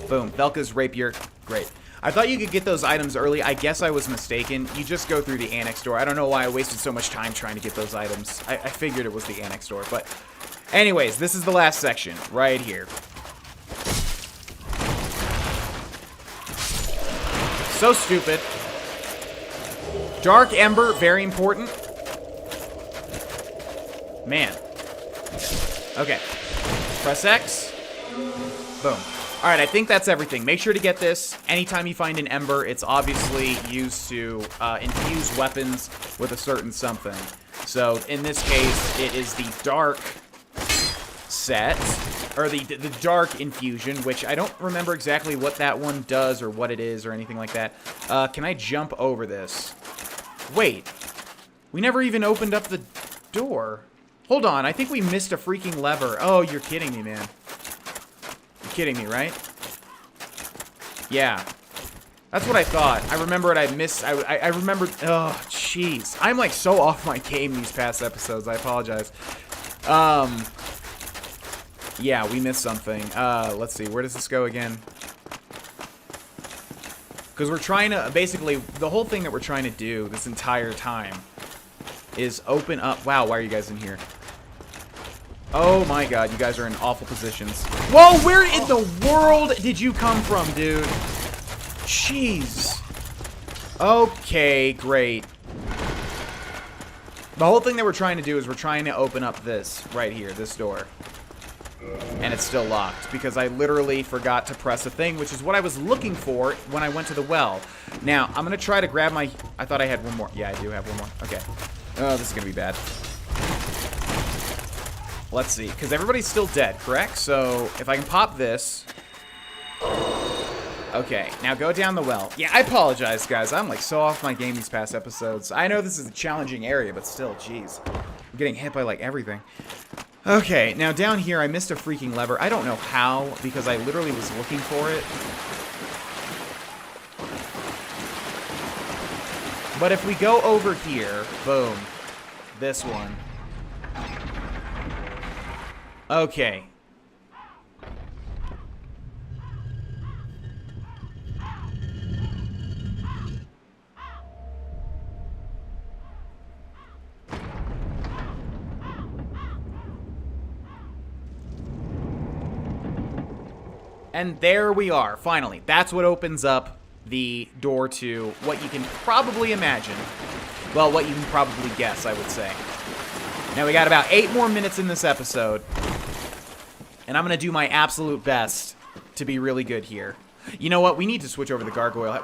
Boom, Velka's rapier. Great. I thought you could get those items early. I guess I was mistaken. You just go through the annex door. I don't know why I wasted so much time trying to get those items. I figured it was the annex door, but anyways, this is the last section right here. So stupid. Dark Ember, very important. Man. Okay. Press X. Boom. Alright, I think that's everything. Make sure to get this. Anytime you find an Ember, it's obviously used to infuse weapons with a certain something. So, in this case, it is the Dark set. Or the Dark Infusion, which I don't remember exactly what that one does or what it is or anything like that. Can I jump over this? Wait. We never even opened up the door. Hold on, I think we missed a freaking lever. Oh, you're kidding me, man. You're kidding me, right? Yeah. That's what I thought. I remember it. I missed. I remembered. Oh, jeez. I'm like so off my game these past episodes. I apologize. Yeah, we missed something. Let's see. Where does this go again? Because we're trying to, basically, the whole thing that we're trying to do this entire time is open up. Wow, why are you guys in here? Oh my god, you guys are in awful positions. Whoa, where in the world did you come from, dude? Jeez. Okay, great. The whole thing that we're trying to do is we're trying to open up this right here, this door. And it's still locked because I literally forgot to press a thing, which is what I was looking for when I went to the well. Now, I'm going to try to grab my... I thought I had one more. Yeah, I do have one more. Okay. Oh, this is going to be bad. Let's see, because everybody's still dead, correct? So, if I can pop this... Okay, now go down the well. Yeah, I apologize, guys. I'm, like, so off my game these past episodes. I know this is a challenging area, but still, jeez. I'm getting hit by, like, everything. Okay, now down here, I missed a freaking lever. I don't know how, because I literally was looking for it. But if we go over here, boom, this one. Okay. And there we are, finally. That's what opens up the door to what you can probably imagine. Well, what you can probably guess, I would say. Now, we got about 8 more minutes in this episode. And I'm going to do my absolute best to be really good here. You know what? We need to switch over the gargoyle.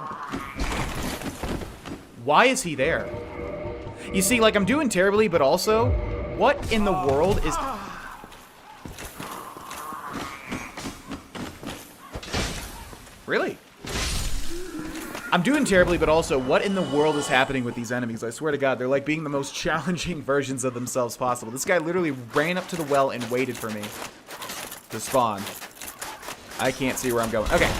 Why is he there? You see, like, I'm doing terribly, but also, what in the world is... Really? I'm doing terribly, but also, what in the world is happening with these enemies? I swear to God, they're like being the most challenging versions of themselves possible. This guy literally ran up to the well and waited for me to spawn. I can't see where I'm going. Okay,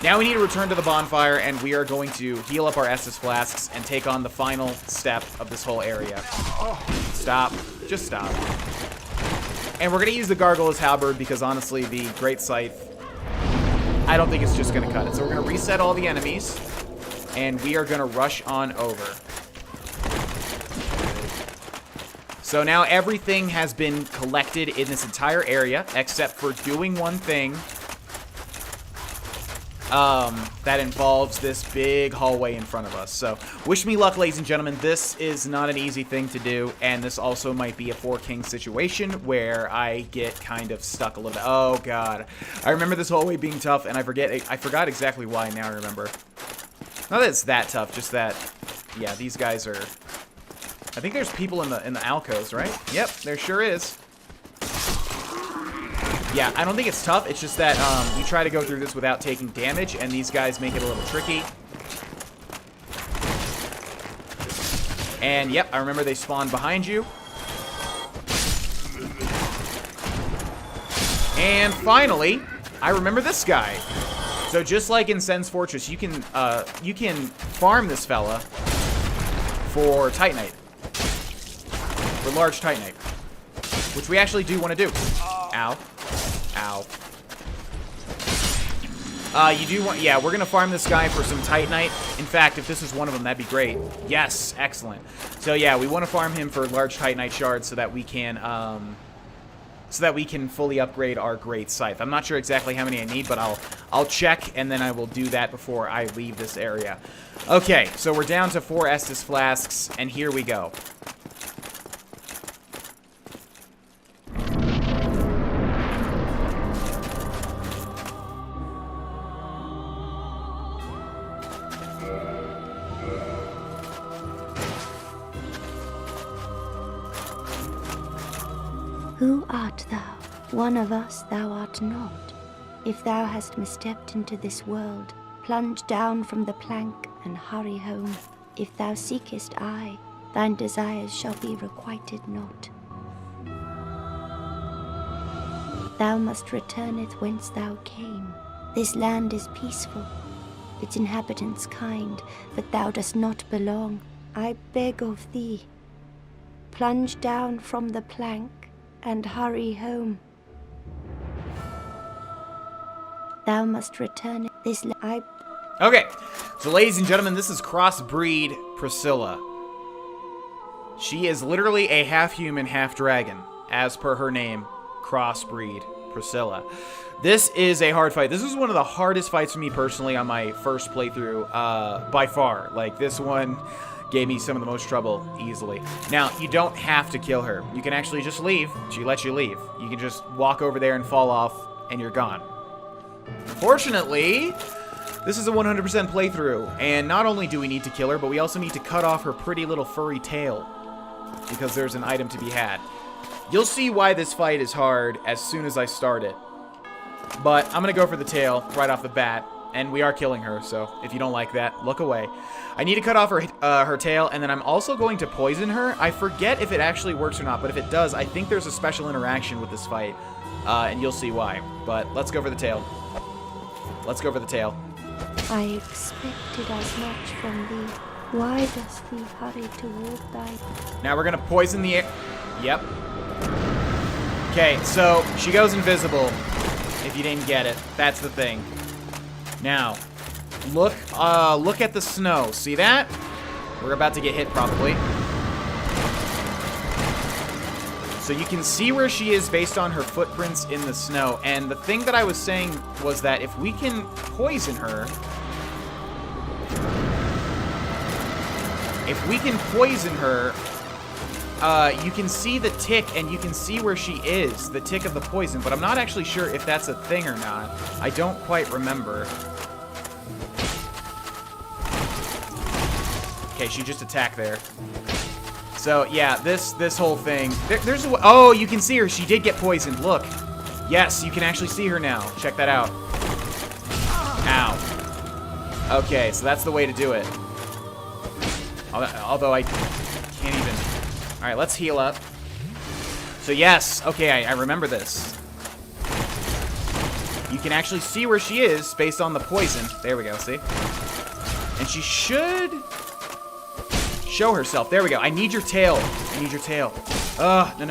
now we need to return to the bonfire, and we are going to heal up our Estus flasks and take on the final step of this whole area. Stop. Just stop. And we're going to use the Gargoyle's Halberd because, honestly, the Great Scythe, I don't think it's just going to cut it. So we're going to reset all the enemies, and we are going to rush on over. So now everything has been collected in this entire area, except for doing one thing that involves this big hallway in front of us. So wish me luck, ladies and gentlemen. This is not an easy thing to do, and this also might be a 4-king situation where I get kind of stuck a little bit. Oh, God. I remember this hallway being tough, and I forgot exactly why. Now I remember. Not that it's that tough, just that, yeah, these guys are I think there's people in the alcoves, right? Yep, there sure is. Yeah, I don't think it's tough. It's just that you try to go through this without taking damage, and these guys make it a little tricky. And yep, I remember they spawn behind you. And finally, I remember this guy. So just like in Sen's Fortress, you can farm this fella for Titanite, for large Titanite, which we actually do want to do. Ow. Ow. You do want... Yeah, we're going to farm this guy for some Titanite. In fact, if this is one of them, that'd be great. Yes, excellent. So yeah, we want to farm him for large Titanite shards so that we can... fully upgrade our Great Scythe. I'm not sure exactly how many I need, but I'll check, and then I will do that before I leave this area. Okay, so we're down to 4 Estus Flasks, and here we go. Who art thou? One of us thou art not. If thou hast misstepped into this world, plunge down from the plank and hurry home. If thou seekest I, thine desires shall be requited not. Thou must returneth whence thou came. This land is peaceful, its inhabitants kind, but thou dost not belong. I beg of thee, plunge down from the plank and hurry home. Thou must return this Okay, so ladies and gentlemen, this is Crossbreed Priscilla. She is literally a half-human, half-dragon, as per her name, Crossbreed Priscilla. This is a hard fight. This is one of the hardest fights for me personally on my first playthrough, by far. Like, this one gave me some of the most trouble easily. Now, you don't have to kill her. You can actually just leave. She lets you leave. You can just walk over there and fall off, and you're gone. Fortunately, this is a 100% playthrough, and not only do we need to kill her, but we also need to cut off her pretty little furry tail, because there's an item to be had. You'll see why this fight is hard as soon as I start it. But I'm going to go for the tail right off the bat, and we are killing her, so if you don't like that, look away. I need to cut off her tail, and then I'm also going to poison her. I forget if it actually works or not, but if it does, I think there's a special interaction with this fight, and you'll see why. But let's go for the tail. Let's go for the tail. I expected as much from thee. Why dost thee hurry toward thy... Now we're going to poison the air. Yep. Okay, so she goes invisible, if you didn't get it. That's the thing. Now, look at the snow. See that? We're about to get hit, probably. So you can see where she is based on her footprints in the snow. And the thing that I was saying was that if we can poison her... you can see the tick, and you can see where she is, the tick of the poison, but I'm not actually sure if that's a thing or not. I don't quite remember. Okay, she just attacked there. So, yeah, this whole thing... There's a... Oh, you can see her. She did get poisoned. Look. Yes, you can actually see her now. Check that out. Ow. Okay, so that's the way to do it. Although I can't even... Alright, let's heal up. So yes, okay, I remember this. You can actually see where she is based on the poison. There we go, see? And she should show herself. There we go. I need your tail. I need your tail. Ugh, no.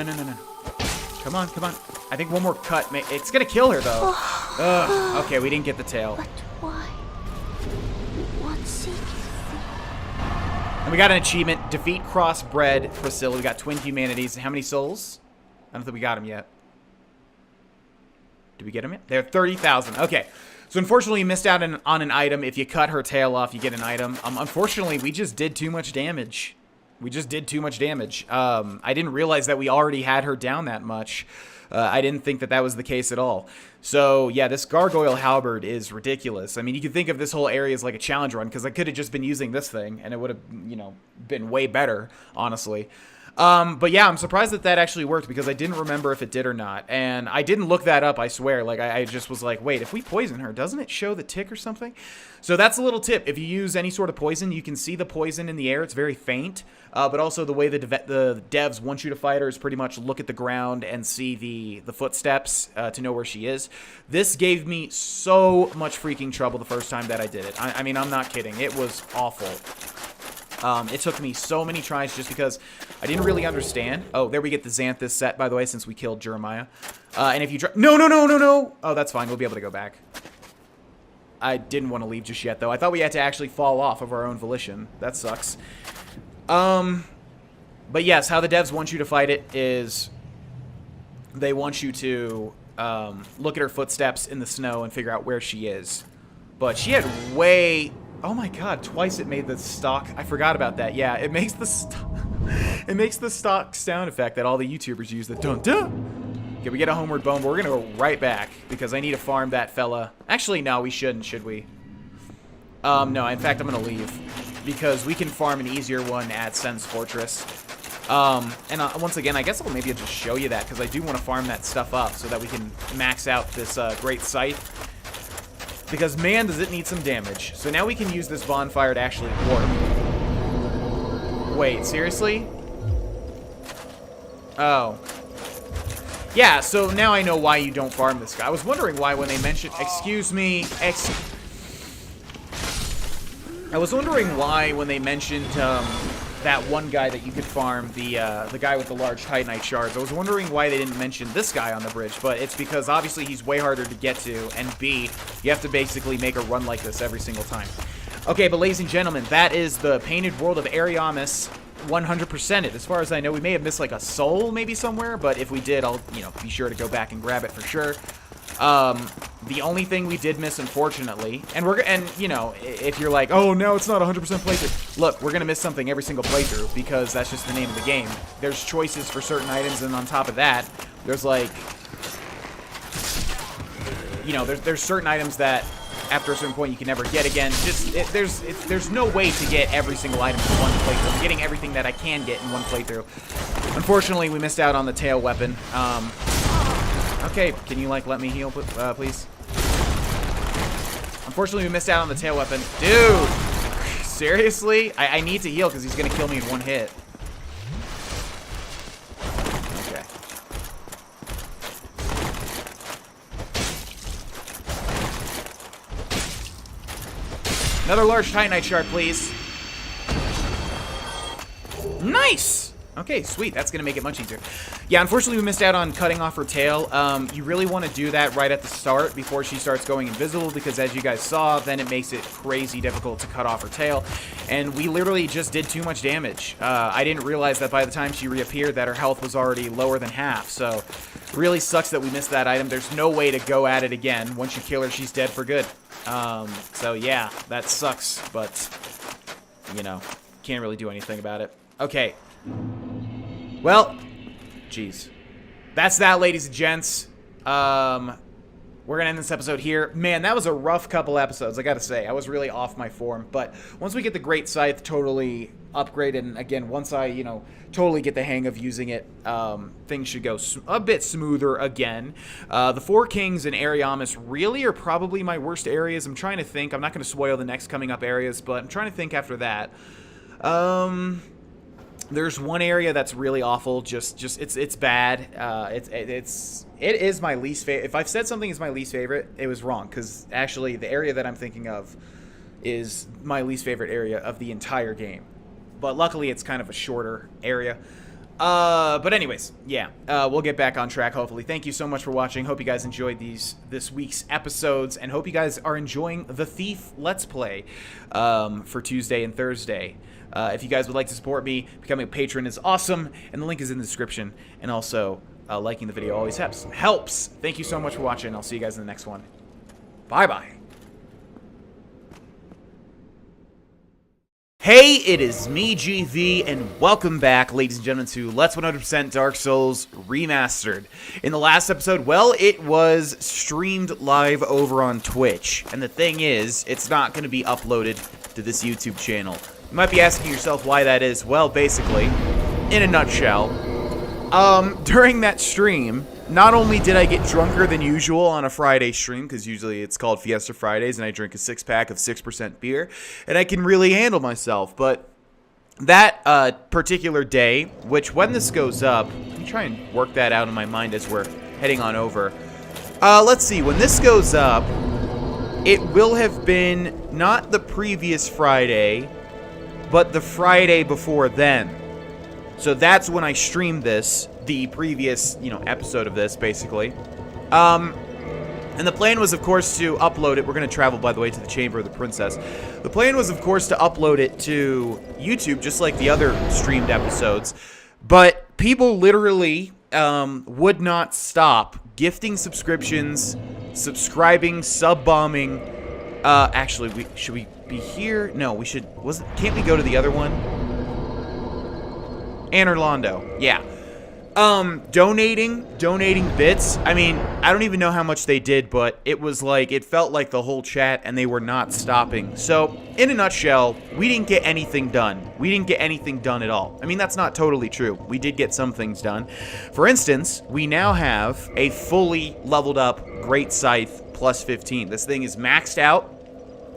Come on, come on. I think one more cut. It's gonna kill her, though. Ugh, okay, we didn't get the tail. But why? What seeketh thee? And we got an achievement. Defeat Crossbred Priscilla. We got twin humanities. How many souls? I don't think we got them yet. Did we get them yet? They're 30,000. Okay. So unfortunately, you missed out on an item. If you cut her tail off, you get an item. Unfortunately, we just did too much damage. We just did too much damage. I didn't realize that we already had her down that much. I didn't think that that was the case at all. So, yeah, this Gargoyle Halberd is ridiculous. I mean, you could think of this whole area as like a challenge run, because I could have just been using this thing, and it would have, you know, been way better, honestly. But yeah, I'm surprised that that actually worked, because I didn't remember if it did or not. And I didn't look that up, I swear. Like, I just was like, wait, if we poison her, doesn't it show the tick or something? So that's a little tip. If you use any sort of poison, you can see the poison in the air. It's very faint. But also the way the devs want you to fight her is pretty much look at the ground and see the footsteps to know where she is. This gave me so much freaking trouble the first time that I did it. I mean, I'm not kidding. It was awful. It took me so many tries just because I didn't really understand. Oh, there we get the Xanthus set, by the way, since we killed Jeremiah. And if you try... No, no, no, no, no! Oh, that's fine. We'll be able to go back. I didn't want to leave just yet, though. I thought we had to actually fall off of our own volition. That sucks. But yes, how the devs want you to fight it is they want you to look at her footsteps in the snow and figure out where she is. But she had way... Oh my god, twice it made the stock. I forgot about that. Yeah, it makes the stock sound effect that all the YouTubers use, the dun-dun. Okay, we get a homeward bone, but we're going to go right back because I need to farm that fella. Actually, no, we shouldn't, should we? No, in fact, I'm going to leave because we can farm an easier one at Sen's Fortress. Once again, I guess I'll maybe just show you that because I do want to farm that stuff up so that we can max out this great scythe. Because, man, does it need some damage. So now we can use this bonfire to actually warp. Wait, seriously? Oh. Yeah, so now I know why you don't farm this guy. I was wondering why when they mentioned... Excuse me. I was wondering why when they mentioned that one guy that you could farm, the guy with the large Titanite shards. I was wondering why they didn't mention this guy on the bridge, but it's because obviously he's way harder to get to, and B, you have to basically make a run like this every single time. Okay, but ladies and gentlemen, that is the Painted World of Ariamis 100%ed. As far as I know, we may have missed like a soul maybe somewhere, but if we did, I'll, you know, be sure to go back and grab it for sure. The only thing we did miss, unfortunately, and you know, if you're like, oh no, it's not 100% playthrough. Look, we're gonna miss something every single playthrough because that's just the name of the game. There's choices for certain items, and on top of that, there's like, you know, there's certain items that after a certain point you can never get again. There's no way to get every single item in one playthrough. I'm getting everything that I can get in one playthrough. Unfortunately, we missed out on the tail weapon. Okay, can you, like, let me heal, please? Unfortunately, we missed out on the tail weapon. Dude! Seriously? I need to heal because he's going to kill me in one hit. Okay. Another large Titanite shard, please. Nice! Okay, sweet. That's going to make it much easier. Yeah, unfortunately, we missed out on cutting off her tail. You really want to do that right at the start before she starts going invisible because, as you guys saw, then it makes it crazy difficult to cut off her tail. And we literally just did too much damage. I didn't realize that by the time she reappeared that her health was already lower than half. So, really sucks that we missed that item. There's no way to go at it again. Once you kill her, she's dead for good. So, yeah, that sucks. But, you know, can't really do anything about it. Okay. Well, jeez. That's that, ladies and gents. We're going to end this episode here. Man, that was a rough couple episodes, I got to say. I was really off my form. But once we get the Great Scythe totally upgraded, and again, once I, you know, totally get the hang of using it, things should go a bit smoother again. The Four Kings and Ariamis really are probably my worst areas. I'm trying to think. I'm not going to spoil the next coming up areas, but I'm trying to think after that. There's one area that's really awful. Just it's bad. It is my least favorite. If I've said something is my least favorite, it was wrong. Because actually, the area that I'm thinking of is my least favorite area of the entire game. But luckily, it's kind of a shorter area. But anyways, yeah, we'll get back on track, hopefully. Thank you so much for watching. Hope you guys enjoyed this week's episodes, and hope you guys are enjoying the Thief Let's Play for Tuesday and Thursday. If you guys would like to support me, becoming a patron is awesome, and the link is in the description. And also, liking the video always helps. Thank you so much for watching. I'll see you guys in the next one. Bye-bye. Hey, it is me, GV, and welcome back, ladies and gentlemen, to Let's 100% Dark Souls Remastered. In the last episode, well, it was streamed live over on Twitch, and the thing is, it's not going to be uploaded to this YouTube channel. You might be asking yourself why that is. Well, basically, in a nutshell, during that stream, not only did I get drunker than usual on a Friday stream, because usually it's called Fiesta Fridays, and I drink a 6-pack of 6% beer, and I can really handle myself, but that particular day, which when this goes up, let me try and work that out in my mind as we're heading on over. Let's see, when this goes up, it will have been not the previous Friday, but the Friday before then. So that's when I streamed this, the previous, episode of this, basically. And the plan was, of course, to upload it. We're going to travel, by the way, to the Chamber of the Princess. The plan was, of course, to upload it to YouTube, just like the other streamed episodes. But people literally would not stop gifting subscriptions, subscribing, sub-bombing. Actually, should we be here? No, we should. Can't we go to the other one? Anne Orlando, yeah. Donating bits. I mean, I don't even know how much they did, but it was like, it felt like the whole chat, and they were not stopping. So, in a nutshell, we didn't get anything done. We didn't get anything done at all. I mean, that's not totally true. We did get some things done. For instance, we now have a fully leveled up Great Scythe plus 15. This thing is maxed out.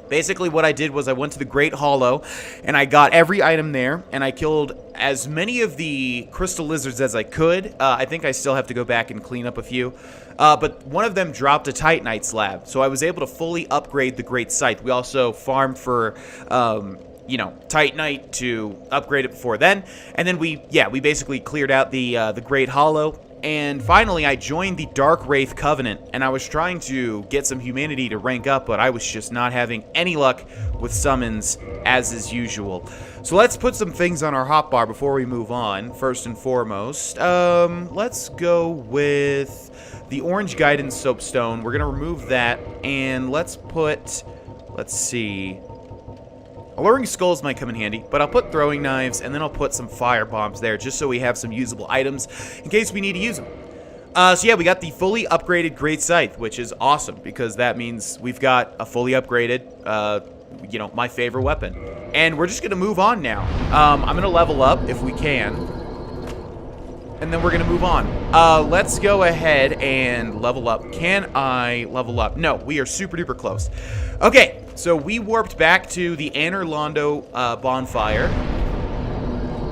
Basically, what I did was I went to the Great Hollow, and I got every item there, and I killed as many of the crystal lizards as I could. I think I still have to go back and clean up a few. But one of them dropped a Titanite slab, so I was able to fully upgrade the Great Scythe. We also farmed for, Titanite to upgrade it before then. And then we basically cleared out the Great Hollow. And finally, I joined the Dark Wraith Covenant, and I was trying to get some humanity to rank up, but I was just not having any luck with summons, as is usual. So let's put some things on our hotbar before we move on, first and foremost. Let's go with the Orange Guidance Soapstone. We're going to remove that, and let's see... Alluring Skulls might come in handy, but I'll put Throwing Knives, and then I'll put some Fire Bombs there, just so we have some usable items in case we need to use them. So yeah, we got the fully upgraded Great Scythe, which is awesome, because that means we've got a fully upgraded, my favorite weapon. And we're just going to move on now. I'm going to level up, if we can. And then we're going to move on. Let's go ahead and level up. Can I level up? No, we are super duper close. Okay, so we warped back to the Anne Orlando bonfire,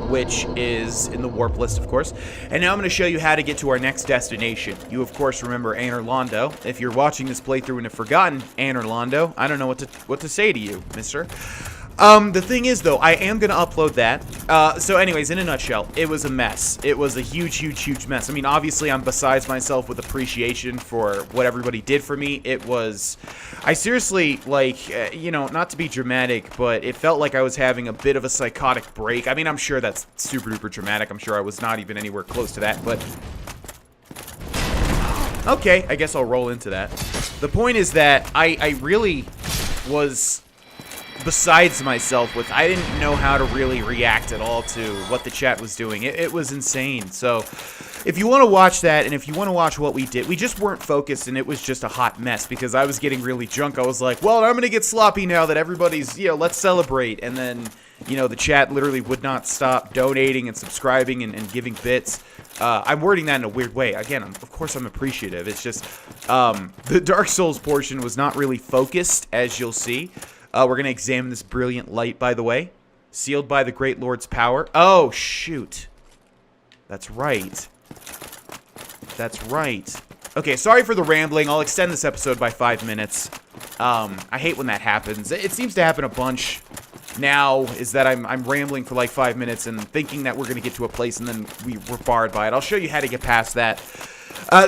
which is in the warp list, of course. And now I'm going to show you how to get to our next destination. You, of course, remember Anne Orlando. If you're watching this playthrough and have forgotten Anne Orlando, I don't know what to say to you, mister. The thing is, though, I am going to upload that. So anyways, in a nutshell, it was a mess. It was a huge mess. I mean, obviously, I'm besides myself with appreciation for what everybody did for me. It was... I seriously, not to be dramatic, but it felt like I was having a bit of a psychotic break. I mean, I'm sure that's super duper dramatic. I'm sure I was not even anywhere close to that, but... Okay, I guess I'll roll into that. The point is that I really was... besides myself with, I didn't know how to really react at all to what the chat was doing. It was insane. So if you want to watch that, and if you want to watch what we did, we just weren't focused, and it was just a hot mess because I was getting really drunk. I was like, well, I'm going to get sloppy now that everybody's, let's celebrate. And then, the chat literally would not stop donating and subscribing and giving bits. I'm wording that in a weird way. Again, of course I'm appreciative. It's just, the Dark Souls portion was not really focused, as you'll see. We're going to examine this brilliant light, by the way. Sealed by the Great Lord's power. Oh, shoot. That's right. That's right. Okay, sorry for the rambling. I'll extend this episode by 5 minutes. I hate when that happens. It seems to happen a bunch now, is that I'm rambling for like 5 minutes and thinking that we're going to get to a place and then we're barred by it. I'll show you how to get past that.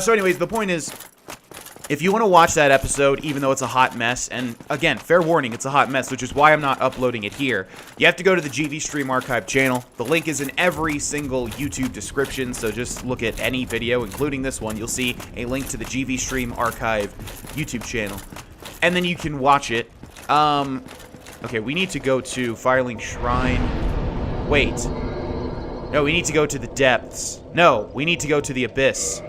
So anyways, the point is... if you want to watch that episode, even though it's a hot mess, and again, fair warning, it's a hot mess, which is why I'm not uploading it here, you have to go to the GV Stream Archive channel. The link is in every single YouTube description, so just look at any video, including this one. You'll see a link to the GV Stream Archive YouTube channel, and then you can watch it. Okay, we need to go to Firelink Shrine. Wait. No, we need to go to the depths. No, we need to go to the abyss.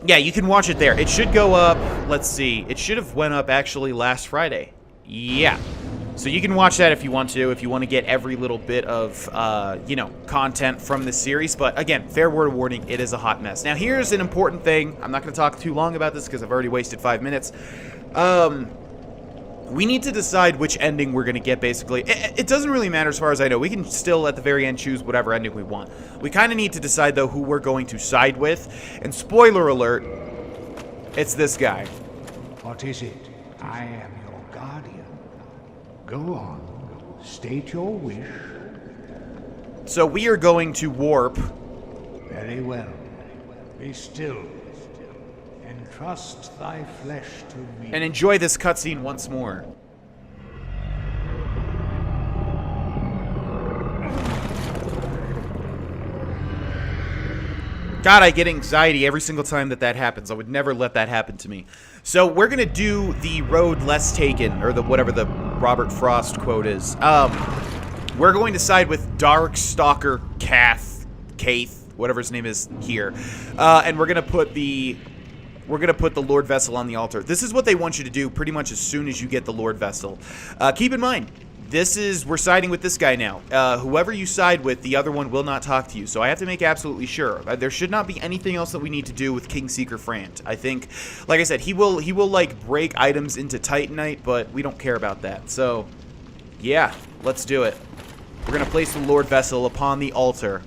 Yeah, you can watch it there. It should go up, let's see. It should have went up actually last Friday. Yeah. So you can watch that if you want to get every little bit of, you know, content from this series. But again, fair word of warning, it is a hot mess. Now, here's an important thing. I'm not going to talk too long about this because I've already wasted 5 minutes. We need to decide which ending we're going to get, basically. It doesn't really matter as far as I know. We can still, at the very end, choose whatever ending we want. We kind of need to decide, though, who we're going to side with. And spoiler alert, it's this guy. What is it? I am your guardian. Go on. State your wish. So we are going to warp. Very well. Be still. Entrust thy flesh to me. And enjoy this cutscene once more. God, I get anxiety every single time that happens. I would never let that happen to me. So we're gonna do the road less taken, or the whatever the Robert Frost quote is. We're going to side with Darkstalker Kaith, whatever his name is here, and we're gonna put the Lord Vessel on the altar. This is what they want you to do pretty much as soon as you get the Lord Vessel. Keep in mind, we're siding with this guy now. Whoever you side with, the other one will not talk to you. So I have to make absolutely sure. There should not be anything else that we need to do with Kingseeker Frant. I think, like I said, he will like break items into Titanite, but we don't care about that. So, yeah, let's do it. We're gonna place the Lord Vessel upon the altar.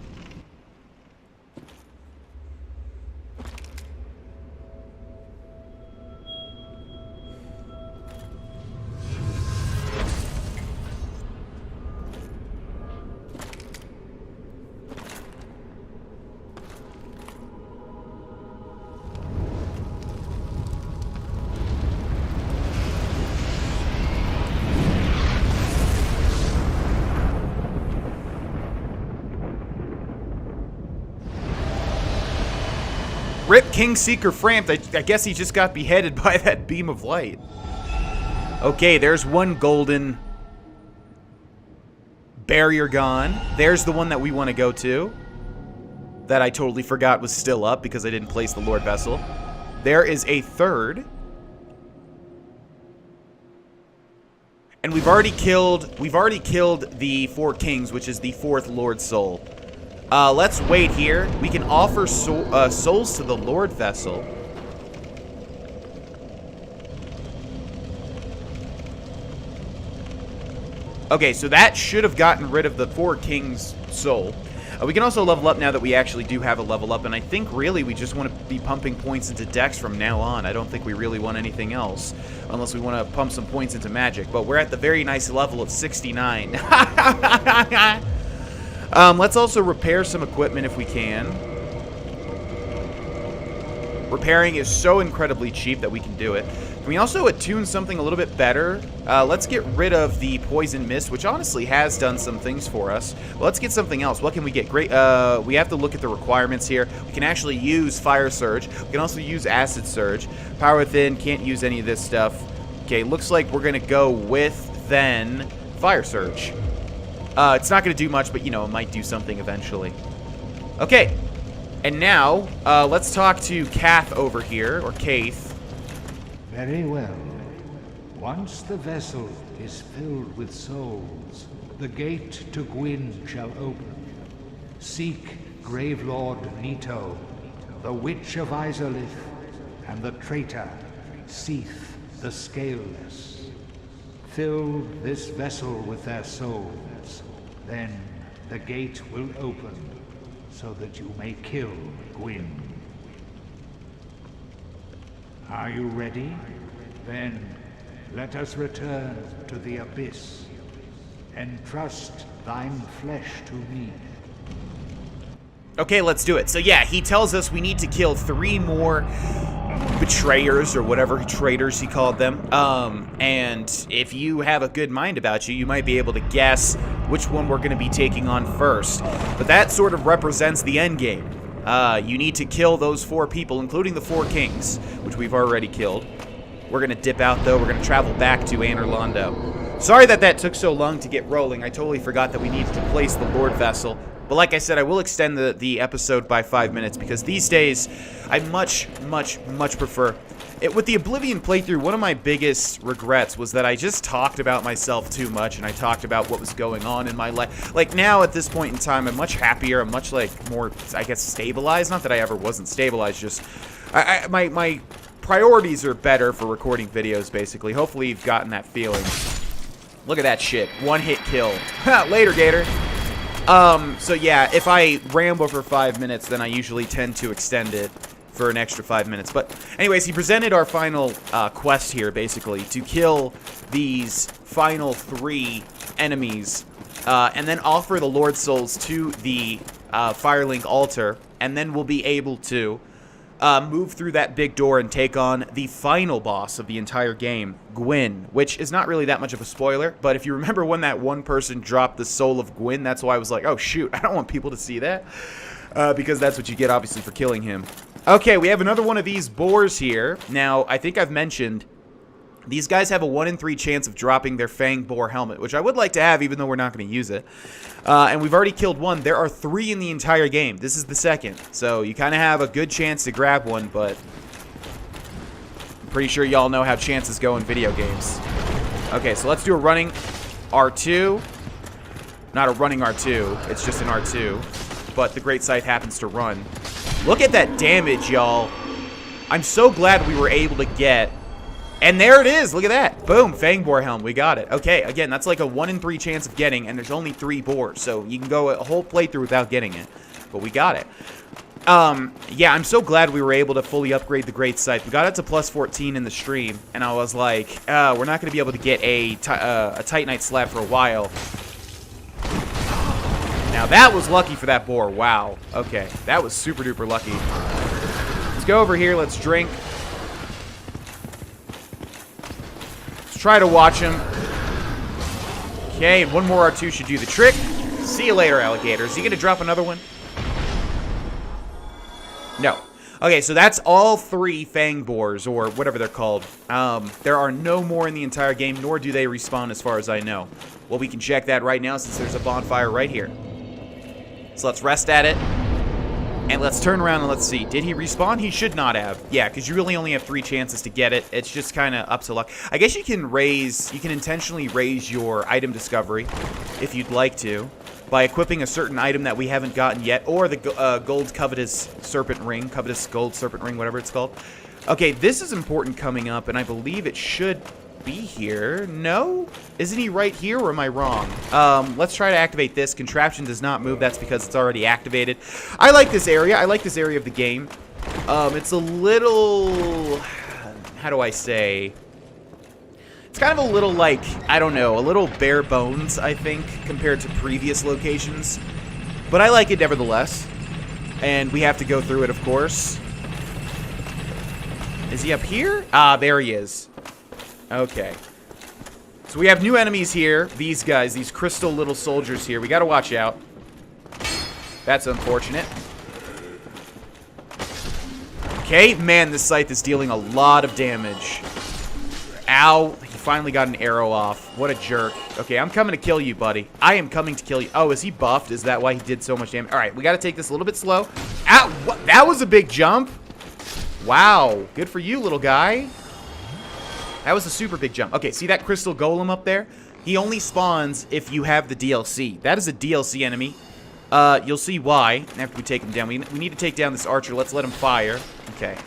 Rip Kingseeker Frant. I guess he just got beheaded by that beam of light. Okay, there's one golden barrier gone. There's the one that we want to go to. That I totally forgot was still up because I didn't place the Lord Vessel. There is a third. And we've already killed the 4 kings, which is the 4th Lord Soul. Let's wait here. We can offer souls to the Lord Vessel. Okay, so that should have gotten rid of the 4 Kings soul. We can also level up now that we actually do have a level up, and I think really we just want to be pumping points into Dex from now on. I don't think we really want anything else, unless we want to pump some points into Magic, but we're at the very nice level of 69. Let's also repair some equipment if we can. Repairing is so incredibly cheap that we can do it. Can we also attune something a little bit better? Let's get rid of the Poison Mist, which honestly has done some things for us. Well, let's get something else. What can we get? Great. We have to look at the requirements here. We can actually use Fire Surge. We can also use Acid Surge. Power Within, can't use any of this stuff. Okay, looks like we're going to go with, then, Fire Surge. It's not going to do much, but, you know, it might do something eventually. Okay. And now, let's talk to Kath over here, or Kaith. Very well. Once the vessel is filled with souls, the gate to Gwyn shall open. Seek Gravelord Nito, the Witch of Izalith, and the traitor, Seath the Scaleless. Fill this vessel with their souls, then the gate will open, so that you may kill Gwyn. Are you ready? Then let us return to the Abyss. Entrust thine flesh to me. Okay, let's do it. So yeah, he tells us we need to kill 3 more betrayers, or whatever traitors he called them. And if you have a good mind about you, you might be able to guess which one we're going to be taking on first. But that sort of represents the end game. You need to kill those 4 people, including the 4 kings, which we've already killed. We're going to dip out, though. We're going to travel back to Anorlando. Sorry that took so long to get rolling. I totally forgot that we needed to place the Lord Vessel. But like I said, I will extend the episode by 5 minutes because these days I much prefer it. With the Oblivion playthrough, one of my biggest regrets was that I just talked about myself too much and I talked about what was going on in my life. Like now at this point in time, I'm much happier. I'm much like more, I guess, stabilized. Not that I ever wasn't stabilized, just my priorities are better for recording videos, basically. Hopefully you've gotten that feeling. Look at that shit. One hit kill. Later, Gator. So yeah, if I ramble for 5 minutes, then I usually tend to extend it for an extra 5 minutes. But anyways, he presented our final quest here, basically, to kill these final 3 enemies, and then offer the Lord Souls to the Firelink altar, and then we'll be able to move through that big door and take on the final boss of the entire game, Gwyn, which is not really that much of a spoiler, but if you remember when that one person dropped the soul of Gwyn, that's why I was like, oh shoot, I don't want people to see that, because that's what you get, obviously, for killing him. Okay, we have another one of these boars here. Now, I think I've mentioned these guys have a 1 in 3 chance of dropping their Fang Boar helmet, which I would like to have, even though we're not going to use it. And we've already killed 1. There are 3 in the entire game. This is the 2nd. So you kind of have a good chance to grab one, but I'm pretty sure y'all know how chances go in video games. Okay, so let's do a running R2. Not a running R2. It's just an R2. But the Great Scythe happens to run. Look at that damage, y'all. I'm so glad we were able to get... And there it is. Look at that. Boom. Fang Boar Helm. We got it. Okay. Again, that's like a 1 in 3 chance of getting, and there's only 3 boars. So you can go a whole playthrough without getting it. But we got it. Yeah, I'm so glad we were able to fully upgrade the Great Scythe. We got it to plus 14 in the stream, and I was like, we're not going to be able to get a Titanite slab for a while. Now, that was lucky for that boar. Wow. Okay. That was super duper lucky. Let's go over here. Let's drink. Try to watch him. Okay, and 1 more R2 should do the trick. See you later, alligator. Is he going to drop another one? No. Okay, so that's all 3 Fang Boars, or whatever they're called. There are no more in the entire game, nor do they respawn as far as I know. Well, we can check that right now since there's a bonfire right here. So let's rest at it. And let's turn around and let's see. Did he respawn? He should not have. Yeah, because you really only have 3 chances to get it. It's just kind of up to luck. I guess you can intentionally raise your item discovery, if you'd like to, by equipping a certain item that we haven't gotten yet, or the gold covetous serpent ring, covetous gold serpent ring, whatever it's called. Okay, this is important coming up, and I believe it should be here. No? Isn't he right here, or am I wrong? Let's try to activate this. Contraption does not move. That's because it's already activated. I like this area. I like this area of the game. It's a little... How do I say? It's kind of a little, like, I don't know, a little bare bones, I think, compared to previous locations. But I like it nevertheless. And we have to go through it, of course. Is he up here? Ah, there he is. Okay. So we have new enemies here. These guys, these crystal little soldiers here. We gotta watch out. That's unfortunate. Okay, man, this scythe is dealing a lot of damage. Ow. He finally got an arrow off. What a jerk. Okay, I'm coming to kill you, buddy. I am coming to kill you. Oh, is he buffed? Is that why he did so much damage? Alright, we gotta take this a little bit slow. Ow! What? That was a big jump. Wow. Good for you, little guy. That was a super big jump. Okay, see that crystal golem up there? He only spawns if you have the DLC. That is a DLC enemy. You'll see why after we take him down. We need to take down this archer. Let's let him fire. Okay.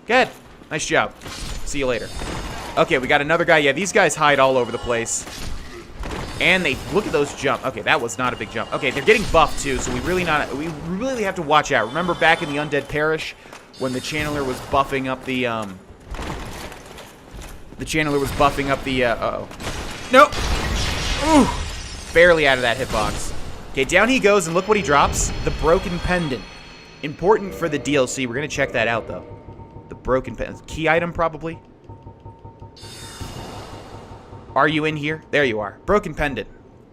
Good. Nice job. See you later. Okay, we got another guy. Yeah, these guys hide all over the place. And they... Look at those jump. Okay, that was not a big jump. Okay, they're getting buffed too, so we really have to watch out. Remember back in the Undead Parish when the channeler was buffing up the, uh-oh. Nope. Ooh. Barely out of that hitbox. Okay, down he goes, and look what he drops. The Broken Pendant. Important for the DLC. We're going to check that out, though. The Broken Pendant. Key item, probably. Are you in here? There you are. Broken Pendant.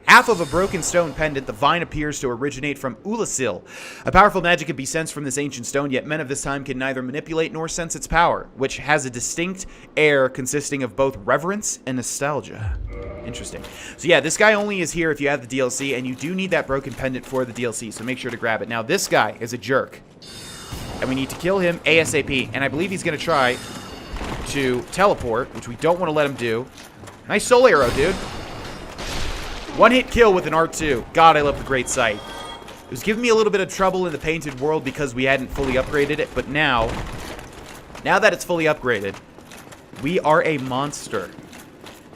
Half of a broken stone pendant, the vine appears to originate from Ulasil. A powerful magic can be sensed from this ancient stone, yet men of this time can neither manipulate nor sense its power, which has a distinct air consisting of both reverence and nostalgia. Interesting. So yeah, this guy only is here if you have the DLC, and you do need that broken pendant for the DLC, so make sure to grab it. Now, this guy is a jerk, and we need to kill him ASAP, and I believe he's going to try to teleport, which we don't want to let him do. Nice soul arrow, dude. One-hit kill with an R2. God, I love the Great Sight. It was giving me a little bit of trouble in the Painted World because we hadn't fully upgraded it, but now that it's fully upgraded, we are a monster.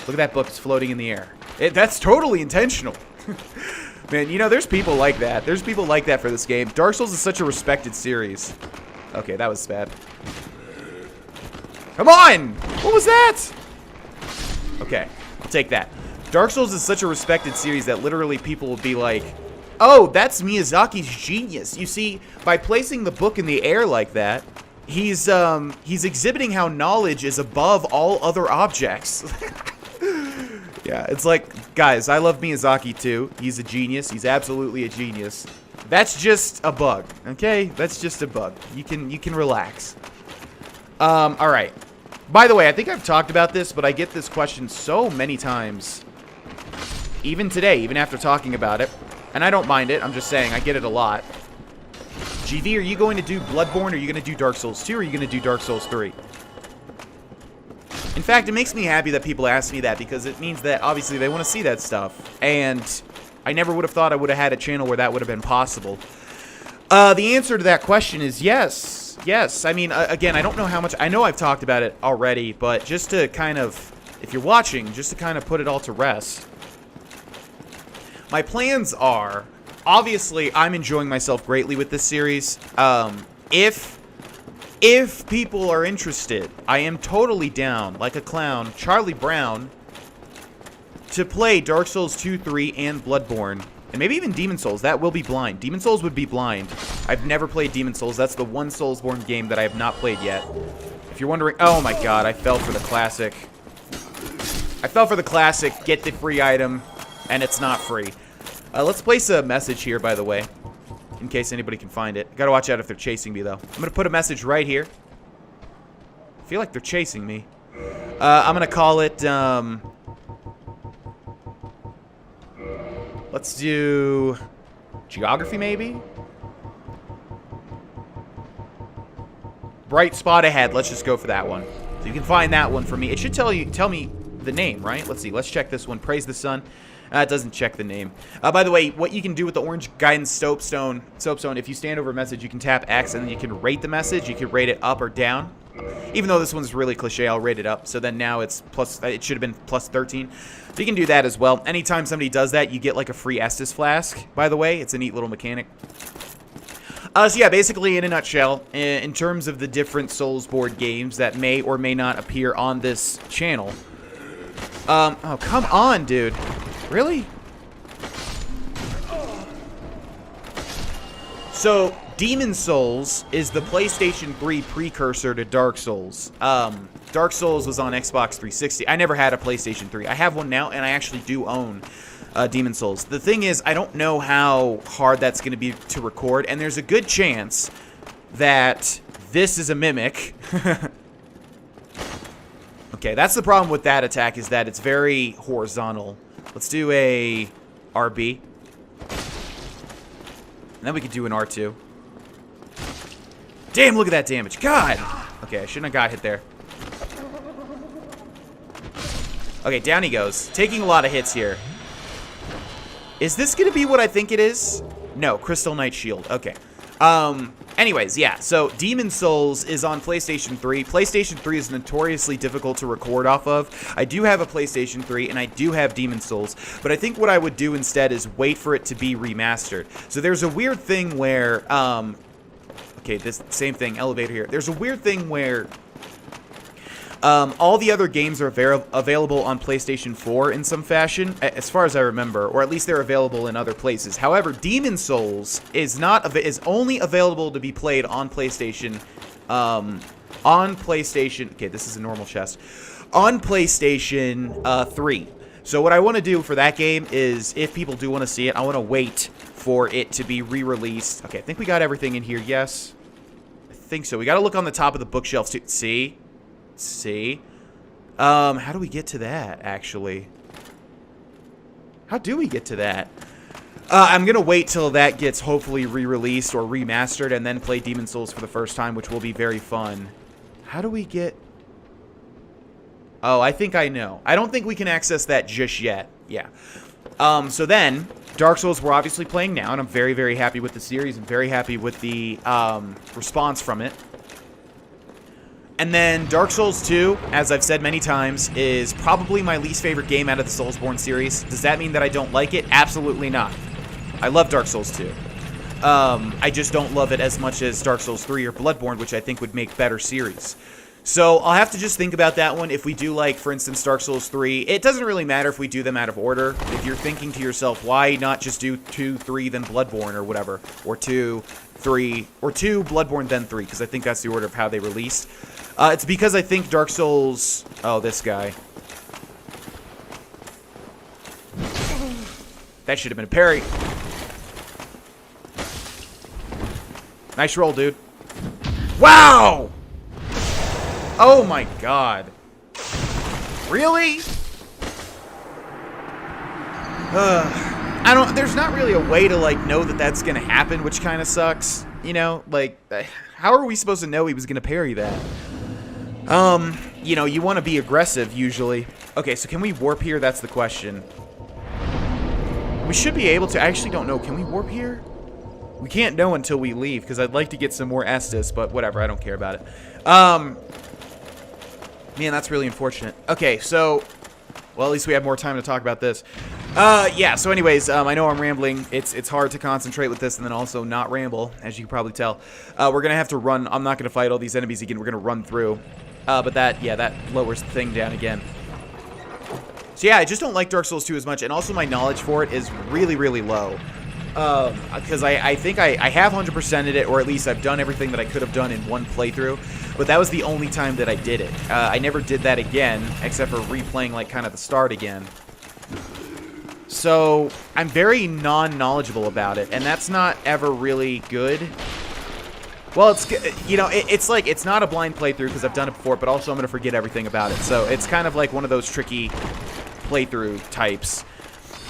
Look at that book. It's floating in the air. That's totally intentional. Man, you know, there's people like that. There's people like that for this game. Dark Souls is such a respected series. Okay, that was bad. Come on! What was that? Okay, I'll take that. Dark Souls is such a respected series that literally people will be like, oh, that's Miyazaki's genius. You see, by placing the book in the air like that, he's exhibiting how knowledge is above all other objects. Yeah, it's like, guys, I love Miyazaki too. He's a genius. He's absolutely a genius. That's just a bug, okay? That's just a bug. You can relax. All right. By the way, I think I've talked about this, but I get this question so many times. Even today, even after talking about it. And I don't mind it. I'm just saying, I get it a lot. GV, are you going to do Bloodborne, or are you going to do Dark Souls 2, or are you going to do Dark Souls 3? In fact, it makes me happy that people ask me that, because it means that, obviously, they want to see that stuff. And I never would have thought I would have had a channel where that would have been possible. The answer to that question is yes. Yes. I mean, again, I don't know how much... I know I've talked about it already, but just to kind of... If you're watching, just to kind of put it all to rest... My plans are, obviously, I'm enjoying myself greatly with this series. If people are interested, I am totally down, like a clown, Charlie Brown, to play Dark Souls 2, 3, and Bloodborne. And maybe even Demon Souls. That will be blind. Demon Souls would be blind. I've never played Demon Souls. That's the one Soulsborne game that I have not played yet. If you're wondering, oh my god, I fell for the classic. I fell for the classic, get the free item, and it's not free. Let's place a message here, by the way, in case anybody can find it. Gotta watch out if they're chasing me, though. I'm gonna put a message right here. I feel like they're chasing me. I'm gonna call it, let's do geography, maybe? Bright spot ahead. Let's just go for that one. So you can find that one for me. It should tell me the name, right? Let's see. Let's check this one. Praise the Sun. It doesn't check the name. By the way, what you can do with the orange guidance soapstone, if you stand over a message, you can tap X and then you can rate the message. You can rate it up or down. Even though this one's really cliche, I'll rate it up. So then now it's plus, it should have been plus 13. So you can do that as well. Anytime somebody does that, you get like a free Estus flask, by the way. It's a neat little mechanic. So yeah, basically in a nutshell, in terms of the different Soulsborne games that may or may not appear on this channel. Oh, come on, dude. Really? So, Demon Souls is the PlayStation 3 precursor to Dark Souls. Dark Souls was on Xbox 360. I never had a PlayStation 3. I have one now, and I actually do own Demon Souls. The thing is, I don't know how hard that's going to be to record, and there's a good chance that this is a mimic. Okay, that's the problem with that attack, is that it's very horizontal. Let's do a RB. And then we could do an R2. Damn, look at that damage. God! Okay, I shouldn't have got hit there. Okay, down he goes. Taking a lot of hits here. Is this going to be what I think it is? No, Crystal Knight Shield. Okay. Anyways, yeah, so Demon Souls is on PlayStation 3. PlayStation 3 is notoriously difficult to record off of. I do have a PlayStation 3, and I do have Demon Souls, but I think what I would do instead is wait for it to be remastered. So there's a weird thing where, okay, this same thing, elevator here. There's a weird thing where all the other games are available on PlayStation 4 in some fashion, as far as I remember, or at least they're available in other places. However, Demon Souls is only available to be played on PlayStation. Okay, this is a normal chest. On PlayStation 3. So what I want to do for that game is, if people do want to see it, I want to wait for it to be re-released. Okay, I think we got everything in here. Yes. I think so. We got to look on the top of the bookshelves too. See? See? How do we get to that, actually? How do we get to that? I'm going to wait till that gets hopefully re-released or remastered and then play Demon's Souls for the first time, which will be very fun. How do we get... Oh, I think I know. I don't think we can access that just yet. Yeah. So then, Dark Souls we're obviously playing now, and I'm very, very happy with the series and very happy with the response from it. And then Dark Souls 2, as I've said many times, is probably my least favorite game out of the Soulsborne series. Does that mean that I don't like it? Absolutely not. I love Dark Souls 2. I just don't love it as much as Dark Souls 3 or Bloodborne, which I think would make better series. So I'll have to just think about that one. If we do, like, for instance, Dark Souls 3, it doesn't really matter if we do them out of order. If you're thinking to yourself, why not just do 2, 3, then Bloodborne or whatever, or 2, 3, or 2, Bloodborne, then 3, because I think that's the order of how they released. It's because I think Dark Souls... Oh, this guy. That should have been a parry. Nice roll, dude. Wow! Oh my god. Really? There's not really a way to, like, know that that's gonna happen, which kind of sucks. You know, like, how are we supposed to know he was gonna parry that? You know, you want to be aggressive, usually. Okay, so can we warp here? That's the question. We should be able to. I actually don't know. Can we warp here? We can't know until we leave, because I'd like to get some more Estus, but whatever. I don't care about it. Man, that's really unfortunate. Okay, so... Well, at least we have more time to talk about this. Yeah, so anyways, I know I'm rambling. It's hard to concentrate with this and then also not ramble, as you can probably tell. We're going to have to run. I'm not going to fight all these enemies again. We're going to run through. But that lowers the thing down again. So yeah, I just don't like Dark Souls 2 as much, and also my knowledge for it is really, really low. Because I think I have 100%ed it, or at least I've done everything that I could have done in one playthrough, but that was the only time that I did it. I never did that again, except for replaying, like, kind of the start again. So, I'm very non-knowledgeable about it, and that's not ever really good. Well, it's, you know, it's like, it's not a blind playthrough, because I've done it before, but also I'm going to forget everything about it. So, it's kind of like one of those tricky playthrough types.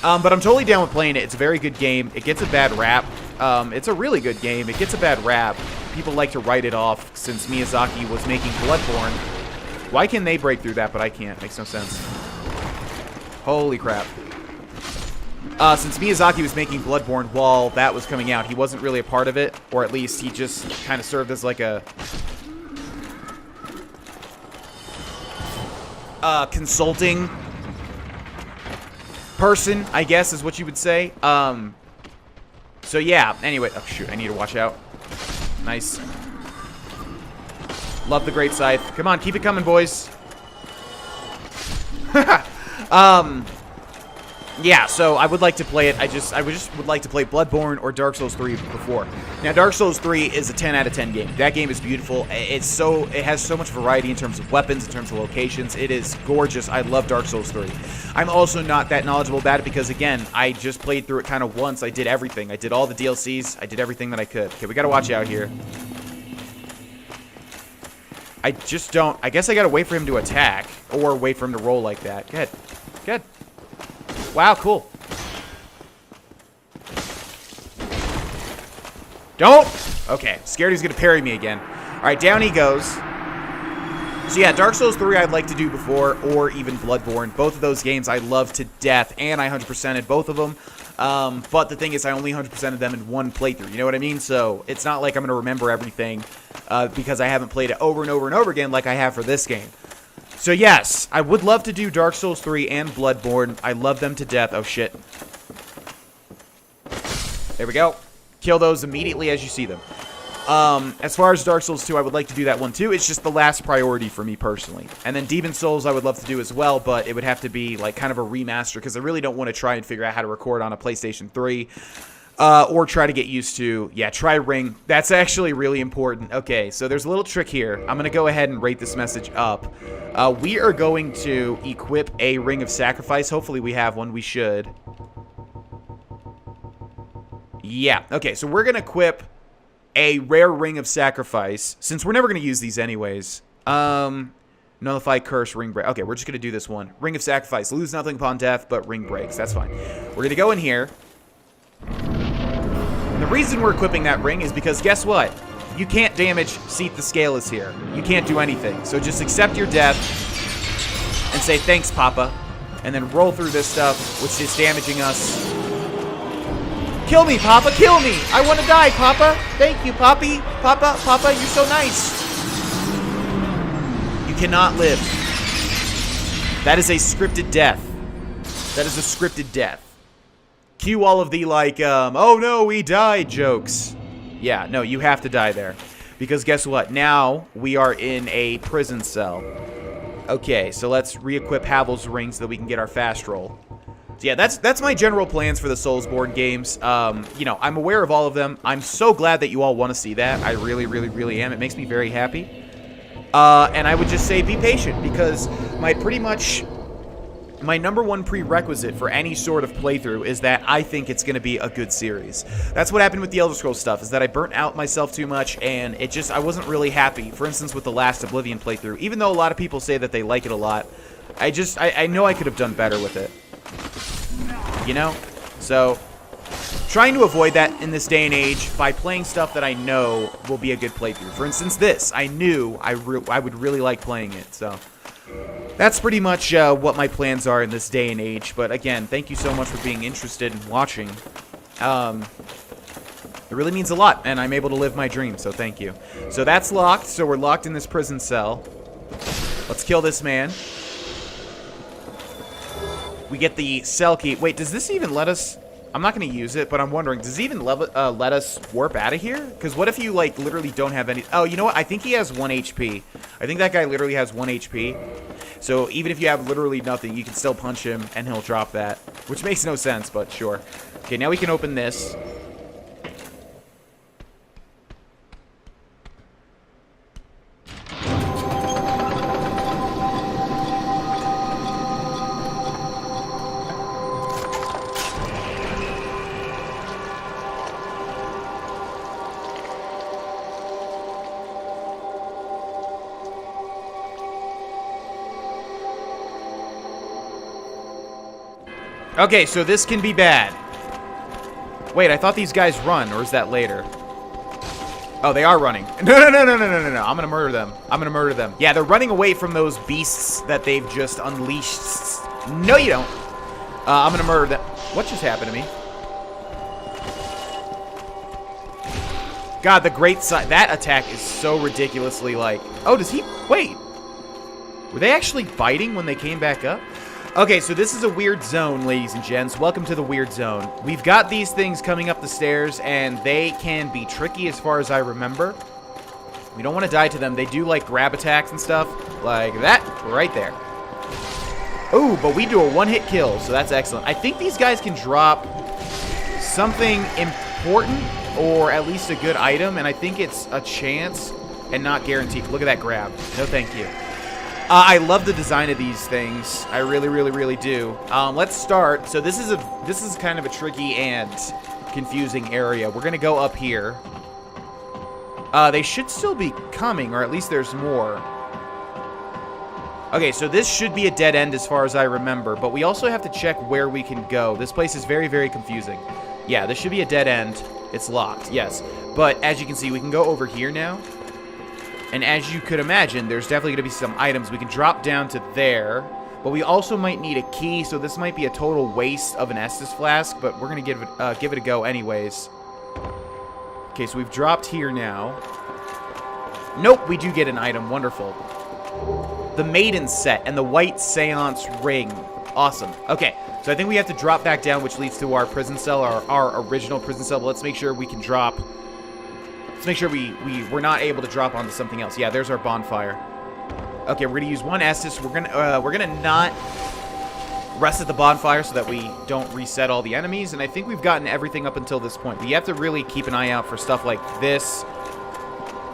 But I'm totally down with playing it. It's a very good game. It gets a bad rap. It's a really good game. It gets a bad rap. People like to write it off since Miyazaki was making Bloodborne. Why can they break through that, but I can't? Makes no sense. Holy crap. Since Miyazaki was making Bloodborne while that was coming out, he wasn't really a part of it, or at least he just kind of served as like a consulting person, I guess, is what you would say. So yeah, anyway. Oh, shoot, I need to watch out. Nice. Love the Great Scythe. Come on, keep it coming, boys. Yeah, so I would like to play it. I just would like to play Bloodborne or Dark Souls 3 before. Now, Dark Souls 3 is a 10 out of 10 game. That game is beautiful. It has so much variety in terms of weapons, in terms of locations. It is gorgeous. I love Dark Souls 3. I'm also not that knowledgeable about it because, again, I just played through it kind of once. I did everything. I did all the DLCs. I did everything that I could. Okay, we gotta watch out here. I just don't... I guess I gotta wait for him to attack or wait for him to roll like that. Good. Good. Wow, cool. Don't! Okay, scared he's gonna parry me again. Alright, down he goes. So yeah, Dark Souls 3 I'd like to do before, or even Bloodborne. Both of those games I love to death, and I 100%ed both of them. But the thing is, I only 100%ed them in one playthrough, you know what I mean? So, it's not like I'm gonna remember everything, because I haven't played it over and over and over again like I have for this game. So yes, I would love to do Dark Souls 3 and Bloodborne. I love them to death. Oh shit. There we go. Kill those immediately as you see them. As far as Dark Souls 2, I would like to do that one too. It's just the last priority for me personally. And then Demon's Souls I would love to do as well, but it would have to be like kind of a remaster because I really don't want to try and figure out how to record on a PlayStation 3. Or try to get used to, yeah, try ring. That's actually really important. Okay, so there's a little trick here. I'm going to go ahead and rate this message up. We are going to equip a ring of sacrifice. Hopefully we have one. We should. Yeah, okay, so we're going to equip a rare ring of sacrifice, since we're never going to use these anyways. Nullify, curse, ring break. Okay, we're just going to do this one. Ring of sacrifice. Lose nothing upon death, but ring breaks. That's fine. We're going to go in here. And the reason we're equipping that ring is because guess what? You can't damage Seath the Scaleless here. You can't do anything. So just accept your death and say thanks, Papa. And then roll through this stuff, which is damaging us. Kill me, Papa, kill me! I want to die, Papa! Thank you, Poppy! Papa, Papa, you're so nice! You cannot live. That is a scripted death. That is a scripted death. Cue all of the, like, oh no, we died jokes. Yeah, no, you have to die there. Because guess what? Now we are in a prison cell. Okay, so let's re-equip Havel's ring so that we can get our fast roll. So yeah, that's my general plans for the Soulsborne games. You know, I'm aware of all of them. I'm so glad that you all want to see that. I really, really, really am. It makes me very happy. And I would just say be patient, because my number one prerequisite for any sort of playthrough is that I think it's going to be a good series. That's what happened with the Elder Scrolls stuff, is that I burnt out myself too much, and I wasn't really happy. For instance, with the last Oblivion playthrough, even though a lot of people say that they like it a lot, I know I could have done better with it. You know? So, trying to avoid that in this day and age by playing stuff that I know will be a good playthrough. For instance, this. I knew I would really like playing it, so that's pretty much what my plans are in this day and age. But again, thank you so much for being interested in watching. It really means a lot, and I'm able to live my dream, so thank you. So that's locked, so we're locked in this prison cell. Let's kill this man. We get the cell key. Wait, does this even let us... I'm not going to use it, but I'm wondering, does it even let us warp out of here? Because what if you, like, literally don't have any... Oh, you know what? I think he has 1 HP. I think that guy literally has 1 HP. So even if you have literally nothing, you can still punch him, and he'll drop that. Which makes no sense, but sure. Okay, now we can open this. Okay, so this can be bad. Wait, I thought these guys run, or is that later? Oh, they are running. No. I'm gonna murder them. I'm gonna murder them. Yeah, they're running away from those beasts that they've just unleashed. No, you don't. I'm gonna murder them. What just happened to me? God, the great side. That attack is so ridiculously like... Oh, does he... Wait. Were they actually biting when they came back up? Okay, so this is a weird zone, ladies and gents. Welcome to the weird zone. We've got these things coming up the stairs, and they can be tricky as far as I remember. We don't want to die to them. They do, like, grab attacks and stuff. Like that, right there. Ooh, but we do a one-hit kill, so that's excellent. I think these guys can drop something important, or at least a good item, and I think it's a chance and not guaranteed. Look at that grab. No thank you. I love the design of these things. I really, really, really do. Let's start. So this is kind of a tricky and confusing area. We're gonna go up here. They should still be coming, or at least there's more. Okay, so this should be a dead end as far as I remember, but we also have to check where we can go. This place is very, very confusing. Yeah, this should be a dead end. It's locked, yes. But as you can see, we can go over here now. And as you could imagine, there's definitely going to be some items. We can drop down to there, but we also might need a key, so this might be a total waste of an Estus flask, but we're going to give it a go anyways. Okay, so we've dropped here now. Nope, we do get an item. Wonderful. The Maiden set and the White Seance Ring. Awesome. Okay, so I think we have to drop back down, which leads to our prison cell, our original prison cell, but let's make sure we can drop... Let's make sure we're not able to drop onto something else. Yeah, there's our bonfire. Okay, we're gonna use one Estus. We're gonna not rest at the bonfire so that we don't reset all the enemies. And I think we've gotten everything up until this point. But you have to really keep an eye out for stuff like this.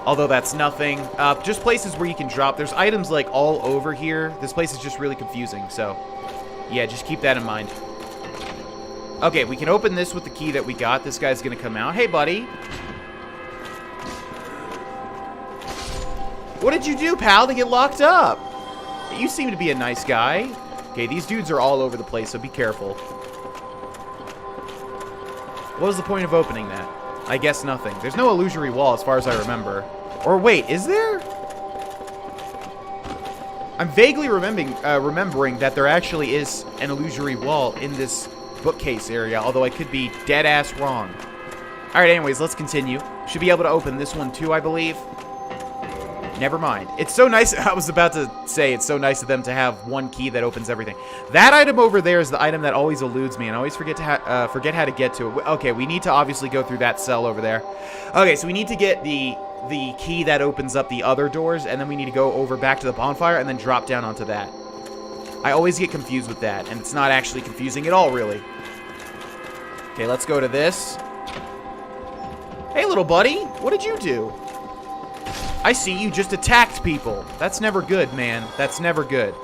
Although that's nothing. Just places where you can drop. There's items like all over here. This place is just really confusing. So, yeah, just keep that in mind. Okay, we can open this with the key that we got. This guy's going to come out. Hey, buddy. What did you do, pal, to get locked up? You seem to be a nice guy. Okay, these dudes are all over the place, so be careful. What was the point of opening that? I guess nothing. There's no illusory wall as far as I remember. Or wait, is there? I'm vaguely remembering that there actually is an illusory wall in this bookcase area, although I could be dead-ass wrong. Alright, anyways, let's continue. Should be able to open this one too, I believe. Never mind. It's so nice. I was about to say it's so nice of them to have one key that opens everything. That item over there is the item that always eludes me, and I always forget how to get to it. Okay, we need to obviously go through that cell over there. Okay, so we need to get the key that opens up the other doors, and then we need to go over back to the bonfire and then drop down onto that. I always get confused with that, and it's not actually confusing at all, really. Okay, let's go to this. Hey, little buddy. What did you do? I see you just attacked people. That's never good, man. That's never good.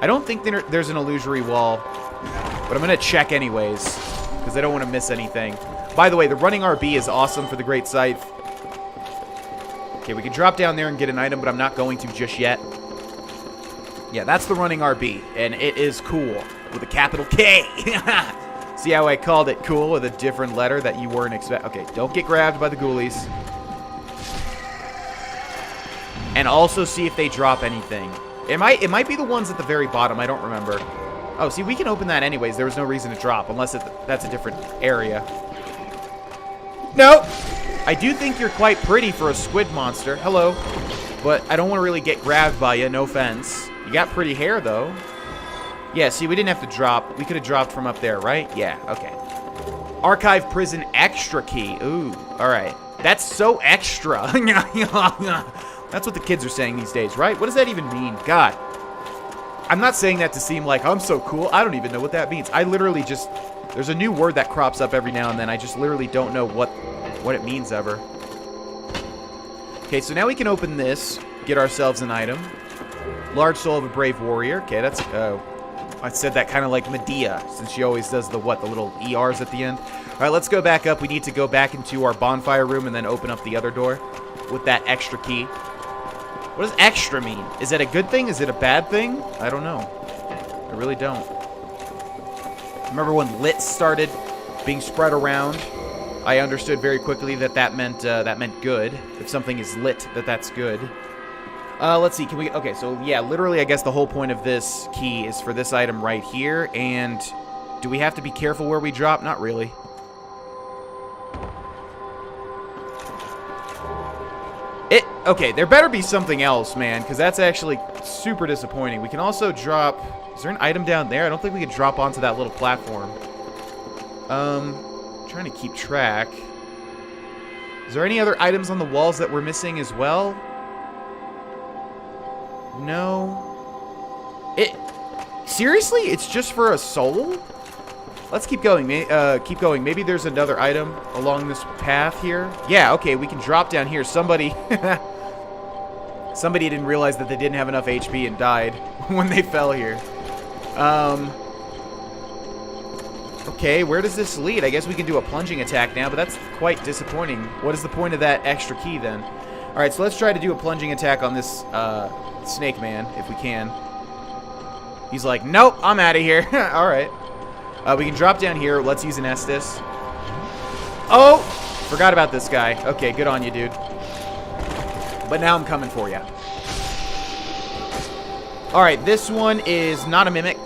I don't think there's an illusory wall, but I'm going to check anyways, because I don't want to miss anything. By the way, the running RB is awesome for the Great Scythe. Okay, we can drop down there and get an item, but I'm not going to just yet. Yeah, that's the running RB, and it is cool with a capital K. See how I called it cool with a different letter that you weren't expecting? Okay, don't get grabbed by the ghoulies. And also see if they drop anything. It might be the ones at the very bottom. I don't remember. Oh, see, we can open that anyways. There was no reason to drop, unless that's a different area. Nope. I do think you're quite pretty for a squid monster. Hello. But I don't want to really get grabbed by you. No offense. You got pretty hair, though. Yeah, see, we didn't have to drop. We could have dropped from up there, right? Yeah, okay. Archive Prison Extra Key. Ooh, all right. That's so extra. That's what the kids are saying these days, right? What does that even mean? God. I'm not saying that to seem like I'm so cool. I don't even know what that means. I literally just... There's a new word that crops up every now and then. I just literally don't know what it means ever. Okay, so now we can open this. Get ourselves an item. Large Soul of a Brave Warrior. Okay, that's... I said that kind of like Medea, since she always does the little ERs at the end. All right, let's go back up. We need to go back into our bonfire room and then open up the other door with that extra key. What does extra mean? Is it a good thing? Is it a bad thing? I don't know. I really don't. Remember when lit started being spread around? I understood very quickly that meant good. If something is lit, that's good. Let's see. Can we? Okay, so yeah, literally, I guess the whole point of this key is for this item right here. And do we have to be careful where we drop? Not really. Okay, there better be something else, man, because that's actually super disappointing. We can also drop... Is there an item down there? I don't think we can drop onto that little platform. Trying to keep track. Is there any other items on the walls that we're missing as well? No. Seriously? It's just for a soul? Let's keep going. Keep going. Maybe there's another item along this path here. Yeah, okay, we can drop down here. Somebody didn't realize that they didn't have enough HP and died when they fell here. Okay, where does this lead? I guess we can do a plunging attack now, but that's quite disappointing. What is the point of that extra key then? All right, so let's try to do a plunging attack on this snake man if we can. He's like, nope, I'm out of here. All right. We can drop down here. Let's use an Estus. Oh! Forgot about this guy. Okay, good on you, dude. But now I'm coming for you. Alright, this one is not a mimic.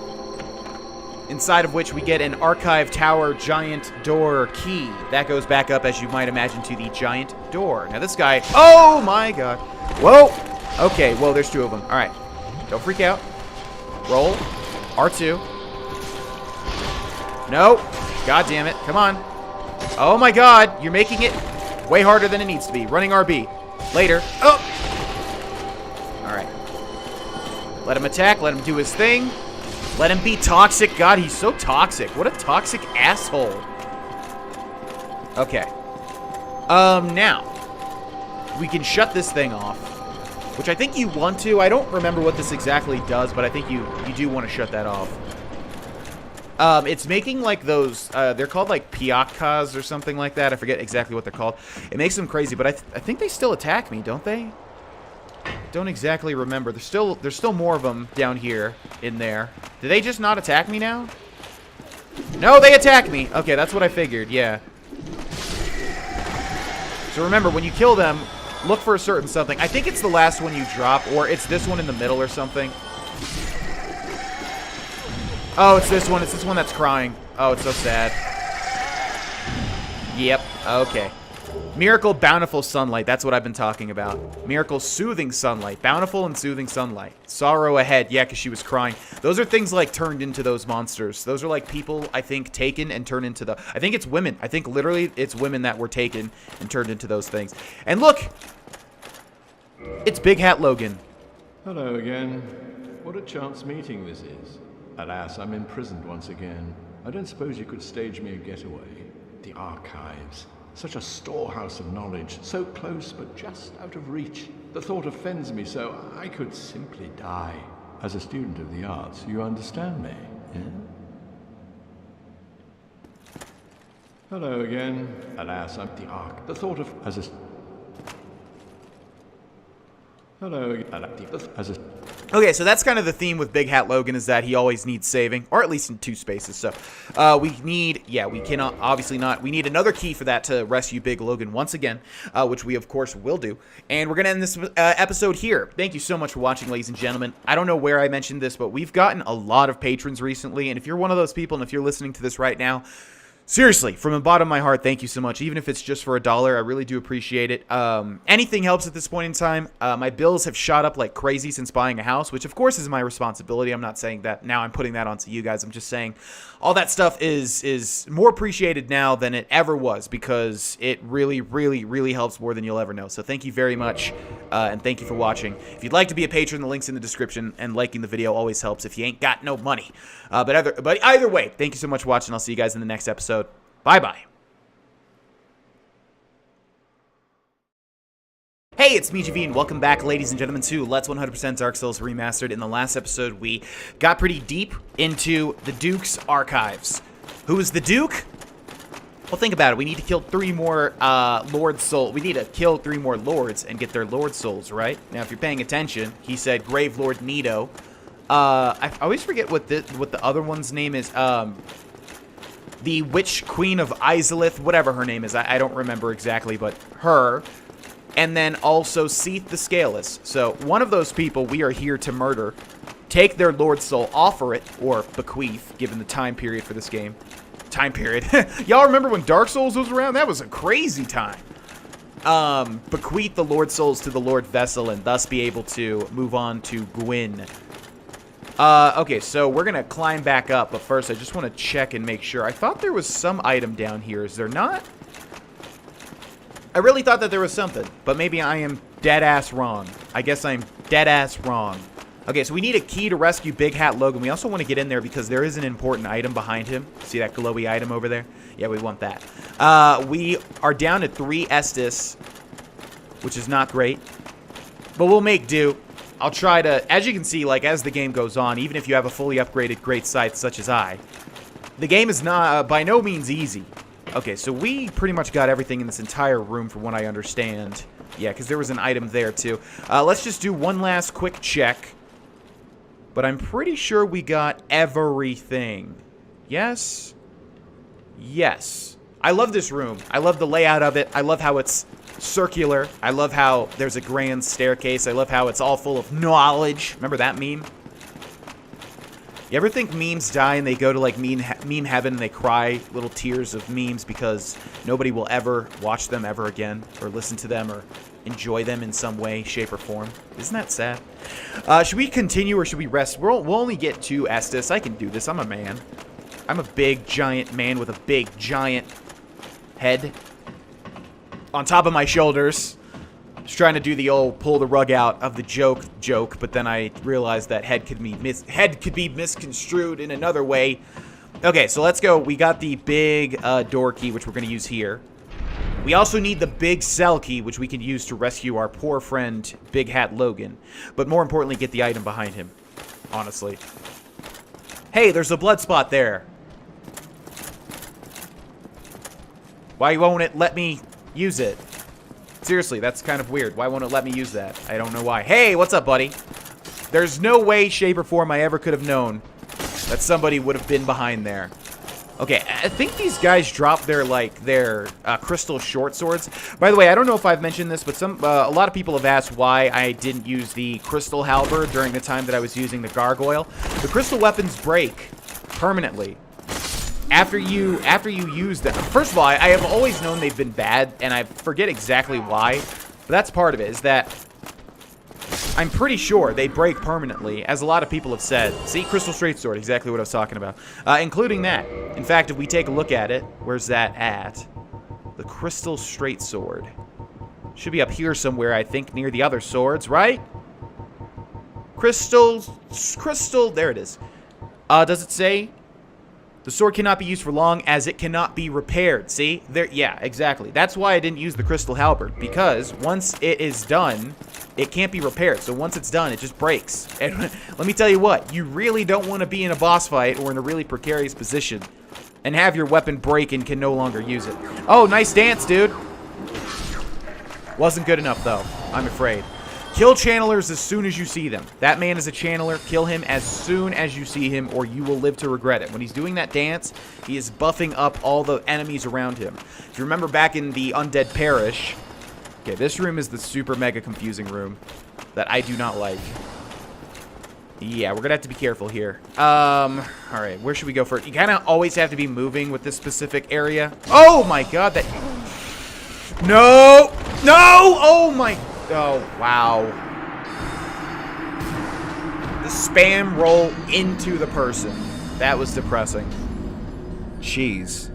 Inside of which we get an Archive Tower Giant Door Key. That goes back up, as you might imagine, to the giant door. Now this guy... Oh my god. Whoa! Okay, well, there's two of them. Alright. Don't freak out. Roll. R2. No. God damn it. Come on. Oh my god. You're making it way harder than it needs to be. Running RB. Later. Oh. Alright. Let him attack. Let him do his thing. Let him be toxic. God, he's so toxic. What a toxic asshole. Okay. Now. We can shut this thing off. Which I think you want to. I don't remember what this exactly does, but I think you do want to shut that off. It's making like those, they're called like piakas or something like that. I forget exactly what they're called. It makes them crazy, but I think they still attack me, don't they? Don't exactly remember. There's still more of them down here in there. Do they just not attack me now? No, they attack me. Okay, that's what I figured. Yeah. So remember, when you kill them, look for a certain something. I think it's the last one you drop, or it's this one in the middle or something. Oh, it's this one. It's this one that's crying. Oh, it's so sad. Yep. Okay. Miracle, bountiful sunlight. That's what I've been talking about. Miracle, soothing sunlight. Bountiful and soothing sunlight. Sorrow ahead. Yeah, because she was crying. Those are things like turned into those monsters. Those are like people, I think, taken and turned into the... I think it's women. I think literally it's women that were taken and turned into those things. And look! It's Big Hat Logan. Hello again. What a chance meeting this is. Alas, I'm imprisoned once again. I don't suppose you could stage me a getaway. The archives. Such a storehouse of knowledge, so close but just out of reach. The thought offends me so I could simply die. As a student of the arts, you understand me, yeah? Hello again. Alas, I'm the arc. The thought of... as a... Hello, as a... Okay, so that's kind of the theme with Big Hat Logan, is that he always needs saving, or at least in 2 spaces. So we need, yeah, we cannot, obviously not, we need another key for that to rescue Big Logan once again, which we of course will do. And we're going to end this episode here. Thank you so much for watching, ladies and gentlemen. I don't know where I mentioned this, but we've gotten a lot of patrons recently, and if you're one of those people, and if you're listening to this right now, seriously, from the bottom of my heart, thank you so much. Even if it's just for $1, I really do appreciate it. Anything helps at this point in time. My bills have shot up like crazy since buying a house, which of course is my responsibility. I'm not saying that now I'm putting that onto you guys. I'm just saying all that stuff is more appreciated now than it ever was, because it really, really, really helps more than you'll ever know. So thank you very much, and thank you for watching. If you'd like to be a patron, the link's in the description, and liking the video always helps if you ain't got no money. But either way, thank you so much for watching. I'll see you guys in the next episode. Bye-bye. Hey, it's me, JV, and welcome back, ladies and gentlemen, to Let's 100% Dark Souls Remastered. In the last episode, we got pretty deep into the Duke's archives. Who is the Duke? Well, think about it. We need to kill 3 more Lord Souls. We need to kill 3 more Lords and get their Lord Souls, right? Now, if you're paying attention, he said Grave Lord Nito. I always forget what the other one's name is. The Witch Queen of Izalith, whatever her name is. I don't remember exactly, but her. And then also Seath the Scaleless. So one of those people we are here to murder, take their Lord Soul, offer it, or bequeath, given the time period for this game. Time period. Y'all remember when Dark Souls was around? That was a crazy time. Bequeath the Lord Souls to the Lord Vessel and thus be able to move on to Gwyn. Okay, so we're gonna climb back up, but first I just want to check and make sure. I thought there was some item down here. Is there not? I really thought that there was something, but maybe I am dead-ass wrong. I guess I'm dead-ass wrong. Okay, so we need a key to rescue Big Hat Logan. We also want to get in there because there is an important item behind him. See that glowy item over there? Yeah, we want that. We are down to 3 Estus, which is not great, but we'll make do. I'll try to, as you can see, like, as the game goes on, even if you have a fully upgraded great scythe such as I, the game is not, by no means easy. Okay, so we pretty much got everything in this entire room from what I understand. Yeah, because there was an item there, too. Let's just do one last quick check. But I'm pretty sure we got everything. Yes? Yes. I love this room. I love the layout of it. I love how it's circular. I love how there's a grand staircase. I love how it's all full of knowledge. Remember that meme? You ever think memes die and they go to like meme heaven and they cry little tears of memes because nobody will ever watch them ever again or listen to them or enjoy them in some way, shape, or form? Isn't that sad? Should we continue or should we rest? We'll only get 2 Estus. I can do this. I'm a man. I'm a big, giant man with a big, giant head on top of my shoulders. was trying to do the old pull the rug out of the joke, but then I realized that head could be misconstrued in another way. Okay, so let's go. We got the big door key, which we're going to use here. We also need the big cell key, which we can use to rescue our poor friend, Big Hat Logan. But more importantly, get the item behind him, honestly. Hey, there's a blood spot there. Why won't it let me use it? Seriously, that's kind of weird. Why won't it let me use that? I don't know why. Hey, what's up, buddy? There's no way, shape, or form I ever could have known that somebody would have been behind there. Okay, I think these guys drop their, crystal short swords. By the way, I don't know if I've mentioned this, but a lot of people have asked why I didn't use the crystal halberd during the time that I was using the gargoyle. The crystal weapons break permanently after you use them. First of all, I have always known they've been bad, and I forget exactly why. But that's part of it, is that I'm pretty sure they break permanently, as a lot of people have said. See, Crystal Straight Sword, exactly what I was talking about. Including that. In fact, if we take a look at it, where's that at? The Crystal Straight Sword. Should be up here somewhere, I think, near the other swords, right? Crystal, there it is. Does it say? The sword cannot be used for long as it cannot be repaired. See? There, yeah, exactly. That's why I didn't use the Crystal Halberd, because once it is done, it can't be repaired. So once it's done, it just breaks. And let me tell you what, you really don't want to be in a boss fight or in a really precarious position and have your weapon break and can no longer use it. Oh, nice dance, dude. Wasn't good enough, though, I'm afraid. Kill channelers as soon as you see them. That man is a channeler. Kill him as soon as you see him, or you will live to regret it. When he's doing that dance, he is buffing up all the enemies around him. If you remember back in the Undead Parish... Okay, this room is the super mega confusing room that I do not like. Yeah, we're gonna have to be careful here. Alright, where should we go first? You kind of always have to be moving with this specific area. Oh my god, that... No! No! Oh my... Oh, wow. The spam roll into the person. That was depressing. Jeez.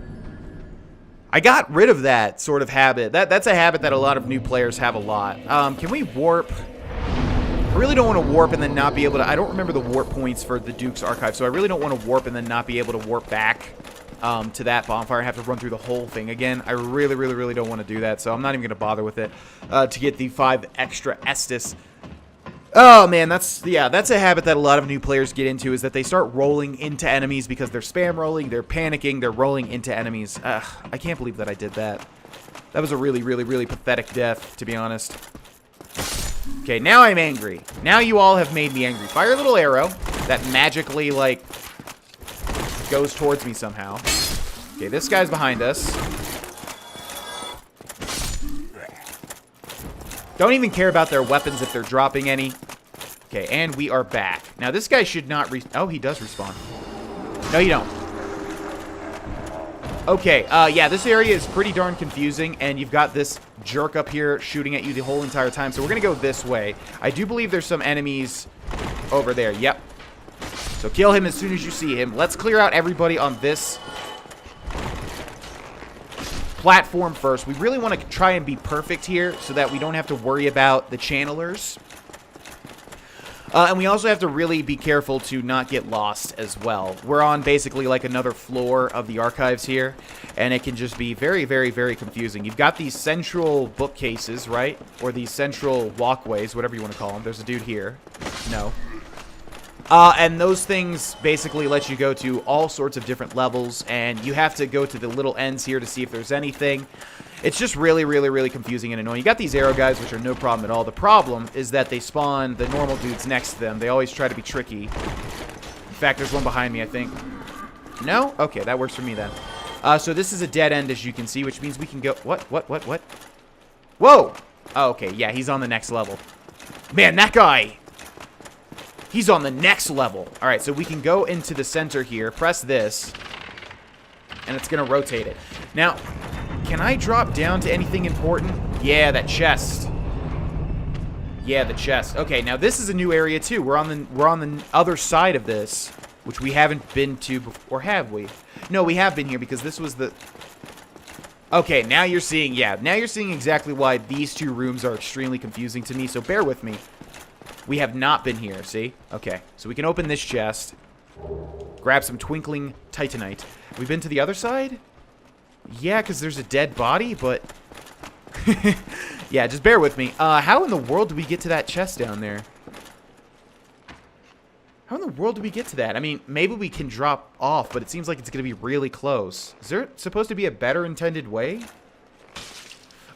I got rid of that sort of habit. That's a habit that a lot of new players have a lot. Can we warp? I really don't want to warp and then not be able to... I don't remember the warp points for the Duke's Archive, so I really don't want to warp and then not be able to warp back to that bonfire and have to run through the whole thing again. I really, really, really don't want to do that, so I'm not even going to bother with it to get the 5 extra Estus. Oh, man, that's a habit that a lot of new players get into, is that they start rolling into enemies because they're spam rolling, they're panicking, they're rolling into enemies. I can't believe that I did that. That was a really, really, really pathetic death, to be honest. Okay, now I'm angry. Now you all have made me angry. Fire a little arrow that magically, like, goes towards me somehow. Okay, this guy's behind us. Don't even care about their weapons if they're dropping any. Okay, and we are back. Now, this guy should not oh, he does respawn. No, you don't. Okay, yeah, this area is pretty darn confusing, and you've got this jerk up here shooting at you the whole entire time, so we're gonna go this way. I do believe there's some enemies over there. Yep. So kill him as soon as you see him. Let's clear out everybody on this platform first. We really want to try and be perfect here so that we don't have to worry about the channelers. And we also have to really be careful to not get lost as well. We're on basically like another floor of the archives here, and it can just be very, very, very confusing. You've got these central bookcases, right? Or these central walkways, whatever you want to call them. There's a dude here. No. And those things basically let you go to all sorts of different levels, and you have to go to the little ends here to see if there's anything. It's just really, really, really confusing and annoying. You got these arrow guys, which are no problem at all. The problem is that they spawn the normal dudes next to them. They always try to be tricky. In fact, there's one behind me, I think. No? Okay, that works for me then. So this is a dead end, as you can see, which means we can go... What? Whoa! Oh, okay, yeah, he's on the next level. Man, that guy... He's on the next level. All right, so we can go into the center here, press this, and it's going to rotate it. Now, can I drop down to anything important? Yeah, that chest. Yeah, the chest. Okay, now this is a new area too. We're on the other side of this, which we haven't been to before, or have we? No, we have been here because this was the... Okay, now you're seeing, yeah, now you're seeing exactly why these two rooms are extremely confusing to me, so bear with me. We have not been here, see? Okay, so we can open this chest, grab some twinkling titanite. We've been to the other side? Yeah, because there's a dead body, but... yeah, just bear with me. How in the world do we get to that chest down there? How in the world do we get to that? I mean, maybe we can drop off, but it seems like it's going to be really close. Is there supposed to be a better intended way?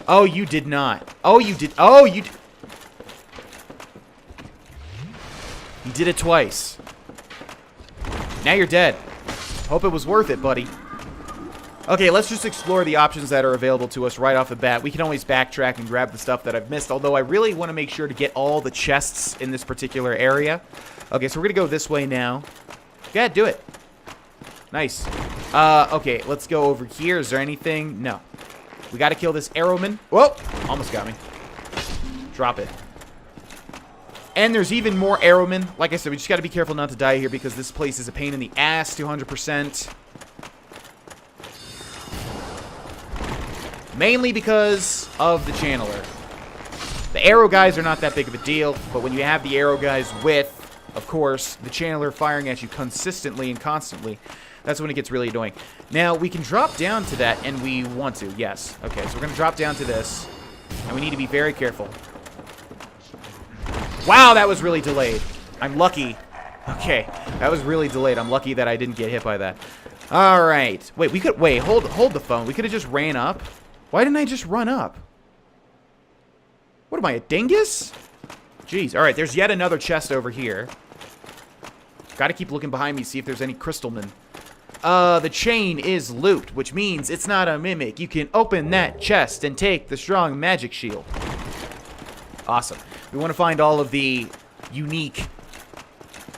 Oh, you did not. Oh, you did. Oh, you did. You did it twice. Now you're dead. Hope it was worth it, buddy. Okay, let's just explore the options that are available to us right off the bat. We can always backtrack and grab the stuff that I've missed, although I really want to make sure to get all the chests in this particular area. Okay, so we're going to go this way now. Yeah, do it. Nice. Okay, let's go over here. Is there anything? No. We got to kill this arrowman. Whoa! Almost got me. Drop it. And there's even more arrowmen. Like I said, we just got to be careful not to die here because this place is a pain in the ass, 200%. Mainly because of the channeler. The arrow guys are not that big of a deal, but when you have the arrow guys with, of course, the channeler firing at you consistently and constantly, that's when it gets really annoying. Now, we can drop down to that, and we want to, yes. Okay, so we're going to drop down to this, and we need to be very careful. Wow, that was really delayed. I'm lucky. Okay, that was really delayed. I'm lucky that I didn't get hit by that. All right. Wait, we could... Wait, hold the phone. We could have just ran up. Why didn't I just run up? What am I, a dingus? Jeez. All right, there's yet another chest over here. Got to keep looking behind me, see if there's any crystalmen. The chain is looped, which means it's not a mimic. You can open that chest and take the strong magic shield. Awesome. We want to find all of the unique,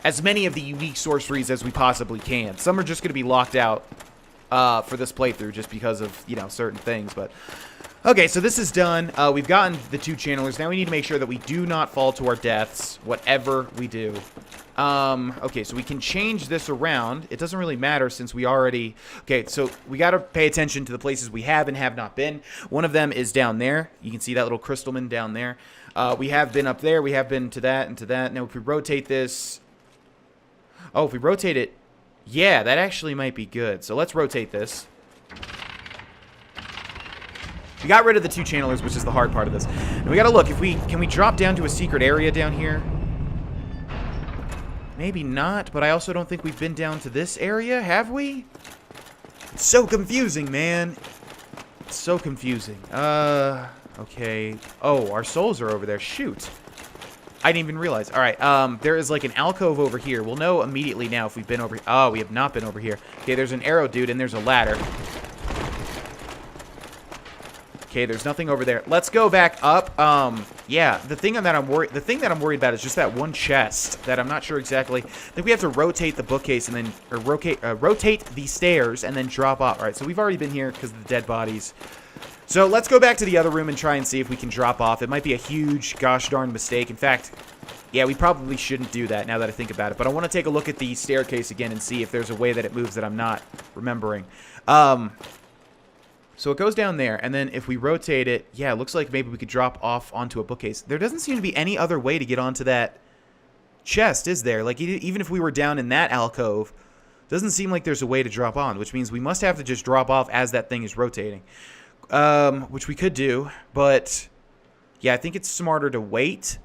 as many of the unique sorceries as we possibly can. Some are just going to be locked out for this playthrough just because of, you know, certain things. But okay, so this is done. We've gotten the 2 channelers. Now we need to make sure that we do not fall to our deaths, whatever we do. Okay, so we can change this around. It doesn't really matter since we already... Okay, so we got to pay attention to the places we have and have not been. One of them is down there. You can see that little crystalman down there. We have been up there. We have been to that and to that. Now, if we rotate this... Oh, if we rotate it... Yeah, that actually might be good. So let's rotate this. We got rid of the 2 channelers, which is the hard part of this. And we got to look. If we can we drop down to a secret area down here? Maybe not, but I also don't think we've been down to this area, have we? It's so confusing, man. It's so confusing. Okay. Oh, our souls are over there. Shoot. I didn't even realize. All right, there is like an alcove over here. We'll know immediately now if we've been over here. Oh, we have not been over here. Okay, there's an arrow dude, and there's a ladder. Okay, there's nothing over there. Let's go back up. Yeah, the thing that I'm worried about is just that one chest that I'm not sure exactly. I think we have to rotate the bookcase and then, or rotate the stairs and then drop off. All right, so we've already been here because of the dead bodies. So let's go back to the other room and try and see if we can drop off. It might be a huge gosh darn mistake. In fact, yeah, we probably shouldn't do that now that I think about it. But I want to take a look at the staircase again and see if there's a way that it moves that I'm not remembering. So it goes down there, and then if we rotate it, yeah, it looks like maybe we could drop off onto a bookcase. There doesn't seem to be any other way to get onto that chest, is there? Like, even if we were down in that alcove, doesn't seem like there's a way to drop on, which means we must have to just drop off as that thing is rotating. Which we could do, but yeah, I think it's smarter to wait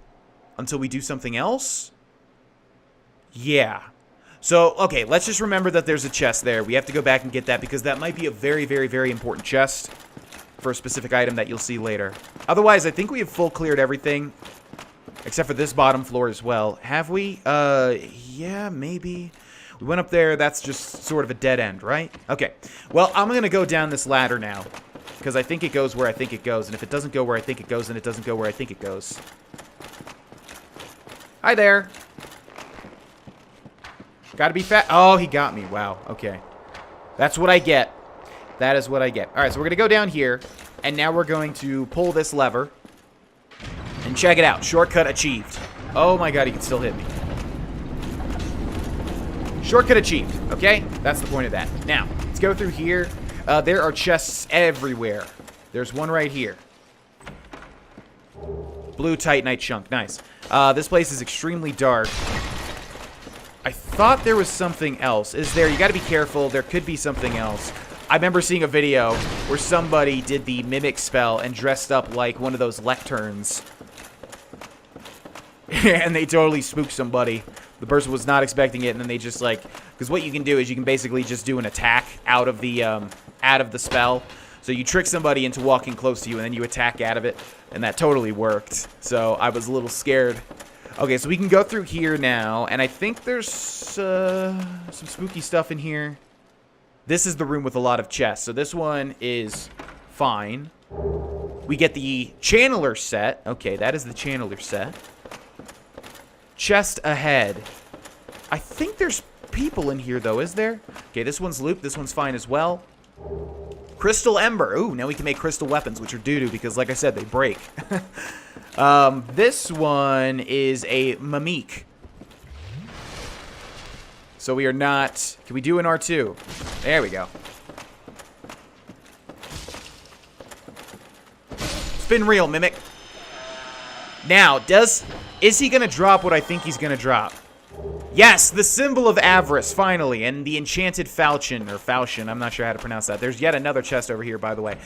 until we do something else. Yeah. So, okay, let's just remember that there's a chest there. We have to go back and get that because that might be a very, very, very important chest for a specific item that you'll see later. Otherwise, I think we have full cleared everything except for this bottom floor as well. Have we? Yeah, maybe. We went up there. That's just sort of a dead end, right? Okay. Well, I'm going to go down this ladder now because I think it goes where I think it goes. And if it doesn't go where I think it goes, then it doesn't go where I think it goes. Hi there. Gotta be fat. Oh, he got me. Wow. Okay. That's what I get. That is what I get. All right, so we're going to go down here, and now we're going to pull this lever, and check it out. Shortcut achieved. Oh, my God, he can still hit me. Shortcut achieved, okay? That's the point of that. Now, let's go through here. There are chests everywhere. There's one right here. Blue Titanite chunk. Nice. This place is extremely dark. I thought there was something else. Is there? You got to be careful. There could be something else. I remember seeing a video where somebody did the mimic spell and dressed up like one of those lecterns. And they totally spooked somebody. The person was not expecting it, and then they just like... Because what you can do is you can basically just do an attack out of the spell. So you trick somebody into walking close to you, and then you attack out of it. And that totally worked. So I was a little scared. Okay, so we can go through here now, and I think there's some spooky stuff in here. This is the room with a lot of chests. So this one is fine. We get the channeler set. Okay, that is the channeler set. Chest ahead. I think there's people in here, though, is there? Okay, this one's looped. This one's fine as well. Crystal Ember. Ooh, now we can make crystal weapons, which are doo-doo because, like I said, they break. This one is a Mimic. So we are not... Can we do an R2? There we go. Spin reel, Mimic. Now, is he going to drop what I think he's going to drop? Yes, the symbol of avarice, finally, and the enchanted falchion, or falchion, I'm not sure how to pronounce that. There's yet another chest over here, by the way.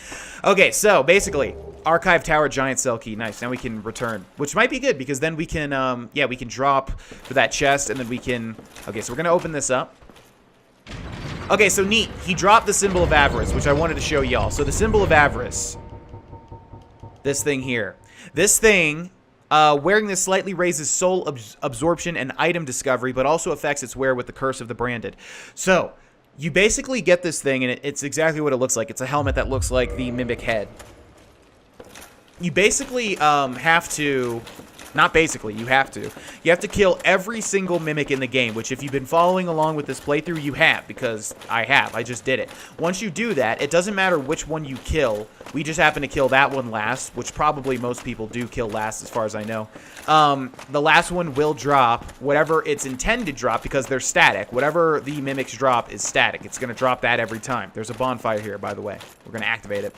Okay, so, basically, Archive Tower Giant Cell Key. Nice, now we can return, which might be good, because then we can, yeah, we can drop for that chest, and then we can... Okay, so we're going to open this up. Okay, so neat. He dropped the symbol of avarice, which I wanted to show y'all. So the symbol of avarice, this thing here. This thing... wearing this slightly raises soul absorption and item discovery, but also affects its wear with the Curse of the Branded. So, you basically get this thing, and it's exactly what it looks like. It's a helmet that looks like the Mimic head. You basically have to... Not basically, you have to. You have to kill every single Mimic in the game, which if you've been following along with this playthrough, you have, because I have. I just did it. Once you do that, it doesn't matter which one you kill. We just happen to kill that one last, which probably most people do kill last as far as I know. The last one will drop whatever it's intended to drop because they're static. Whatever the Mimics drop is static. It's going to drop that every time. There's a bonfire here, by the way. We're going to activate it.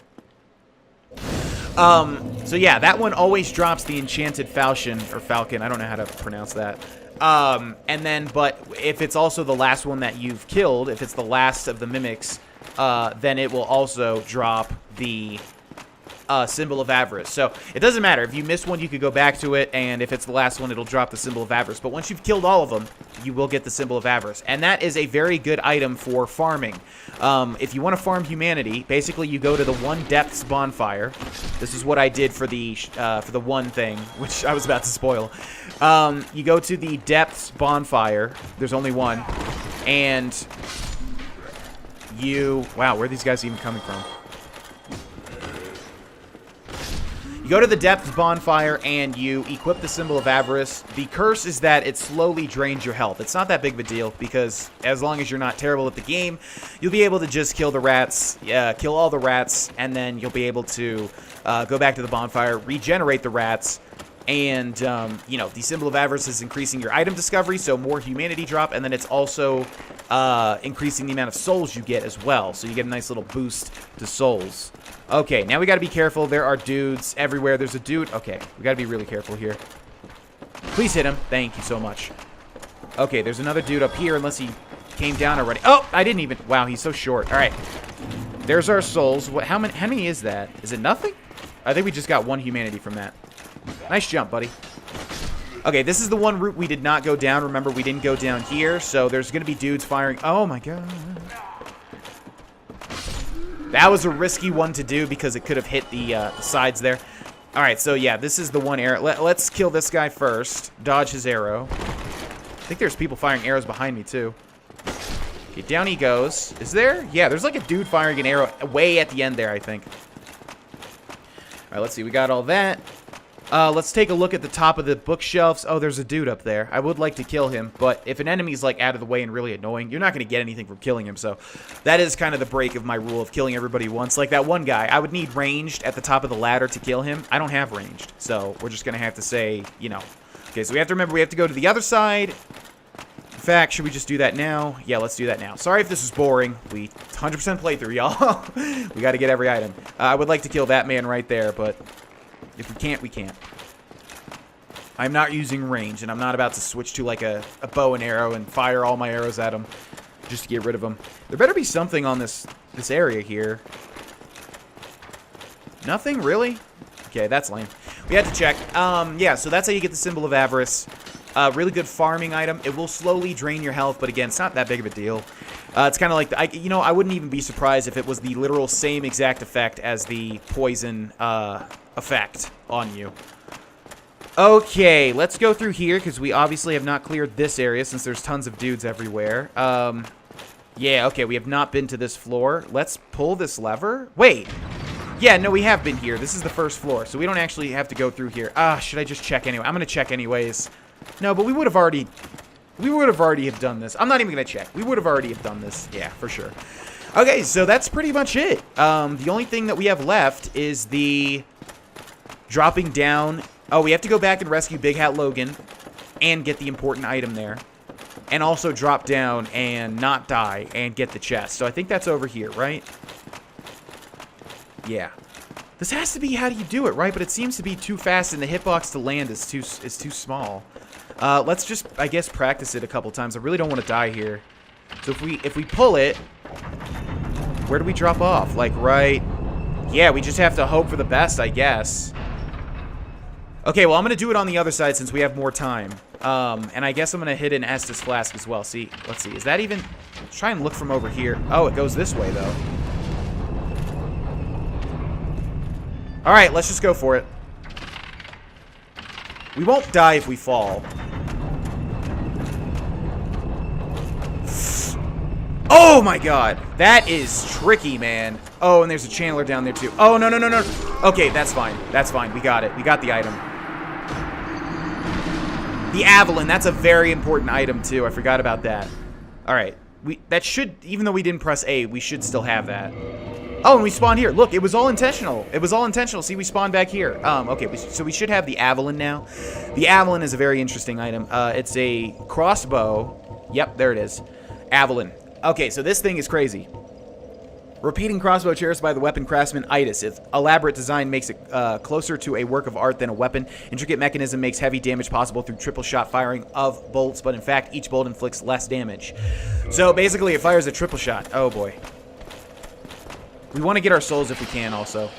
So yeah, that one always drops the enchanted falchion, or falcon, I don't know how to pronounce that. And then, but if it's also the last one that you've killed, if it's the last of the Mimics, then it will also drop the symbol of avarice. So it doesn't matter. If you miss one, you could go back to it, and if it's the last one, it'll drop the symbol of avarice. But once you've killed all of them, you will get the symbol of avarice. And that is a very good item for farming. If you want to farm humanity, basically you go to the one depths bonfire. This is what I did for the one thing, which I was about to spoil. You go to the depths bonfire. There's only one. And you... Wow, where are these guys even coming from? You go to the depths bonfire and you equip the symbol of avarice. The curse is that it slowly drains your health. It's not that big of a deal because as long as you're not terrible at the game, you'll be able to just kill the rats, kill all the rats, and then you'll be able to go back to the bonfire, regenerate the rats, and, you know, the symbol of avarice is increasing your item discovery, so more humanity drop, and then it's also increasing the amount of souls you get as well, so you get a nice little boost to souls. Okay, now we gotta be careful. There are dudes everywhere. There's a dude. Okay, we gotta be really careful here. Please hit him. Thank you so much. Okay, there's another dude up here, unless he came down already. Oh, I didn't even... Wow, he's so short. All right. There's our souls. What? How many is that? Is it nothing? I think we just got one humanity from that. Nice jump, buddy. Okay, this is the one route we did not go down. Remember, we didn't go down here, so there's going to be dudes firing. Oh, my God. That was a risky one to do because it could have hit the sides there. All right, so, yeah, this is the one arrow. Let's kill this guy first. Dodge his arrow. I think there's people firing arrows behind me, too. Okay, down he goes. Is there? Yeah, there's like a dude firing an arrow way at the end there, I think. All right, let's see. We got all that. Let's take a look at the top of the bookshelves. Oh, there's a dude up there. I would like to kill him, but if an enemy's like out of the way and really annoying, you're not going to get anything from killing him. So that is kind of the break of my rule of killing everybody once. Like that one guy, I would need ranged at the top of the ladder to kill him. I don't have ranged, so we're just going to have to say, you know. Okay, so we have to remember we have to go to the other side, fact, should we just do that now? Yeah, let's do that now. Sorry if this is boring. We 100% playthrough, y'all. We got to get every item. I would like to kill that man right there, but if we can't, we can't. I'm not using range, and I'm not about to switch to like a bow and arrow and fire all my arrows at him just to get rid of him. There better be something on this area here. Nothing? Really? Okay, that's lame. We had to check. Yeah, so that's how you get the Symbol of Avarice. Really good farming item. It will slowly drain your health, but again, it's not that big of a deal. It's kind of like, I wouldn't even be surprised if it was the literal same exact effect as the poison effect on you. Okay, let's go through here, because we obviously have not cleared this area, since there's tons of dudes everywhere. Yeah, okay, we have not been to this floor. Let's pull this lever. Wait. Yeah, no, we have been here. This is the first floor, so we don't actually have to go through here. Should I just check anyway? I'm going to check anyways. No, but we would have already have done this. I'm not even going to check. We would have already have done this. Yeah, for sure. Okay, so that's pretty much it. The only thing that we have left is the dropping down. Oh, we have to go back and rescue Big Hat Logan and get the important item there. And also drop down and not die and get the chest. So I think that's over here, right? Yeah. This has to be how do you do it, right? But it seems to be too fast and the hitbox to land is too small. Let's just, I guess, practice it a couple times. I really don't want to die here. So if we pull it, where do we drop off? Like right... Yeah, we just have to hope for the best, I guess. Okay, well, I'm going to do it on the other side since we have more time. And I guess I'm going to hit an Estus Flask as well. See, let's see. Is that even... Let's try and look from over here. Oh, it goes this way, though. Alright, let's just go for it. We won't die if we fall. Oh my god! That is tricky, man. Oh, and there's a Chandler down there too. Oh, no, no, no, no. Okay, that's fine. That's fine. We got it. We got the item. The Avalon, that's a very important item too. I forgot about that. Alright. That should, even though we didn't press A, we should still have that. Oh, and we spawned here. Look, it was all intentional. It was all intentional. See, we spawned back here. Okay, so we should have the Avalon now. The Avalon is a very interesting item. It's a crossbow. Yep, there it is. Avalon. Okay, so this thing is crazy. Repeating crossbow cherished by the weapon craftsman Itis. Its elaborate design makes it closer to a work of art than a weapon. Intricate mechanism makes heavy damage possible through triple shot firing of bolts, but in fact, each bolt inflicts less damage. So basically, it fires a triple shot. Oh boy. We want to get our souls if we can, also.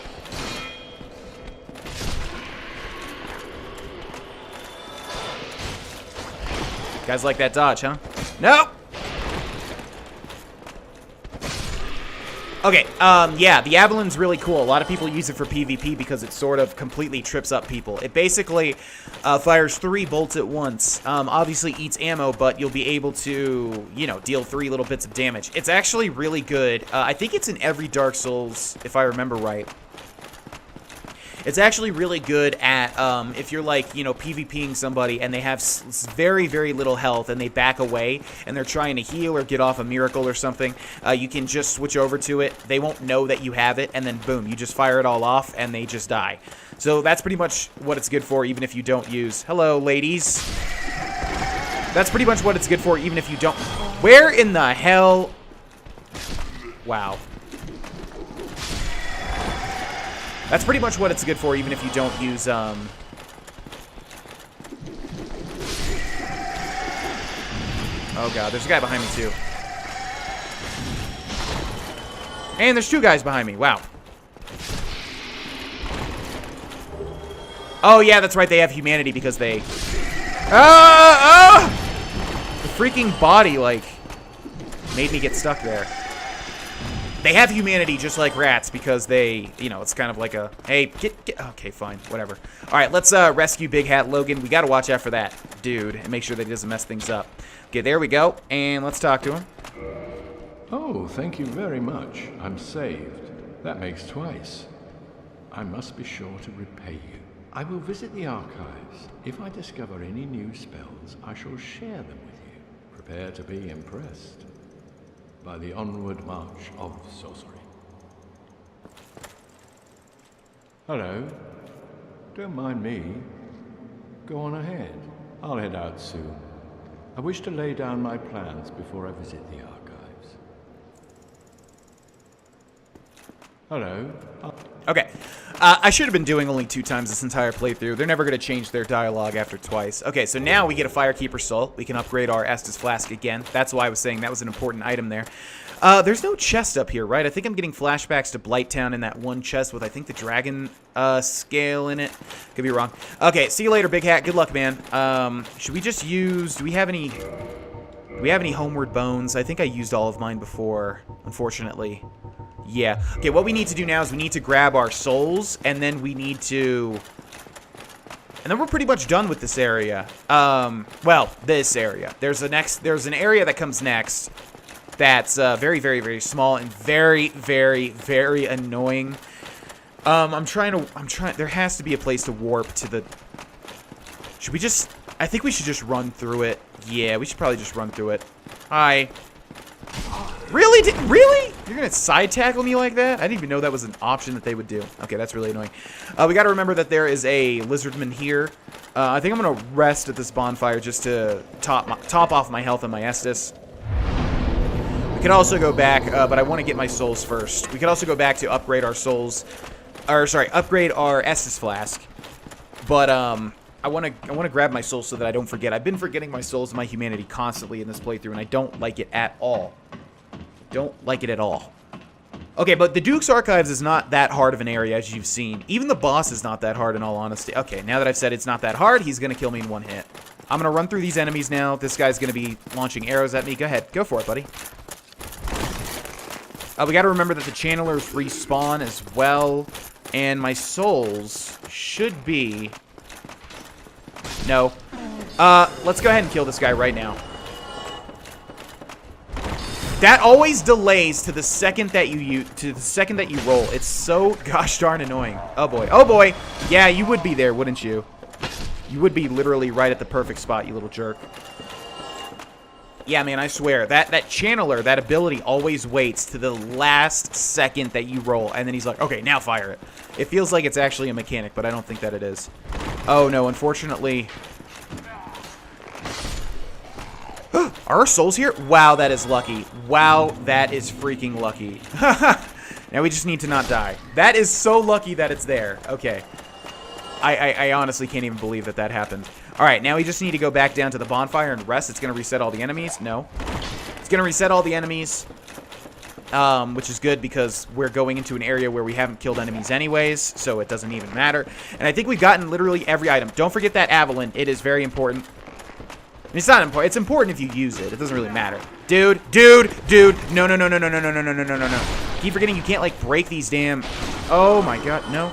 Guys like that dodge, huh? Nope! Okay, yeah, the Avalon's really cool. A lot of people use it for PvP because it sort of completely trips up people. It basically fires 3 bolts at once. Obviously eats ammo, but you'll be able to, you know, deal 3 little bits of damage. It's actually really good. I think it's in every Dark Souls, if I remember right. It's actually really good at, if you're like, you know, PvPing somebody and they have very, very little health and they back away and they're trying to heal or get off a miracle or something, you can just switch over to it. They won't know that you have it, and then boom, you just fire it all off and they just die. So that's pretty much what it's good for, even if you don't use... Hello, ladies. That's pretty much what it's good for, even if you don't... Where in the hell... Wow. That's pretty much what it's good for, even if you don't use, Oh god, there's a guy behind me, too. And there's 2 guys behind me, wow. Oh, yeah, that's right, they have humanity because they... The freaking body, like, made me get stuck there. They have humanity just like rats because they, you know, it's kind of like a, hey, get, okay, fine, whatever. All right, let's rescue Big Hat Logan. We got to watch out for that dude and make sure that he doesn't mess things up. Okay, there we go, and let's talk to him. Oh, thank you very much. I'm saved. That makes twice. I must be sure to repay you. I will visit the archives. If I discover any new spells, I shall share them with you. Prepare to be impressed by the onward march of sorcery. Hello. Don't mind me. Go on ahead. I'll head out soon. I wish to lay down my plans before I visit the archives. Hello. Okay. I should have been doing only 2 times this entire playthrough. They're never going to change their dialogue after twice. Okay, so now we get a Firekeeper Soul. We can upgrade our Estus Flask again. That's why I was saying that was an important item there. There's no chest up here, right? I think I'm getting flashbacks to Blighttown in that one chest with, I think, the dragon scale in it. Could be wrong. Okay, see you later, Big Hat. Good luck, man. Should we just use... Do we have any Homeward Bones? I think I used all of mine before, unfortunately. Yeah. Okay, what we need to do now is we need to grab our souls, and then we need to... And then we're pretty much done with this area. Well, this area. There's an area that comes next that's very, very, very small and very, very, very annoying. There has to be a place to warp to the... Should we just... I think we should just run through it. Yeah, we should probably just run through it. Hi. Really? Really? You're gonna side tackle me like that? I didn't even know that was an option that they would do. Okay, that's really annoying. We gotta remember that there is a lizardman here. I think I'm gonna rest at this bonfire just to top off my health and my Estus. We could also go back, but I want to get my souls first. We could also go back to upgrade our souls, or sorry, upgrade our Estus Flask. But I want to grab my souls so that I don't forget. I've been forgetting my souls and my humanity constantly in this playthrough, and I don't like it at all. Don't like it at all. Okay, but the Duke's Archives is not that hard of an area, as you've seen. Even the boss is not that hard, in all honesty. Okay, now that I've said it's not that hard, he's going to kill me in one hit. I'm going to run through these enemies now. This guy's going to be launching arrows at me. Go ahead. Go for it, buddy. We got to remember that the channelers respawn as well. And my souls should be... No. Let's go ahead and kill this guy right now. That always delays to the second that you roll. It's so gosh darn annoying. Oh boy. Oh boy. Yeah, you would be there, wouldn't you? You would be literally right at the perfect spot, you little jerk. Yeah, man, I swear. That channeler, that ability always waits to the last second that you roll, and then he's like, okay, now fire it. It feels like it's actually a mechanic, but I don't think that it is. Oh no, unfortunately... Are our souls here? Wow, that is lucky. Wow, that is freaking lucky. Now we just need to not die. That is so lucky that it's there. Okay. I honestly can't even believe that that happened. Alright, now we just need to go back down to the bonfire and rest. It's going to reset all the enemies. No. It's going to reset all the enemies. Which is good because we're going into an area where we haven't killed enemies anyways, so it doesn't even matter. And I think we've gotten literally every item. Don't forget that Avalon. It is very important. I mean, it's not important. It's important if you use it. It doesn't really matter. Dude. No. Keep forgetting you can't, like, break these damn... Oh, my God. No.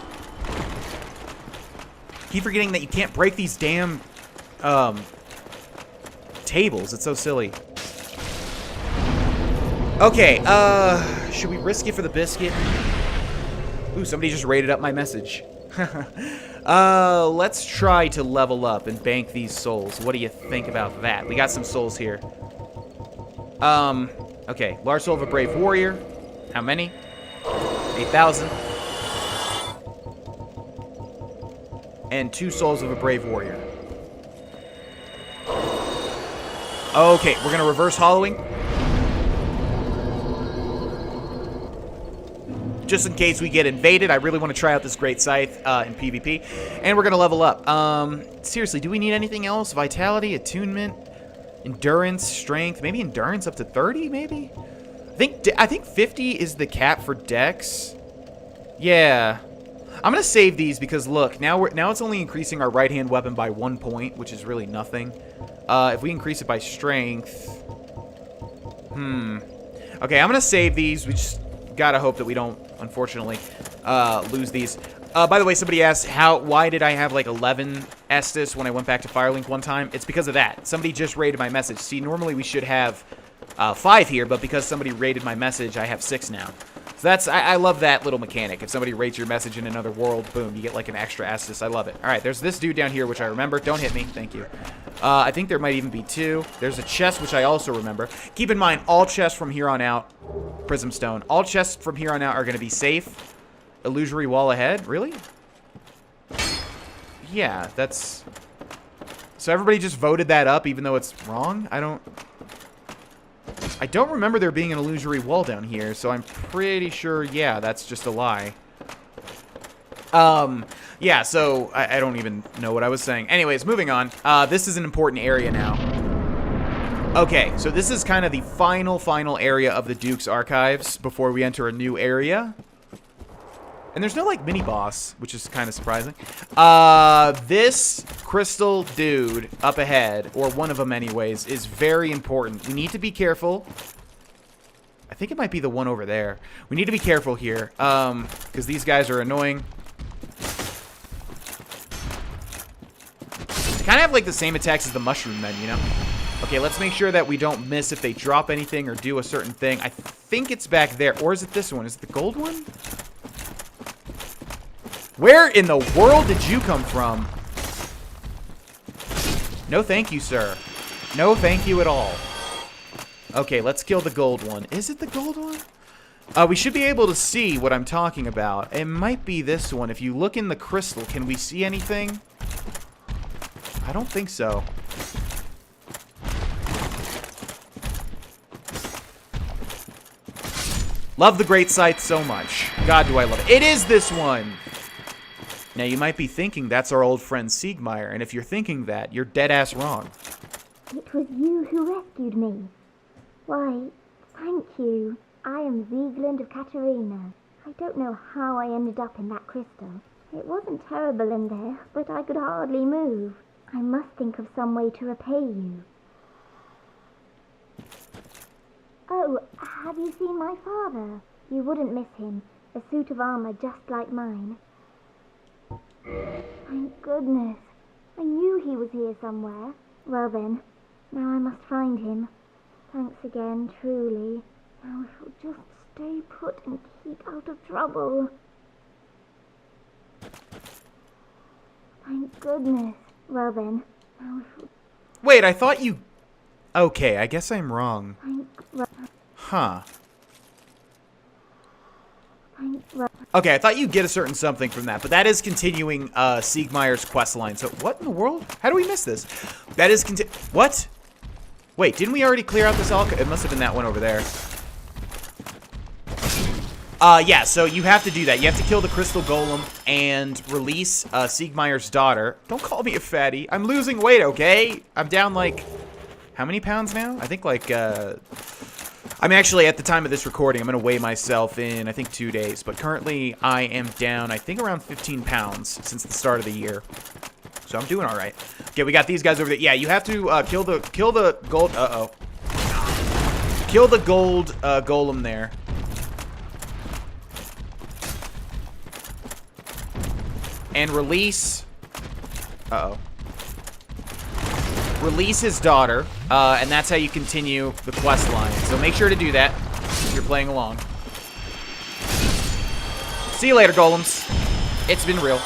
Keep forgetting that you can't break these damn, tables. It's so silly. Okay, should we risk it for the biscuit? Ooh, somebody just rated up my message. Let's try to level up and bank these souls. What do you think about that? We got some souls here. Okay. Large soul of a brave warrior. How many? 8,000. And 2 souls of a brave warrior. Okay, we're gonna reverse hollowing. Just in case we get invaded. I really want to try out this great scythe in PvP. And we're going to level up. Seriously, do we need anything else? Vitality, attunement, endurance, strength. Maybe endurance up to 30, maybe? I think 50 is the cap for dex. Yeah. I'm going to save these because, look, now it's only increasing our right-hand weapon by 1 point, which is really nothing. If we increase it by strength... Okay, I'm going to save these. We just... Gotta hope that we don't, unfortunately, lose these. By the way, somebody asked, why did I have, like, 11 Estus when I went back to Firelink one time? It's because of that. Somebody just rated my message. See, normally we should have 5 here, but because somebody rated my message, I have 6 now. So that's, I love that little mechanic. If somebody rates your message in another world, boom, you get, like, an extra Estus. I love it. All right, there's this dude down here, which I remember. Don't hit me. Thank you. I think there might even be 2. There's a chest, which I also remember. Keep in mind, all chests from here on out... Prism Stone. All chests from here on out are going to be safe. Illusory wall ahead? Really? Yeah, that's So everybody just voted that up even though it's wrong? I don't remember there being an illusory wall down here, so I'm pretty sure, yeah, that's just a lie. Yeah, so I don't even know what I was saying. Anyways, moving on. This is an important area now. Okay, so this is kind of the final area of the Duke's Archives before we enter a new area. And there's no, like, mini-boss, which is kind of surprising. This crystal dude up ahead, or one of them anyways, is very important. We need to be careful. I think it might be the one over there. We need to be careful here, because these guys are annoying. They kind of have, like, the same attacks as the mushroom men, you know? Okay, let's make sure that we don't miss if they drop anything or do a certain thing. I think it's back there. Or is it this one? Is it the gold one? Where in the world did you come from? No thank you, sir. No thank you at all. Okay, let's kill the gold one. Is it the gold one? We should be able to see what I'm talking about. It might be this one. If you look in the crystal, can we see anything? I don't think so. Love the Great Scythe so much. God, do I love it. It is this one! Now, you might be thinking that's our old friend Siegmeyer, and if you're thinking that, you're dead-ass wrong. It was you who rescued me. Why, thank you. I am Sieglind of Katarina. I don't know how I ended up in that crystal. It wasn't terrible in there, but I could hardly move. I must think of some way to repay you. Oh, have you seen my father? You wouldn't miss him. A suit of armor just like mine. Thank goodness. I knew he was here somewhere. Well then, now I must find him. Thanks again, truly. Now if we'll just stay put and keep out of trouble. Thank goodness. Well then, now if we'll... Wait, I thought you... Okay, I guess I'm wrong. Huh. Okay, I thought you'd get a certain something from that, but that is continuing Siegmeyer's quest line. So, what in the world? How do we miss this? That is what? Wait, didn't we already clear out this alcove? It must have been that one over there. Yeah, so you have to do that. You have to kill the crystal golem and release Siegmeyer's daughter. Don't call me a fatty. I'm losing weight, okay? I'm down, like, how many pounds now? I think, like, I'm actually, at the time of this recording, I'm going to weigh myself in, I think, 2 days. But currently, I am down, I think, around 15 pounds since the start of the year. So I'm doing all right. Okay, we got these guys over there. Yeah, you have to kill the gold... Uh-oh. Kill the gold golem there. And release... Uh-oh. Release his daughter, and that's how you continue the quest line. So make sure to do that if you're playing along. See you later, golems. It's been real.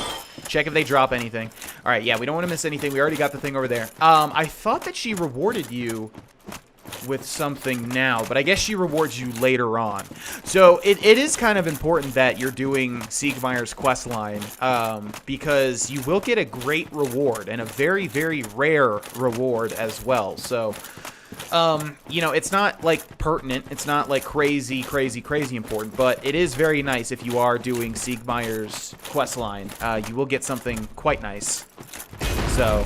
Check if they drop anything. All right, yeah, we don't want to miss anything. We already got the thing over there. I thought that she rewarded you with something now, but I guess she rewards you later on. So it is kind of important that you're doing Siegmeyer's quest line, because you will get a great reward, and a very, very rare reward as well. So, you know, it's not, like, pertinent. It's not, like, crazy, crazy, crazy important, but it is very nice if you are doing Siegmeyer's quest line. You will get something quite nice. So,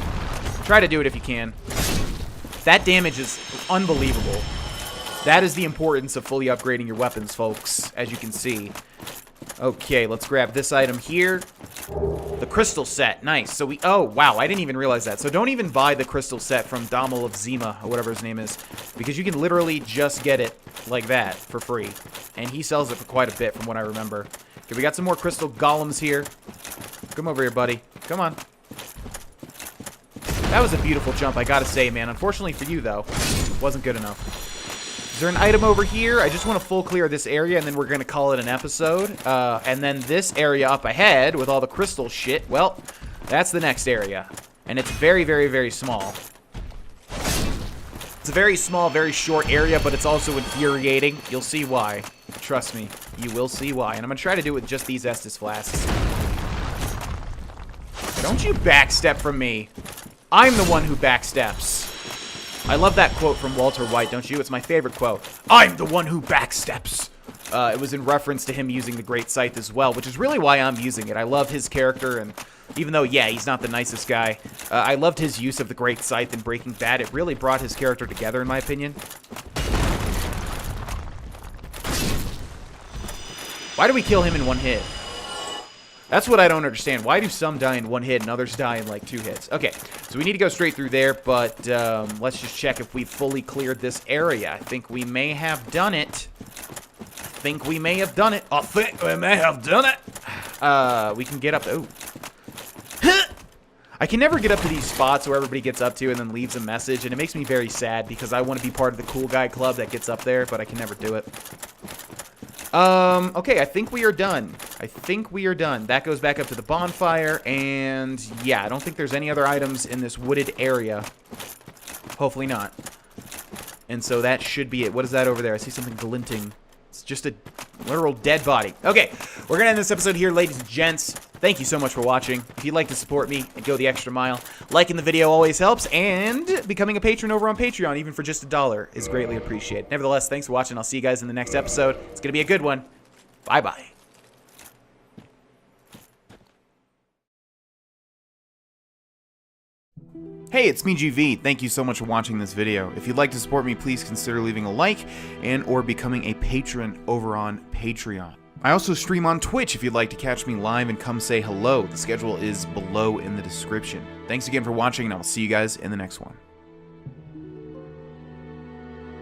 try to do it if you can. That damage is unbelievable. That is the importance of fully upgrading your weapons, folks, as you can see. Okay, let's grab this item here. The crystal set. Nice. So we... Oh, wow. I didn't even realize that. So don't even buy the crystal set from Dommel of Zima, or whatever his name is, because you can literally just get it like that for free. And he sells it for quite a bit from what I remember. Okay, we got some more crystal golems here. Come over here, buddy. Come on. That was a beautiful jump, I gotta say, man. Unfortunately for you, though, it wasn't good enough. Is there an item over here? I just want to full clear this area, and then we're gonna call it an episode. And then this area up ahead, with all the crystal shit, well, that's the next area. And it's very, very, very small. It's a very small, very short area, but it's also infuriating. You'll see why. Trust me, you will see why. And I'm gonna try to do it with just these Estus flasks. Don't you backstep from me. I'm the one who backsteps. I love that quote from Walter White, don't you? It's my favorite quote. I'm the one who backsteps. It was in reference to him using the Great Scythe as well, which is really why I'm using it. I love his character, and even though, yeah, he's not the nicest guy, I loved his use of the Great Scythe in Breaking Bad. It really brought his character together, in my opinion. Why do we kill him in one hit? That's what I don't understand. Why do some die in one hit and others die in like 2 hits? Okay, so we need to go straight through there, but let's just check if we've fully cleared this area. I think we may have done it. I think we may have done it. We can get up. Oh. I can never get up to these spots where everybody gets up to and then leaves a message, and it makes me very sad because I want to be part of the cool guy club that gets up there, but I can never do it. Okay, I think we are done. I think we are done. That goes back up to the bonfire, and yeah, I don't think there's any other items in this wooded area. Hopefully not. And so that should be it. What is that over there? I see something glinting. It's just a literal dead body. Okay, we're gonna end this episode here, ladies and gents. Thank you so much for watching. If you'd like to support me and go the extra mile, liking the video always helps, and becoming a patron over on Patreon, even for just $1, is greatly appreciated. Nevertheless, thanks for watching. I'll see you guys in the next episode. It's gonna be a good one. Bye-bye. Hey, it's me, GV. Thank you so much for watching this video. If you'd like to support me, please consider leaving a like and or becoming a patron over on Patreon. I also stream on Twitch if you'd like to catch me live and come say hello. The schedule is below in the description. Thanks again for watching, and I'll see you guys in the next one.